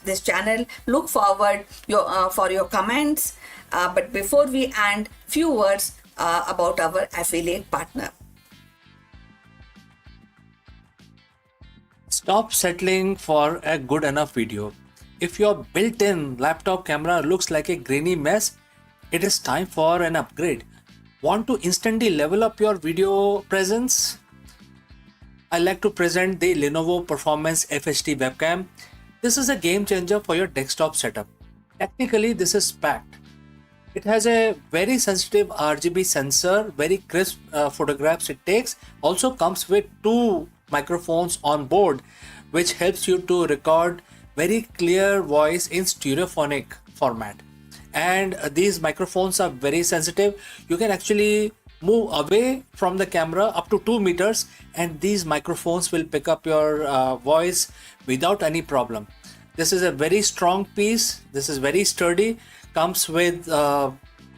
this channel. Look forward for your comments. But before we end, few words about our affiliate partner. Stop settling for a good enough video. If your built-in laptop camera looks like a grainy mess, it is time for an upgrade. Want to instantly level up your video presence? I like to present the Lenovo Performance FHD webcam. This is a game changer for your desktop setup. Technically, this is packed. It has a very sensitive RGB sensor, very crisp photographs it takes. Also comes with 2 microphones on board, which helps you to record very clear voice in stereophonic format. And these microphones are very sensitive. You can actually move away from the camera up to 2 meters and these microphones will pick up your voice without any problem. This is a very strong piece. This is very sturdy. Comes with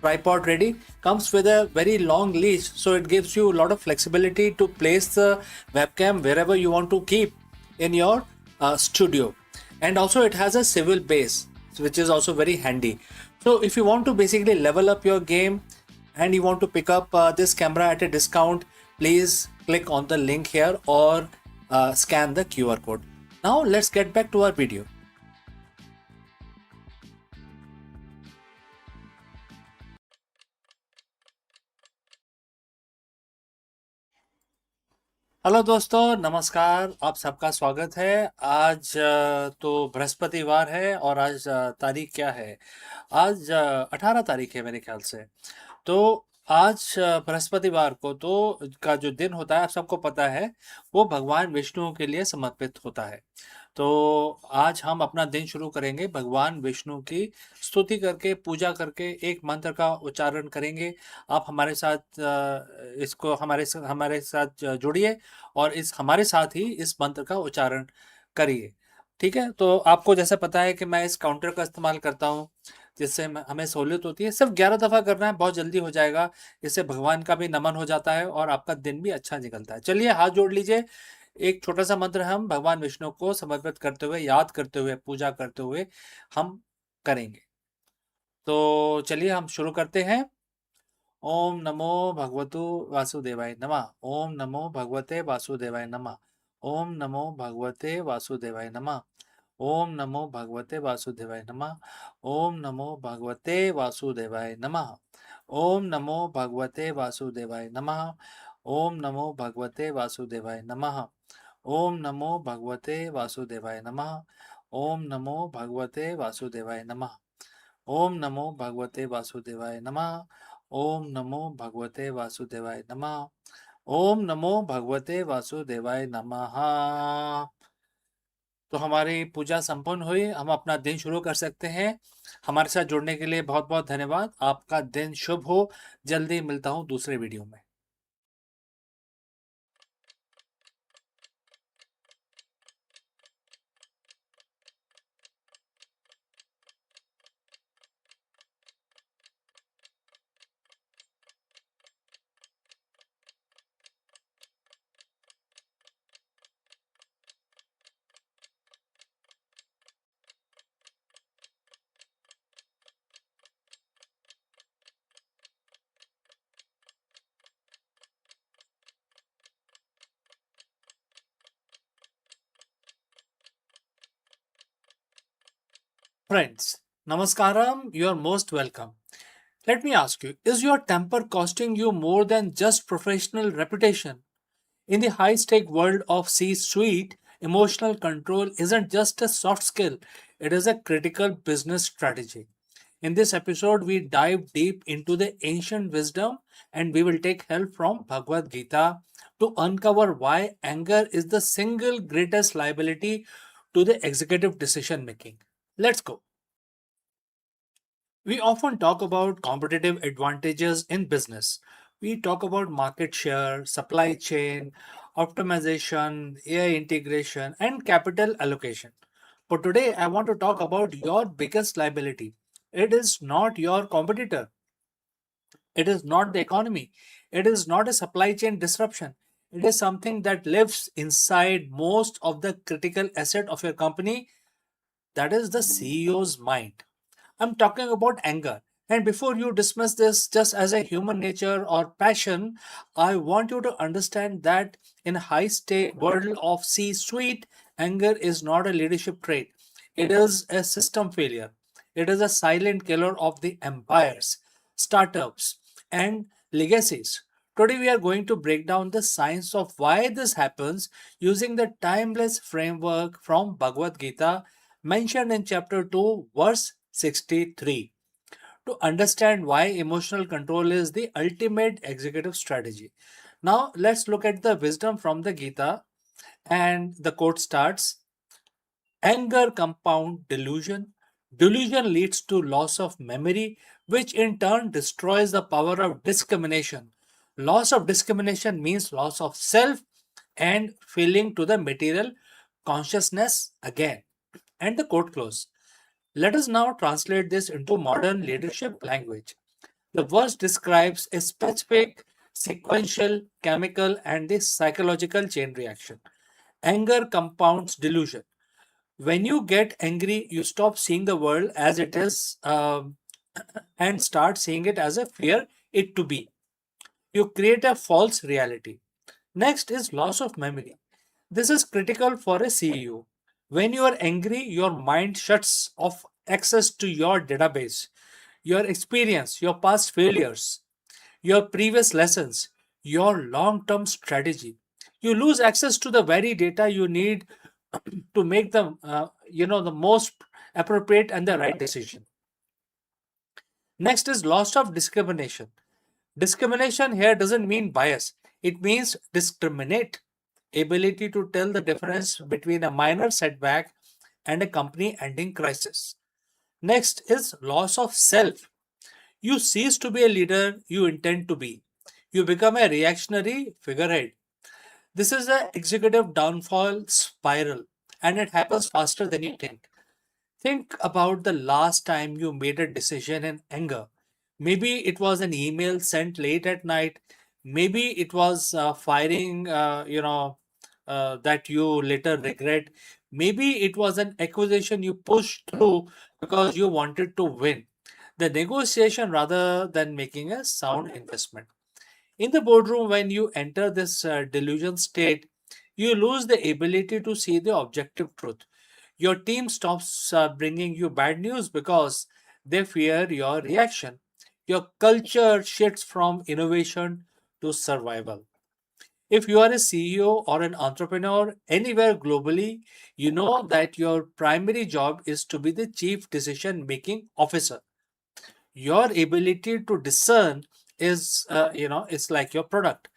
tripod ready. Comes with a very long leash, so it gives you a lot of flexibility to place the webcam wherever you want to keep in your studio. And also it has a swivel base, which is also very handy. So if you want to basically level up your game and you want to pick up this camera at a discount, please click on the link here or scan the QR code. Now let's get back to our video. Hello दोस्तों, नमस्कार। आप सबका स्वागत है। आज तो बृहस्पतिवार है और आज तारीख क्या है? आज 18 तारीख है मेरे ख्याल से। तो आज बृहस्पतिवार को तो का जो दिन होता है, आप सबको पता है, वो भगवान विष्णु के लिए समर्पित होता है। तो आज हम अपना दिन शुरू करेंगे भगवान विष्णु की स्तुति करके, पूजा करके, एक मंत्र का उच्चारण करेंगे। आप हमारे साथ इसको हमारे साथ जुड़िए और इस हमारे साथ ही इस मंत्र का उच्चारण करिए। ठीक है? तो आपको जैसे पता है कि मैं इस काउंटर का इस्तेमाल करता हूँ, जिससे हमें सहूलियत होती है। सिर्फ 11 दफ़ा करना है, बहुत जल्दी हो जाएगा। इससे भगवान का भी नमन हो जाता है और आपका दिन भी अच्छा निकलता है। चलिए हाथ जोड़ लीजिए। एक छोटा सा मंत्र हम भगवान विष्णु को समर्पित करते हुए, याद करते हुए, पूजा करते हुए हम करेंगे। तो चलिए हम शुरू करते हैं। ओम नमो भगवतु वासुदेवाय नमः। ओम नमो भगवते वासुदेवाय नमः। ओम नमो भगवते वासुदेवाय नमः। ओम नमो भगवते वासुदेवाय नमः। ओम नमो भगवते वासुदेवाय नमः। ओम नमो भगवते वासुदेवाय नमः। ओम नमो भगवते वासुदेवाय नमः। ओम नमो भगवते वासुदेवाय नमः। ओम नमो भगवते वासुदेवाय नमः। ओम नमो भगवते वासुदेवाय नमः। ओम नमो भगवते वासुदेवाय नमः। ओम नमो भगवते वासुदेवाय नमः। तो हमारी पूजा संपन्न हुई, हम अपना दिन शुरू कर सकते हैं। हमारे साथ जुड़ने के लिए बहुत बहुत धन्यवाद। आपका दिन शुभ हो। जल्दी मिलता हूँ दूसरे वीडियो में। Friends, Namaskaram, you are most welcome. Let me ask you, is your temper costing you more than just professional reputation? In the high stake world of C suite, emotional control isn't just a soft skill, it is a critical business strategy. In this episode, we dive deep into the ancient wisdom and we will take help from Bhagavad Gita to uncover why anger is the single greatest liability to the executive decision making. Let's go. We often talk about competitive advantages in business. We talk about market share, supply chain, optimization, AI integration, and capital allocation. But today, I want to talk about your biggest liability. It is not your competitor, it is not the economy, it is not a supply chain disruption. It is something that lives inside most of the critical asset of your company, that is the CEO's mind. I'm talking about anger. And before you dismiss this just as a human nature or passion, I want you to understand that in a high stake world of C suite, anger is not a leadership trait. It is a system failure. It is a silent killer of the empires, startups, and legacies. Today, we are going to break down the science of why this happens using the timeless framework from Bhagavad Gita mentioned in chapter 2, verse 63, to understand why emotional control is the ultimate executive strategy. Now, let's look at the wisdom from the Gita, and the quote starts: Anger compound delusion. Delusion leads to loss of memory, which in turn destroys the power of discrimination. Loss of discrimination means loss of self and feeling to the material consciousness again. And the quote close. Let us now translate this into modern leadership language. The verse describes a specific sequential, chemical, and the psychological chain reaction. Anger compounds delusion. When you get angry, you stop seeing the world as it is and start seeing it as a fear it to be. You create a false reality. Next is loss of memory. This is critical for a CEO. When you are angry, your mind shuts off access to your database, your experience, your past failures, your previous lessons, your long term strategy. You lose access to the very data you need to make the most appropriate and the right decision. Next is loss of discrimination. Discrimination here doesn't mean bias, it means discriminate, ability to tell the difference between a minor setback and a company ending crisis. Next is loss of self. You cease to be a leader you intend to be. You become a reactionary figurehead. This is an executive downfall spiral, and it happens faster than you think. Think about the last time you made a decision in anger. Maybe it was an email sent late at night. Maybe it was firing, that you later regret. Maybe it was an acquisition you pushed through because you wanted to win the negotiation rather than making a sound investment. In the boardroom, when you enter this delusion state, you lose the ability to see the objective truth. Your team stops bringing you bad news because they fear your reaction. Your culture shifts from innovation to survival. If you are a CEO or an entrepreneur anywhere globally, you know that your primary job is to be the chief decision making officer. Your ability to discern it's like your product.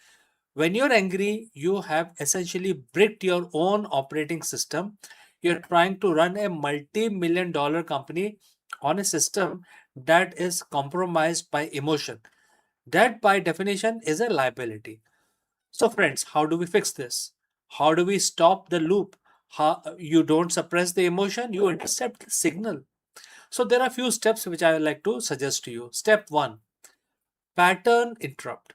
When you're angry, you have essentially bricked your own operating system. You're trying to run a multi-million dollar company on a system that is compromised by emotion. That, by definition, is a liability. So, friends, how do we fix this? How do we stop the loop? How, you don't suppress the emotion, you intercept the signal. So, there are a few steps which I would like to suggest to you. Step one, pattern interrupt.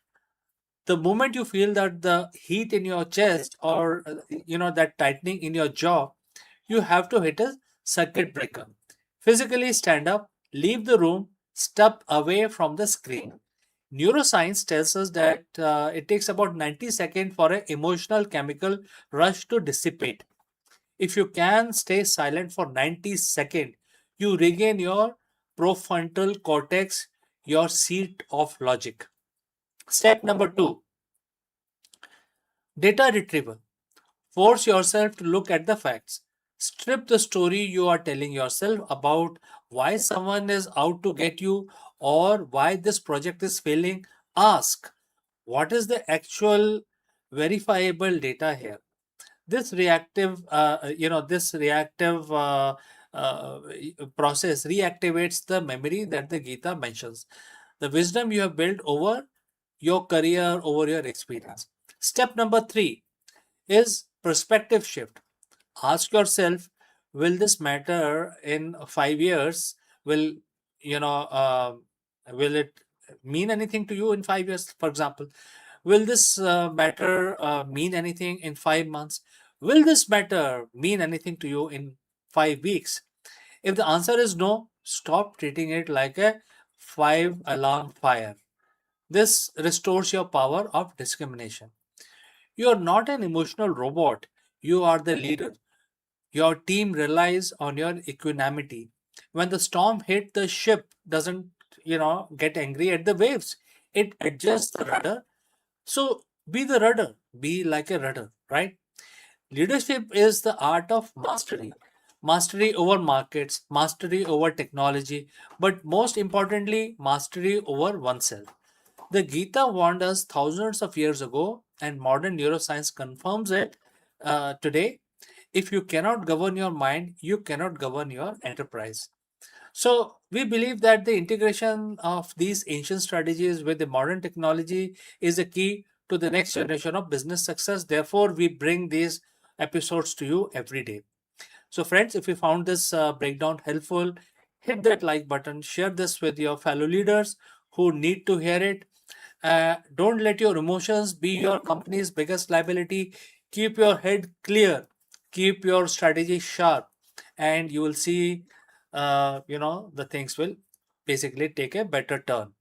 The moment you feel that the heat in your chest or that tightening in your jaw, you have to hit a circuit breaker. Physically stand up, leave the room, step away from the screen. Neuroscience tells us that it takes about 90 seconds for an emotional chemical rush to dissipate. If you can stay silent for 90 seconds, you regain your prefrontal cortex, your seat of logic. Step number two, data retrieval. Force yourself to look at the facts. Strip the story you are telling yourself about why someone is out to get you or why this project is failing. Ask, what is the actual verifiable data here? This reactive process reactivates the memory that the Gita mentions, the wisdom you have built over your career, over your experience. Step number three is perspective shift. Ask yourself, will this matter in 5 years? Will you know will it mean anything to you in 5 years, for example? Will this matter mean anything in 5 months? Will this matter mean anything to you in 5 weeks? If the answer is no, stop treating it like a five alarm fire. This restores your power of discrimination. You are not an emotional robot. You are the leader. Your team relies on your equanimity. When the storm hit, the ship doesn't, get angry at the waves. It adjusts the rudder. So be the rudder. Be like a rudder, right? Leadership is the art of mastery. Mastery over markets, mastery over technology, but most importantly, mastery over oneself. The Gita warned us thousands of years ago, and modern neuroscience confirms it today. If you cannot govern your mind, you cannot govern your enterprise. So, we believe that the integration of these ancient strategies with the modern technology is the key to the next generation of business success. Therefore, we bring these episodes to you every day. So, friends, if you found this breakdown helpful, hit that like button, share this with your fellow leaders who need to hear it. Don't let your emotions be your company's biggest liability. Keep your head clear, keep your strategy sharp, and you will see, the things will basically take a better turn.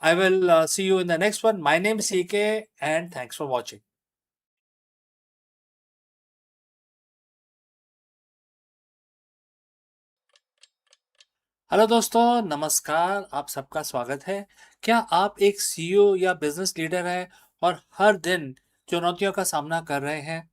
I will see you in the next one. My name is CK, and thanks for watching. Hello दोस्तों, नमस्कार। आप सबका स्वागत है। क्या आप एक CEO या बिजनेस लीडर हैं और हर दिन चुनौतियों का सामना कर रहे हैं?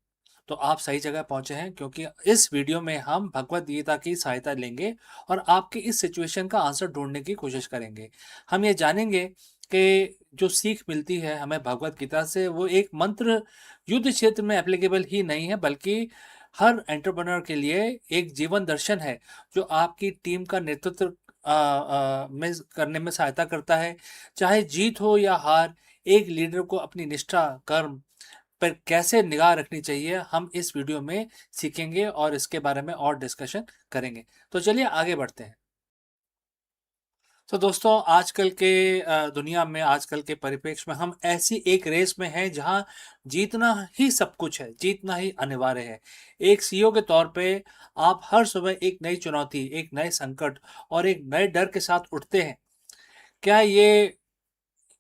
तो आप सही जगह पहुंचे हैं, क्योंकि इस वीडियो में हम भगवत गीता की सहायता लेंगे और आपकी इस सिचुएशन का आंसर ढूंढने की कोशिश करेंगे। हम ये जानेंगे कि जो सीख मिलती है हमें भगवत गीता से, वो एक मंत्र युद्ध क्षेत्र में एप्लीकेबल ही नहीं है, बल्कि हर एंटरप्रेन्योर के लिए एक जीवन दर्शन है, जो आपकी टीम का नेतृत्व में करने में सहायता करता है। चाहे जीत हो या हार, एक लीडर को अपनी निष्ठा, कर्म पर कैसे निगाह रखनी चाहिए, हम इस वीडियो में सीखेंगे और इसके बारे में और डिस्कशन करेंगे। तो चलिए आगे बढ़ते हैं। तो दोस्तों, आजकल के दुनिया में, आजकल के परिप्रेक्ष्य में हम ऐसी एक रेस में हैं जहां जीतना ही सब कुछ है, जीतना ही अनिवार्य है। एक सीईओ के तौर पे आप हर सुबह एक नई चुनौती, एक नए संकट और एक नए डर के साथ उठते हैं। क्या ये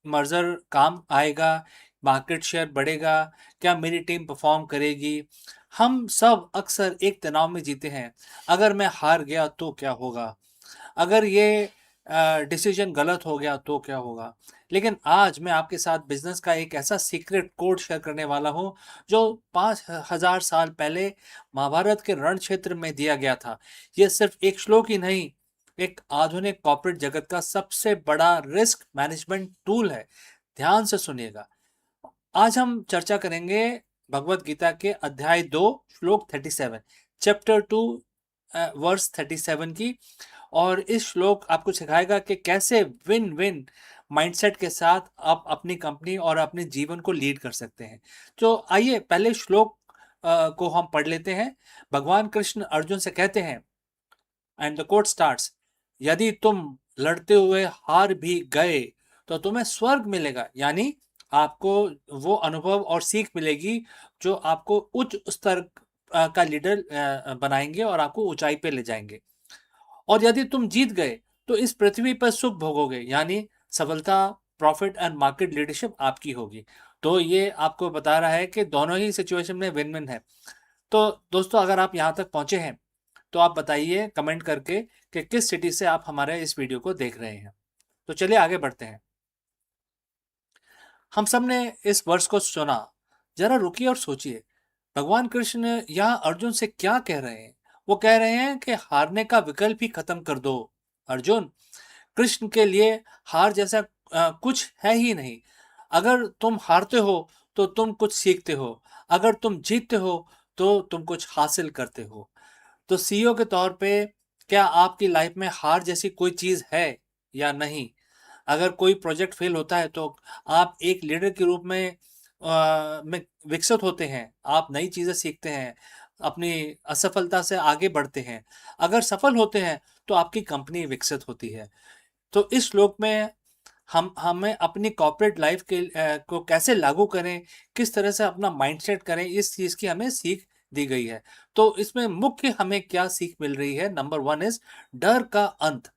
मर्जर काम आएगा? मार्केट शेयर बढ़ेगा? क्या मेरी टीम परफॉर्म करेगी? हम सब अक्सर एक तनाव में जीते हैं। अगर मैं हार गया तो क्या होगा? अगर ये डिसीजन गलत हो गया तो क्या होगा? लेकिन आज मैं आपके साथ बिजनेस का एक ऐसा सीक्रेट कोड शेयर करने वाला हूं, जो 5000 साल पहले महाभारत के रण क्षेत्र में दिया गया था। यह सिर्फ एक श्लोक ही नहीं, एक आधुनिक कॉर्पोरेट जगत का सबसे बड़ा रिस्क मैनेजमेंट टूल है। ध्यान से सुनिएगा। आज हम चर्चा करेंगे भगवत गीता के अध्याय 2, श्लोक 37, चैप्टर 2, वर्स 37 की। और इस श्लोक आपको सिखाएगा कि कैसे विन विन माइंडसेट के साथ आप अपनी कंपनी और अपने जीवन को लीड कर सकते हैं। तो आइए पहले श्लोक को हम पढ़ लेते हैं। भगवान कृष्ण अर्जुन से कहते हैं, एंड द कोट स्टार्ट्स, यदि तुम लड़ते हुए हार भी गए तो तुम्हें स्वर्ग मिलेगा। यानी आपको वो अनुभव और सीख मिलेगी जो आपको उच्च स्तर का लीडर बनाएंगे और आपको ऊंचाई पे ले जाएंगे। और यदि तुम जीत गए तो इस पृथ्वी पर सुख भोगोगे, यानी सफलता, प्रॉफिट एंड मार्केट लीडरशिप आपकी होगी। तो ये आपको बता रहा है कि दोनों ही सिचुएशन में विन विन है। तो दोस्तों, अगर आप यहाँ तक पहुंचे हैं तो आप बताइए कमेंट करके कि किस सिटी से आप हमारे इस वीडियो को देख रहे हैं। तो चलिए आगे बढ़ते हैं। हम सब ने इस वर्ष को सुना। जरा रुकिए और सोचिए, भगवान कृष्ण यहाँ अर्जुन से क्या कह रहे हैं? वो कह रहे हैं कि हारने का विकल्प ही खत्म कर दो। अर्जुन, कृष्ण के लिए हार जैसा कुछ है ही नहीं। अगर तुम हारते हो तो तुम कुछ सीखते हो, अगर तुम जीतते हो तो तुम कुछ हासिल करते हो। तो सीईओ के तौर पे क्या आपकी लाइफ में हार जैसी कोई चीज है या नहीं? अगर कोई प्रोजेक्ट फेल होता है तो आप एक लीडर के रूप में विकसित होते हैं, आप नई चीजें सीखते हैं, अपनी असफलता से आगे बढ़ते हैं। अगर सफल होते हैं तो आपकी कंपनी विकसित होती है। तो इस श्लोक में हम हमें अपनी कॉर्पोरेट लाइफ के को कैसे लागू करें, किस तरह से अपना माइंडसेट करें, इस चीज की हमें सीख दी गई है। तो इसमें मुख्य हमें क्या सीख मिल रही है? नंबर 1 इज डर का अंत।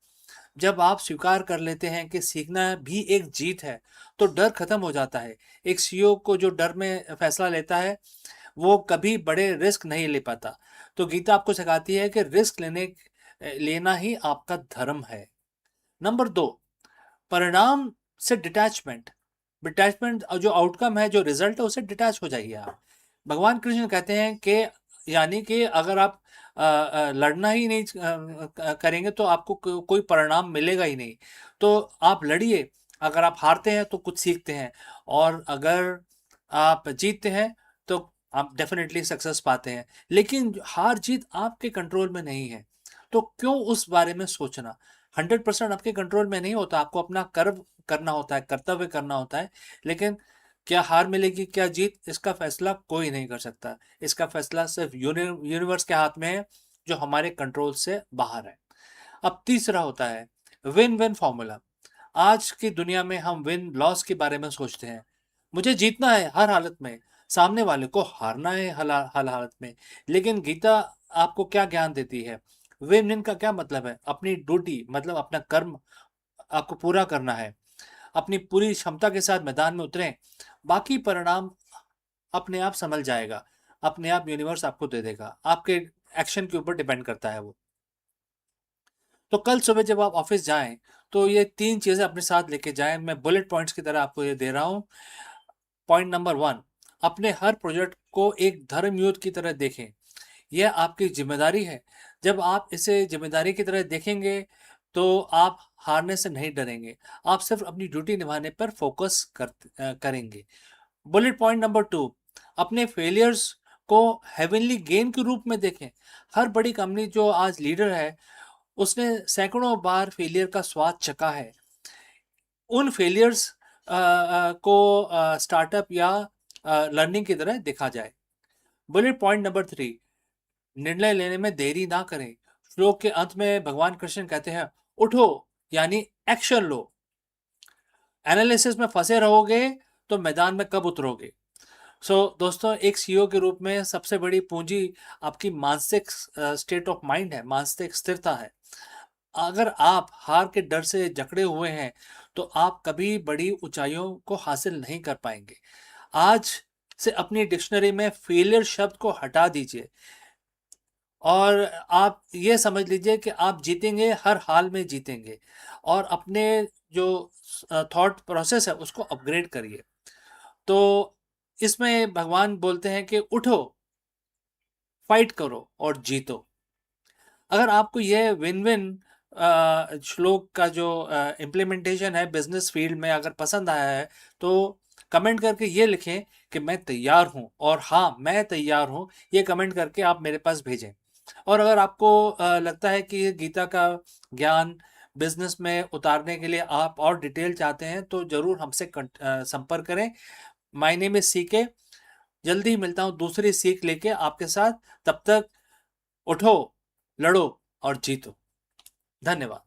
जब आप स्वीकार कर लेते हैं कि सीखना भी एक जीत है, तो डर खत्म हो जाता है। एक सीईओ को जो डर में फैसला लेता है, वो कभी बड़े रिस्क नहीं ले पाता। तो गीता आपको सिखाती है कि रिस्क लेना ही आपका धर्म है। नंबर 2, परिणाम से डिटैचमेंट। डिटैचमेंट जो आउटकम है, जो रिजल्ट है, उससे डिटैच हो जाइए आप। भगवान कृष्ण कहते हैं कि यानी कि अगर आप लड़ना ही नहीं करेंगे तो आपको कोई परिणाम मिलेगा ही नहीं। तो आप लड़िए। अगर आप हारते हैं तो कुछ सीखते हैं, और अगर आप जीतते हैं तो आप डेफिनेटली सक्सेस पाते हैं। लेकिन हार जीत आपके कंट्रोल में नहीं है, तो क्यों उस बारे में सोचना? 100% आपके कंट्रोल में नहीं होता। आपको अपना कर्म करना होता है, कर्तव्य करना होता है। लेकिन क्या हार मिलेगी, क्या जीत, इसका फैसला कोई नहीं कर सकता। इसका फैसला सिर्फ यूनिवर्स के हाथ में है, जो हमारे कंट्रोल से बाहर है। अब तीसरा होता है विन विन फॉर्मूला। आज की दुनिया में हम विन लॉस के बारे में सोचते हैं। मुझे जीतना है हर हालत में, सामने वाले को हारना है हर हालत में। लेकिन गीता आपको क्या ज्ञान देती है? विन विन का क्या मतलब है? अपनी ड्यूटी मतलब अपना कर्म आपको पूरा करना है। अपनी पूरी क्षमता के साथ मैदान में उतरें, बाकी परिणाम अपने आप संभल जाएगा। अपने आप यूनिवर्स आपको दे देगा। आपके एक्शन के ऊपर डिपेंड करता है वो। तो कल सुबह जब आप ऑफिस जाएं, तो ये 3 चीज़ें अपने साथ लेके जाएं। मैं बुलेट पॉइंट्स की तरह आपको ये दे रहा हूँ। पॉइंट नंबर 1, अपने हर प्रोजेक्ट को एक धर्म युद्ध की तरह देखें। यह आपकी ज़िम्मेदारी है। जब आप इसे ज़िम्मेदारी की तरह देखेंगे, तो आप हारने से नहीं डरेंगे। आप सिर्फ अपनी ड्यूटी निभाने पर फोकस करेंगे। बुलेट पॉइंट नंबर 2, अपने फेलियर्स को हेवनली गेन के रूप में देखें। हर बड़ी कंपनी जो आज लीडर है, उसने सैकड़ों बार फेलियर का स्वाद चखा है। उन फेलियर्स को स्टार्टअप या लर्निंग की तरह देखा जाए। बुलेट पॉइंट नंबर 3, निर्णय लेने में देरी ना करें। श्लोक के अंत में भगवान कृष्ण कहते हैं, उठो यानी एक्शन लो। एनालिसिस में फंसे रहोगे तो मैदान में कब उतरोगे? दोस्तों, एक सीईओ के रूप में सबसे बड़ी पूंजी आपकी मानसिक स्टेट ऑफ माइंड है, मानसिक स्थिरता है। अगर आप हार के डर से जकड़े हुए हैं, तो आप कभी बड़ी ऊंचाइयों को हासिल नहीं कर पाएंगे। आज से अपनी डिक्शनरी में फेलियर शब्द को हटा दीजिए और आप ये समझ लीजिए कि आप जीतेंगे, हर हाल में जीतेंगे। और अपने जो थॉट प्रोसेस है उसको अपग्रेड करिए। तो इसमें भगवान बोलते हैं कि उठो, फाइट करो और जीतो। अगर आपको यह विन विन श्लोक का जो इम्प्लीमेंटेशन है बिजनेस फील्ड में अगर पसंद आया है, तो कमेंट करके ये लिखें कि मैं तैयार हूँ और हाँ मैं तैयार हूँ। ये कमेंट करके आप मेरे पास भेजें। और अगर आपको लगता है कि ये गीता का ज्ञान बिजनेस में उतारने के लिए आप और डिटेल चाहते हैं, तो ज़रूर हमसे संपर्क करें। My name is CK. जल्दी ही मिलता हूँ दूसरी सीख लेके आपके साथ। तब तक उठो, लड़ो और जीतो। धन्यवाद।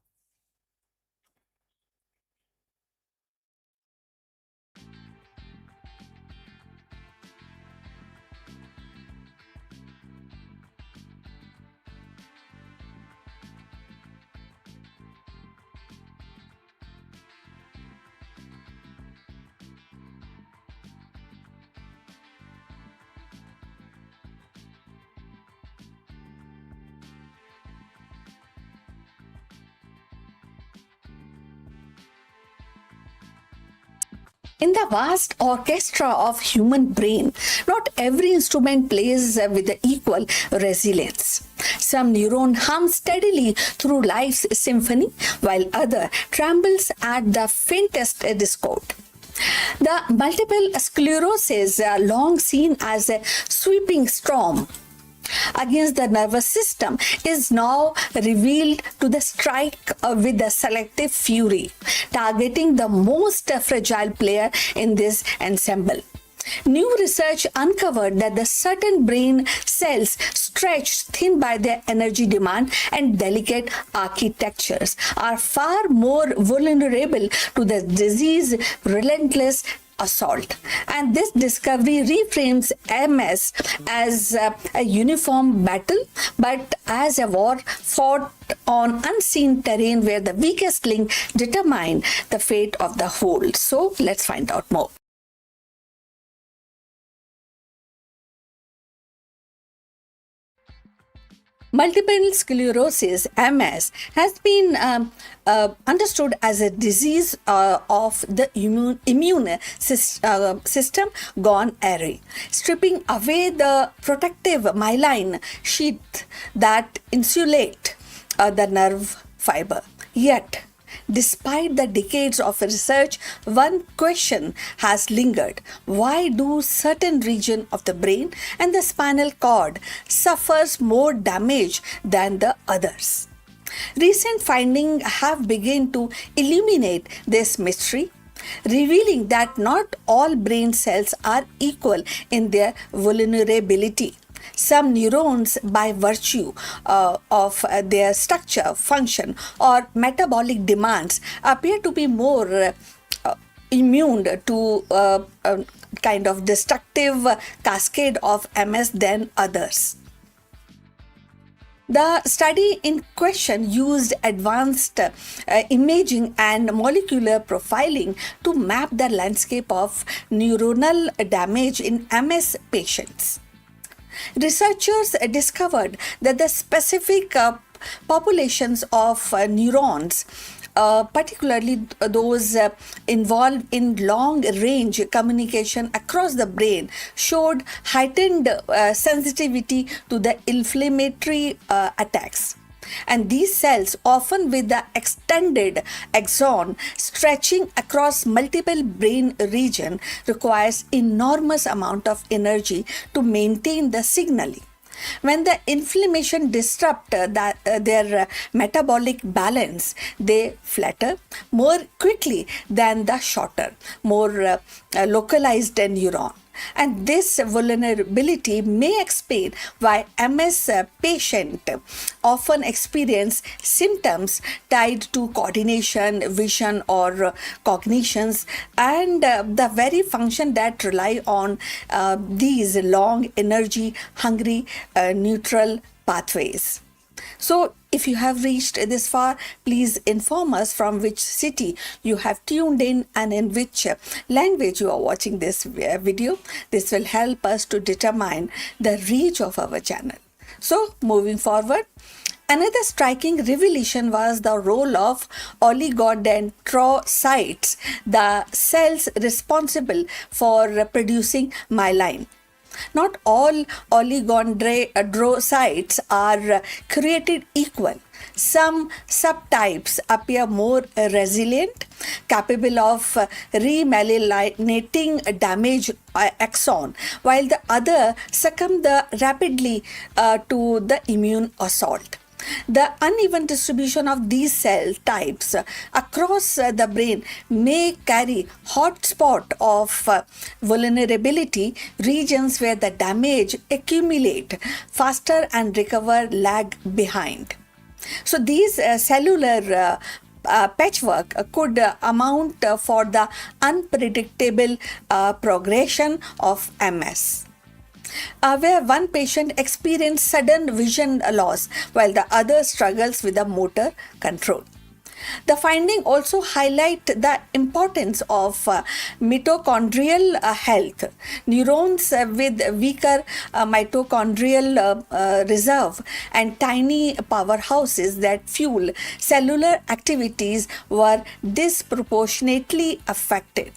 In the vast orchestra of human brain, not every instrument plays with equal resilience. Some neuron hum steadily through life's symphony, while other trembles at the faintest discord. The multiple sclerosis, long seen as a sweeping storm against the nervous system, is now revealed to the strike with a selective fury, targeting the most fragile player in this ensemble. New research uncovered that the certain brain cells stretched thin by their energy demand and delicate architectures are far more vulnerable to the disease relentless assault. And this discovery reframes MS as a uniform battle, but as a war fought on unseen terrain where the weakest link determine the fate of the whole. So let's find out more. Multiple sclerosis, MS, has been understood as a disease of the immune system gone awry, stripping away the protective myelin sheath that insulate the nerve fiber. Yet, despite the decades of research, one question has lingered. Why do certain regions of the brain and the spinal cord suffers more damage than the others? Recent findings have begun to illuminate this mystery, revealing that not all brain cells are equal in their vulnerability. Some neurons, by virtue of their structure, function, or metabolic demands, appear to be more immune to kind of destructive cascade of MS than others. The study in question used advanced imaging and molecular profiling to map the landscape of neuronal damage in MS patients. Researchers discovered that the specific populations of neurons, particularly those involved in long range communication across the brain, showed heightened sensitivity to the inflammatory attacks. And these cells, often with the extended axon stretching across multiple brain regions, requires enormous amount of energy to maintain the signaling. When the inflammation disrupts their metabolic balance, they flatter more quickly than the shorter, more localized neuron. And this vulnerability may explain why MS patient often experience symptoms tied to coordination, vision, or cognitions, and the very function that rely on these long, energy hungry neutral pathways. So, if you have reached this far, please inform us from which city you have tuned in and in which language you are watching this video. This will help us to determine the reach of our channel. So, moving forward, another striking revelation was the role of oligodendrocytes, the cells responsible for producing myelin. Not all oligodendrocytes are created equal. Some subtypes appear more resilient, capable of remyelinating damaged axon, while the other succumb rapidly to the immune assault. The uneven distribution of these cell types across the brain may carry hotspot of vulnerability, regions where the damage accumulate faster and recover lag behind. So these cellular patchwork could amount for the unpredictable progression of MS. Where one patient experienced sudden vision loss while the other struggles with the motor control. The finding also highlight the importance of mitochondrial health. Neurons with weaker mitochondrial reserve and tiny powerhouses that fuel cellular activities were disproportionately affected.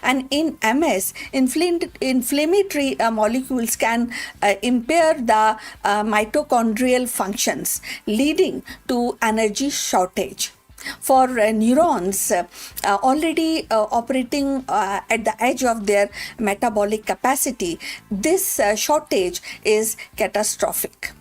And in MS, inflammatory molecules can impair the mitochondrial functions, leading to energy shortage. For neurons already operating at the edge of their metabolic capacity, this shortage is catastrophic.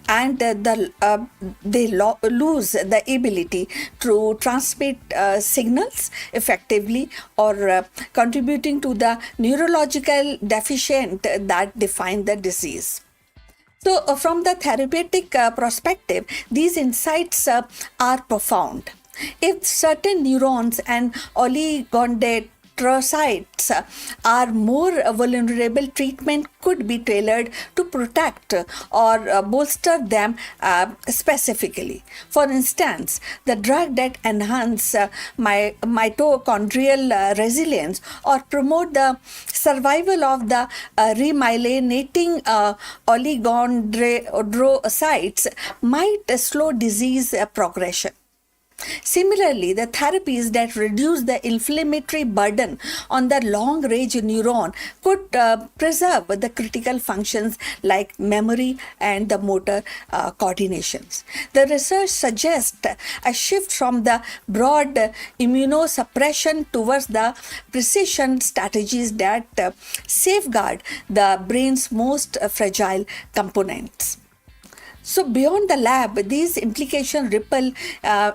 And they lose the ability to transmit signals effectively or contributing to the neurological deficient that define the disease. So from the therapeutic perspective, these insights are profound. If certain neurons and oligodendrocytes are more vulnerable, treatment could be tailored to protect or bolster them specifically. For instance, the drug that enhance mitochondrial resilience or promote the survival of the remyelinating oligodendrocytes might slow disease progression. Similarly, the therapies that reduce the inflammatory burden on the long-range neuron could preserve the critical functions like memory and the motor coordinations. The research suggests a shift from the broad immunosuppression towards the precision strategies that safeguard the brain's most fragile components. So, beyond the lab, these implications ripple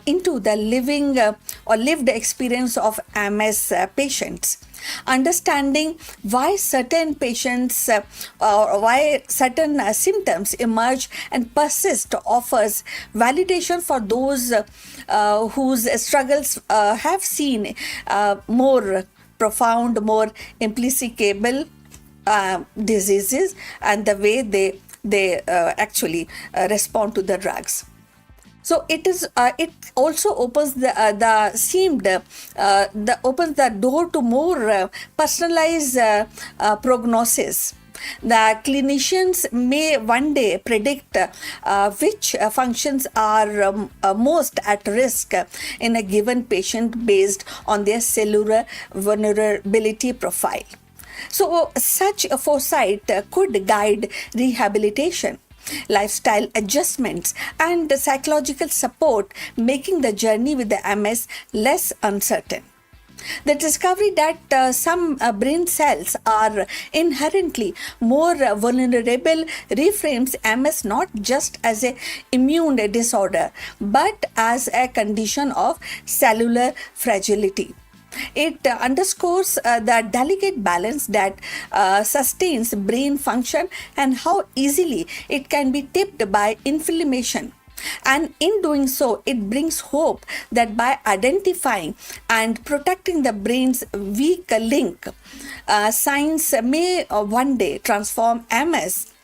into the living or lived experience of MS patients. Understanding why certain patients or why certain symptoms emerge and persist offers validation for those whose struggles have seen more profound, more implicable diseases, and the way they actually respond to the drugs. So it also opens the seemed opens the door to more personalized prognosis. The clinicians may one day predict which functions are most at risk in a given patient based on their cellular vulnerability profile. So, such a foresight could guide rehabilitation, lifestyle adjustments, and psychological support, making the journey with the MS less uncertain. The discovery that some brain cells are inherently more vulnerable reframes MS not just as an immune disorder but as a condition of cellular fragility. It underscores the delicate balance that sustains brain function and how easily it can be tipped by inflammation. And in doing so, it brings hope that by identifying and protecting the brain's weak link, science may one day transform MS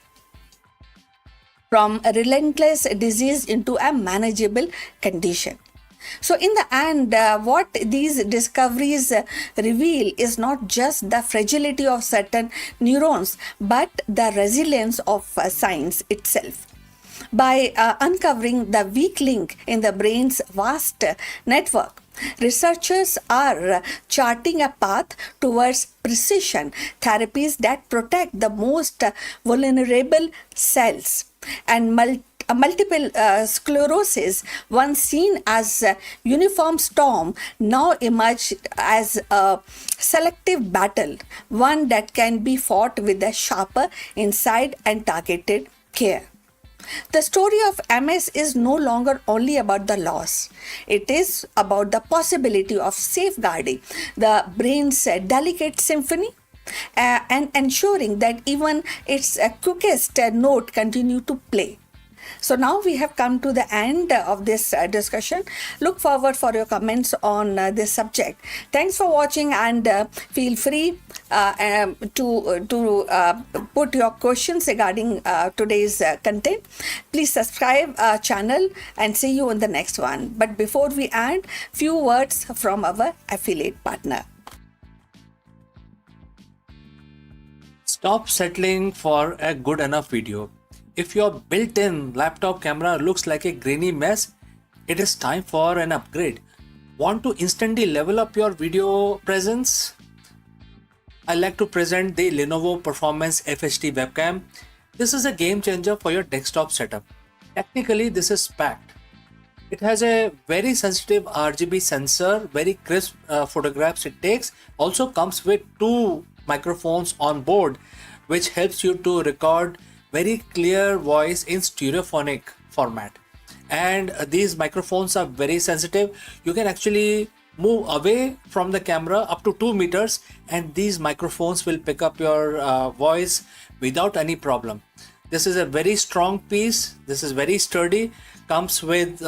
from a relentless disease into a manageable condition. So, in the end, what these discoveries reveal is not just the fragility of certain neurons, but the resilience of science itself. By uncovering the weak link in the brain's vast network, researchers are charting a path towards precision therapies that protect the most vulnerable cells and multiple sclerosis, once seen as a uniform storm, now emerge as a selective battle, one that can be fought with a sharper insight and targeted care. The story of MS is no longer only about the loss. It is about the possibility of safeguarding the brain's delicate symphony and ensuring that even its quickest note continue to play. So now we have come to the end of this discussion. Look forward for your comments on this subject. Thanks for watching, and feel free to put your questions regarding today's content. Please subscribe our channel and see you in the next one. But before we end, few words from our affiliate partner. Stop settling for a good enough video. If your built-in laptop camera looks like a grainy mess, it is time for an upgrade. Want to instantly level up your video presence? I like to present the Lenovo Performance FHD webcam. This is a game changer for your desktop setup. Technically, this is packed. It has a very sensitive RGB sensor, very crisp photographs it takes. Also comes with 2 microphones on board, which helps you to record very clear voice in stereophonic format. And these microphones are very sensitive. You can actually move away from the camera up to 2 meters and these microphones will pick up your voice without any problem. This is a very strong piece. This is very sturdy. Comes with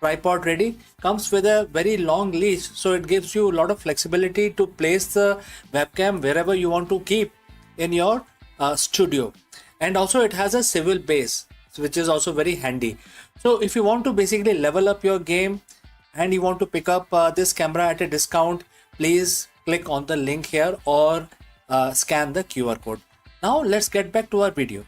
tripod ready. Comes with a very long leash, so it gives you a lot of flexibility to place the webcam wherever you want to keep in your studio. And also it has a swivel base, which is also very handy. So if you want to basically level up your game and you want to pick up this camera at a discount, please click on the link here or scan the QR code. Now let's get back to our video.